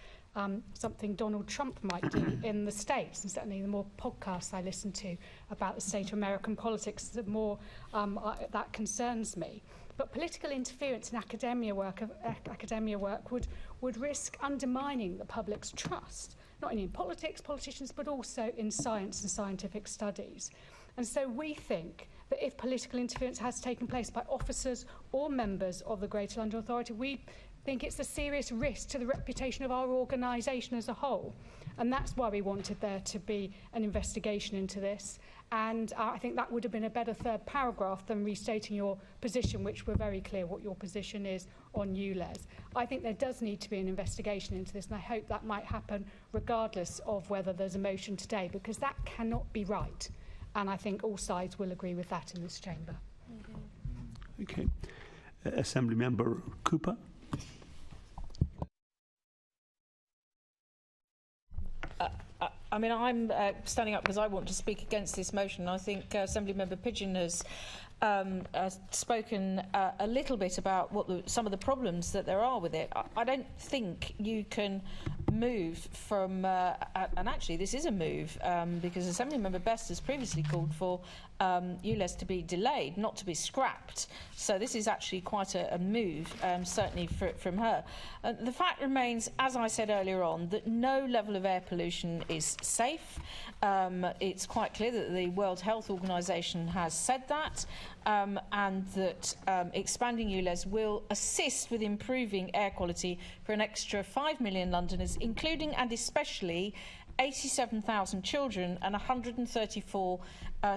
something Donald Trump might do in the States, and certainly the more podcasts I listen to about the state of American politics, the more that concerns me. But political interference in academia work would risk undermining the public's trust, not only in politics, politicians, but also in science and scientific studies. And so we think that if political interference has taken place by officers or members of the Greater London Authority, we think it's a serious risk to the reputation of our organisation as a whole. And that's why we wanted there to be an investigation into this. And I think that would have been a better third paragraph than restating your position, which we're very clear what your position is on ULEZ. I think there does need to be an investigation into this, and I hope that might happen regardless of whether there's a motion today, because that cannot be right. And I think all sides will agree with that in this chamber. Okay. Assemblymember Cooper. I mean, I'm standing up because I want to speak against this motion. I think Assemblymember Pigeon has spoken a little bit about what some of the problems that there are with it. I don't think you can move from, and actually this is a move, because Assemblymember Best has previously called for ULEZ to be delayed, not to be scrapped. So this is actually quite a move, certainly from her. The fact remains, as I said earlier on, that no level of air pollution is safe. It's quite clear that the World Health Organization has said that, and that expanding ULEZ will assist with improving air quality for an extra 5 million Londoners, including and especially 87,000 children and 134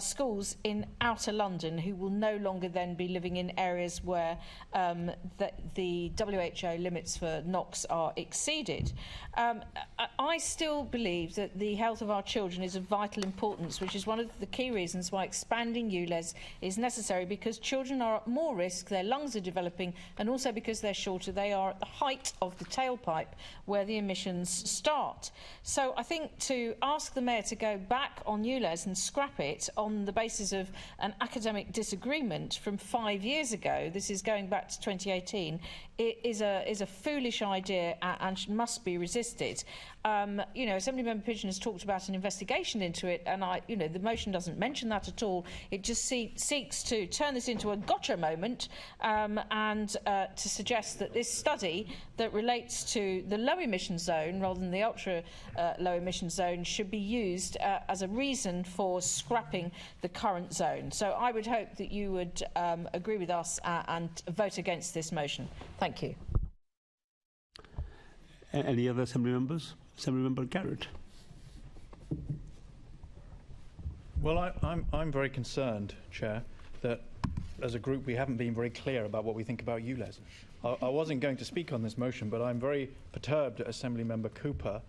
schools in outer London who will no longer then be living in areas where the WHO limits for NOx are exceeded. I still believe that the health of our children is of vital importance, which is one of the key reasons why expanding ULEZ is necessary, because children are at more risk, their lungs are developing, and also because they're shorter, they are at the height of the tailpipe where the emissions start. So I think to ask the Mayor to go back on ULEZ and scrap it on the basis of an academic disagreement from 5 years ago, this is going back to 2018, it is a foolish idea and must be resisted. You know, Assemblymember Pigeon has talked about an investigation into it, and the motion doesn't mention that at all. It just seeks to turn this into a gotcha moment and to suggest that this study that relates to the low emission zone rather than the ultra low emission zone should be used as a reason for scrapping the current zone. So I would hope that you would agree with us and vote against this motion. Thank you. Any other Assembly members? Assemblymember Garrett. Well, I'm very concerned, Chair, that as a group we haven't been very clear about what we think about ULEZ. I wasn't going to speak on this motion, but I'm very perturbed at Assemblymember Cooper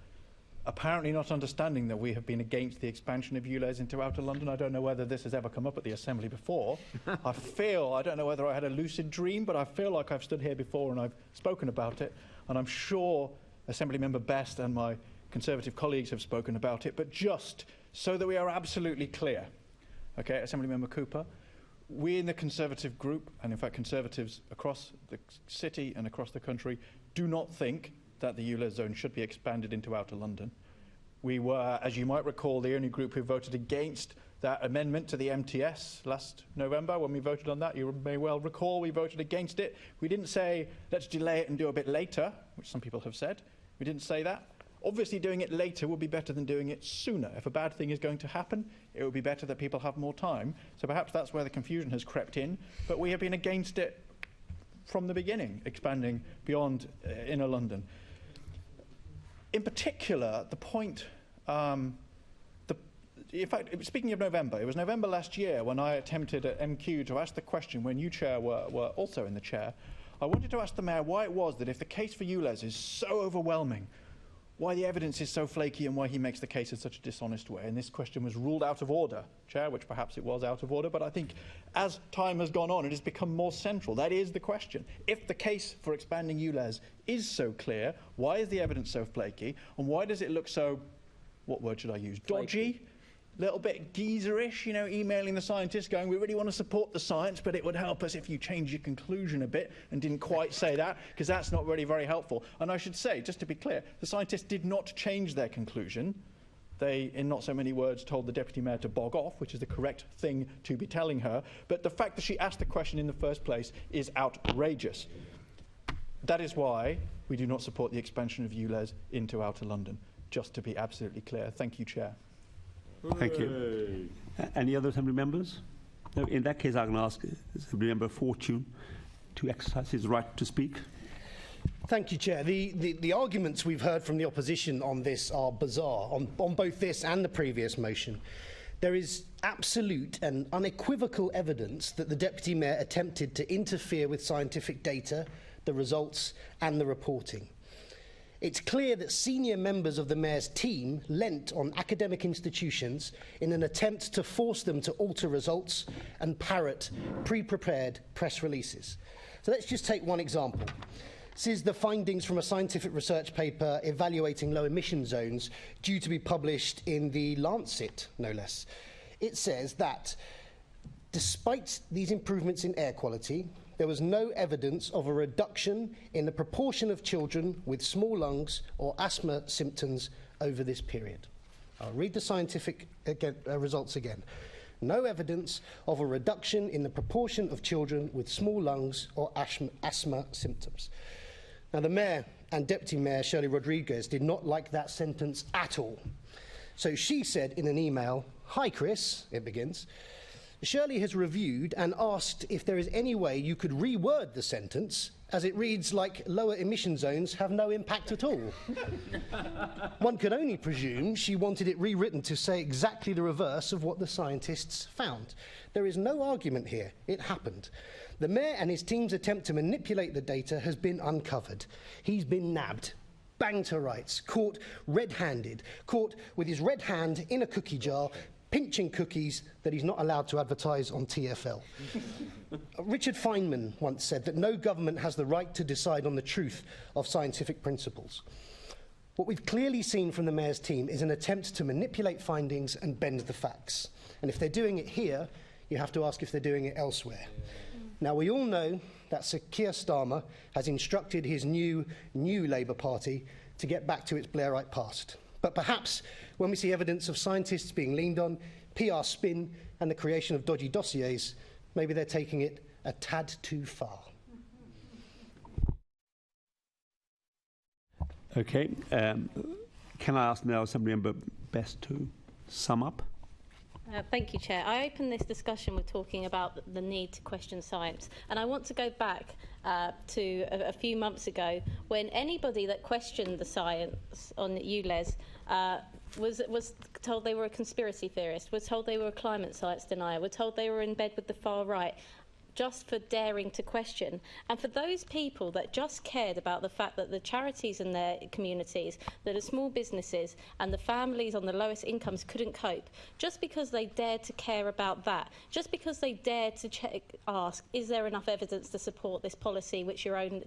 apparently not understanding that we have been against the expansion of ULEZ into outer London. I don't know whether this has ever come up at the Assembly before. I don't know whether I had a lucid dream, but I feel like I've stood here before and I've spoken about it, and I'm sure Assemblymember Best and my Conservative colleagues have spoken about it, but just so that we are absolutely clear, okay, Assemblymember Cooper, we in the Conservative group, and in fact Conservatives across the city and across the country, do not think that the ULEZ zone should be expanded into outer London. We were, as you might recall, the only group who voted against that amendment to the MTS last November when we voted on that. You may well recall we voted against it. We didn't say, let's delay it and do a bit later, which some people have said. We didn't say that. Obviously, doing it later would be better than doing it sooner. If a bad thing is going to happen, it would be better that people have more time. So perhaps that's where the confusion has crept in. But we have been against it from the beginning, expanding beyond inner London. In particular, the point, in fact, speaking of November, it was November last year when I attempted at MQ to ask the question, when you, Chair, were also in the chair. I wanted to ask the Mayor why it was that if the case for ULEZ is so overwhelming, why the evidence is so flaky and why he makes the case in such a dishonest way. And this question was ruled out of order, Chair, which perhaps it was out of order, but I think as time has gone on, it has become more central. That is the question. If the case for expanding ULEZ is so clear, why is the evidence so flaky? And why does it look so, what word should I use, dodgy? A little bit geezerish, you know, emailing the scientists going, we really want to support the science, but it would help us if you change your conclusion a bit, and didn't quite say that, because that's not really very helpful. And I should say, just to be clear, the scientists did not change their conclusion. They, in not so many words, told the Deputy Mayor to bog off, which is the correct thing to be telling her. But the fact that she asked the question in the first place is outrageous. That is why we do not support the expansion of ULEZ into outer London, just to be absolutely clear. Thank you, Chair. Thank you. Any other Assembly members? No, in that case, I'm going to ask Assembly Member Fortune to exercise his right to speak. Thank you, Chair. The arguments we've heard from the opposition on this are bizarre, on both this and the previous motion. There is absolute and unequivocal evidence that the Deputy Mayor attempted to interfere with scientific data, the results and the reporting. It's clear that senior members of the Mayor's team lent on academic institutions in an attempt to force them to alter results and parrot pre-prepared press releases. So let's just take one example. This is the findings from a scientific research paper evaluating low emission zones due to be published in the Lancet, no less. It says that despite these improvements in air quality, there was no evidence of a reduction in the proportion of children with small lungs or asthma symptoms over this period. I'll read the scientific results again. No evidence of a reduction in the proportion of children with small lungs or asthma symptoms. Now, the Mayor and Deputy Mayor, Shirley Rodriguez, did not like that sentence at all. So she said in an email, "Hi, Chris," it begins. "Shirley has reviewed and asked if there is any way you could reword the sentence, as it reads like lower emission zones have no impact at all." One could only presume she wanted it rewritten to say exactly the reverse of what the scientists found. There is no argument here. It happened. The Mayor and his team's attempt to manipulate the data has been uncovered. He's been nabbed, banged to rights, caught red-handed, caught with his red hand in a cookie jar, pinching cookies that he's not allowed to advertise on TfL. Richard Feynman once said that no government has the right to decide on the truth of scientific principles. What we've clearly seen from the Mayor's team is an attempt to manipulate findings and bend the facts. And if they're doing it here, you have to ask if they're doing it elsewhere. Now, we all know that Sir Keir Starmer has instructed his new Labour Party to get back to its Blairite past. But perhaps when we see evidence of scientists being leaned on, PR spin and the creation of dodgy dossiers, maybe they're taking it a tad too far. Okay. Can I ask now Assembly Member Best to sum up? Thank you, Chair. I opened this discussion with talking about the need to question science, and I want to go back to a few months ago when anybody that questioned the science on ULEZ was told they were a conspiracy theorist, was told they were a climate science denier, were told they were in bed with the far right, just for daring to question. And for those people that just cared about the fact that the charities in their communities, that the small businesses and the families on the lowest incomes couldn't cope, just because they dared to care about that, just because they dared to ask, is there enough evidence to support this policy, which your own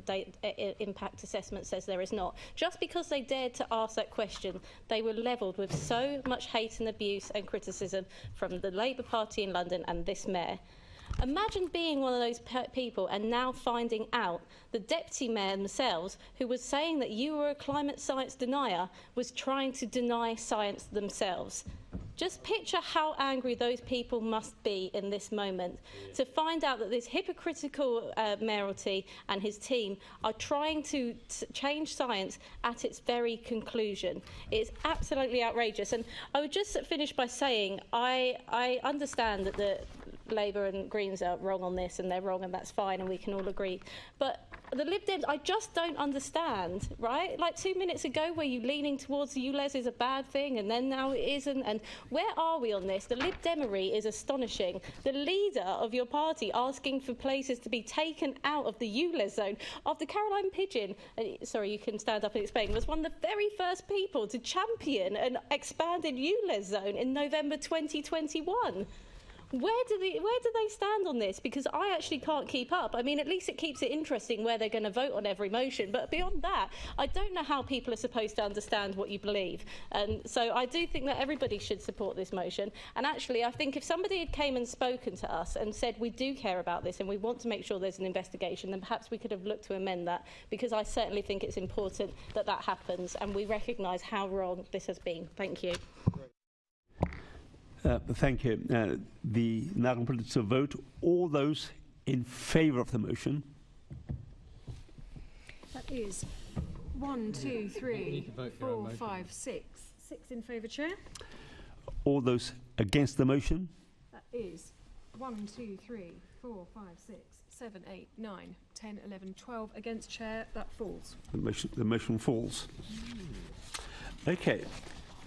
impact assessment says there is not, just because they dared to ask that question, they were levelled with so much hate and abuse and criticism from the Labour Party in London and this Mayor. Imagine being one of those people and now finding out the Deputy Mayor themselves, who was saying that you were a climate science denier, was trying to deny science themselves. Just picture how angry those people must be in this moment to find out that this hypocritical mayoralty and his team are trying to change science at its very conclusion. It's absolutely outrageous. And I would just finish by saying I understand that the Labour and Greens are wrong on this, and they're wrong, and that's fine, and we can all agree. But the Lib Dems, I just don't understand, right? Like 2 minutes ago, were you leaning towards the ULEZ is a bad thing, and then now it isn't? And where are we on this? The Lib Demery is astonishing. The leader of your party asking for places to be taken out of the ULEZ zone after Caroline Pidgeon, sorry, you can stand up and explain, was one of the very first people to champion an expanded ULEZ zone in November 2021. Where do they stand on this? Because I actually can't keep up. I mean, at least it keeps it interesting where they're going to vote on every motion. But beyond that, I don't know how people are supposed to understand what you believe. And so I do think that everybody should support this motion. And actually, I think if somebody had came and spoken to us and said, we do care about this and we want to make sure there's an investigation, then perhaps we could have looked to amend that, because I certainly think it's important that that happens and we recognise how wrong this has been. Thank you. Thank you. Now I'm put it to a vote. All those in favour of the motion? That is 1, 2, 3, 4, 5, 6. 6 in favour, Chair. All those against the motion? That is 1, 2, 3, 4, 5, 6, 7, 8, 9, 10, 11, 12 against, Chair. That falls. The motion falls. Okay.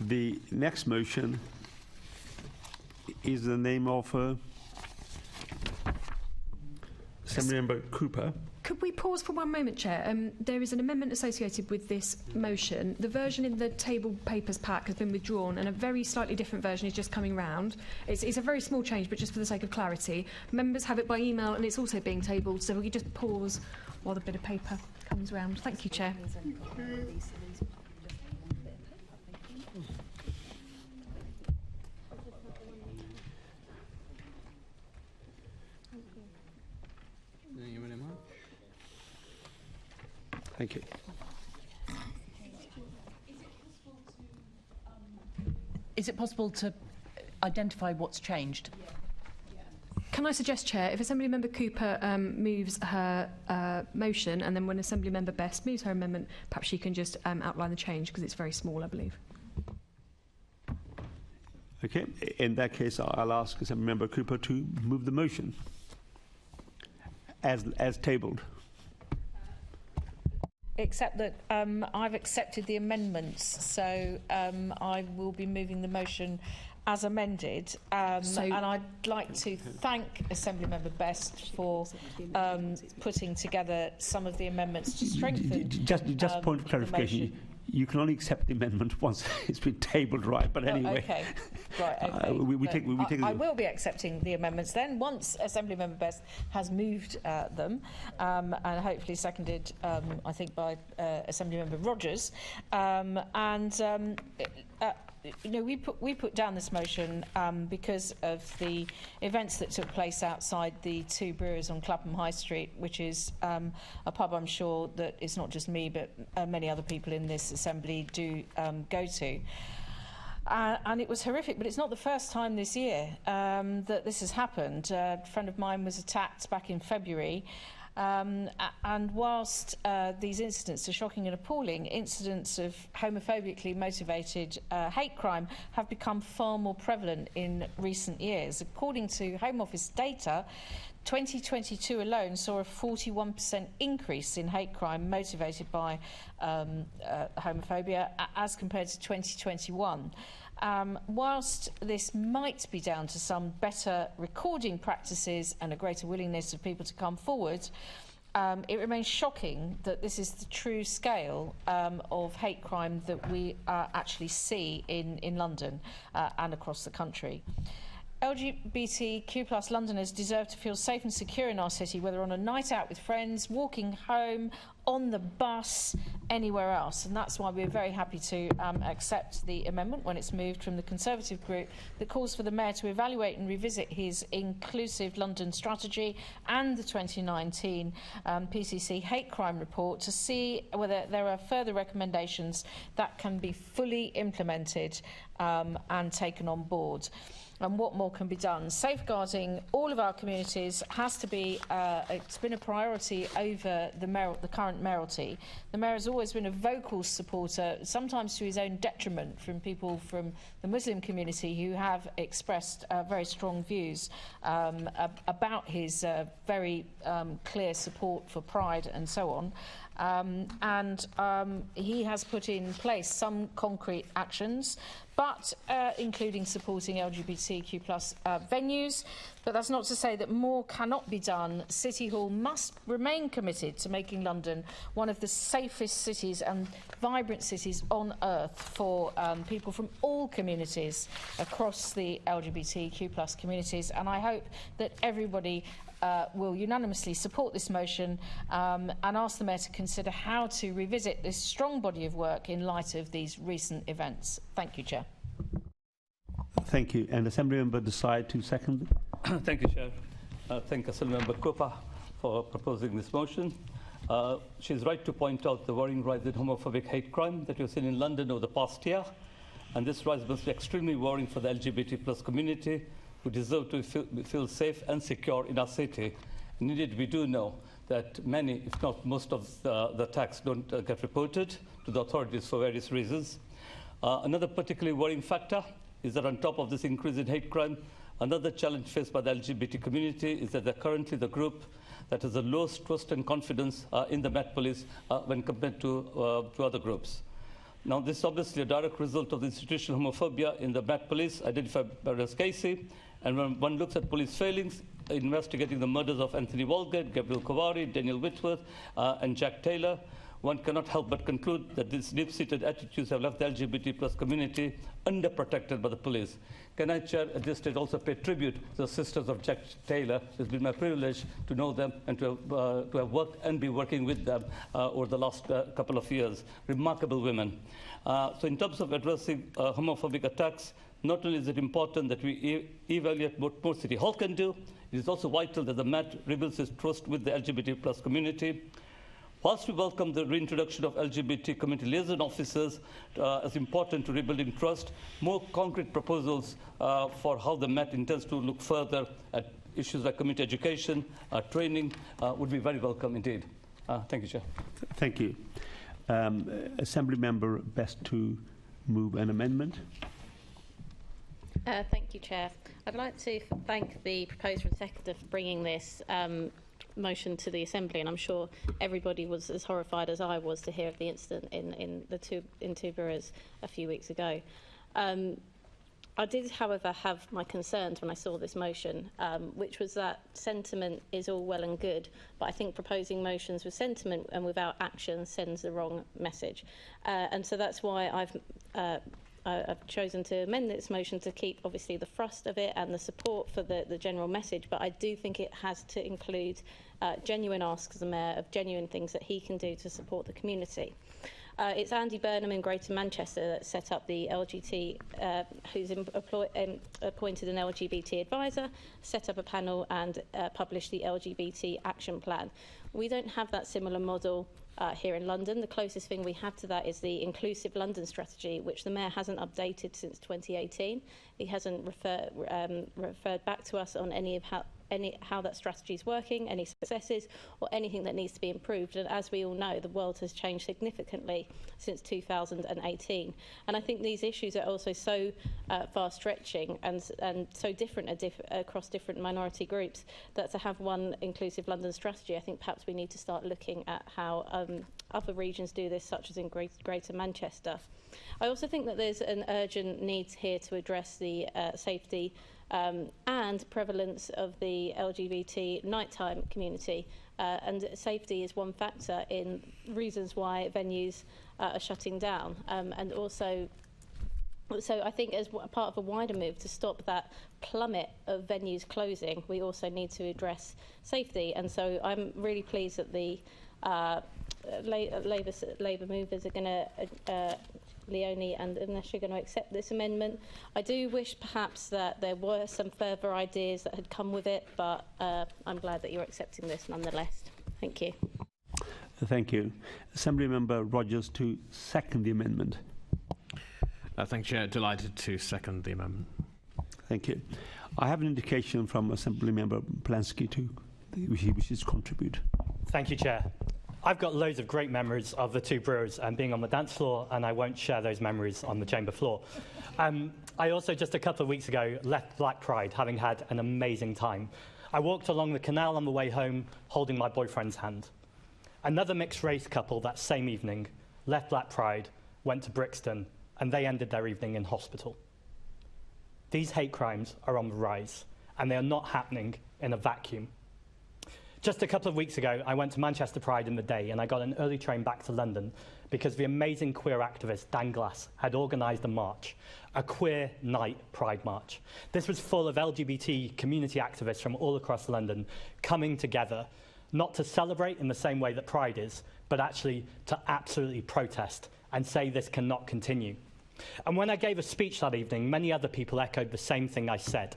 The next motion is the name of Assemblymember Cooper. Could we pause for one moment, Chair? There is an amendment associated with this motion. The version in the table papers pack has been withdrawn, and a very slightly different version is just coming round. It's a very small change, but just for the sake of clarity. Members have it by email, and it's also being tabled, so we could just pause while the bit of paper comes round. Thank you, Chair. Thank you. Is it possible to identify what's changed? Can I suggest, Chair, if Assemblymember Cooper moves her motion, and then when Assemblymember Best moves her amendment, perhaps she can just outline the change, because it's very small, I believe. Okay. In that case, I'll ask Assemblymember Cooper to move the motion as tabled. Except that I've accepted the amendments, so I will be moving the motion as amended, and I'd like to thank Assemblymember Best for putting together some of the amendments to strengthen. Just point of clarification. You can only accept the amendment once it's been tabled, right? But anyway. Okay. Right. Okay. We take I will be accepting the amendments then once Assemblymember Best has moved them, and hopefully seconded, I think, by Assemblymember Rogers, you know, we put down this motion because of the events that took place outside the Two Brewers on Clapham High Street, which is a pub I'm sure that it's not just me but many other people in this assembly do go to. And it was horrific, but it's not the first time this year that this has happened. A friend of mine was attacked back in February. And whilst these incidents are shocking and appalling, incidents of homophobically motivated hate crime have become far more prevalent in recent years. According to Home Office data, 2022 alone saw a 41% increase in hate crime motivated by homophobia as compared to 2021. Whilst this might be down to some better recording practices and a greater willingness of people to come forward, it remains shocking that this is the true scale of hate crime that we actually see in London and across the country. LGBTQ+ Londoners deserve to feel safe and secure in our city, whether on a night out with friends, walking home, on the bus, anywhere else. And that's why we're very happy to accept the amendment when it's moved from the Conservative group that calls for the Mayor to evaluate and revisit his Inclusive London strategy and the 2019 PCC hate crime report to see whether there are further recommendations that can be fully implemented and taken on board. And what more can be done? Safeguarding all of our communities has to be, it's been a priority over the current mayoralty. The mayor has always been a vocal supporter, sometimes to his own detriment, from people from the Muslim community who have expressed very strong views about his very clear support for Pride and so on. He has put in place some concrete actions, but including supporting LGBTQ+ venues. But that's not to say that more cannot be done. City Hall must remain committed to making London one of the safest cities and vibrant cities on earth for people from all communities across the LGBTQ+ communities. And I hope that everybody will unanimously support this motion and ask the Mayor to consider how to revisit this strong body of work in light of these recent events. Thank you, Chair. Thank you. And Assemblymember Desai to second. Thank you, Chair. Thank Assemblymember Cooper for proposing this motion. She is right to point out the worrying rise in homophobic hate crime that we've seen in London over the past year. And this rise must be extremely worrying for the LGBT+ community, who deserve to feel safe and secure in our city. And indeed, we do know that many, if not most of the attacks don't get reported to the authorities for various reasons. Another particularly worrying factor is that on top of this increase in hate crime, another challenge faced by the LGBT community is that they're currently the group that has the lowest trust and confidence in the Met Police when compared to other groups. Now, this is obviously a direct result of the institutional homophobia in the Met Police, identified by Ms. Casey. And when one looks at police failings investigating the murders of Anthony Walgett, Gabriel Kowari, Daniel Whitworth, and Jack Taylor, one cannot help but conclude that these deep-seated attitudes have left the LGBT+ community underprotected by the police. Can I, Chair, at this stage also pay tribute to the sisters of Jack Taylor? It's been my privilege to know them and to have worked and be working with them over the last couple of years. Remarkable women. So in terms of addressing homophobic attacks, not only is it important that we evaluate what more City Hall can do, it is also vital that the Met rebuilds its trust with the LGBT+ community. Whilst we welcome the reintroduction of LGBT community liaison officers as important to rebuilding trust, more concrete proposals for how the Met intends to look further at issues like community education, training, would be very welcome indeed. Thank you, Chair. Thank you. Assembly Member Best to move an amendment. Thank you, Chair. I'd like to thank the proposer and seconder for bringing this motion to the Assembly, and I'm sure everybody was as horrified as I was to hear of the incident in two boroughs a few weeks ago. I did, however, have my concerns when I saw this motion, which was that sentiment is all well and good, but I think proposing motions with sentiment and without action sends the wrong message. And so that's why I've chosen to amend this motion to keep, obviously, the thrust of it and the support for the general message, but I do think it has to include genuine asks of the Mayor of genuine things that he can do to support the community. It's Andy Burnham in Greater Manchester that set up the LGBT, who's appointed an LGBT advisor, set up a panel and published the LGBT action plan. We don't have that similar model here in London. The closest thing we have to that is the Inclusive London strategy, which the Mayor hasn't updated since 2018. He hasn't referred back to us on how that strategy is working, any successes, or anything that needs to be improved. And as we all know, the world has changed significantly since 2018. And I think these issues are also so far-stretching and so different across different minority groups that to have one Inclusive London strategy, I think perhaps we need to start looking at how other regions do this, such as in Greater Manchester. I also think that there's an urgent need here to address the safety and prevalence of the LGBT nighttime community. And safety is one factor in reasons why venues are shutting down. And also, so I think as part of a wider move to stop that plummet of venues closing, we also need to address safety. And so I'm really pleased that the Labour movers are going to Leonie and unless you're going to accept this amendment. I do wish perhaps that there were some further ideas that had come with it, but I'm glad that you're accepting this nonetheless. Thank you. Thank you. Assembly Member Rogers to second the amendment. Thank you, Chair. Delighted to second the amendment. Thank you. I have an indication from Assembly Member Plansky to which he wishes to contribute. Thank you, Chair. I've got loads of great memories of the two brewers and being on the dance floor, and I won't share those memories on the chamber floor. I also, just a couple of weeks ago, left Black Pride, having had an amazing time. I walked along the canal on the way home, holding my boyfriend's hand. Another mixed-race couple that same evening left Black Pride, went to Brixton, and they ended their evening in hospital. These hate crimes are on the rise, and they are not happening in a vacuum. Just a couple of weeks ago, I went to Manchester Pride in the day, and I got an early train back to London because the amazing queer activist Dan Glass had organised a march, a queer night pride march. This was full of LGBT community activists from all across London coming together, not to celebrate in the same way that Pride is, but actually to absolutely protest and say this cannot continue. And when I gave a speech that evening, many other people echoed the same thing I said.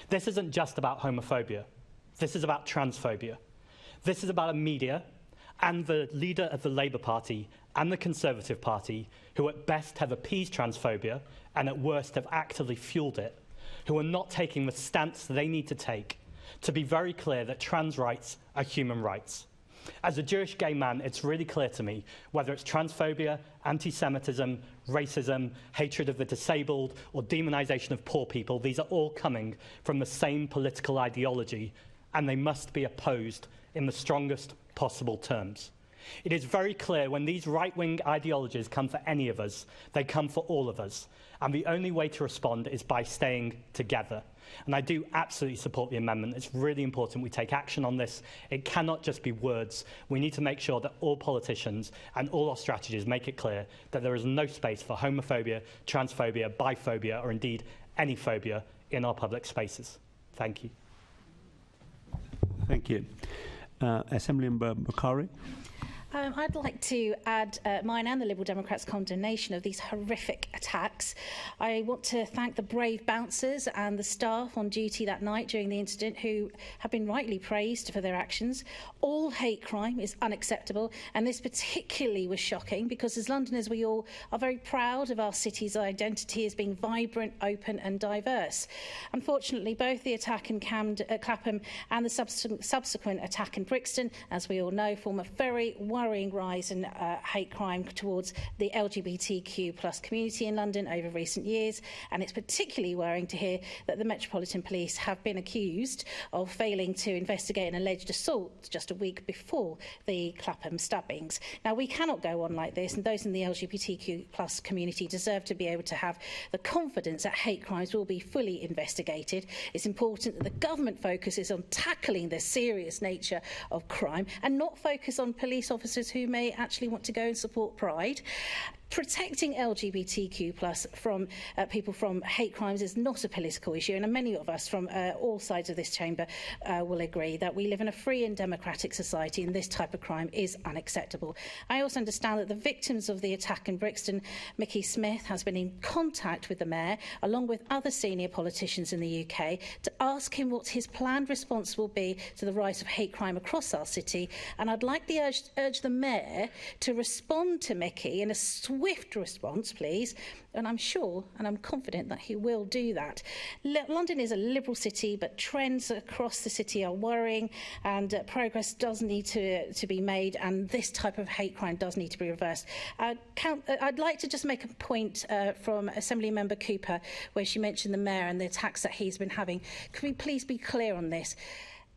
This isn't just about homophobia. This is about transphobia. This is about a media and the leader of the Labour Party and the Conservative Party who at best have appeased transphobia and at worst have actively fueled it, who are not taking the stance they need to take to be very clear that trans rights are human rights. As a Jewish gay man, it's really clear to me, whether it's transphobia, anti-Semitism, racism, hatred of the disabled, or demonisation of poor people, these are all coming from the same political ideology, and they must be opposed in the strongest possible terms. It is very clear when these right-wing ideologies come for any of us, they come for all of us. And the only way to respond is by staying together. And I do absolutely support the amendment. It's really important we take action on this. It cannot just be words. We need to make sure that all politicians and all our strategies make it clear that there is no space for homophobia, transphobia, biphobia, or indeed any phobia in our public spaces. Thank you. Thank you. Assembly Member Bukhari. I'd like to add mine and the Liberal Democrats' condemnation of these horrific attacks. I want to thank the brave bouncers and the staff on duty that night during the incident who have been rightly praised for their actions. All hate crime is unacceptable, and this particularly was shocking because as Londoners we all are very proud of our city's identity as being vibrant, open and diverse. Unfortunately, both the attack in Clapham and the subsequent attack in Brixton, as we all know, form a very worrying rise in hate crime towards the LGBTQ+ community in London over recent years, and it's particularly worrying to hear that the Metropolitan Police have been accused of failing to investigate an alleged assault just a week before the Clapham stabbings. Now, we cannot go on like this, and those in the LGBTQ+ community deserve to be able to have the confidence that hate crimes will be fully investigated. It's important that the government focuses on tackling the serious nature of crime and not focus on police officers who may actually want to go and support Pride. Protecting LGBTQ+ from people from hate crimes is not a political issue, and many of us from all sides of this chamber will agree that we live in a free and democratic society and this type of crime is unacceptable. I also understand that the victims of the attack in Brixton, Mickey Smith, has been in contact with the Mayor, along with other senior politicians in the UK, to ask him what his planned response will be to the rise of hate crime across our city, and I'd like to urge the Mayor to respond to Mickey in a swift response, please, and I'm sure and I'm confident that he will do that. London is a liberal city, but trends across the city are worrying, and progress does need to be made, and this type of hate crime does need to be reversed. I'd like to just make a point from Assemblymember Cooper, where she mentioned the Mayor and the attacks that he's been having. Could we please be clear on this?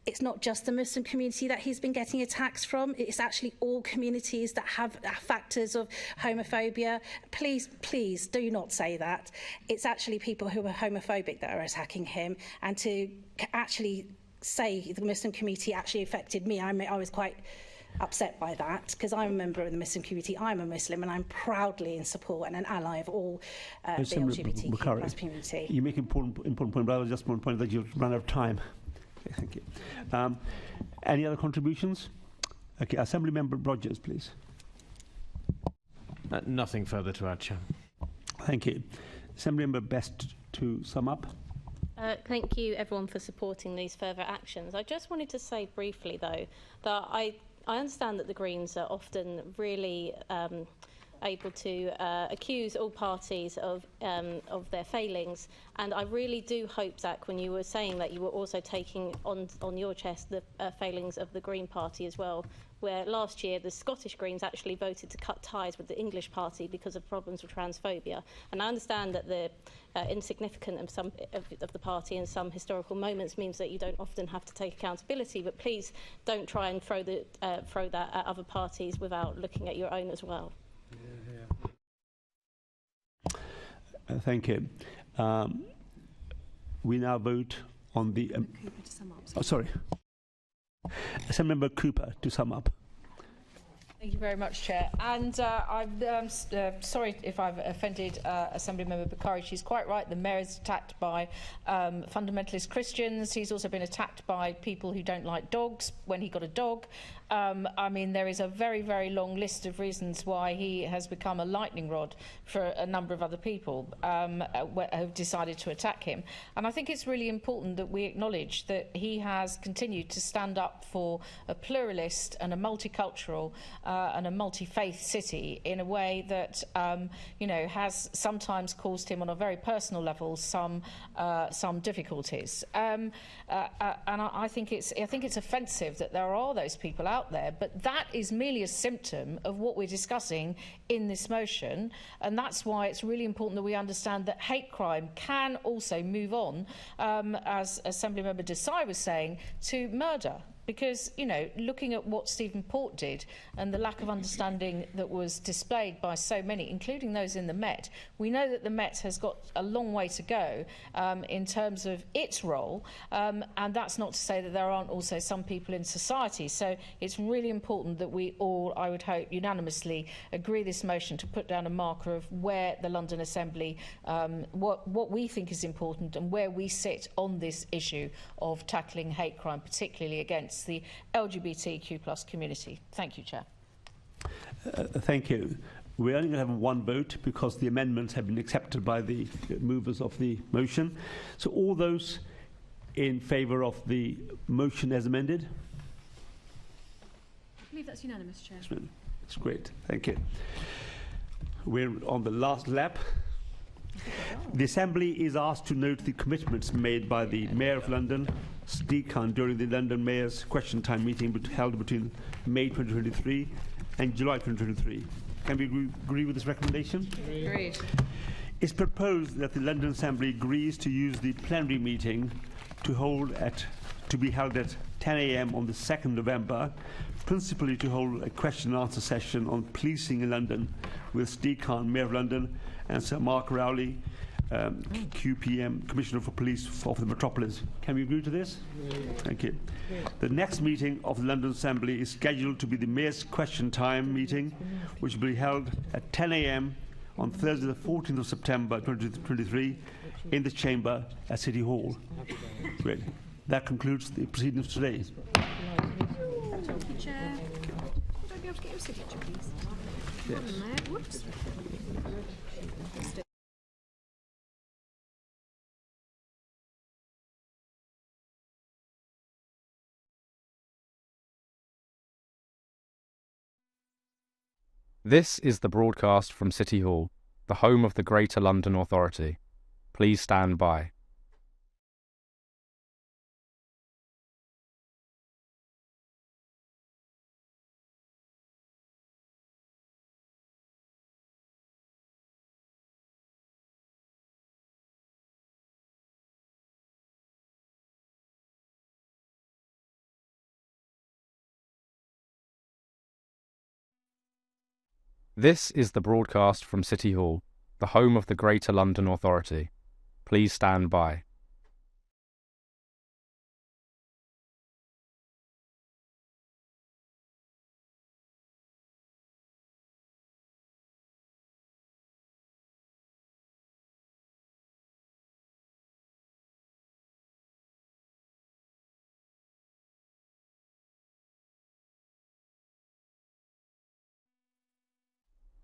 It's not just the Muslim community that he's been getting attacks from. It's actually all communities that have factors of homophobia. Please, please do not say that. It's actually people who are homophobic that are attacking him. And to actually say the Muslim community actually affected me, I was quite upset by that, because I'm a member of the Muslim community. I'm a Muslim, and I'm proudly in support and an ally of all the LGBTQ+ community. You make an important point, but I was just want to point that you've run out of time. Okay, thank you. Any other contributions? Okay, Assembly Member Rogers, please. Nothing further to add, Chair. Thank you. Assembly Member Best to sum up. Thank you, everyone, for supporting these further actions. I just wanted to say briefly, though, that I understand that the Greens are often really able to accuse all parties of their failings, and I really do hope, Zach, when you were saying that you were also taking on your chest the failings of the Green Party as well, where last year the Scottish Greens actually voted to cut ties with the English Party because of problems with transphobia. And I understand that the insignificance of some of the party in some historical moments means that you don't often have to take accountability, but please don't try and throw that at other parties without looking at your own as well. Thank you. We now vote on the... Cooper to sum up. Oh, sorry. Assemblymember Cooper to sum up. Thank you very much, Chair. And I'm sorry if I've offended Assemblymember Bakari. She's quite right. The Mayor is attacked by fundamentalist Christians. He's also been attacked by people who don't like dogs when he got a dog. I mean, there is a very, very long list of reasons why he has become a lightning rod for a number of other people who have decided to attack him. And I think it's really important that we acknowledge that he has continued to stand up for a pluralist and a multicultural and a multi-faith city in a way that, you know, has sometimes caused him on a very personal level some difficulties. And I think it's offensive that there are those people out there, but that is merely a symptom of what we're discussing in this motion, and that's why it's really important that we understand that hate crime can also move on, as Assemblymember Desai was saying, to murder. Because, you know, looking at what Stephen Port did and the lack of understanding that was displayed by so many, including those in the Met, we know that the Met has got a long way to go in terms of its role, and that's not to say that there aren't also some people in society. So it's really important that we all, I would hope, unanimously agree this motion to put down a marker of where the London Assembly, what we think is important and where we sit on this issue of tackling hate crime, particularly against the LGBTQ+ community. Thank you, Chair. Thank you. We're only going to have one vote because the amendments have been accepted by the movers of the motion. So all those in favour of the motion as amended? I believe that's unanimous, Chair. That's great. Thank you. We're on the last lap. The Assembly is asked to note the commitments made by the Mayor of London, Sadiq Khan, during the London Mayor's Question Time meeting held between May 2023 and July 2023. Can we agree with this recommendation? Agreed. It's proposed that the London Assembly agrees to use the plenary meeting to be held at 10 a.m. on the 2nd November, principally to hold a question and answer session on policing in London with Sadiq Khan, Mayor of London, and Sir Mark Rowley, QPM, Commissioner for Police of the Metropolis. Can we agree to this? Thank you. The next meeting of the London Assembly is scheduled to be the Mayor's Question Time meeting, which will be held at 10 a.m. on Thursday the 14th of September 2023 in the Chamber at City Hall. Great. That concludes the proceedings today. Thank you, Chair. Would I be able to get your signature, please? Yes. Whoops. This is the broadcast from City Hall, the home of the Greater London Authority. Please stand by. This is the broadcast from City Hall, the home of the Greater London Authority. Please stand by.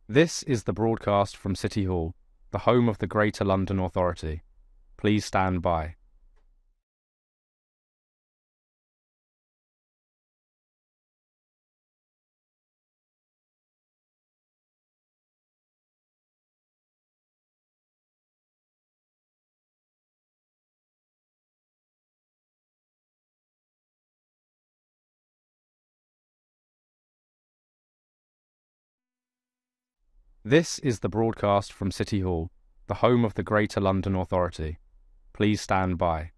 This is the broadcast from City Hall, the home of the Greater London Authority. Please stand by. This is the broadcast from City Hall, the home of the Greater London Authority. Please stand by.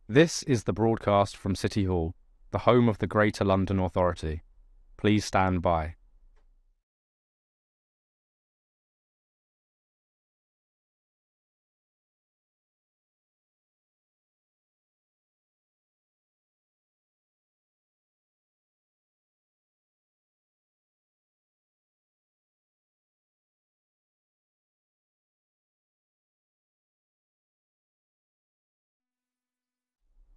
This is the broadcast from City Hall, the home of the Greater London Authority. Please stand by.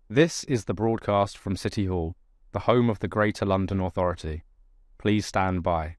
This is the broadcast from City Hall, the home of the Greater London Authority. Please stand by.